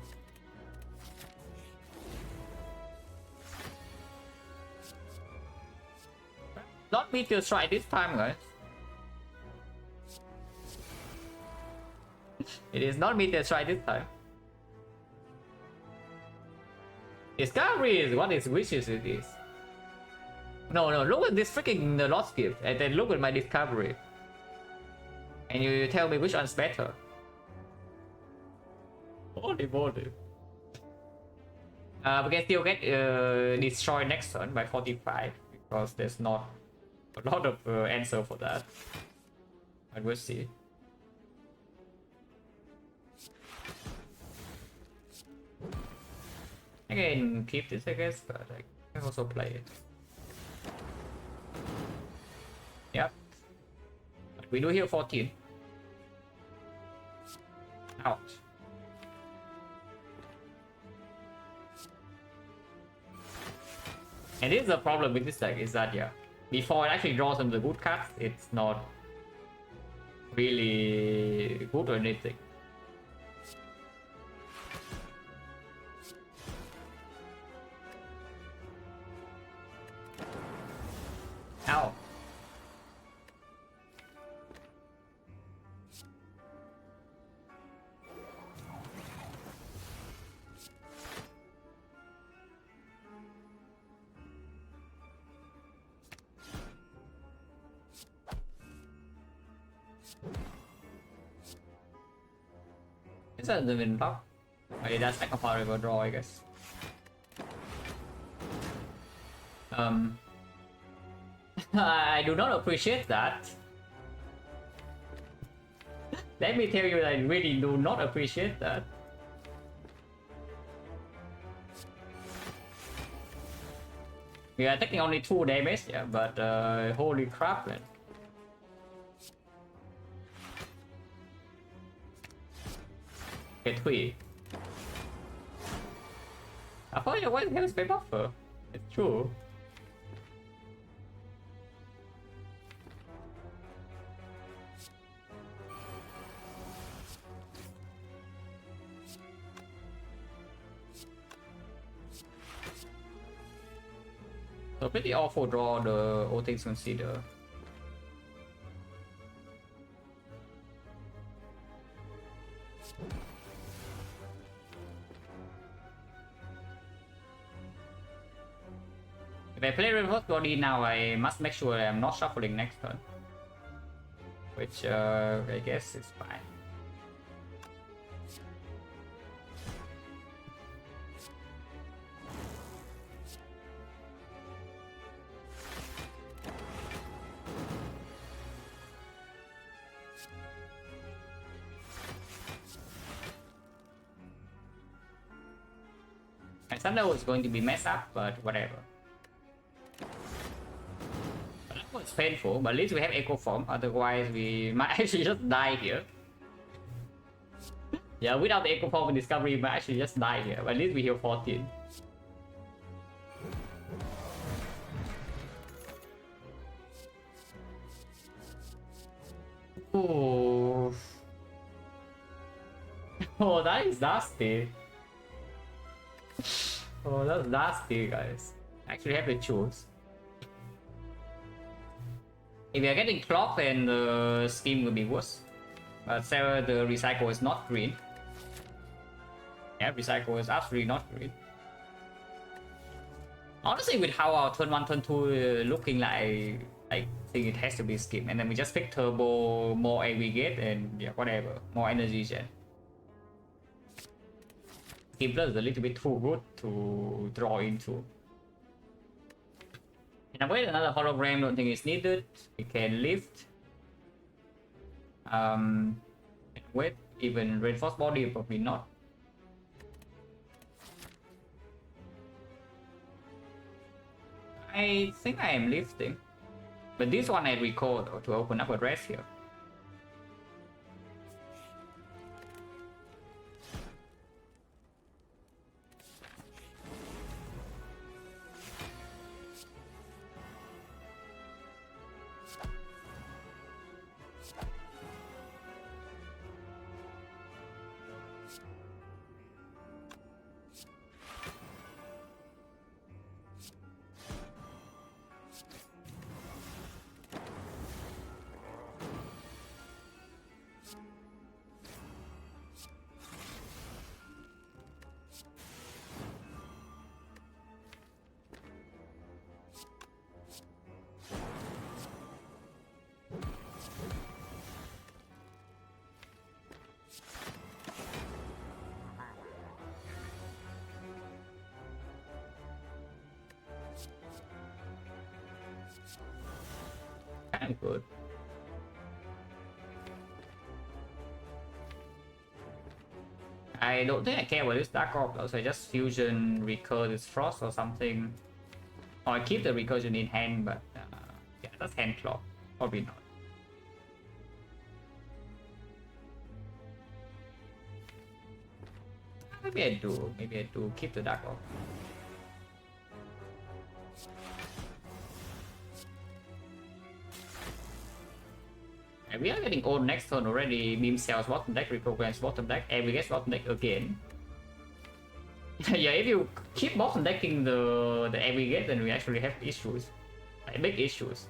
Not meteor strike this time, guys. It is not meteor strike this time. Discovery is what its wishes it is. No, look at this freaking the lost gift, and then look at my discovery. And you tell me which one's better. Holy moly. We can still get destroyed next turn by 45, because there's not a lot of answer for that. But we'll see. I can keep this, I guess, but I can also play it. Yep. But we do heal 14. Ouch. And this is the problem with this deck, is that, yeah, before it actually draws some of the good cards, it's not really good or anything. Ow. Is that the win block? Okay, that's like a power draw, I guess. I do not appreciate that. Let me tell you, I really do not appreciate that. We are taking only 2 damage, yeah, but holy crap, man. Get 3. I thought you wanted to have a spare buffer. It's true. So pretty awful draw, the all things considered. If I play reverse body now, I must make sure I'm not shuffling next turn. Which I guess is fine. And Thunder was going to be messed up, but whatever. That was painful, but at least we have Echo Form, otherwise we might actually just die here. Yeah, without the Echo Form and Discovery, we might actually just die here, but at least we heal 14. Ooh. Oh, that is nasty. Oh, that's nasty, guys. Actually have to choose. If we are getting clock, then the scheme will be worse. But Sarah, the recycle is not green. Yeah, recycle is absolutely not green. Honestly, with how our turn 1, turn 2 looking like, I think it has to be scheme. And then we just pick turbo, more aggregate, and yeah, whatever. More energy gen. Scheme plus is a little bit too good to draw into. And wait, another hologram, don't think it's needed. We can lift. Wait, even reinforced body, probably not. I think I am lifting. But this one I recall though, to open up a rest here. Kind of good. I don't think I care about this Dark Orb though, so I just fusion recur this Frost or something. Or I keep the recursion in hand, but yeah, that's hand claw. Probably not. Maybe I do. Maybe I do keep the Dark Orb. And we are getting old next turn already. Beam cells bottom deck, reprograms bottom deck, and we get bottom deck again. Yeah, if you keep bottom decking the aggregate, then we actually have issues. Like big issues.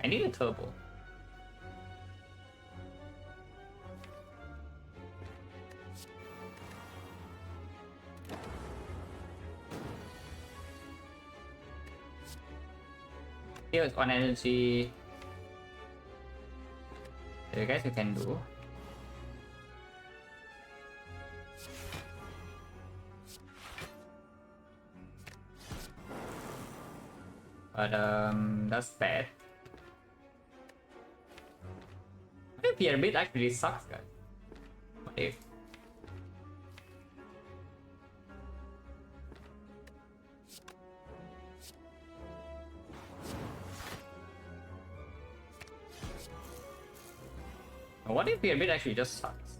I need a turbo. Here's one energy. I guess we can do. But that's bad. I think Pyramid actually sucks, guys. What if? What if Pyramid actually just sucks?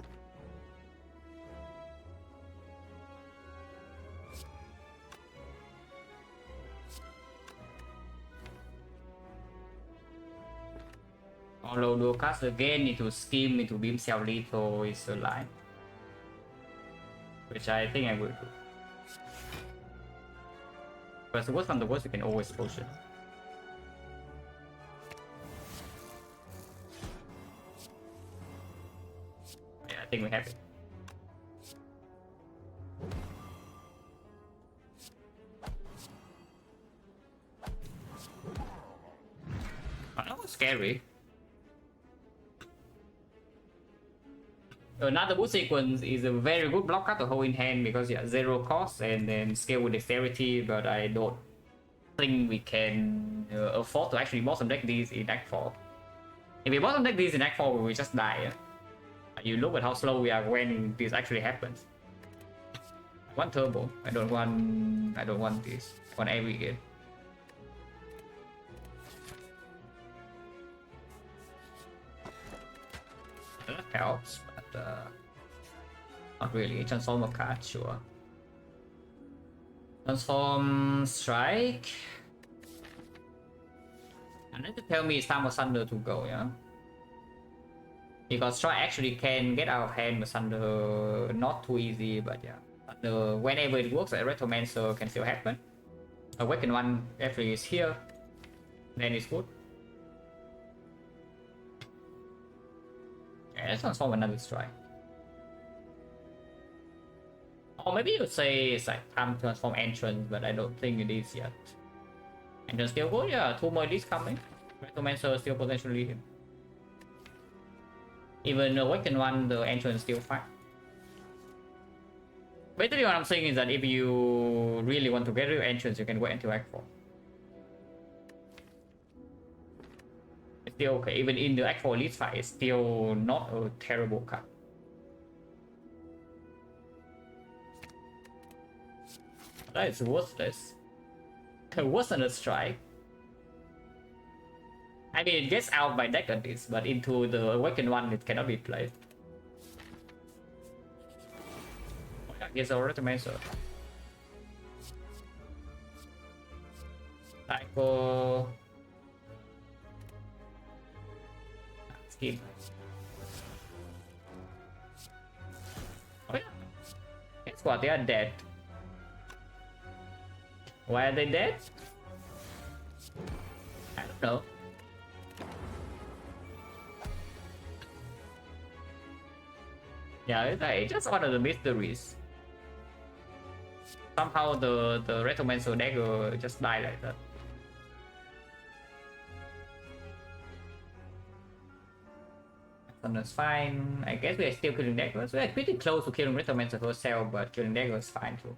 Although dual cast again into Scheme into Beam Cell Lethal is a line. Which I think I will do. But the worst from the worst, you can always potion. Yeah, I think we have it. Oh, that was scary. Another boot sequence is a very good block card to hold in hand because yeah, 0 cost and then scale with dexterity, but I don't think we can afford to actually bottom deck these in Act 4. If we bottom deck these in Act 4, we will just die. You look at how slow we are when this actually happens. I want turbo. I don't want this. I want every game. That helps, but not really. Transform a card, sure. Transform Strike. And then to tell me it's time for Thunder to go, yeah? Because Strike actually can get out of hand with Thunder not too easy, but yeah. Thunder, whenever it works, a Retromancer can still happen. Awaken one actually is here, then it's good. Yeah, let's transform another Strike. Or maybe you'd say it's like time to transform Entrance, but I don't think it is yet. Entrance still good, yeah, 2 more leads coming. Retromancer still potentially him. Even Awaken one, the Entrance still fine. Basically what I'm saying is that if you really want to get rid of Entrance, you can wait until Act 4. It's still okay, even in the Act 4 lead fight, it's still not a terrible card. That is worthless. Worse than a Strike. I mean, it gets out by deck on this, but into the Awakened one, it cannot be played. Oh, yeah, gets over to Mancer. Psycho. Skip. Oh, yeah. Guess what? They are dead. Why are they dead? I don't know. Yeah, it's just one of the mysteries. Somehow the Retromancer dagger just died like that. That's fine. I guess we are still killing daggers. We are pretty close to killing Retromancer herself, but killing dagger is fine too.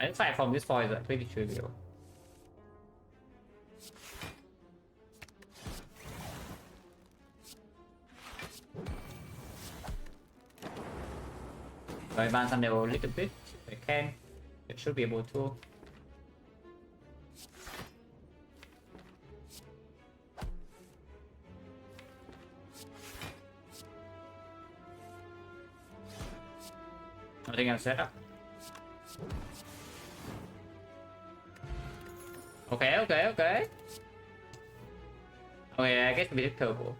Aside from this point, it's pretty trivial. So I advance Sunday a little bit if I can. It should be able to. I think I'm set up. Okay, okay, okay. Okay, I guess we did turbo.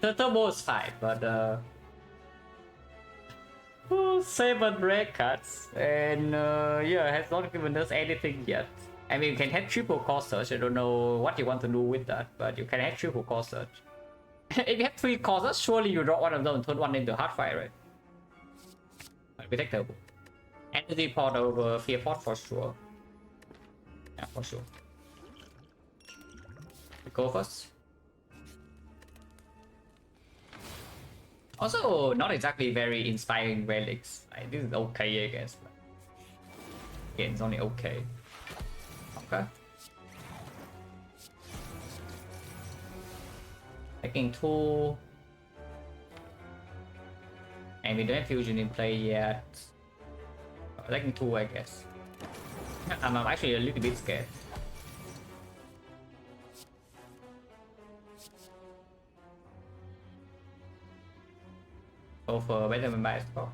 The turbo is fine, but 7 red cards, and yeah, has not given us anything yet. I mean, you can have triple core search. I don't know what you want to do with that, but you can have triple core search. If you have 3 cores, surely you draw one of them and turn one into Heartfire, right? But we take turbo. Energy pot over fear pot for sure. Yeah, for sure. We go first. Also, not exactly very inspiring relics. Like, this is okay, I guess. But again, it's only okay. Okay. Taking 2. And we don't have fusion in play yet. Taking 2, I guess. I'm actually a little bit scared. Go for better than my score.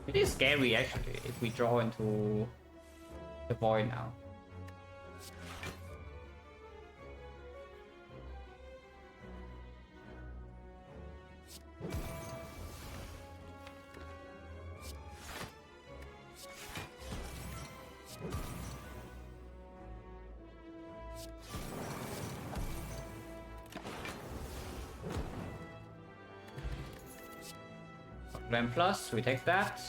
It is scary actually if we draw into the void now. Hologram plus, we take that.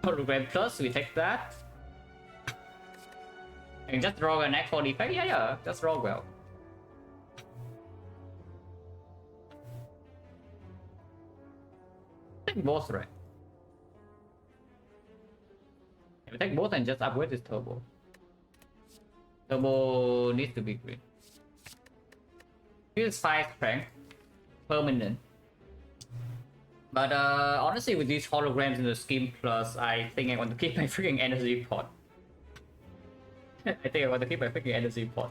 Hologram plus, we take that. And just draw an X for defect? Yeah, just draw well. Take both, right? If we take both and just upgrade this turbo. Turbo needs to be green. Here's 5 strength. Permanent. But honestly, with these holograms in the scheme plus, I think I want to keep my freaking energy pot. I think I want to keep my freaking energy pot.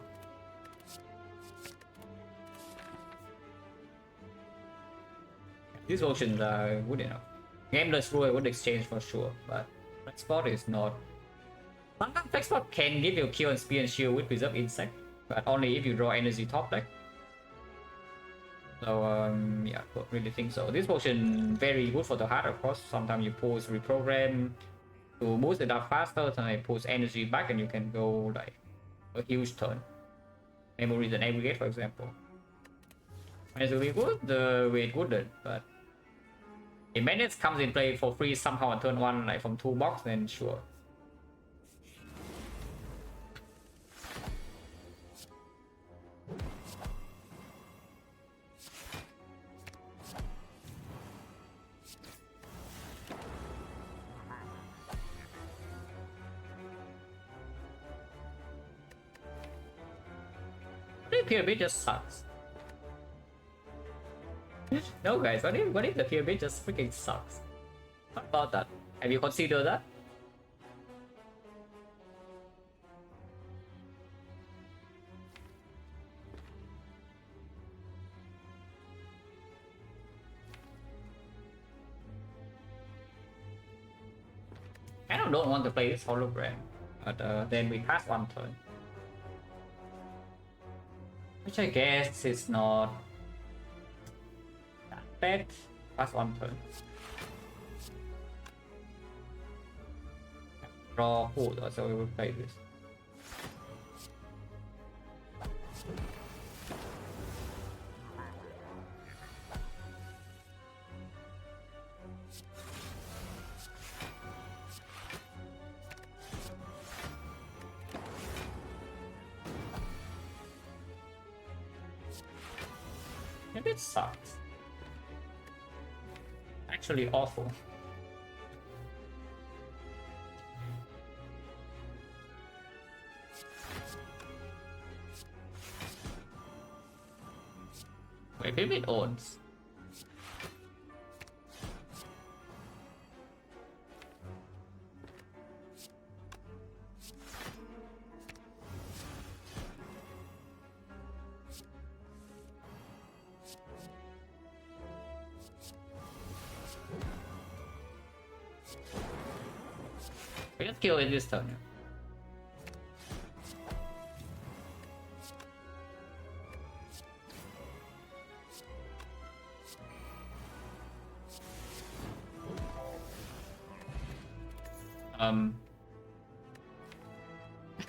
These options are good enough. Gameless rule I would exchange for sure, but Flex Spot is not. Sometimes Flex Spot can give you kill and spear and shield with Preserve Insect, but only if you draw energy top deck. So yeah, don't really think so. This potion very good for the heart, of course. Sometimes you pulse reprogram to boost it up faster, then I pulse energy back and you can go like a huge turn. Memories and aggregate, for example. It's really good, the way it wouldn't, but if Madness comes in play for free somehow on turn 1, like from 2 box, then sure. Pyramid just sucks. No guys, what if the pyramid just freaking sucks? What about that? Have you considered that? I don't want to play this hologram. But then we pass one turn. Which I guess is not that bad. Pass one turn. Draw food, so we will play this. Maybe it sucks. Actually awful. Wait, maybe it owns. We just kill it this turn.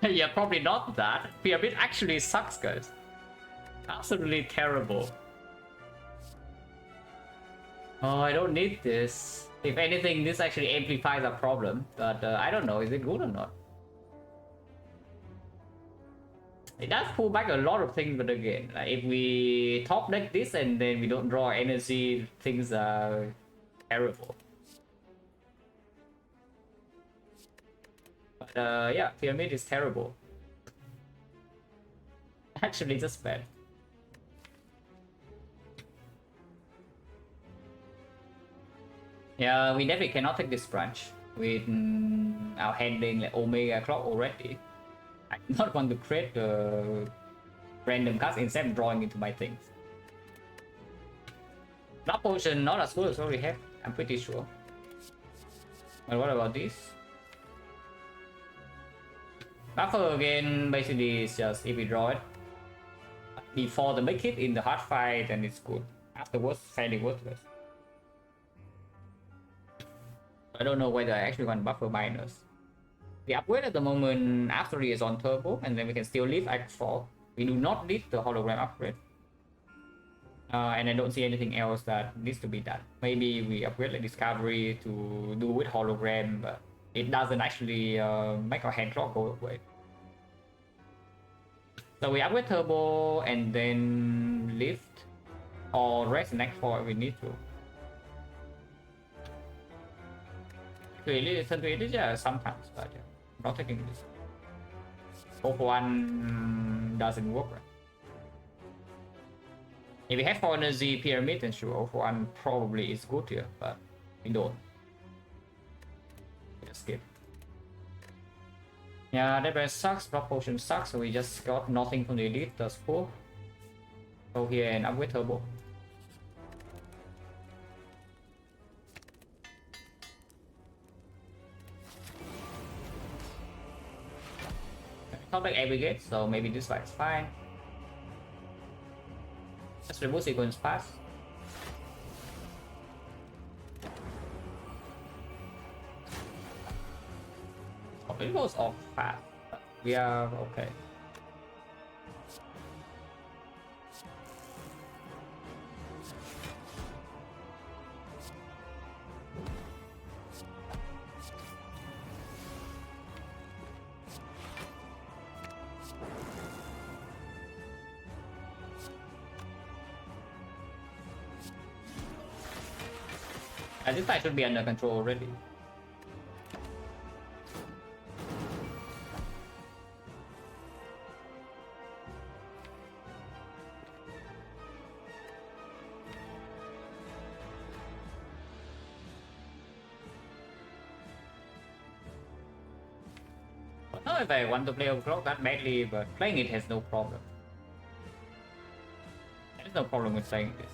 Yeah, probably not that. Pyramid actually sucks, guys. Absolutely terrible. Oh, I don't need this. If anything, this actually amplifies our problem. But I don't know, is it good or not? It does pull back a lot of things, but again, like if we top deck this and then we don't draw energy, things are terrible. But yeah, Pyramid is terrible. Actually, just bad. Yeah, we definitely cannot take this branch with our handling like Omega Clock already. I do not want to create random cards instead of drawing into my things. Blood Potion not as good as what we have, I'm pretty sure. But what about this? Buffer again basically is just if we draw it before the make it in the hard fight, then it's good. Afterwards, fairly worthless. I don't know whether I actually want buffer minus. The upgrade at the moment after he is on turbo, and then we can still leave Act 4. We do not need the hologram upgrade. And I don't see anything else that needs to be done. Maybe we upgrade the discovery to do with hologram, but it doesn't actually make our hand draw go away. So we upgrade turbo and then lift or rest in Act 4 if we need to. Turn to elite, yeah, sometimes, but yeah, not taking this. 0-1 doesn't work, right? If we have 4 energy pyramid, then sure, 0-1 probably is good here, but we don't. Just skip. Yeah, that best sucks, block potion sucks, so we just got nothing from the elite, that's cool. Go here and upgrade turbo. Not like aggregate, so maybe this fight's fine. Let's remove sequence pass. Oh, it goes off fast. We are okay. This fight should be under control already. But not if I want to play Overclock that badly, but playing it has no problem. There's no problem with playing this.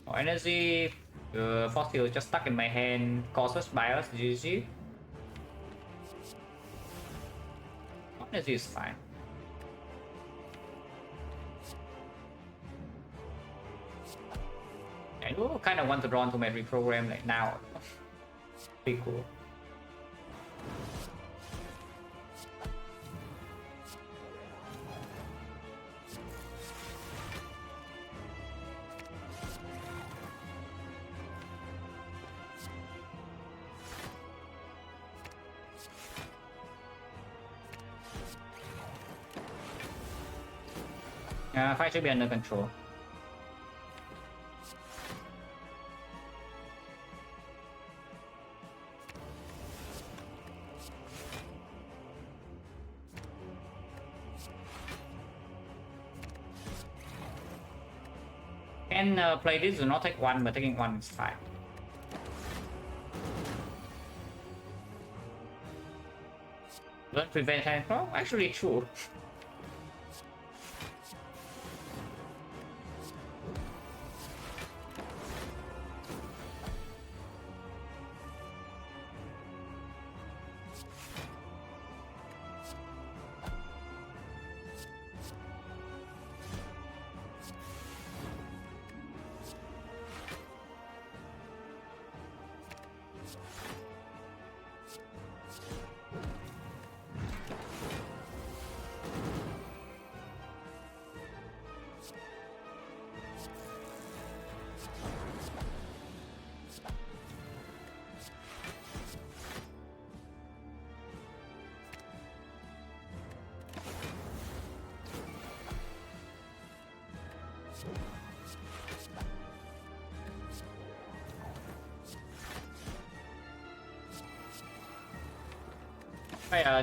Oh, energy, fossil just stuck in my hand, causes bias, GG. Energy is fine. I do kind of want to draw into my reprogram like now. Pretty cool. Fight should be under control. Can play this, do not take one, but taking one is fine. Don't prevent hand. Oh, actually true.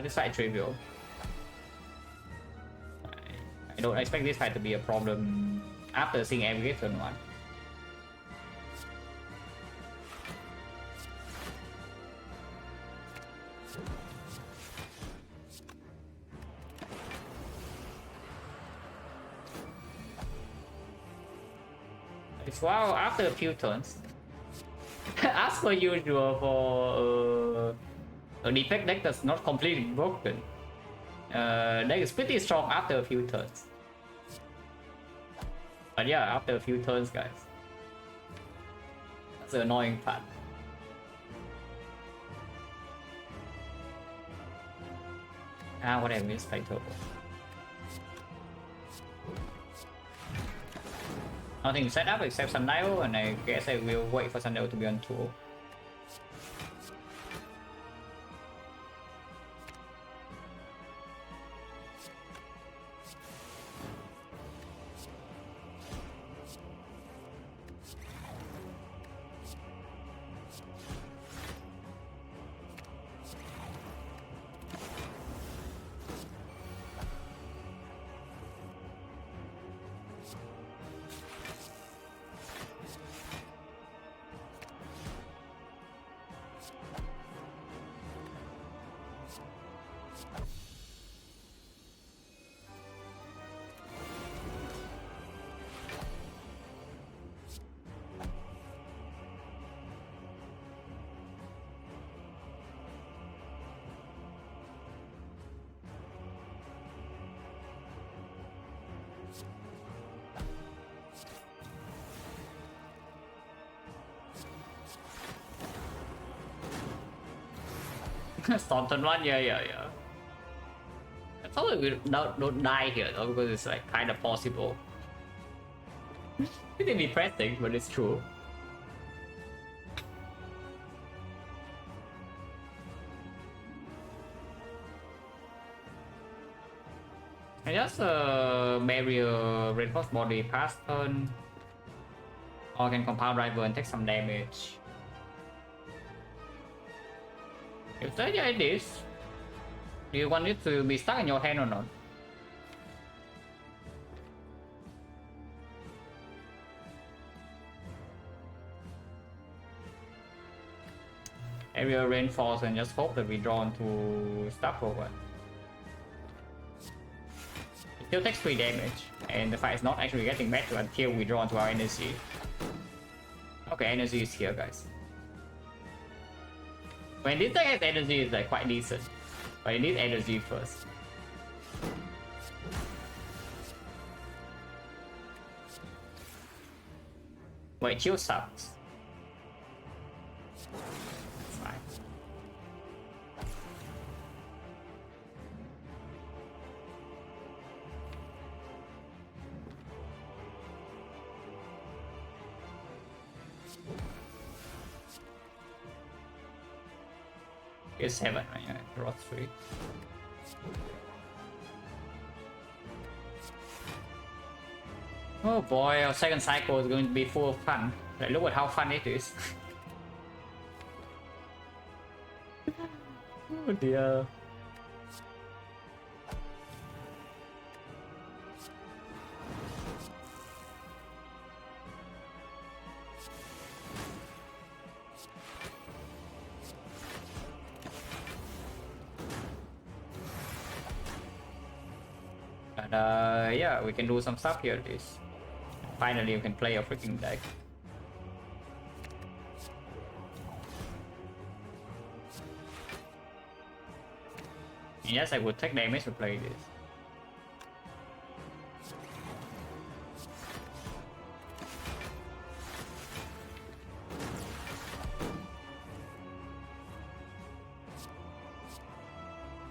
This fight trivial. I don't expect this fight to be a problem after seeing every turn one. It's wow after a few turns. As per usual for a defect deck that's not completely broken. Deck is pretty strong after a few turns. But yeah, after a few turns, guys. That's the annoying part. Whatever, it's play turbo. Nothing set up except Sundial, and I guess I will wait for Sundial to be on tool. Storm turn one, yeah. I thought we don't die here though, because it's like kind of possible. Pretty depressing, but it's true. I just barrier reinforced body past turn, or can compound rival and take some damage. If the idea is, do you want it to be stuck in your hand or not? Area reinforce and just hope that we draw into stuff over. It still takes 3 damage, and the fight is not actually getting better until we draw into our energy. Okay, energy is here, guys. When this deck has energy, it's like quite decent. But it needs energy first. Wait, chill sucks. That's fine. It's 7, right? Yeah, draw 3. Oh boy, our second cycle is going to be full of fun. Like, look at how fun it is. Oh dear. And yeah, we can do some stuff here at least. Finally, we can play a freaking deck. Yes, I would take damage to play this.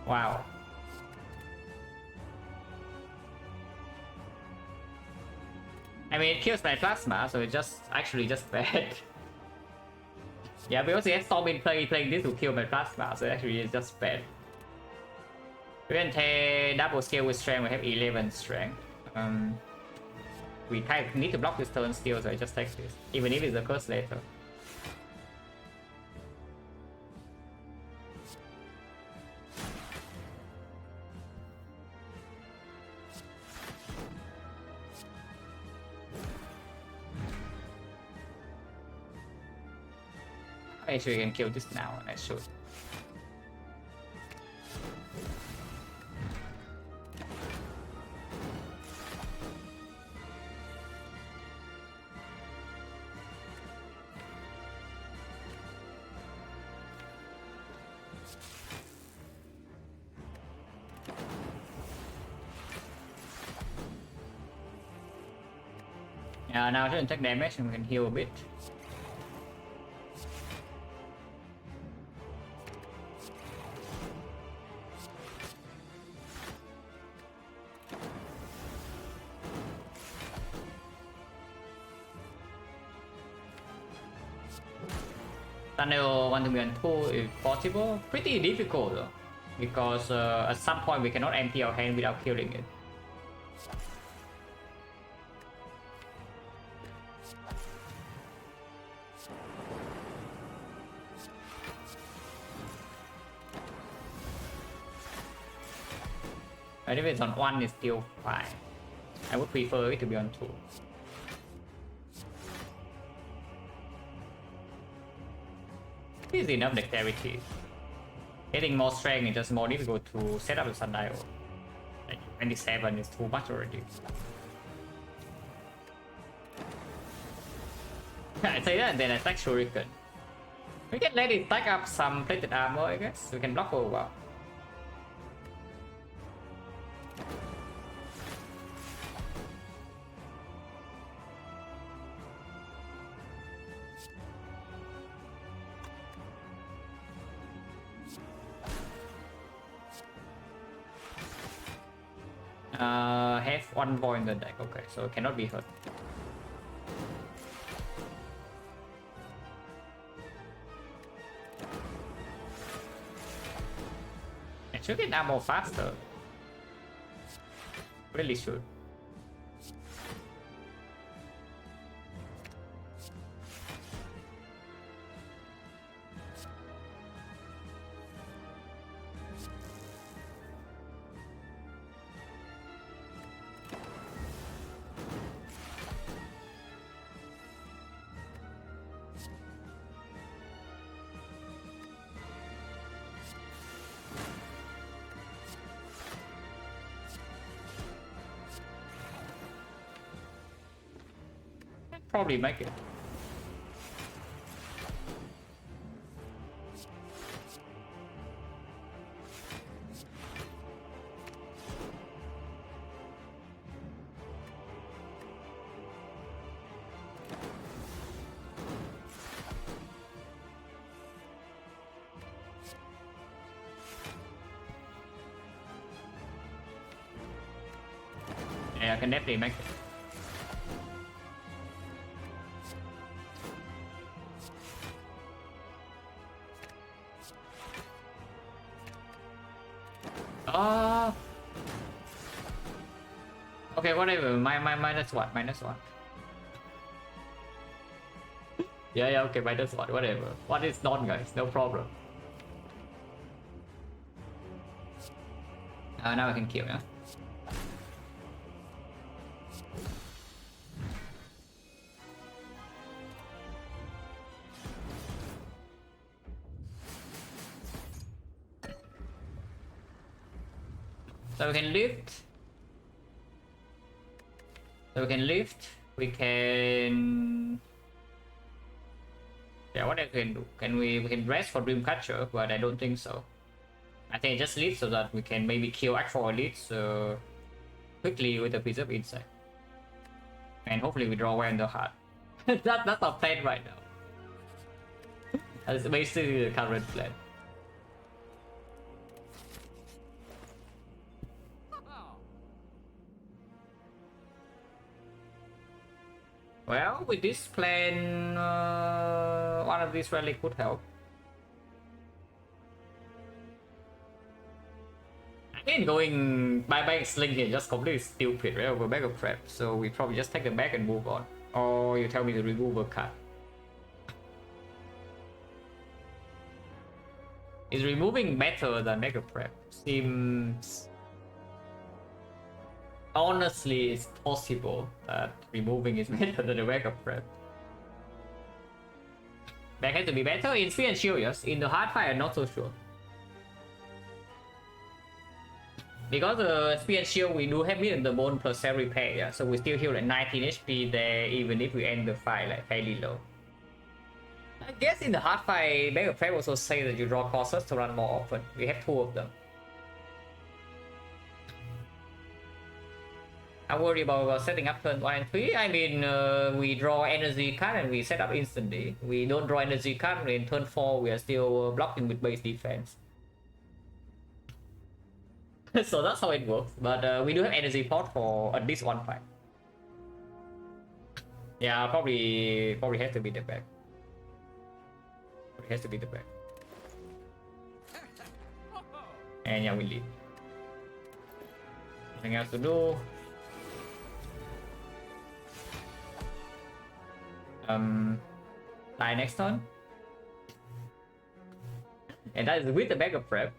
Wow. I mean, it kills my plasma, so it's just actually just bad. Yeah, because he has Storm in play playing this to kill my plasma, so actually it's just bad. We can take double scale with strength, we have 11 strength. We kind of need to block this turn still, so I just take this, even if it's a curse later. Actually, we can kill this now, and I should. Yeah, now I shouldn't take damage and we can heal a bit. Tunnel 1 to be on 2 if possible. Pretty difficult though, because at some point we cannot empty our hand without killing it. But if it's on 1, it's still fine. I would prefer it to be on 2. Is enough dexterity. Getting more strength is just more difficult to set up the sundial. Like 27 is too much already. I say that and then attack Shuriken. We can let it stack up some plated armor, I guess. We can block for a while. Have 1 boy in the deck, okay, so it cannot be hurt. It should get ammo faster. Really should. Probably make it. Yeah, I can definitely make it. Oh. Okay, whatever. Minus one. Minus one. Yeah, okay, minus one. Whatever. What is not, guys? No problem. Now I can kill, yeah. So we can lift. So we can lift. We can. Yeah, what else we can do? We can rest for Dreamcatcher, but I don't think so. I think just lift so that we can maybe kill actual elites quickly with a piece of insight. And hopefully we draw well in the heart. That's our plan right now. That's basically the current plan. Well, with this plan, one of these rally could help. Again, going buying Sling here just completely stupid, right? Over bag of prep, so we probably just take the bag and move on. Or you tell me to remove a card. Is removing better than mega prep? Seems. Honestly, it's possible that removing is better than the mega prep. Back has to be better in Spear and Shield, yes. In the hard fight, I'm not so sure. Because the Spear and Shield, we do have Meat and the Bone plus Cell Repair, yeah? So we still heal like 19 HP there, even if we end the fight like fairly low. I guess in the hard fight, Mega Prep also say that you draw courses to run more often. We have 2 of them. I worry about setting up turn 1 and 3. I mean, we draw energy card and we set up instantly. We don't draw energy card, in turn 4 we are still blocking with base defense. So that's how it works. But we do have energy port for at least 1 fight. Yeah, probably has to be the back. It has to be the back. And yeah, we leave. Nothing else to do. Die next turn. And that is with the bag of prep.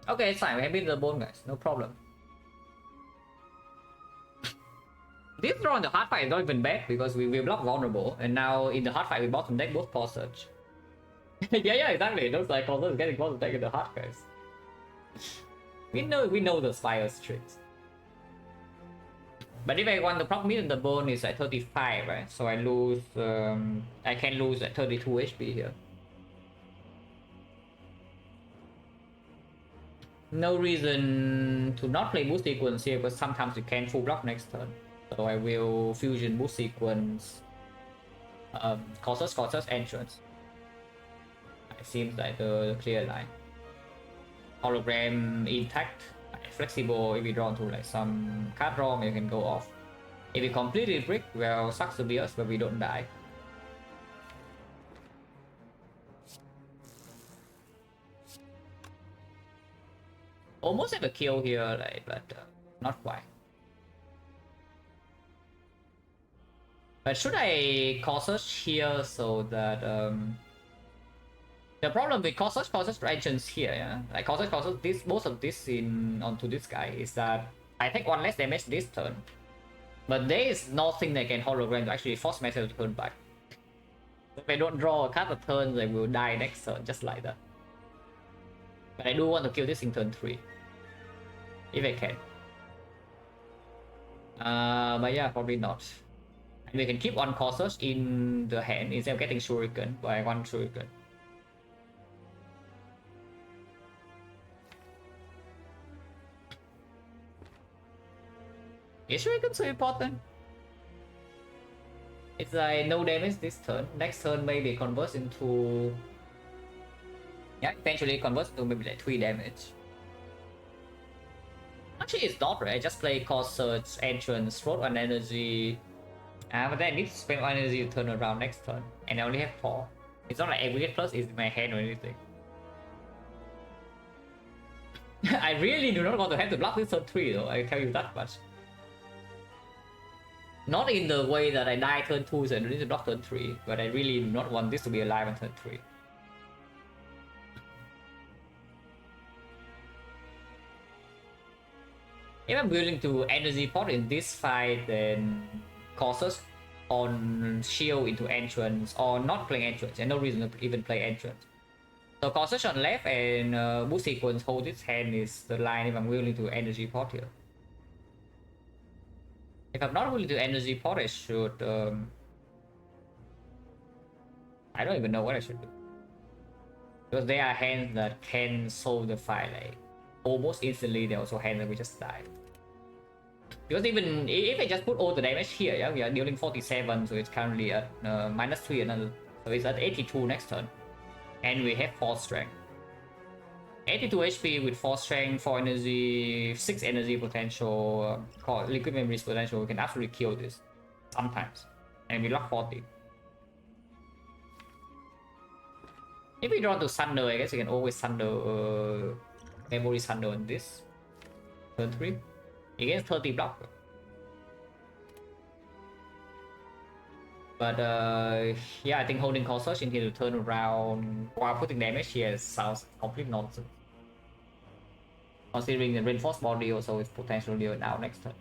Okay, it's fine. We have beat the bone, guys. No problem. This draw in the hard fight is not even bad because we block vulnerable, and now in the hard fight we bottom deck both Core Surge. yeah, exactly. It looks like Core Surge is getting bottom deck in the hard, guys. we know the Spire's tricks. But if I want the proc meat and the bone is at 35, right? So I lose. I can lose at 32 HP here. No reason to not play boost sequence here, but sometimes you can full block next turn. So I will fusion boost sequence. Causes entrance. It seems like the clear line. Hologram intact. Flexible if we draw into like some card draw, you can go off. If we completely brick, well, sucks to be us, but we don't die. Almost have a kill here, like, but not quite. But should I causes here so that the problem with causes engines here, yeah, like causes this most of this in onto this guy is that I take 1 less damage this turn, but there is nothing that can hologram to actually force myself to turn back. If I don't draw a card a turn, I will die next turn just like that. But I do want to kill this in turn 3 if I can. But yeah, probably not. And we can keep 1 causes in the hand instead of getting shuriken by 1 shuriken. Is shuriken so important? It's like no damage this turn. Next turn maybe converts into... Yeah, eventually converts to maybe like 3 damage. Actually, it's not right. I just play Core Search, Entrance, Road on Energy. But then I need to spend one energy to turn around next turn. And I only have 4. It's not like every get plus is in my hand or anything. I really do not want to have to block this turn 3 though, I tell you that much. Not in the way that I die turn 2 so I don't need to block turn 3, but I really do not want this to be alive on turn 3. If I'm willing to energy pot in this fight, then causes on shield into entrance or not playing entrance, and no reason to even play entrance. So causes on left and boost sequence hold this hand is the line if I'm willing to energy pot here. If I'm not willing to energy pot, I should I don't even know what I should do. Because there are hands that can solve the fight like almost instantly, there are also hands that we just die. Because even if I just put all the damage here, yeah, we are dealing 47, so it's currently at -3 another. So it's at 82 next turn. And we have 4 strength. 82 HP with 4 strength, 4 energy, 6 energy potential, liquid memories potential, we can absolutely kill this. Sometimes. And we lock 40. If we draw to Thunder, I guess we can always Thunder Memory Thunder on this. Turn 3. Against 30 block. But yeah, I think holding Core Search in here to turn around while putting damage here sounds complete nonsense. Considering the reinforced body also is potentially now next turn.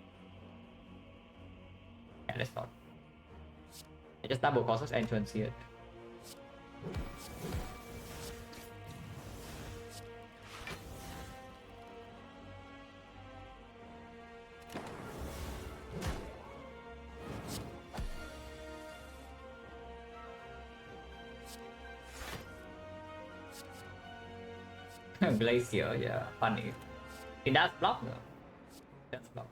Yeah, let's not. I just double Core Search entrance here. Glacier, yeah, funny. It does block though. It does block.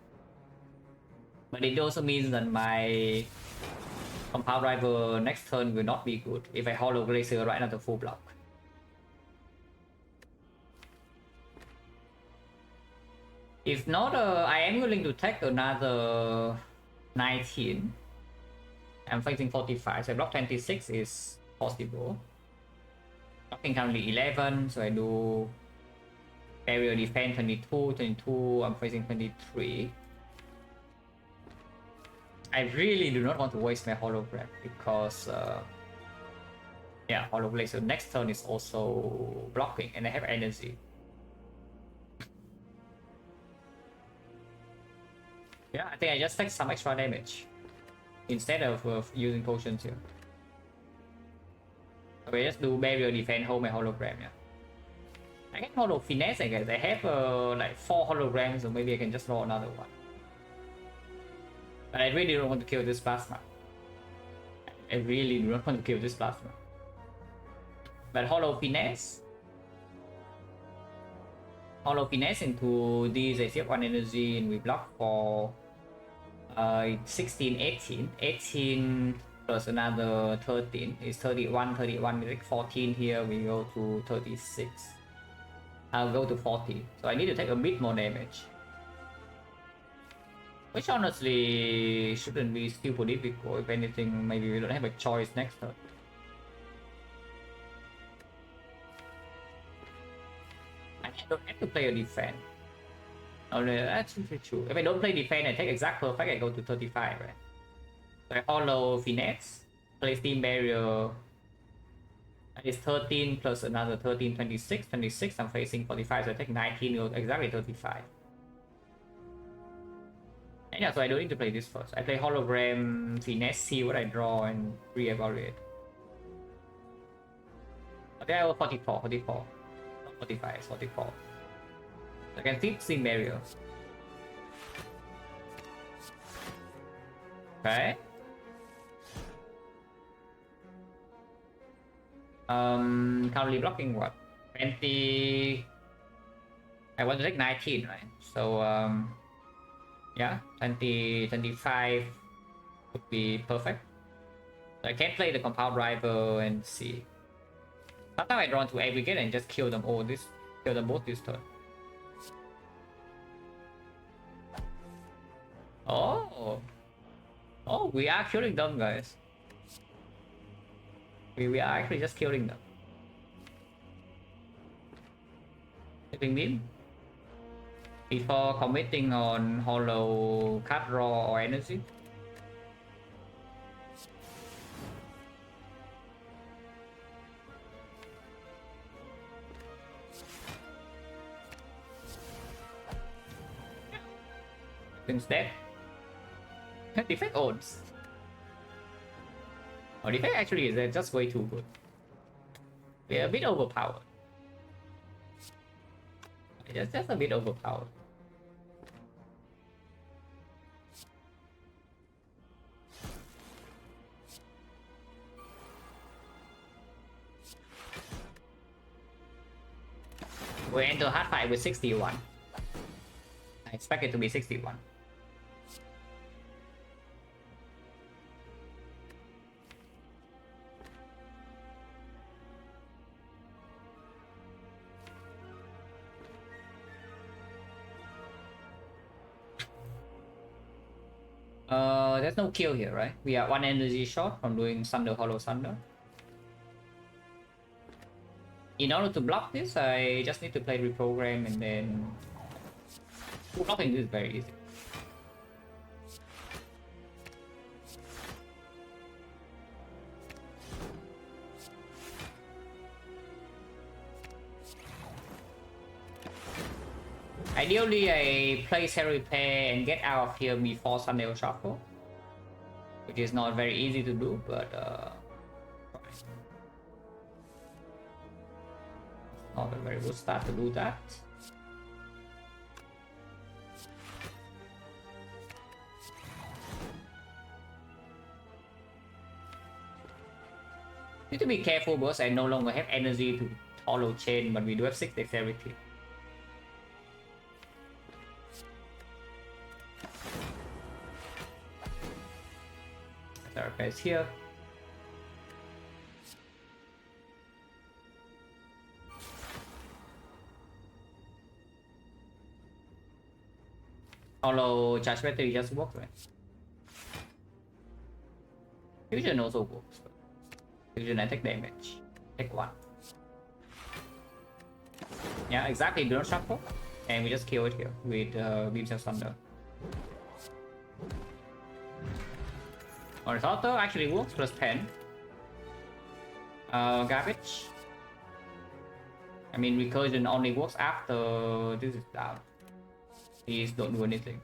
But it also means that my compound driver next turn will not be good if I hollow Glacier right now to full block. If not, I am willing to take another 19. I'm facing 45, so block 26 is possible. Blocking currently 11, so I do barrier defense 22, I'm facing 23. I really do not want to waste my hologram because yeah, hologram. So next turn is also blocking and I have energy. Yeah, I think I just take some extra damage instead of using potions here. Okay, just do barrier defense, hold my hologram, yeah. I can holo finesse, I guess. I have like 4 holograms, so maybe I can just roll another one. But I really don't want to kill this plasma. I really do not want to kill this plasma. But holo finesse. Holo finesse into these, I save 1 energy and we block for 16, 18. 18 plus another 13 is 31, 31 is like 14 here, we go to 36. I'll go to 40, so I need to take a bit more damage. Which honestly shouldn't be super difficult, if anything maybe we don't have a choice next turn. I don't have to play a defense. Oh no, that's true. If I don't play defense, I take exact perfect, I go to 35, right? So I hollow finesse, play steam barrier. That is 13 plus another 13, 26. 26, I'm facing 45, so I take 19, exactly 35. And yeah, so I don't need to play this first. I play hologram, finesse, see what I draw, and re-evaluate. Okay, I will 44, 44. Not 45, 44. So I can keep steam barrier. Okay. Currently blocking what? 20. I want to take 19, right? So yeah, 20, 25 would be perfect. So I can play the compound driver and see. Sometimes I draw into aggregate and just kill them all kill them both this turn. Oh. Oh, we are killing them, guys. We are actually just killing them. Hitting them before committing on hollow cut raw or energy. Things dead. Defect owns. Oh, Defect actually is just way too good. We're a bit overpowered. Just a bit overpowered. We enter hard fight with 61. I expect it to be 61. There's no kill here, right? We are one energy short from doing Thunder Hollow Thunder. In order to block this, I just need to play Reprogram and then... Blocking this is very easy. Ideally, I play Cell Repair and get out of here before Sunday Shuffle, which is not very easy to do, but not a very good start to do that. Need to be careful because I no longer have energy to hollow chain, but we do have 6 dexterity. Guys here. Hollow charge battery just works, right? Fusion also works. Fusion I take damage. Take 1. Yeah, exactly. Do not shuffle. And we just kill it here with Beams of Thunder. Horizontal actually works, plus 10. Garbage. I mean, recursion only works after this is down. These don't do anything.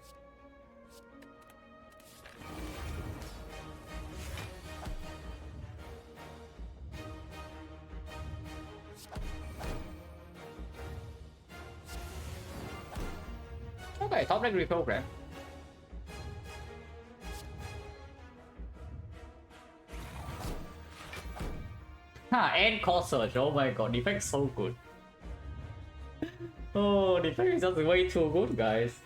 Okay, top deck reprogram. And Core Surge, oh my god, Defect so good. Oh, Defect is just way too good, guys.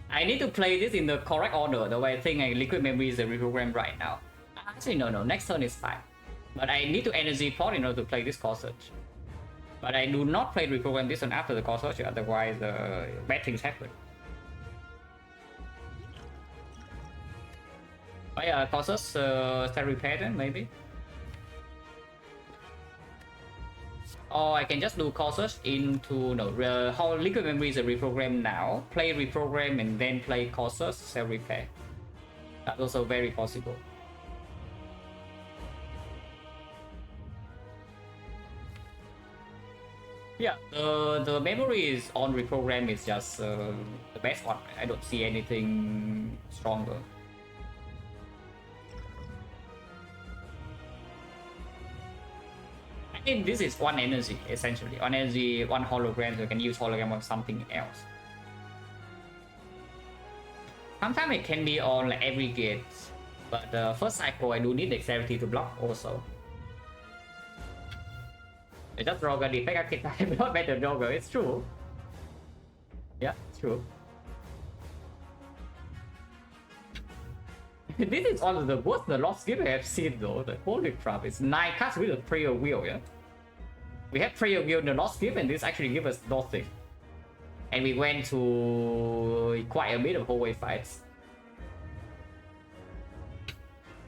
I need to play this in the correct order, the way I think Liquid Memory is the reprogram right now. Actually, no, next turn is fine. But I need to energy port in order to play this Core Surge. But I do not play reprogram this one after the Core Surge, otherwise bad things happen. Oh yeah, Core Surge, Cell Repair then, maybe? Or I can just do Core Surge into how Liquid Memory is a reprogram now. Play reprogram and then play Core Surge, Cell Repair. That's also very possible. Yeah, the memory is on reprogram is just the best one. I don't see anything stronger. This is one energy, essentially. One energy, one hologram, so you can use hologram on something else. Sometimes it can be on like every gate, but the first cycle I do need dexterity to block also. I just draw a defect, I'm not better dogger, it's true. Yeah, it's true. This is one of the worst the lost gift I have seen though. The holy crap, it's 9 cards with a prayer wheel, yeah? We have prayer wheel in the lost gift and this actually gives us nothing. And we went to quite a bit of hallway fights.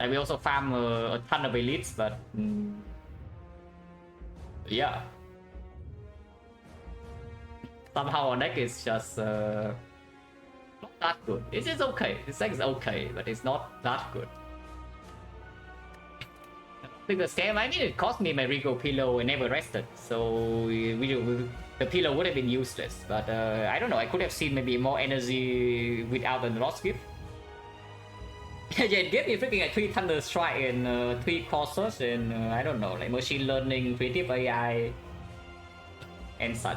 And we also farm a ton of elites, but yeah. Somehow our deck is just not that good. It's just okay. This deck is okay, but it's not that good. I think the scam, I mean, it cost me my Rico pillow and never rested, so the pillow would have been useless. But I don't know, I could have seen maybe more energy without the lost gift. Yeah, it gave me freaking like 3 Thunder Strike and 3 Courses and I don't know, like machine learning, creative AI, and such.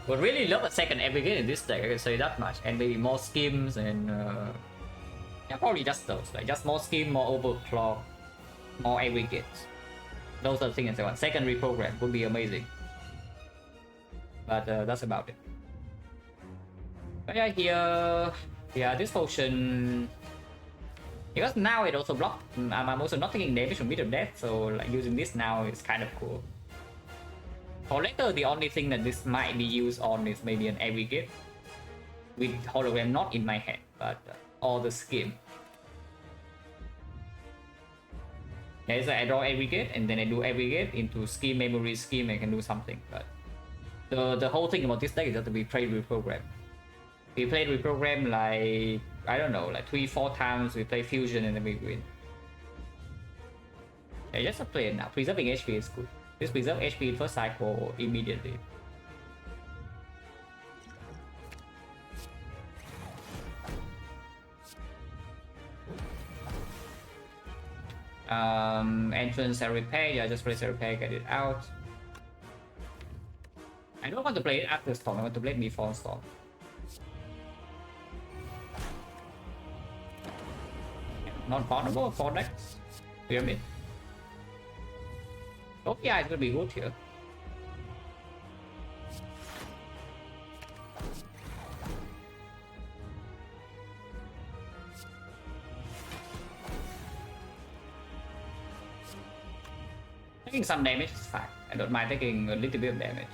Would really love a second aggregate in this deck, I can say that much, and maybe more schemes and yeah, probably just those, like just more scheme, more overclock, more aggregates. Those are the things I want. Second reprogram would be amazing, but that's about it. But yeah, here, yeah, this potion, because now it also blocked. I'm also not taking damage from middle death, so like using this now is kind of cool. For later, the only thing that this might be used on is maybe an aggregate with hologram not in my hand, but all the scheme. Yeah, so I draw aggregate and then I do aggregate into scheme, memory scheme, I can do something. But the whole thing about this deck is that we play reprogram. We play reprogram like, I don't know, like 3-4 times, we play fusion and then we win. Yeah, just play it now. Preserving HP is good. This preserve HP in first cycle immediately. Entrance and repair, yeah, just place a repair, get it out. I don't want to play it after storm, I want to play it before storm. Non-vulnerable for next pyramid. Oh yeah, it's gonna be good here. Taking some damage is fine. I don't mind taking a little bit of damage.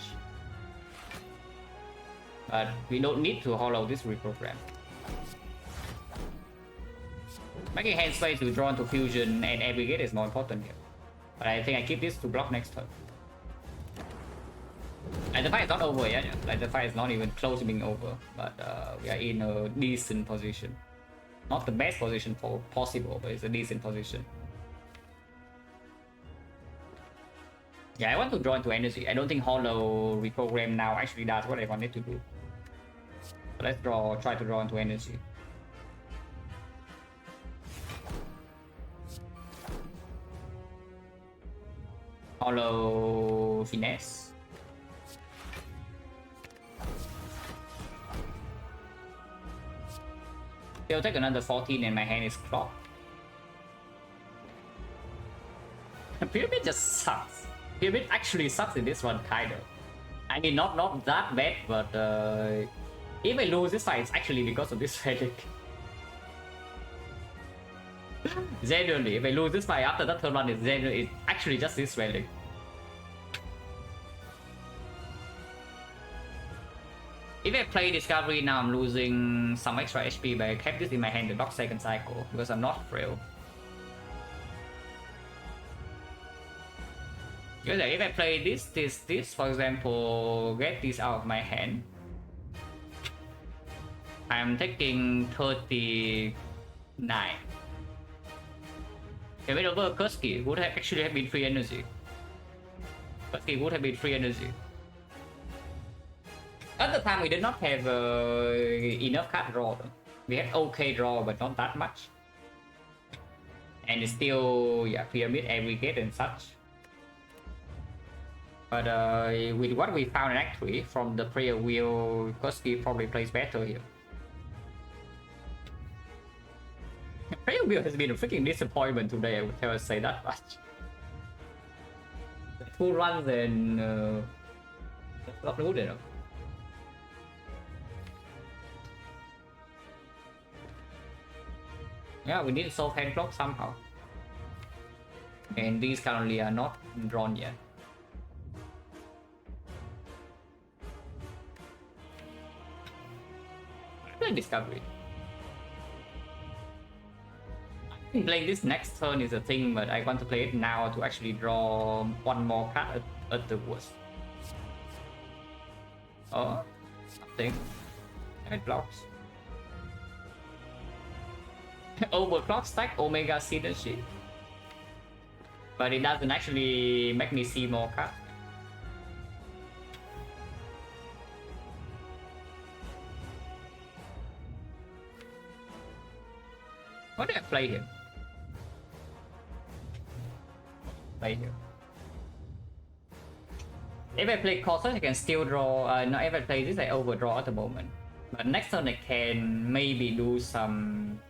But we don't need to hollow this reprogram. Making hand space to draw into fusion and aggregate is more important here. But I think I keep this to block next turn. Like the fight is not over yet. Like the fight is not even close to being over. But we are in a decent position. Not the best position for possible, but it's a decent position. Yeah, I want to draw into energy. I don't think hollow reprogram now actually does what I wanted to do. So let's try to draw into energy. Hollow finesse. He'll take another 14 and my hand is clocked. Pyramid just sucks. Pyramid actually sucks in this one, kinda. I mean, not that bad, but if I lose this fight, it's actually because of this relic. Genuinely, if I lose this fight after that turn one, it's actually just this relic. If I play Discovery now, I'm losing some extra HP, but I kept this in my hand to block second cycle because I'm not frail. Because if I play this, for example, get this out of my hand, I'm taking 39. If it over Kursky would have actually have been free energy. Kursky would have been free energy. At the time we did not have enough card draw though. We had okay draw but not that much. And it's still, yeah, pyramid aggregate and such. But with what we found in Act 3 from the prayer wheel, Kursky probably plays better here. Prayer wheel has been a freaking disappointment today, I would never say that much. 2 runs and not good enough. Yeah, we need to solve hand clock somehow. And these currently are not drawn yet. Discovery. Playing this next turn is a thing, but I want to play it now to actually draw one more card at the worst. Oh, something. It blocks. Overclock stack Omega Synergy. But it doesn't actually make me see more cards. What do I play here? Play here. If I play Corsair, I can still draw. No, if I play this, I overdraw at the moment. But next turn, I can maybe do some.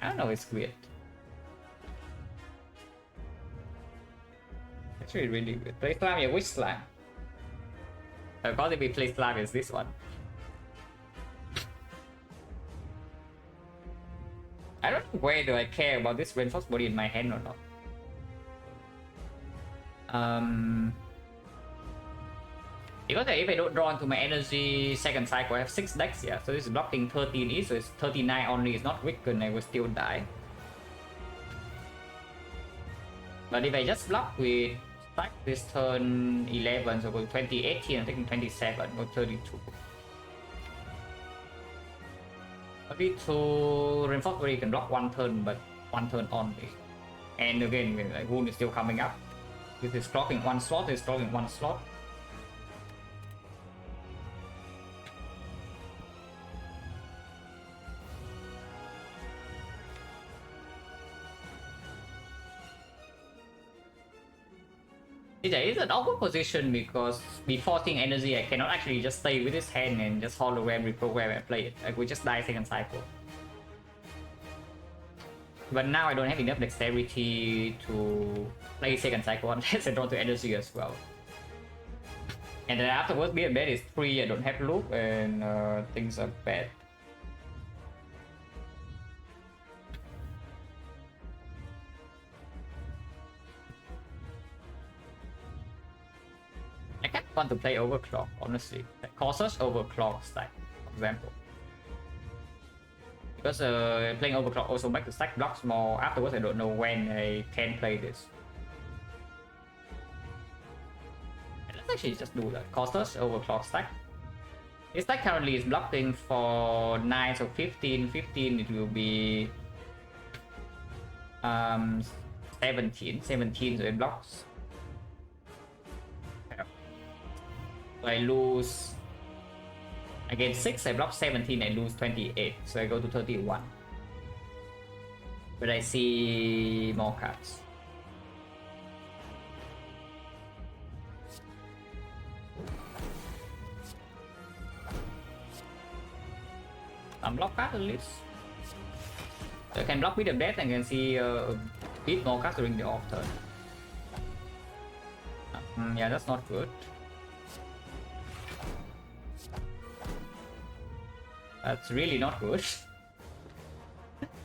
I don't know, it's weird. Actually, really good. Play Slam, which Slam? Of course, if we play Slam, it's this one. I don't know where do I care about this reinforced body in my hand or not. Because if I don't draw into my energy second cycle, I have 6 decks, yeah. So this is blocking 13 each, so it's 39 only. It's not weakened, I will still die. But if I just block with stack this turn 11, so go 20, 18, I'm taking 27, go 32. 32 reinforced body can block 1 turn, but 1 turn only. And again, like, wound is still coming up. This is clocking 1 slot, this is clocking 1 slot. It's an awkward position because before seeing energy, I cannot actually just stay with this hand and just hologram, reprogram and play it. Like, we just die second cycle. But now I don't have enough dexterity to play second cycle unless I draw to energy as well. And then afterwards, being bad is 3, I don't have loop, and things are bad. I kind of want to play Overclock, honestly. Like Corsair Overclock stack, for example. Because playing Overclock also makes the stack blocks more. Afterwards, I don't know when I can play this. And let's actually just do that. Corsair Overclock stack. This stack currently is blocking for 9, so 15. 15, it will be 17. 17, so it blocks. So I lose against 6, I block 17, I lose 28, so I go to 31. But I see more cards. Some block cards at least. So I can block with the death and can see beat more cards during the off turn. Yeah, that's not good. That's really not good.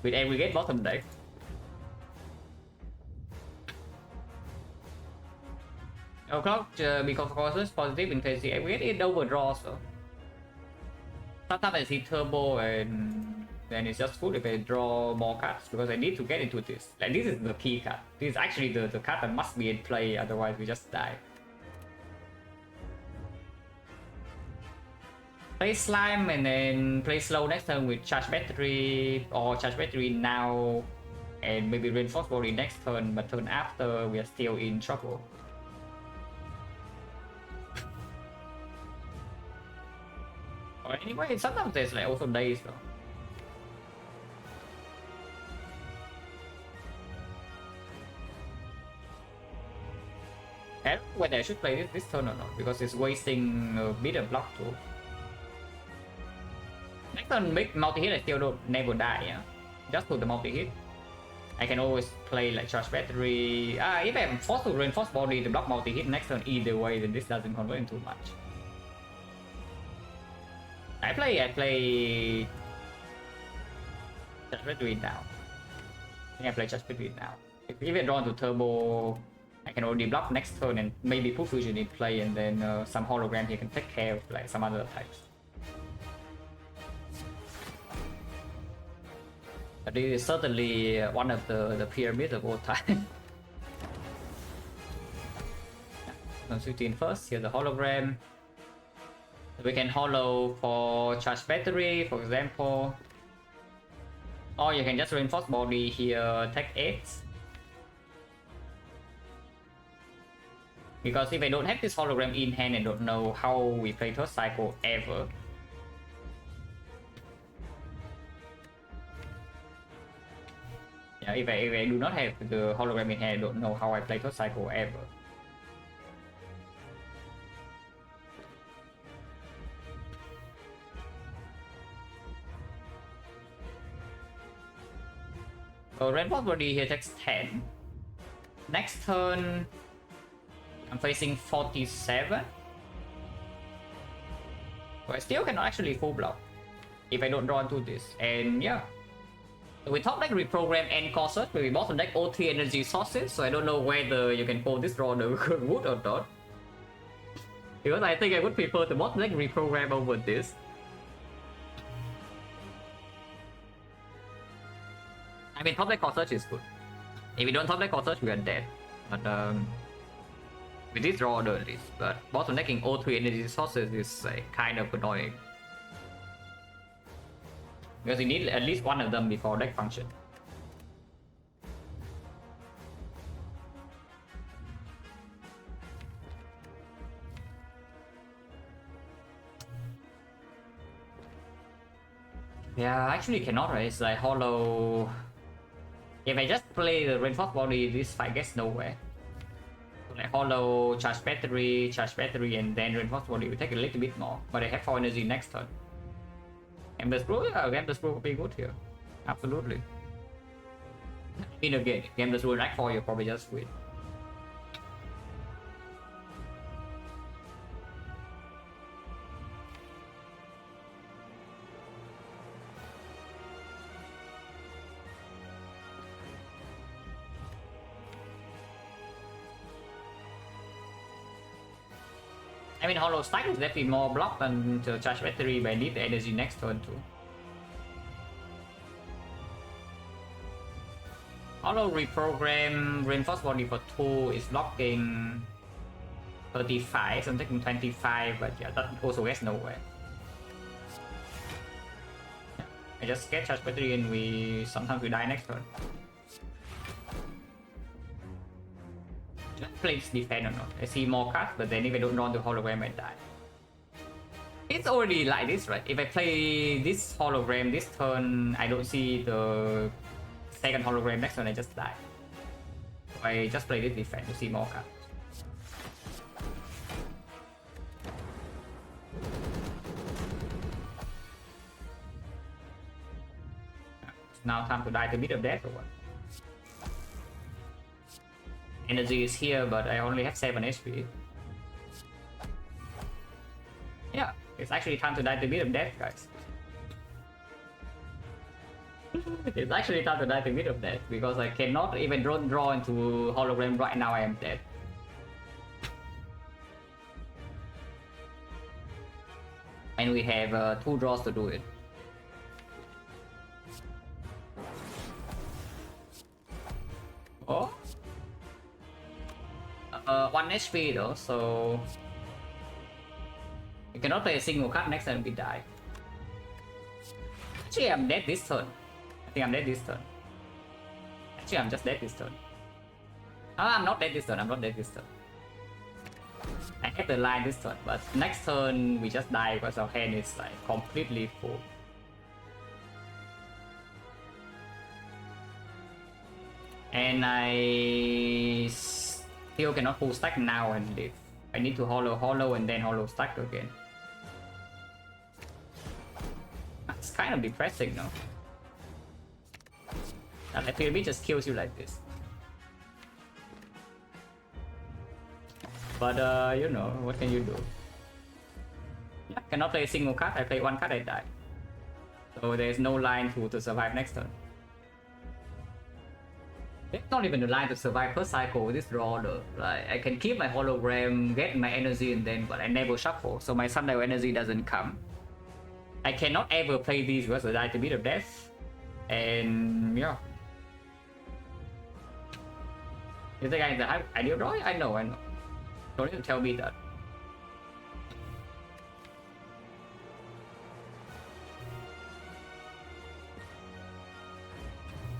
With aggregate bottom deck. O'clock because causes positive in phase aggregate, it overdraws. So sometimes I see turbo and then it's just good if I draw more cards because I need to get into this. Like, this is the key card. This is actually the card that must be in play, otherwise we just die. Play Slime and then play slow next turn with charge battery, or charge battery now and maybe reinforce body next turn, but turn after we are still in trouble. Or anyway, sometimes there's like also days though. I don't know whether I should play this turn or not, because it's wasting a bit of block too. Next turn, big multi-hit, I still don't never die, yeah? Just put the multi-hit. I can always play like charge battery. If I'm forced to reinforce body to block multi-hit next turn either way, then this doesn't convert into much. I play charge battery now. I think I play charge battery now. If I draw into turbo, I can already block next turn and maybe put fusion in play, and then some hologram here can take care of like some other types. But this is certainly one of the pyramids of all time. I'm switching first. Here's the hologram. We can holo for charge battery, for example. Or you can just reinforce body here, take 8. Because if I don't have this hologram in hand, I don't know how we play third cycle ever. Yeah, if I do not have the hologram in hand, I don't know how I play third cycle ever. So reinforce body here takes 10. Next turn, I'm facing 47. So I still cannot actually full block if I don't draw into this. And yeah. So with top deck reprogram and Corset, we bottom deck OT energy sources. So I don't know whether you can pull this draw the wood or not. Because I think I would prefer the bottom deck reprogram over this. I mean, top deck Corset is good. If we don't top deck Corset, we are dead. But with this draw order at least. But bottom decking O3 energy sources is kind of annoying. Because you need at least one of them before deck function. Yeah, actually cannot, right? It's like hollow. If I just play the reinforced body, this fight gets nowhere. So like hollow, charge battery, and then reinforced body will take a little bit more. But I have 4 energy next turn. Game Screw, yeah, Game Screw will be good here. Absolutely. In again, Game Screw rack 4, you'll probably just win. I mean, hollow stack is definitely more blocked than the charge battery, but I need the energy next turn too. Hollow reprogram reinforced body for 2 is blocking 35, so I'm taking 25, but yeah, that also gets nowhere. I just get charge battery and sometimes we die next turn. Play this defend or not. I see more cards, but then if I don't run the hologram, I die. It's already like this, right? If I play this hologram this turn, I don't see the second hologram next turn, I just die. So I just play this defend to see more cards. It's now time to die to beat of death or what? Energy is here, but I only have 7 HP. Yeah, it's actually time to die to beat of death, guys. It's actually time to die to beat of death, because I cannot even draw into hologram right now. I am dead. And we have 2 draws to do it. Oh? 1 HP though, so you cannot play a single card next time we die. Actually, I'm dead this turn. I think I'm dead this turn. Actually, I'm just dead this turn. Oh, I'm not dead this turn. I'm not dead this turn. I have the line this turn, but next turn we just die because our hand is like completely full. And I still cannot full stack now and live. I need to hollow and then hollow stack again. That's kind of depressing, no? And the pyramid just kills you like this. But you know, what can you do? I cannot play a single card. I play 1 card, I die. So there's no line to survive next turn. It's not even the line to survive per cycle with this draw order. Like, I can keep my hologram, get my energy, and then, but I never shuffle, so my sundial energy doesn't come. I cannot ever play these because I die to beat of death. And yeah. Is the guy that I ideal draw? I know. Don't need to tell me that.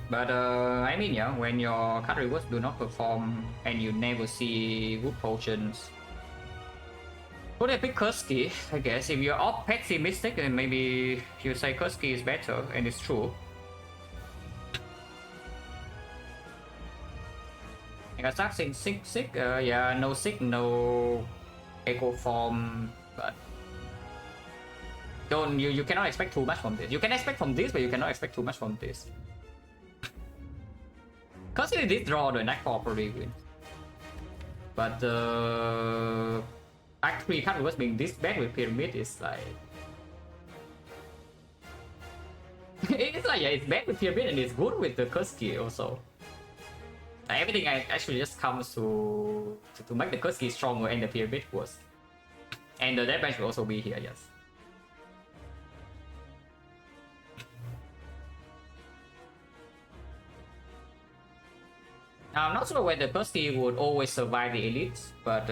But I mean, yeah, when your card rewards do not perform and you never see good potions, would I pick Kursky? I guess if you're all pessimistic, then maybe you say Kursky is better, and it's true. I got stuck in sick. Yeah, no sick, no echo form, but don't you cannot expect too much from this. You can expect from this, but you cannot expect too much from this. Considering this draw, the neck probably wins. But Act 3 card was being this bad with Pyramid is like... it's like, yeah, it's bad with Pyramid and it's good with the Kursky also. Everything actually just comes to make the Kursky stronger and the Pyramid worse. And the damage will also be here, yes. I'm not sure whether Kursky would always survive the elites, but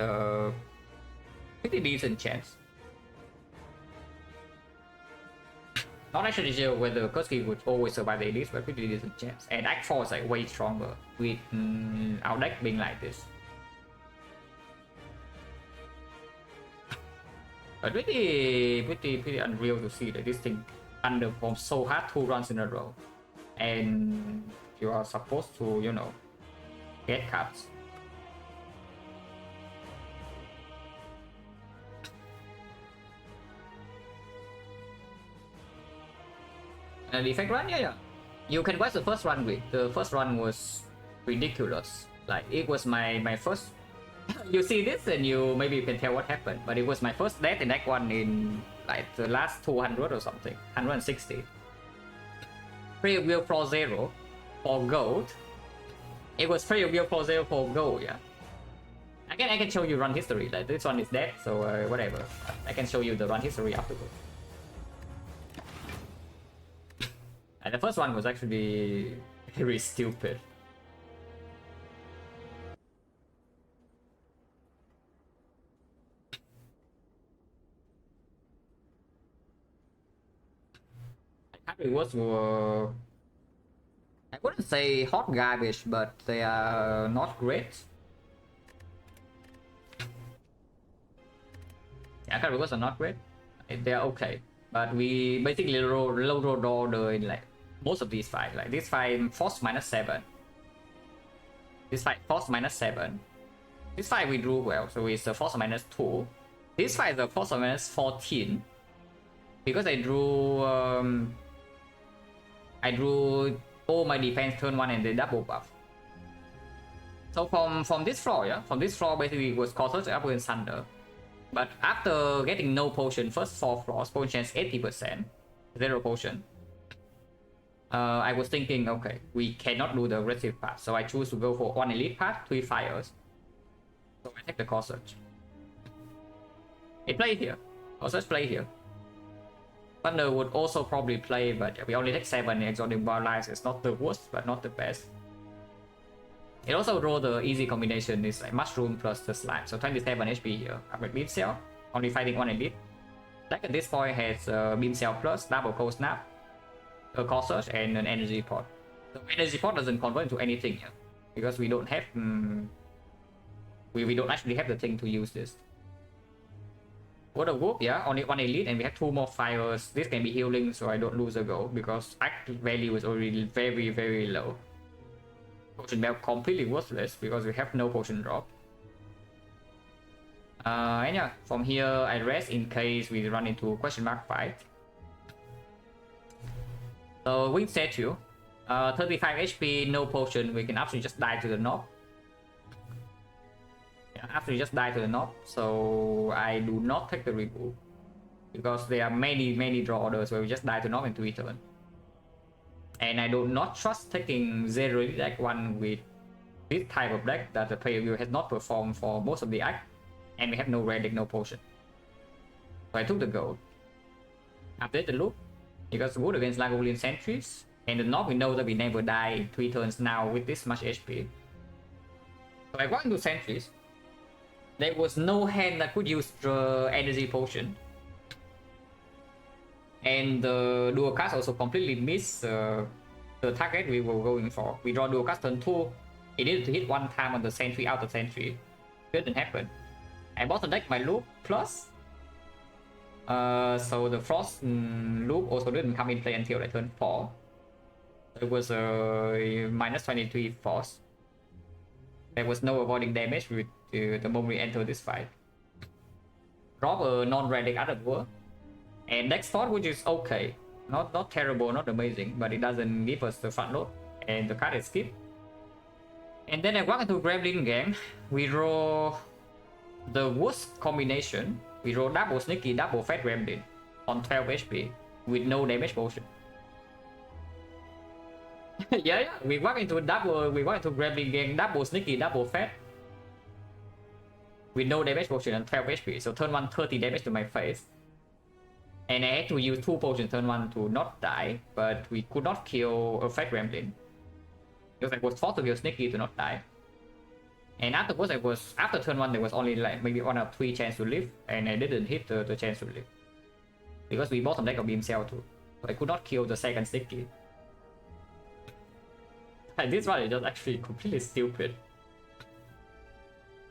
pretty decent chance. Not actually sure whether Kursky would always survive the elites, but pretty decent chance. And Act 4 is like way stronger with our deck being like this. But pretty unreal to see that this thing underperforms so hard 2 runs in a row. And you are supposed to, you know, get cards. And the Defect run, yeah. You can watch the first run with. The first run was ridiculous. Like, it was my first... you see this and maybe you can tell what happened. But it was my first death in Act 1 in like the last 200 or something. 160. Pre-wheel floor 0 for gold. It was pre-wheel floor 0 for gold, yeah. Again, I can show you run history. Like, this one is dead, so whatever. I can show you the run history afterwards. And the first one was actually very stupid. Rewards were, I wouldn't say hot garbage, but they are not great. Yeah, card rewards are not great. They are okay, but we basically low draw in like most of these fights. Like this fight, force -7. This fight, force -7. This fight we drew well, so it's a force -2. This fight is a force -14 because I drew all my defense turn 1 and the double buff. So from this floor, yeah, from this floor basically was Causers up in Thunder. But after getting no potion, first 4 floors, potion chance 80%, 0 potion. I was thinking, okay, we cannot do the aggressive path, so I choose to go for 1 elite path, 3 fires. So I take the Causers. It play here. Causers play here. Thunder would also probably play, but we only take 7 exotic wildlife. It's not the worst, but not the best. It also draw the easy combination is like mushroom plus the slime, so 27 HP here. With beam cell, only fighting 1 elite. Deck at this point has beam cell plus double cold snap, a core surge, and an energy pot. The energy pot doesn't convert into anything here because we don't have we don't actually have the thing to use this. Water Whoop, yeah, only 1 elite, and we have 2 more fires. This can be healing, so I don't lose a goal because act value is already very low. Potion belt completely worthless because we have no potion drop. And yeah, from here I rest in case we run into question mark fight. So Wing Statue, 35 HP, no potion. We can actually just die to the knob. Yeah, actually just die to the knob. So I do not take the reboot because there are many draw orders where we just die to knob in 3 turns. And I do not trust taking 0 deck 1 with this type of deck that the player view has not performed for most of the act, and we have no red deck, no potion. So I took the gold. Update the loop because good against Lagolian sentries, And the knock, we know that we never die 3 turns now with this much HP. So I walk into sentries. There was no hand that could use the energy potion. And the dual cast also completely missed the target we were going for. We draw dual cast turn 2. It needed to hit 1 time on the sentry, out of sentry. Didn't happen. I bottom deck my loop plus. So the frost loop also didn't come in play until like turn 4. It was a minus 23 force. There was no avoiding damage with the moment we enter this fight. Drop a non-relic out of war. And next thought, which is okay. Not terrible, not amazing, but it doesn't give us the front load. And the card is skipped. And then I walk into Gremlin game. We roll the worst combination. We roll double sneaky, double fat Gremlin on 12 HP with no damage potion. yeah, we walk into Gremlin game, double sneaky, double fat with no damage potion and 12 HP. So turn 1, 30 damage to my face. And I had to use 2 potions turn 1 to not die, but we could not kill a fat Gremlin. Because I was forced to kill sneaky to not die. And afterwards, after turn 1, there was only like maybe 1 or 3 chance to live, and I didn't hit the chance to live. Because we bottom deck of beam cell too. So I could not kill the second sneaky. And this one is just actually completely stupid.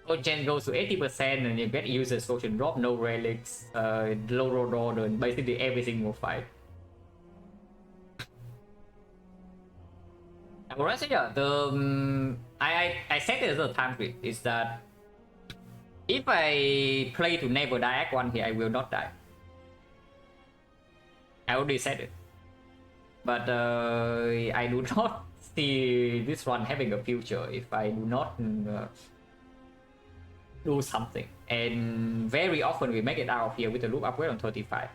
So gen goes to 80% and you get user social drop, no relics, low roll order, basically every single fight. Alright, so yeah, I said it as a time grid is that if I play to never die act 1 here, I will not die. I already said it. But I do not see this one having a future if I do not do something. And very often we make it out of here with the loop upgrade on 35.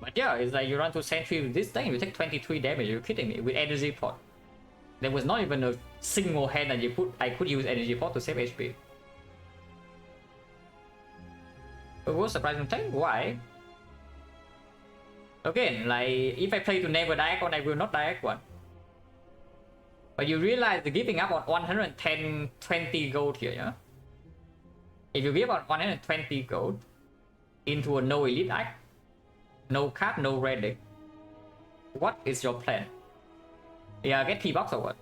But yeah, it's like you run to sentry with this thing, you take 23 damage, you're kidding me, with energy pot. There was not even a single hand that I could use energy pot to save HP. It was surprising thing, why? Again, like, if I play to never die one, I will not die one. But you realize the giving up on 110, 20 gold here, yeah? If you give up 120 gold into a no elite act, no card, no relic, what is your plan? Yeah, get P-box or what?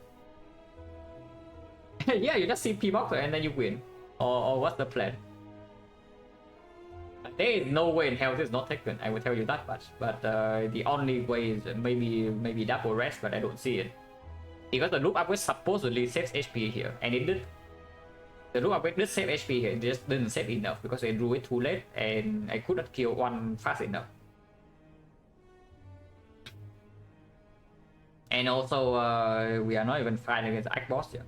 Yeah, you just see P-box and then you win. Or what's the plan? There is no way in hell this is not taken, I will tell you that much. But the only way is maybe double rest, but I don't see it. Because the loop upgrade supposedly saves HP here, and it did. The loop upgrade did save HP here, it just didn't save enough because I drew it too late and I could not kill one fast enough. And also, we are not even fighting against Act Boss here.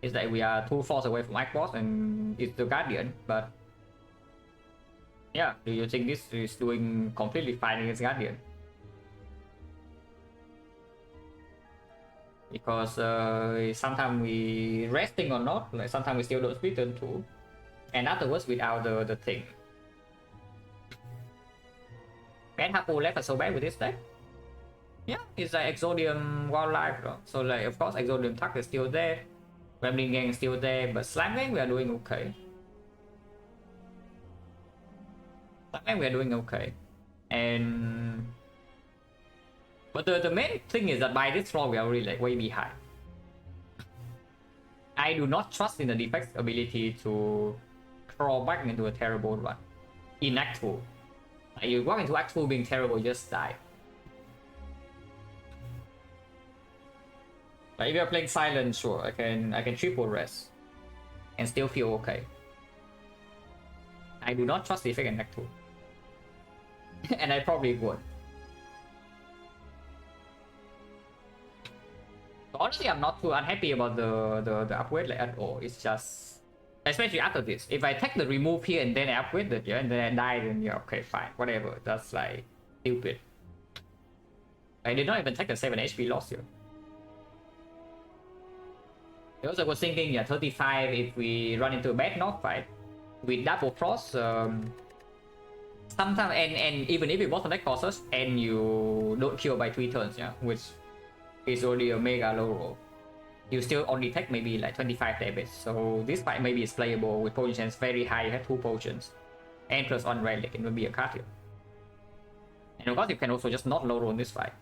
It's like we are 2 force away from Act Boss and it's the Guardian, but yeah, do you think this is doing completely fine against Guardian? Because sometimes we resting or not, like sometimes we still don't split turn 2. And afterwards without the thing. Can Hapu left us so bad with this deck? Yeah, it's like Exodium Wildlife. So like of course Exodium Tuck is still there. Gremlin Gang is still there, but Slime Gang we are doing okay. Slime Gang we are doing okay. And but the main thing is that by this floor we are really like way behind. I do not trust in the Defect's ability to crawl back into a terrible run in Act 2. Like you walk into Act 2 being terrible, you just die. Like if you're playing Silent, sure, I can triple rest and still feel okay. I do not trust the Defect in Act 2. And I probably would. So honestly, I'm not too unhappy about the upgrade like at all. It's just, especially after this, if I take the remove here and then I upgrade it, yeah, and then I die, then yeah, okay, fine, whatever. That's like stupid. I did not even take the 7 HP loss here. I also was thinking, yeah, 35 if we run into a bad knock fight with double frost, sometimes, and even if you bottleneck causes and you don't kill by 3 turns, yeah, which is already a mega low roll, you still only take maybe like 25 damage. So this fight maybe is playable with potion chance very high. You have 2 potions and plus on relic, it will be a card here. And of course you can also just not low roll this fight.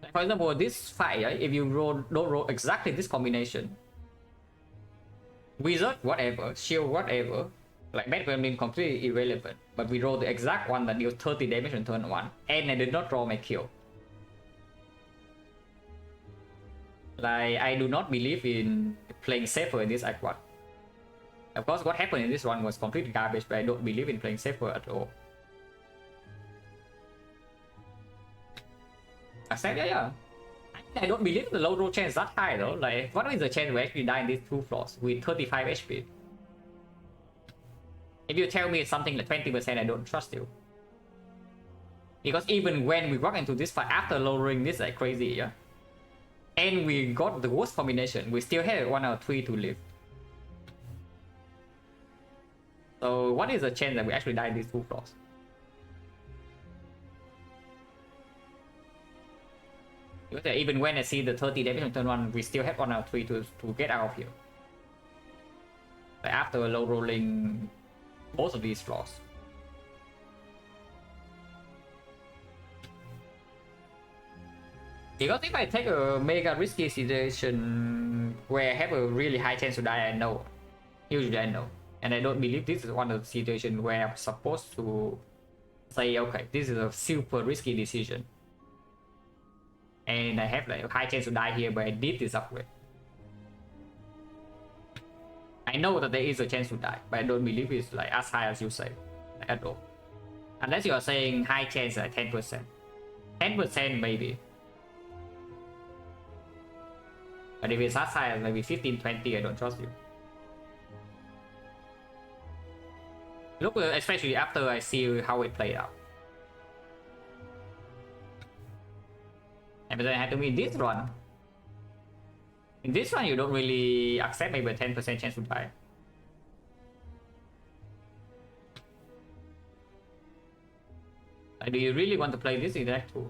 Like for example, this fight, yeah, if you don't roll exactly this combination, wizard whatever, shield whatever, like bad mean completely irrelevant, but we roll the exact one that deals 30 damage on turn 1 and I did not draw my kill. Like, I do not believe in playing safer in this act 1. Of course, what happened in this one was complete garbage, but I don't believe in playing safer at all. I said, yeah. I don't believe the low roll chance that high though. Like, what is the chance we actually die in these 2 floors with 35 HP? If you tell me it's something like 20%, I don't trust you. Because even when we walk into this fight after lowering this like crazy, yeah, and we got the worst combination, we still had 1 out of 3 to live. So what is the chance that we actually die in these 2 floors? Because even when I see the 30 damage on turn 1, we still have 1 out of 3 to get out of here. Like after low rolling both of these floors. Because if I take a mega risky situation where I have a really high chance to die, I know. Usually I know. And I don't believe this is one of the situations where I'm supposed to say, okay, this is a super risky decision. And I have like a high chance to die here, but I did this upgrade. I know that there is a chance to die, but I don't believe it's like as high as you say, like, at all. Unless you are saying high chance like 10%. 10% maybe. But if it's as high as maybe 15-20, I don't trust you. Look, especially after I see how it played out. And then I had to win this run. In this one, you don't really accept maybe a 10% chance to die. Like, do you really want to play this in Act 2?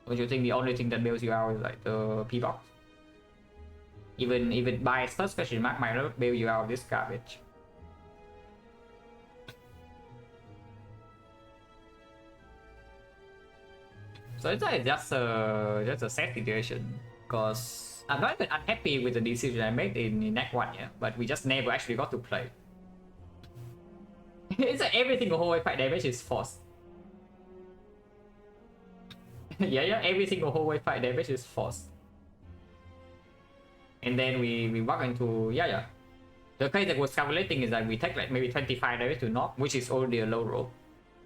Or do you think the only thing that bails you out is like the P-box? Even by first question mark might not bail you out of this garbage. So it's like just a sad situation, because I'm not even unhappy with the decision I made in Act 1, yeah, but we just never actually got to play. It's like everything the whole way fight damage is forced. yeah, every single whole way fight damage is forced. And then we walk into, yeah. The case that was calculating is that we take like maybe 25 damage to knock, which is already a low roll.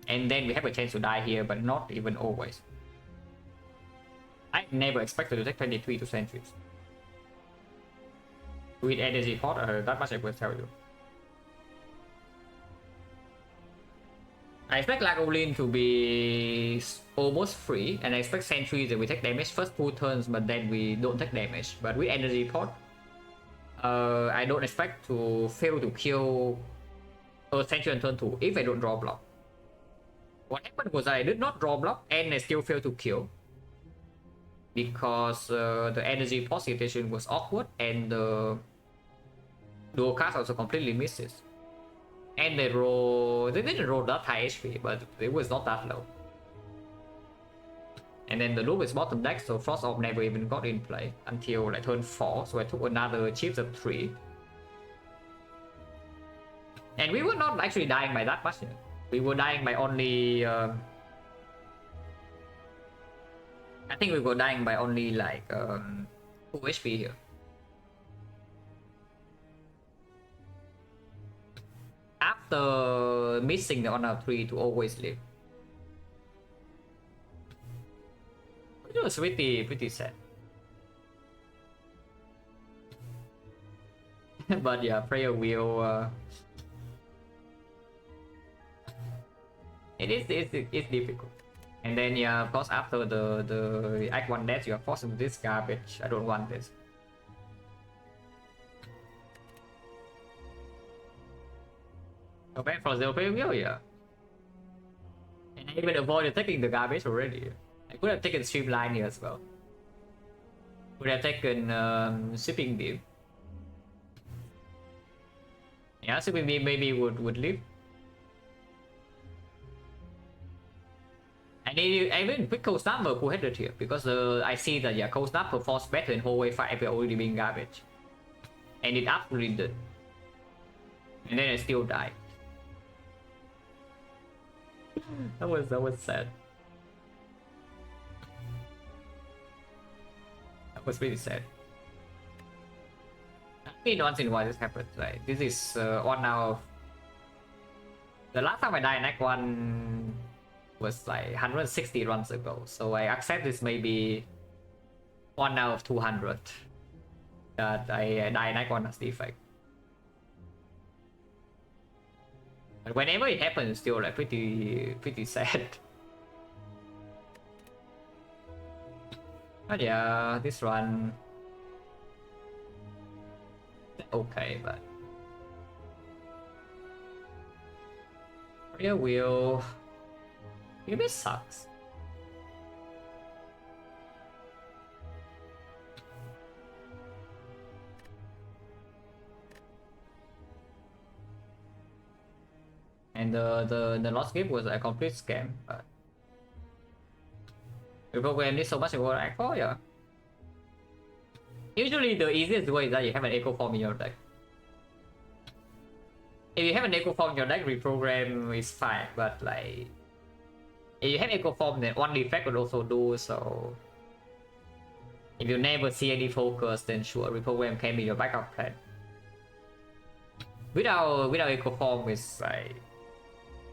And then we have a chance to die here, but not even always. I never expected to take 23 to sentries. With energy pot, that much I will tell you. I expect Lagolin to be almost free, and I expect sentries that we take damage first 2 turns, but then we don't take damage. But with energy pot, I don't expect to fail to kill a sentry on turn 2 if I don't draw block. What happened was I did not draw block and I still failed to kill. Because the energy pot situation was awkward and the dual cast also completely misses. And they didn't roll that high HP, but it was not that low. And then the loop is bottom deck, so Frost Orb never even got in play until like turn 4, so I took another chips of 3. And we were not actually dying by that much. We were dying by only... I think we were dying by only like 2 HP here. After missing the 1 out of 3 to always live. It was pretty sad. But yeah, prayer wheel. It's difficult. And then yeah, of course after the Act 1 death, you are forced into this garbage. I don't want this. Go back for zero premium, yeah. And I even avoided taking the garbage already. I could have taken streamline here as well. Could have taken shipping beam. Yeah, shipping beam maybe would live. And even quick cold snap were cool-headed here because I see that yeah, cold snap performs better in whole wave fight if already being garbage, and it absolutely did. And then I still died. that was sad. That was really sad. I mean, once in a while this happens. Like this is one out of the last time I died in Act 1 was like 160 runs ago, so I accept this maybe 1 out of 200 that I die in Act 1 as Defect. But whenever it happens, it's still like pretty sad. But yeah, this run okay, but real wheel a bit sucks. And the lost game was a complete scam, but the program needs so much to act for, yeah. Usually the easiest way is that you have an echo form in your deck. If you have an echo form in your deck, reprogram is fine, but like if you have echo form, then one defect would also do, so if you never see any focus, then sure, reprogram can be your backup plan. Without echo form is like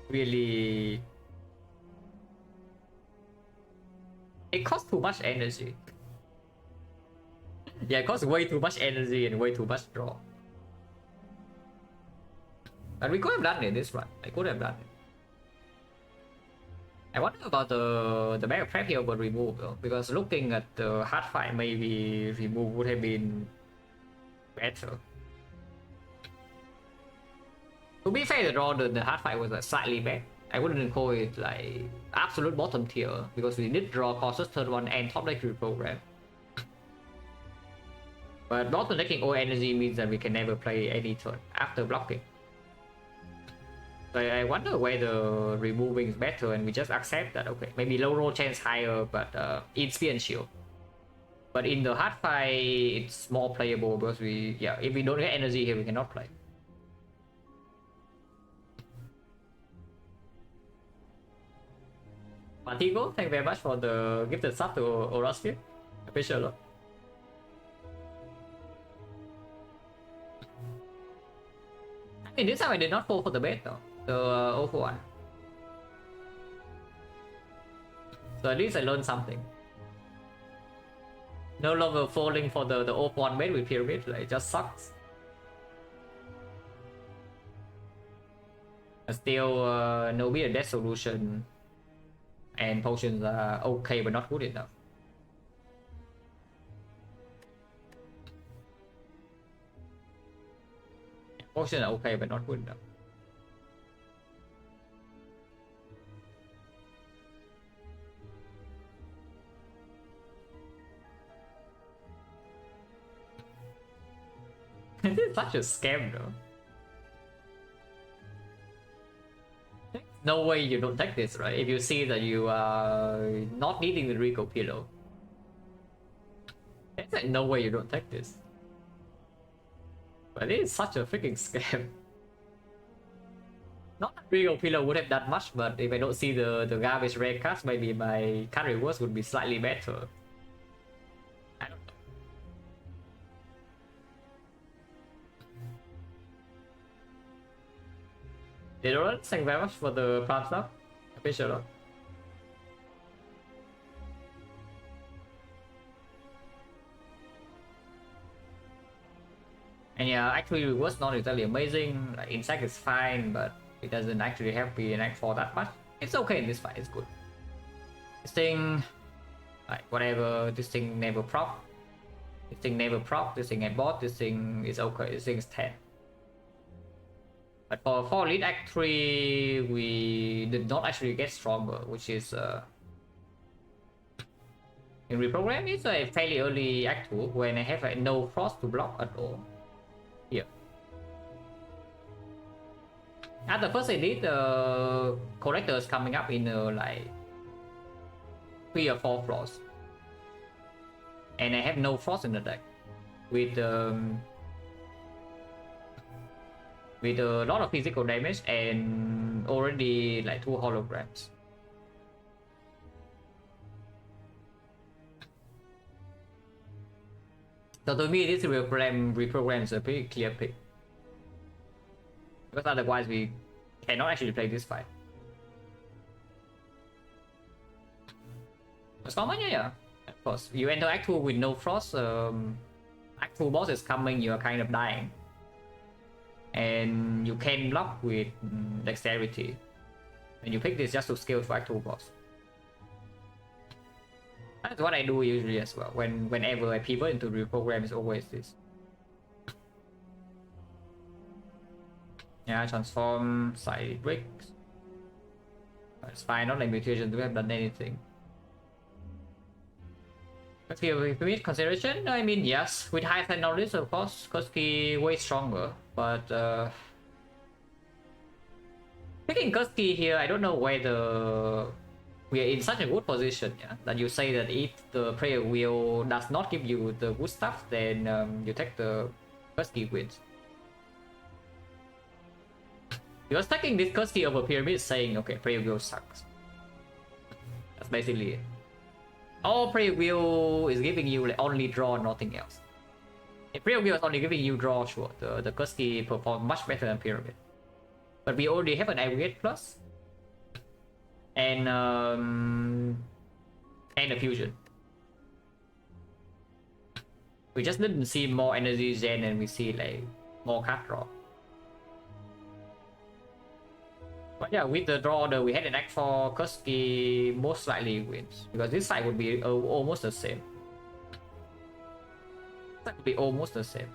really, it costs too much energy. Yeah, it costs way too much energy and way too much draw. But we could have done it this run. I could have done it. I wonder about the bag of prep here would remove though, because looking at the hard fight, maybe remove would have been better. To be fair, the draw the hard fight was slightly bad. I wouldn't call it like absolute bottom tier because we did draw causes turn 1 and top deck reprogram. But bottom decking all energy means that we can never play any turn after blocking. So I wonder whether removing is better and we just accept that, okay, maybe low roll chance higher, but it's spear and shield. But in the hard fight, it's more playable because if we don't get energy here, we cannot play. Matigo, thank you very much for the gifted sub to Orosphere. Appreciate a lot. I mean, this time I did not fall for the bait though. The 0-1. So at least I learned something. No longer falling for the 0-1 bait with pyramid, like it just sucks. Still no be a death solution and potions are okay but not good enough. Potions are okay but not good enough. This is such a scam though. No way you don't take this, right? If you see that you are not needing the Rico pillow. There's like no way you don't take this. But it is such a freaking scam. Not that Rico pillow would have done much, but if I don't see the garbage red cards, maybe my card rewards would be slightly better. I don't know. Deodorant, thank you very much for the prime stuff. Appreciate it. And yeah, actually it was not entirely amazing. Like insect is fine, but it doesn't actually help me in Act 4 that much. It's okay in this fight, it's good. This thing, like whatever, this thing never proc. This thing never proc, this thing I bought, this thing is okay, this thing is 10. But for lead act 3, we did not actually get stronger, which is in reprogram. It's a fairly early act 2 when I have no frost to block at all. Here. At the first elite, collectors coming up in like 3 or 4 frost. And I have no frost in the deck. With a lot of physical damage and already like 2 holograms. So to me, this reprogram is a pretty clear pick. Because otherwise we cannot actually play this fight. It's common, yeah. Of course, you enter Act 2 with no frost. Act 2 boss is coming, you're kind of dying. And you can block with dexterity. And you pick this just to scale for Act 2 boss. That's what I do usually as well. Whenever I pivot into the reprogram, it's always this. Yeah, transform, side bricks. It's fine, not like mutation to have done anything. But with consideration, I mean, yes, with high side knowledge, of course, Kurski way stronger. But picking Kurski here, I don't know whether we are in such a good position, yeah, that you say that if the prayer wheel does not give you the good stuff, then you take the Kurski wins. You're stacking this Kurski over pyramid saying, okay, prayer wheel sucks. That's basically it. All prayer wheel is giving you like only draw, nothing else. If prayer wheel is only giving you draw, sure, the Kurski perform much better than pyramid. But we already have an aggregate plus. And a fusion. We just didn't see more energy gen and we see like more card draw. But yeah, with the draw order we had an act 4, Kurski most likely wins. Because this side would be almost the same. That would be almost the same.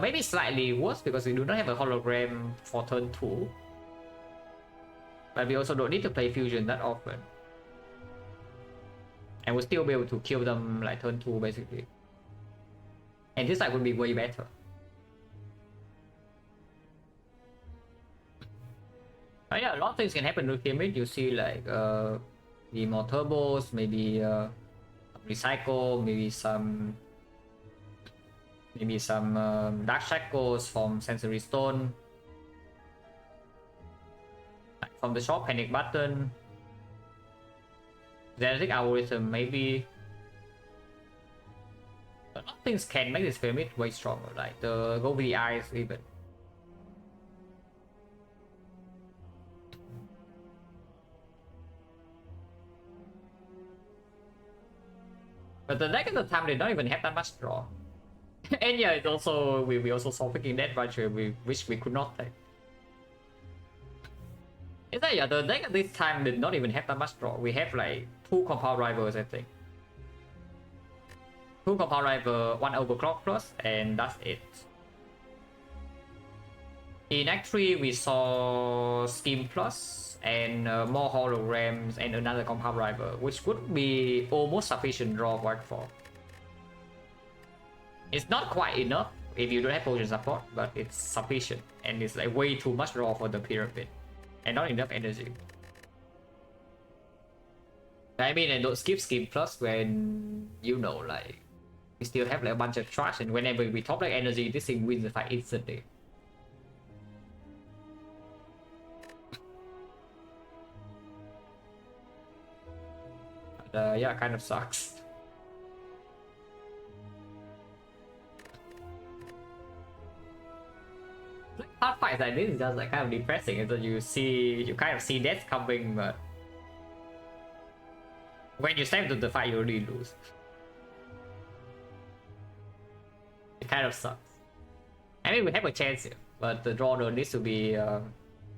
Maybe slightly worse because we do not have a hologram for turn 2. But we also don't need to play fusion that often. And we'll still be able to kill them like turn 2 basically. And this side would be way better. But yeah, a lot of things can happen with Pyramid. You see like the more turbos, maybe recycle, maybe some dark shackles from sensory stone. Like from the shop, panic button. Genetic algorithm, maybe. A lot of things can make this pyramid way stronger, like the go with the eyes even. But the deck at the time did not even have that much draw. And yeah, it also we also saw picking that Vulture we wish we could not take. Is that yeah, the deck at this time did not even have that much draw. We have like 2 compound rivals, I think. 2 compound rival, 1 overclock plus, and that's it. In Act 3 we saw Scheme plus and more holograms and another compound rival, which would be almost sufficient draw for Act 4. It's not quite enough if you don't have potion support, but it's sufficient and it's like way too much draw for the pyramid and not enough energy. I mean, and don't skip Scheme plus when you know like we still have like a bunch of trash, and whenever we top like energy, this thing wins the fight instantly. But, yeah, kind of sucks. Hard fights like this is just like kind of depressing, and so you kind of see death coming, but when you step into the fight, you already lose. It kind of sucks. I mean, we have a chance here, but the draw needs to be.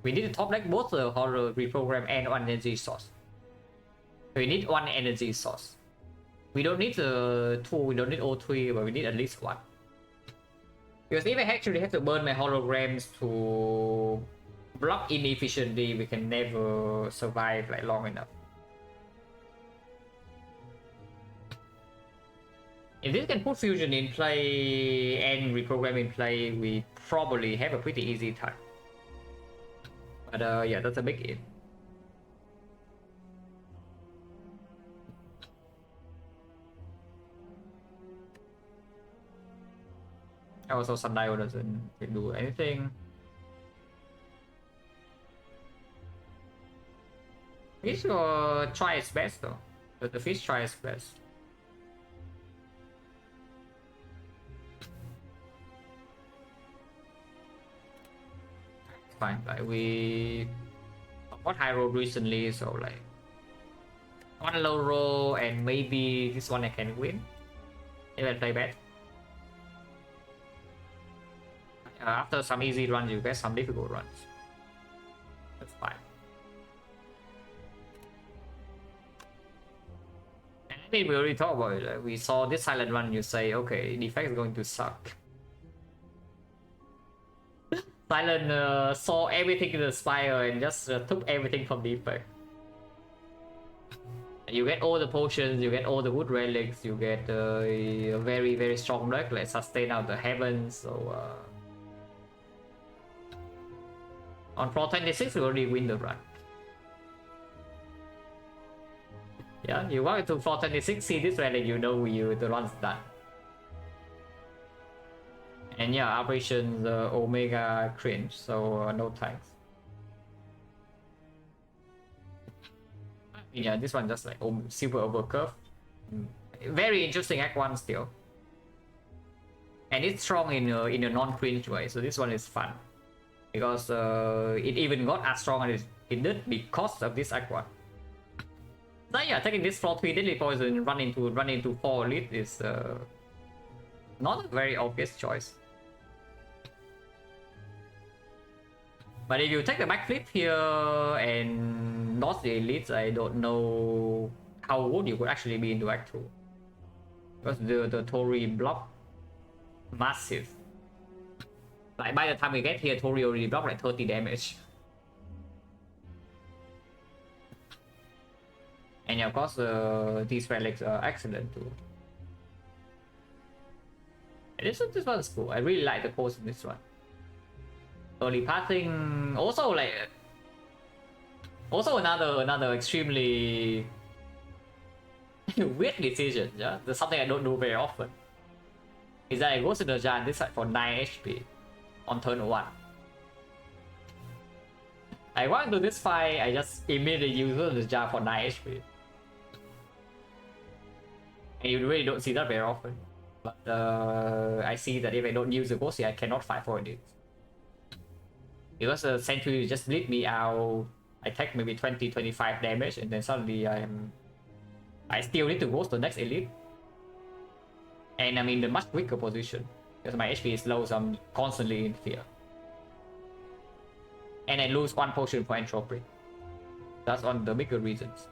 We need to top deck both the horror reprogram and 1 energy source. We need 1 energy source. We don't need the 2, we don't need all 3, but we need at least 1. Because if I actually have to burn my holograms to block inefficiently, we can never survive like long enough. If this can put fusion in play and reprogram in play, we probably have a pretty easy time. But yeah, that's a big if. Also, Sundial doesn't do anything. Fish try its best though. But the fish tries its best. Fine, like we got high roll recently, so like one low roll and maybe this one I can win if I play bad. After some easy runs, you get some difficult runs. That's fine. And I think we already talked about it. We saw this silent run, you say, okay, Defect is going to suck. Silent saw everything in the Spire and just took everything from Defect. You get all the potions, you get all the wood relics, you get a very, very strong deck, like sustain out the heavens, so on floor 26 we already win the run. Yeah, you walk to floor 26, see this relic, you know the run's done. And yeah, operations Omega cringe, so no thanks. Yeah, this one just like super overcurve. Very interesting Act 1 still. And it's strong in a non-cringe way, so this one is fun. Because it even got as strong as it did because of this Act 1. So yeah, taking this floor 3 Deadly Poison run into 4 elite is not a very obvious choice. But if you take the backflip here and not the elites, I don't know how good you could actually be into Act 2. Because the Tori block massive. Like by the time we get here, Tori already blocked like 30 damage. And of course, these relics are excellent too. And this one's cool. I really like the pose in this one. Early pathing, also like, also another extremely weird decision. Yeah, there's something I don't do very often. Is that I go to the jar this side for 9 HP on turn 1. I want to do this fight, I just immediately use the jar for 9 HP. And you really don't see that very often. But I see that if I don't use the ghost, I cannot fight for it. Because the sentry just bleed me out, I take maybe 20-25 damage, and then suddenly I still need to go to the next elite. And I'm in a much weaker position because my HP is low, so I'm constantly in fear. And I lose 1 potion for entropy. That's one of the bigger reasons.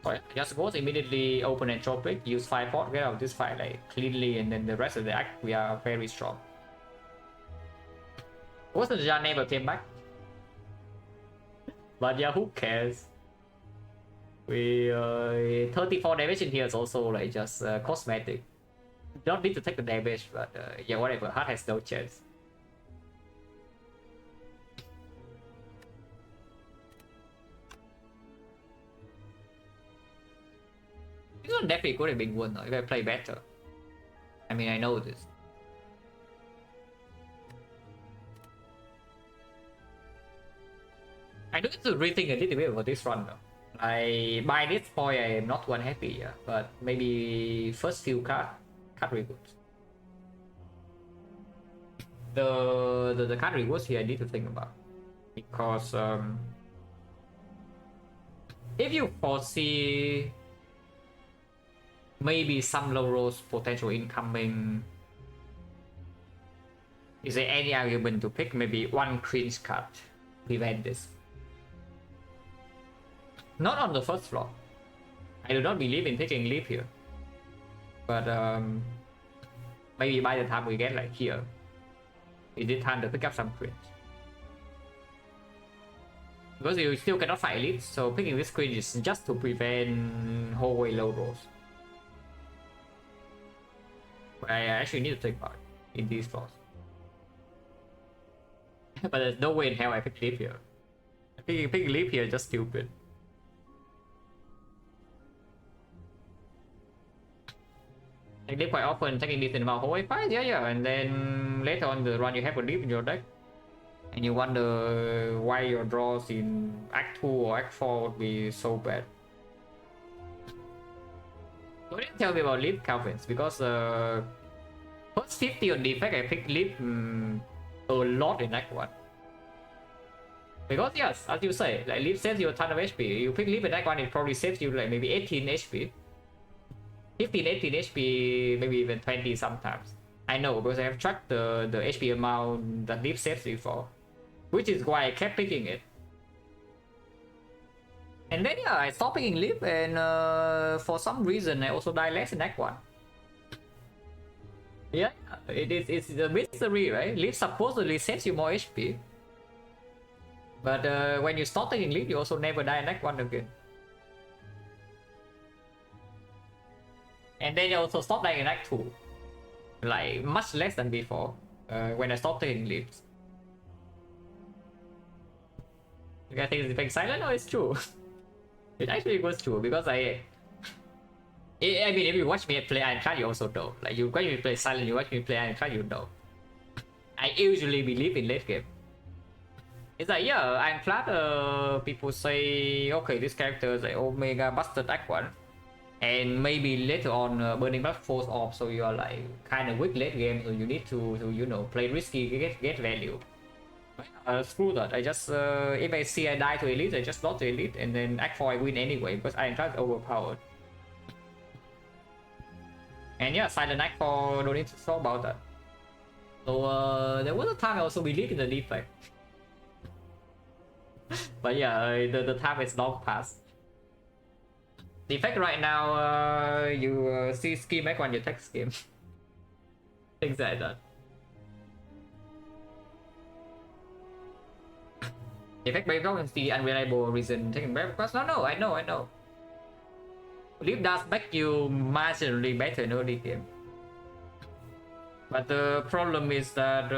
So just go immediately open entropic, use 5 pot, get out of this fight like cleanly, and then the rest of the act we are very strong. Ghost in the Jar never came back. But yeah, who cares? We 34 damage in here is also like just cosmetic. Don't need to take the damage, but yeah, whatever. Heart has no chance. This one definitely could have been won if I play better. I mean, I know this. I do need to rethink a little bit about this run though. By this point I am not one happy, yeah, but maybe first few card rewards. The card rewards here I need to think about. Because if you foresee maybe some low rolls potential incoming, is there any argument to pick maybe one cringe card to prevent this? Not on the first floor. I do not believe in taking leap here. But maybe by the time we get like here, it is time to pick up some cringe. Because you still cannot fight elite, so picking this queen is just to prevent hallway low rolls. I actually need to take part in these floors. But there's no way in hell I pick leap here. Picking leap here is just stupid. Take leap quite often, taking decent amount of hallway fight, yeah, and then later on the run you have a leap in your deck. And you wonder why your draws in Act 2 or Act 4 would be so bad. Don't even tell me about leap confidence, because first 50 on Defect I picked leap a lot in Act 1. Because yes, as you say, like leap saves you a ton of HP. You pick leap in Act 1, it probably saves you like maybe 18 HP. 15, 18 HP, maybe even 20 sometimes. I know, because I have tracked the HP amount that leap saves you for. Which is why I kept picking it. And then yeah, I stopped picking leap, and for some reason I also die less in Act 1. Yeah, it's a mystery, right? Leap supposedly saves you more HP. But when you stop taking leap, you also never die in Act 1 again. And then you also stop dying in Act 2. Like, much less than before, when I stopped taking leaps. You guys think it's Defect Silent? No, it's true. It actually was true, because I mean, if you watch me play Ironclad, you also know. Like, you watch me play Silent, you watch me play Ironclad, you know. I usually believe in late game. It's like, yeah, Ironclad, people say, okay, this character is like Omega busted Act 1. And maybe later on, Burning Blood falls off, so you are like kind of weak late game, so you need to you know, play risky, get value. Screw that. I just if I see I die to elite, I just lost to elite, and then Act 4 I win anyway because I am just overpowered. And yeah, Silent Act 4, don't need to talk about that. So there was a time I also believed in the Defect. But yeah, the time is long past. Defect right now, you see scheme Act 1, you take scheme. Things like that. Defect by is the unreliable reason taking back because no, I know. Leap does make you marginally better in early game. But the problem is that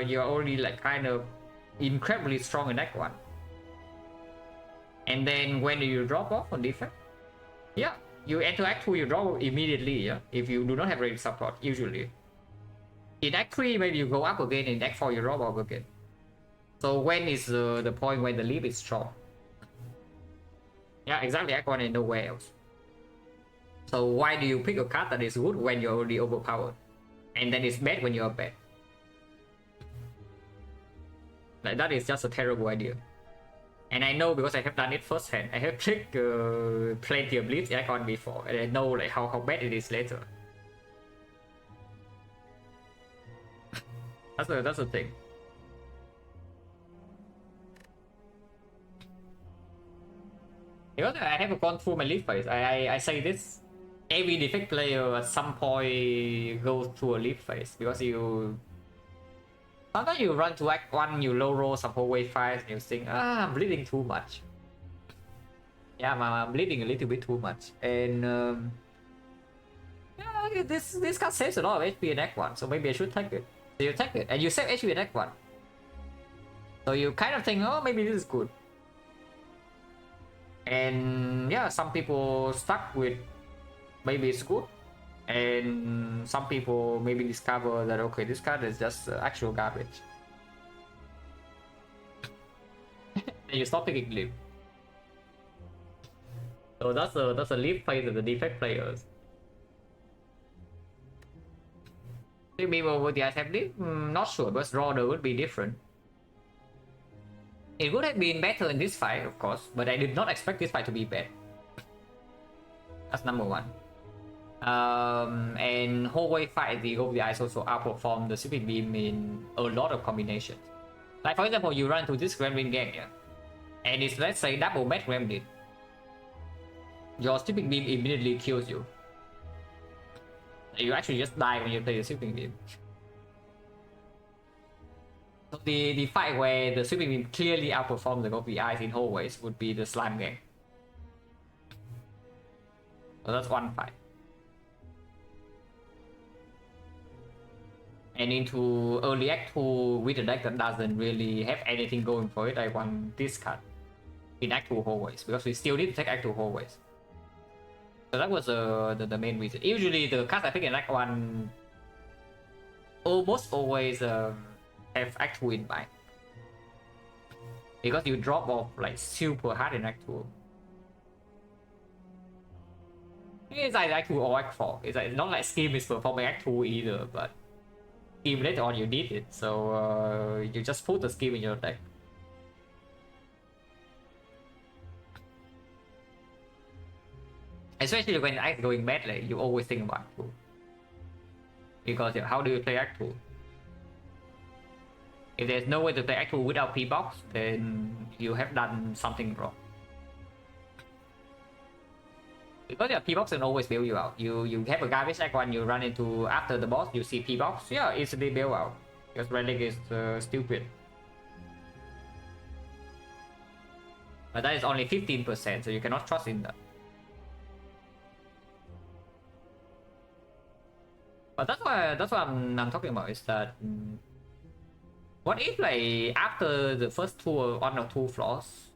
you're already like kind of incredibly strong in Act 1. And then when you drop off on Defect, yeah, you enter Act 2, you drop immediately, yeah, if you do not have range support, usually. In Act 3, maybe you go up again, in Act 4 you drop off again. So when is the point when the leap is strong? Yeah, exactly, Act 1 and nowhere else. So why do you pick a card that is good when you're already overpowered? And then it's bad when you're bad? Like, that is just a terrible idea. And I know because I have done it firsthand. I have tricked plenty of leaps in Act 1 before, and I know like how bad it is later. That's the thing. Because I have gone through my leap phase. I say this. Every Defect player at some point goes through a leap phase because sometimes you run to Act 1, you low roll some whole wave fights, and you think, I'm bleeding too much. Yeah, I'm bleeding a little bit too much. And yeah, this card saves a lot of HP in Act 1, so maybe I should take it. So you take it, and you save HP in Act 1. So you kind of think, oh, maybe this is good. And yeah, some people stuck with maybe it's good, and some people maybe discover that okay, this card is just actual garbage. And you stop picking leap. So that's a leap phase of the Defect players. Maybe over the item leap? Not sure, but Roder would be different. It would have been better in this fight, of course, but I did not expect this fight to be bad. That's number one. And hallway fight, the Go the Eyes also outperform the Sweeping Beam in a lot of combinations. Like for example, you run to this Gremlin gang, yeah, and it's let's say double match Gremlin. Your Sweeping Beam immediately kills you. You actually just die when you play the Sweeping Beam. So the fight where the sweeping beam clearly outperforms the Gopi Eyes in hallways would be the slime gang. So that's one fight. And into early act 2 with a deck that doesn't really have anything going for it, I want this card in act 2 hallways because we still need to take act 2 hallways. So that was the main reason. Usually the cards I pick in act 1 almost always have act 2 in mind. Because you drop off like super hard in act 2. It's like act 2 or act 4. It's like not like Scheme is performing act 2 either, but Scheme later on you need it, so you just put the Scheme in your deck. Especially when act going bad, like, you always think about act 2. Because how do you play act 2? If there's no way to play act 2 without P-box, then you have done something wrong. Because yeah, P-box can always bail you out. You have a garbage act 1, you run into after the boss, you see P-box, yeah, easily bail out. Because Relic is stupid. But that is only 15%, so you cannot trust in that. But that's what I'm talking about, is that what if like after the first 1 or 2 flaws,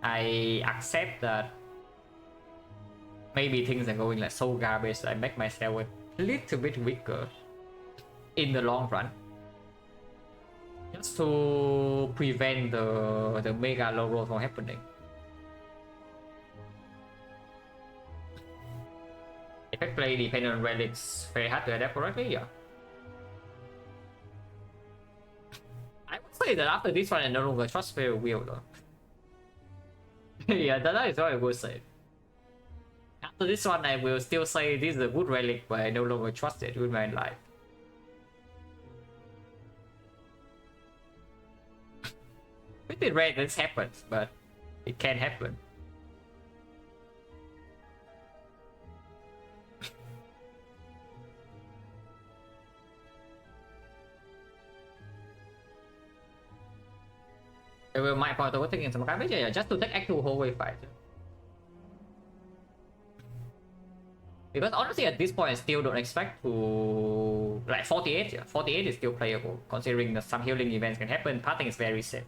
I accept that maybe things are going like so garbage, I make myself a little bit weaker in the long run, just to prevent the mega low roll from happening. If I play depending on relics very hard to adapt correctly, yeah. I would say that after this one I no longer trust very well though. Yeah, that is what I would say. After this one I will still say this is a good relic, but I no longer trust it with my life. Pretty rare this happens, but it can happen. My point of taking some garbage, yeah, just to take actual hallway fight. Because honestly, at this point, I still don't expect to like 48. Yeah, 48 is still playable, considering that some healing events can happen. Parting is very safe.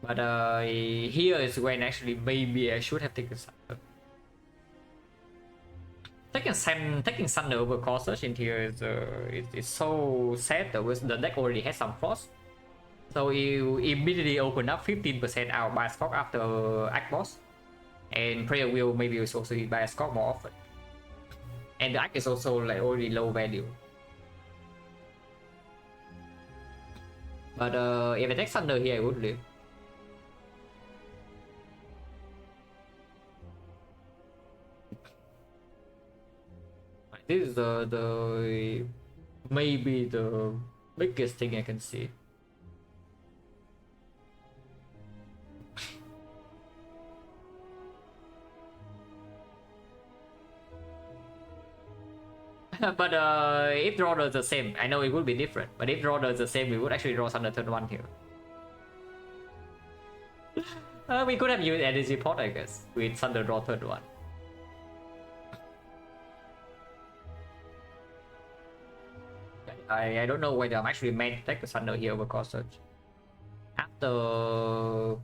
But here is when actually maybe I should have taken Thunder. Taking Thunder over Core Search in here is so sad that the deck already has some flaws. So you immediately open up 15% out by Skog after Act Boss. And Prayer Wheel maybe is also hit by a Skog more often. And the Act is also like already low value. But if I take Thunder here, I would live. This is the maybe the biggest thing I can see. But if draw is the same, I know it would be different. But if draw is the same, we would actually draw Thunder turn 1 here. We could have used Energy Pot, I guess, with Thunder draw turn 1. I don't know whether I'm actually meant to take the Thunder here over Core Search. After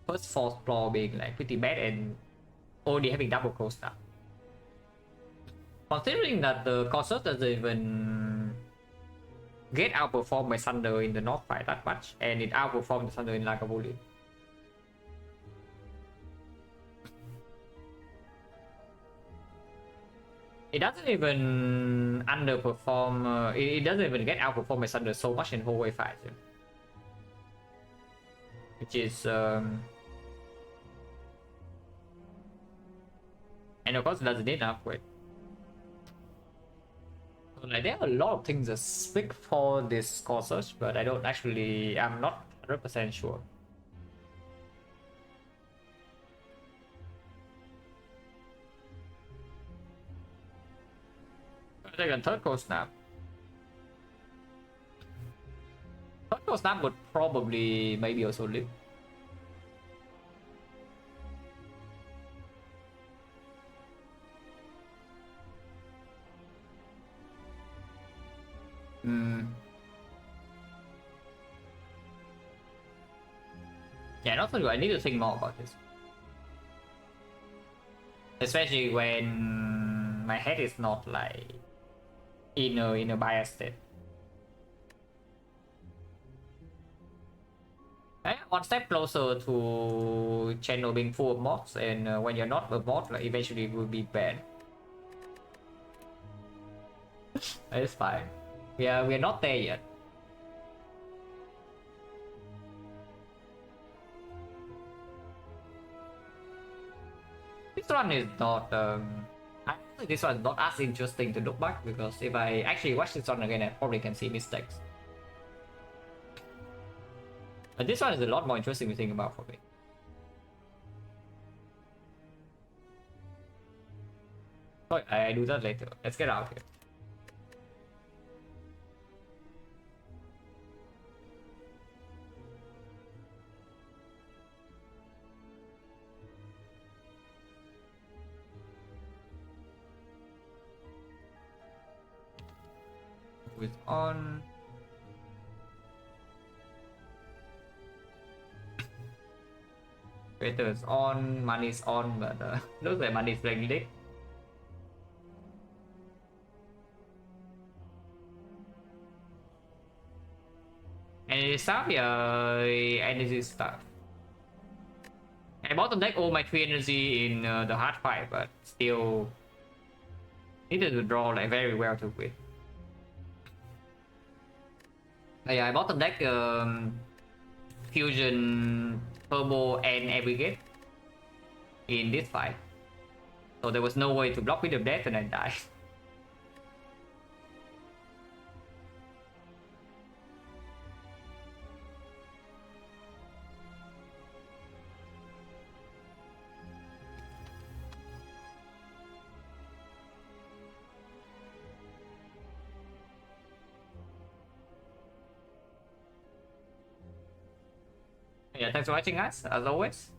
first 4 floor being like pretty bad and already having double close now. Considering that the Core Search doesn't even get outperformed by Thunder in the North fight that much, and it outperformed the Thunder in Lagavulin. It doesn't even underperform, it doesn't even get outperformed by Thunder so much in hallway fights. Which is... and of course it doesn't need an upgrade. So, like, there are a lot of things that speak for this Core Search, but I don't actually... I'm not 100% sure. Second, third core snap. Third core snap would probably maybe also live. Yeah, not so good. I need to think more about this. Especially when my head is not like in a biased state. One step closer to channel being full of mods, and when you're not a mod, like eventually it will be bad. It's fine. We're not there yet. This one is not. I think this one is not as interesting to look back, because if I actually watch this one again, I probably can see mistakes. But this one is a lot more interesting to think about for me. But I do that later. Let's get out here. With on. Creator is on, money is on, but looks like money is playing late. Energy stuff, yeah, energy stuff. I bottom deck all my 3 energy in the hard fight, but still needed to draw like very well to win. Yeah, I bottom deck fusion, turbo, and aggregate in this fight, so there was no way to block with the death, and I died. Yeah, thanks for watching, guys, as always,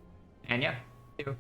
and yeah, see you.